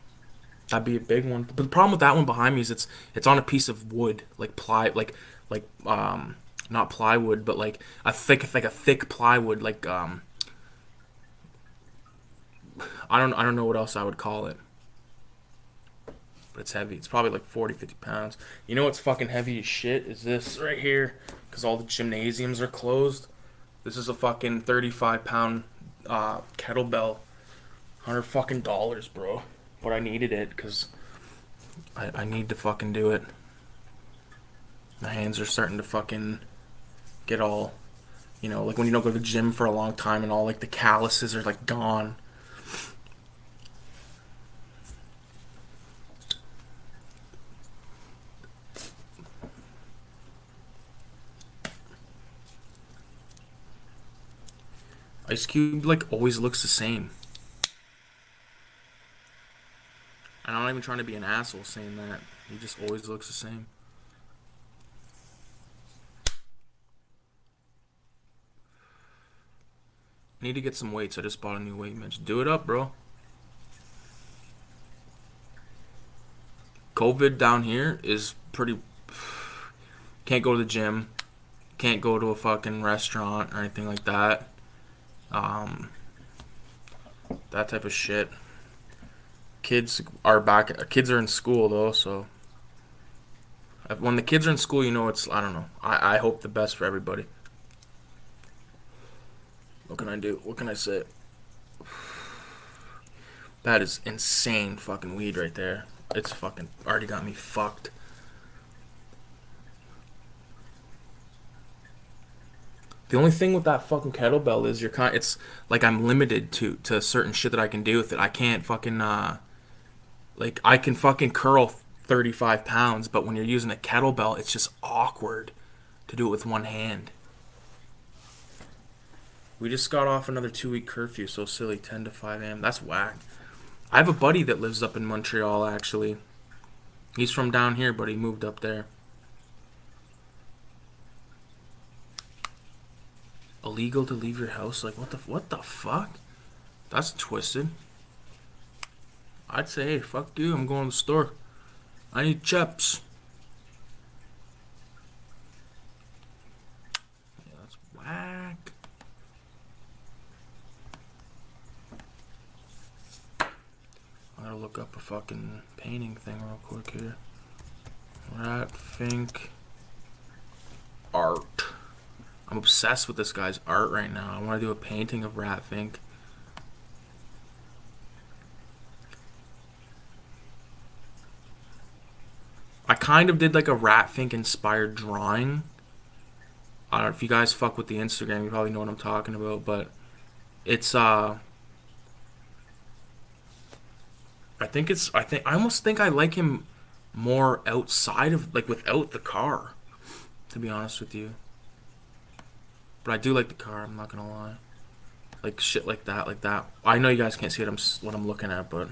That'd be a big one. But the problem with that one behind me is it's on a piece of wood, like like not plywood, but like a thick plywood, like I don't know what else I would call it, but it's heavy. It's probably like 40, 50 pounds. You know what's fucking heavy as shit is this right here, because all the gymnasiums are closed. This is a fucking 35 pound kettlebell, $100 fucking, bro. But I needed it because I need to fucking do it. My hands are starting to fucking get all, like when you don't go to the gym for a long time and all like the calluses are like gone. Ice Cube like always looks the same. And I'm not even trying to be an asshole saying that. He just always looks the same. I need to get some weights. I just bought a new weight bench. Do it up, bro. COVID down here is pretty. Can't go to the gym. Can't go to a fucking restaurant or anything like that. Um, that type of shit. Kids are back. Kids are in school though, so when the kids are in school, it's I don't know. I hope the best for everybody. What can I do? What can I say? That is insane fucking weed right there. It's fucking already got me fucked. The only thing with that fucking kettlebell is it's like I'm limited to certain shit that I can do with it. I can't fucking like I can fucking curl 35 pounds, but when you're using a kettlebell, it's just awkward to do it with one hand. We just got off another 2 week curfew, so silly, 10 to 5 a.m. That's whack. I have a buddy that lives up in Montreal, actually. He's from down here, but he moved up there. Illegal to leave your house? Like, what the fuck? That's twisted. I'd say, hey, fuck you, I'm going to the store. I need chips. Yeah, that's whack. I gotta look up a fucking painting thing real quick here. Rat Fink art. I'm obsessed with this guy's art right now. I want to do a painting of Rat Fink. I kind of did like a Rat Fink inspired drawing. I don't know if you guys fuck with the Instagram, you probably know what I'm talking about, but it's I almost think I like him more outside of, like, without the car, to be honest with you. But I do like the car, I'm not gonna lie. Like shit like that, like that. I know you guys can't see what I'm looking at, but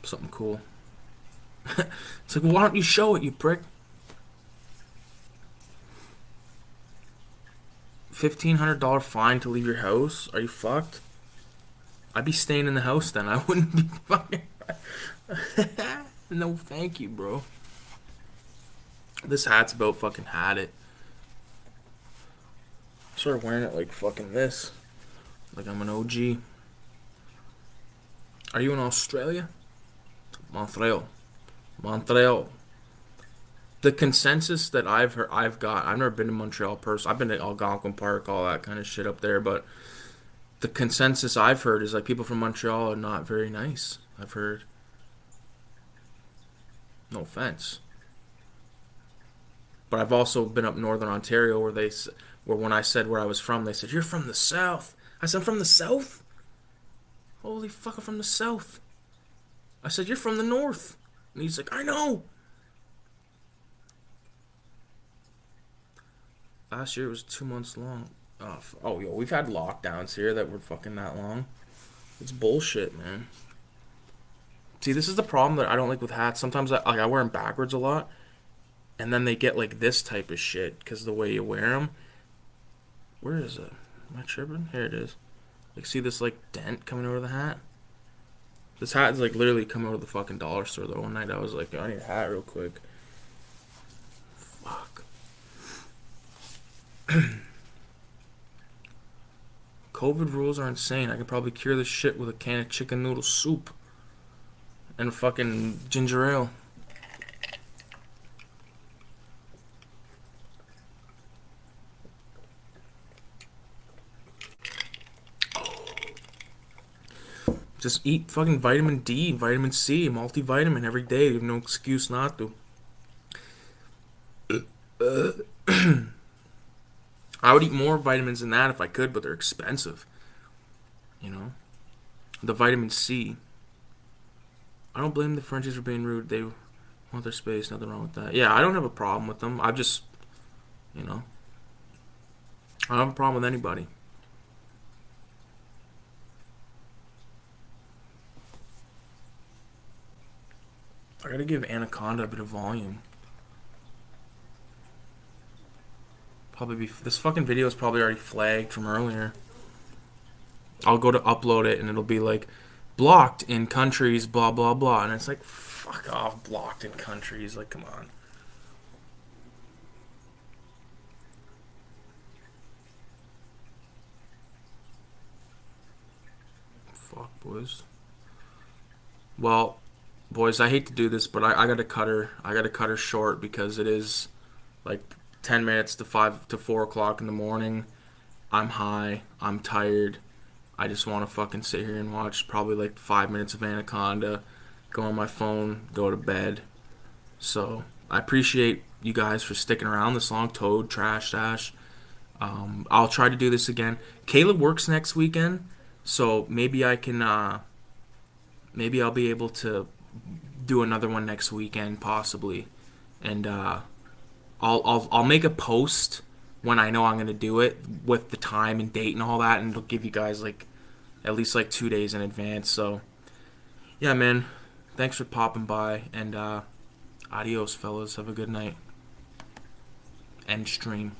something cool. It's like, well, why don't you show it, you prick? $1,500 fine to leave your house? Are you fucked? I'd be staying in the house then. I wouldn't be fucking. No, thank you, bro. This hat's about fucking had it. I started wearing it like fucking this. Like I'm an OG. Are you in Australia? Montreal. Montreal. The consensus that I've never been to Montreal person. I've been to Algonquin Park, all that kind of shit up there, but the consensus I've heard is like people from Montreal are not very nice. I've heard. No offense. But I've also been up northern Ontario where when I said where I was from, they said, "You're from the south." I said, "I'm from the south? Holy fuck, I'm from the south." I said, "You're from the north." And he's like, "I know." Last year it was 2 months long. Oh, yo, we've had lockdowns here that were fucking that long. It's bullshit, man. See, this is the problem that I don't like with hats. Sometimes I wear them backwards a lot, and then they get like this type of shit because of the way you wear them. Where is it? Am I tripping? Here it is. Like, see this like dent coming over the hat? This hat is like literally coming over the fucking dollar store though. One night I was like, I need a hat real quick. Fuck. COVID rules are insane. I could probably cure this shit with a can of chicken noodle soup and a fucking ginger ale. Just eat fucking vitamin D, vitamin C, multivitamin every day. You have no excuse not to. I would eat more vitamins than that if I could, but they're expensive. You know? The vitamin C. I don't blame the Frenchies for being rude. They want their space. Nothing wrong with that. Yeah, I don't have a problem with them. I just, you know, I don't have a problem with anybody. I gotta give Anaconda a bit of volume. This fucking video is probably already flagged from earlier. I'll go to upload it and it'll be like blocked in countries, blah blah blah, and it's like, fuck off, blocked in countries. Like, come on. Fuck, boys. Well, boys, I hate to do this, but I gotta cut her. I gotta cut her short because it is like 10 minutes to 4 o'clock in the morning. I'm high. I'm tired. I just want to fucking sit here and watch probably like 5 minutes of Anaconda, go on my phone, go to bed. So I appreciate you guys for sticking around this long. Toad, Trash Dash. I'll try to do this again. Caleb works next weekend, so maybe I can. Maybe I'll be able to do another one next weekend, possibly, and I'll make a post when I know I'm gonna do it with the time and date and all that, and it'll give you guys like at least like 2 days in advance. So yeah, man, thanks for popping by, and adios, fellas. Have a good night. End stream.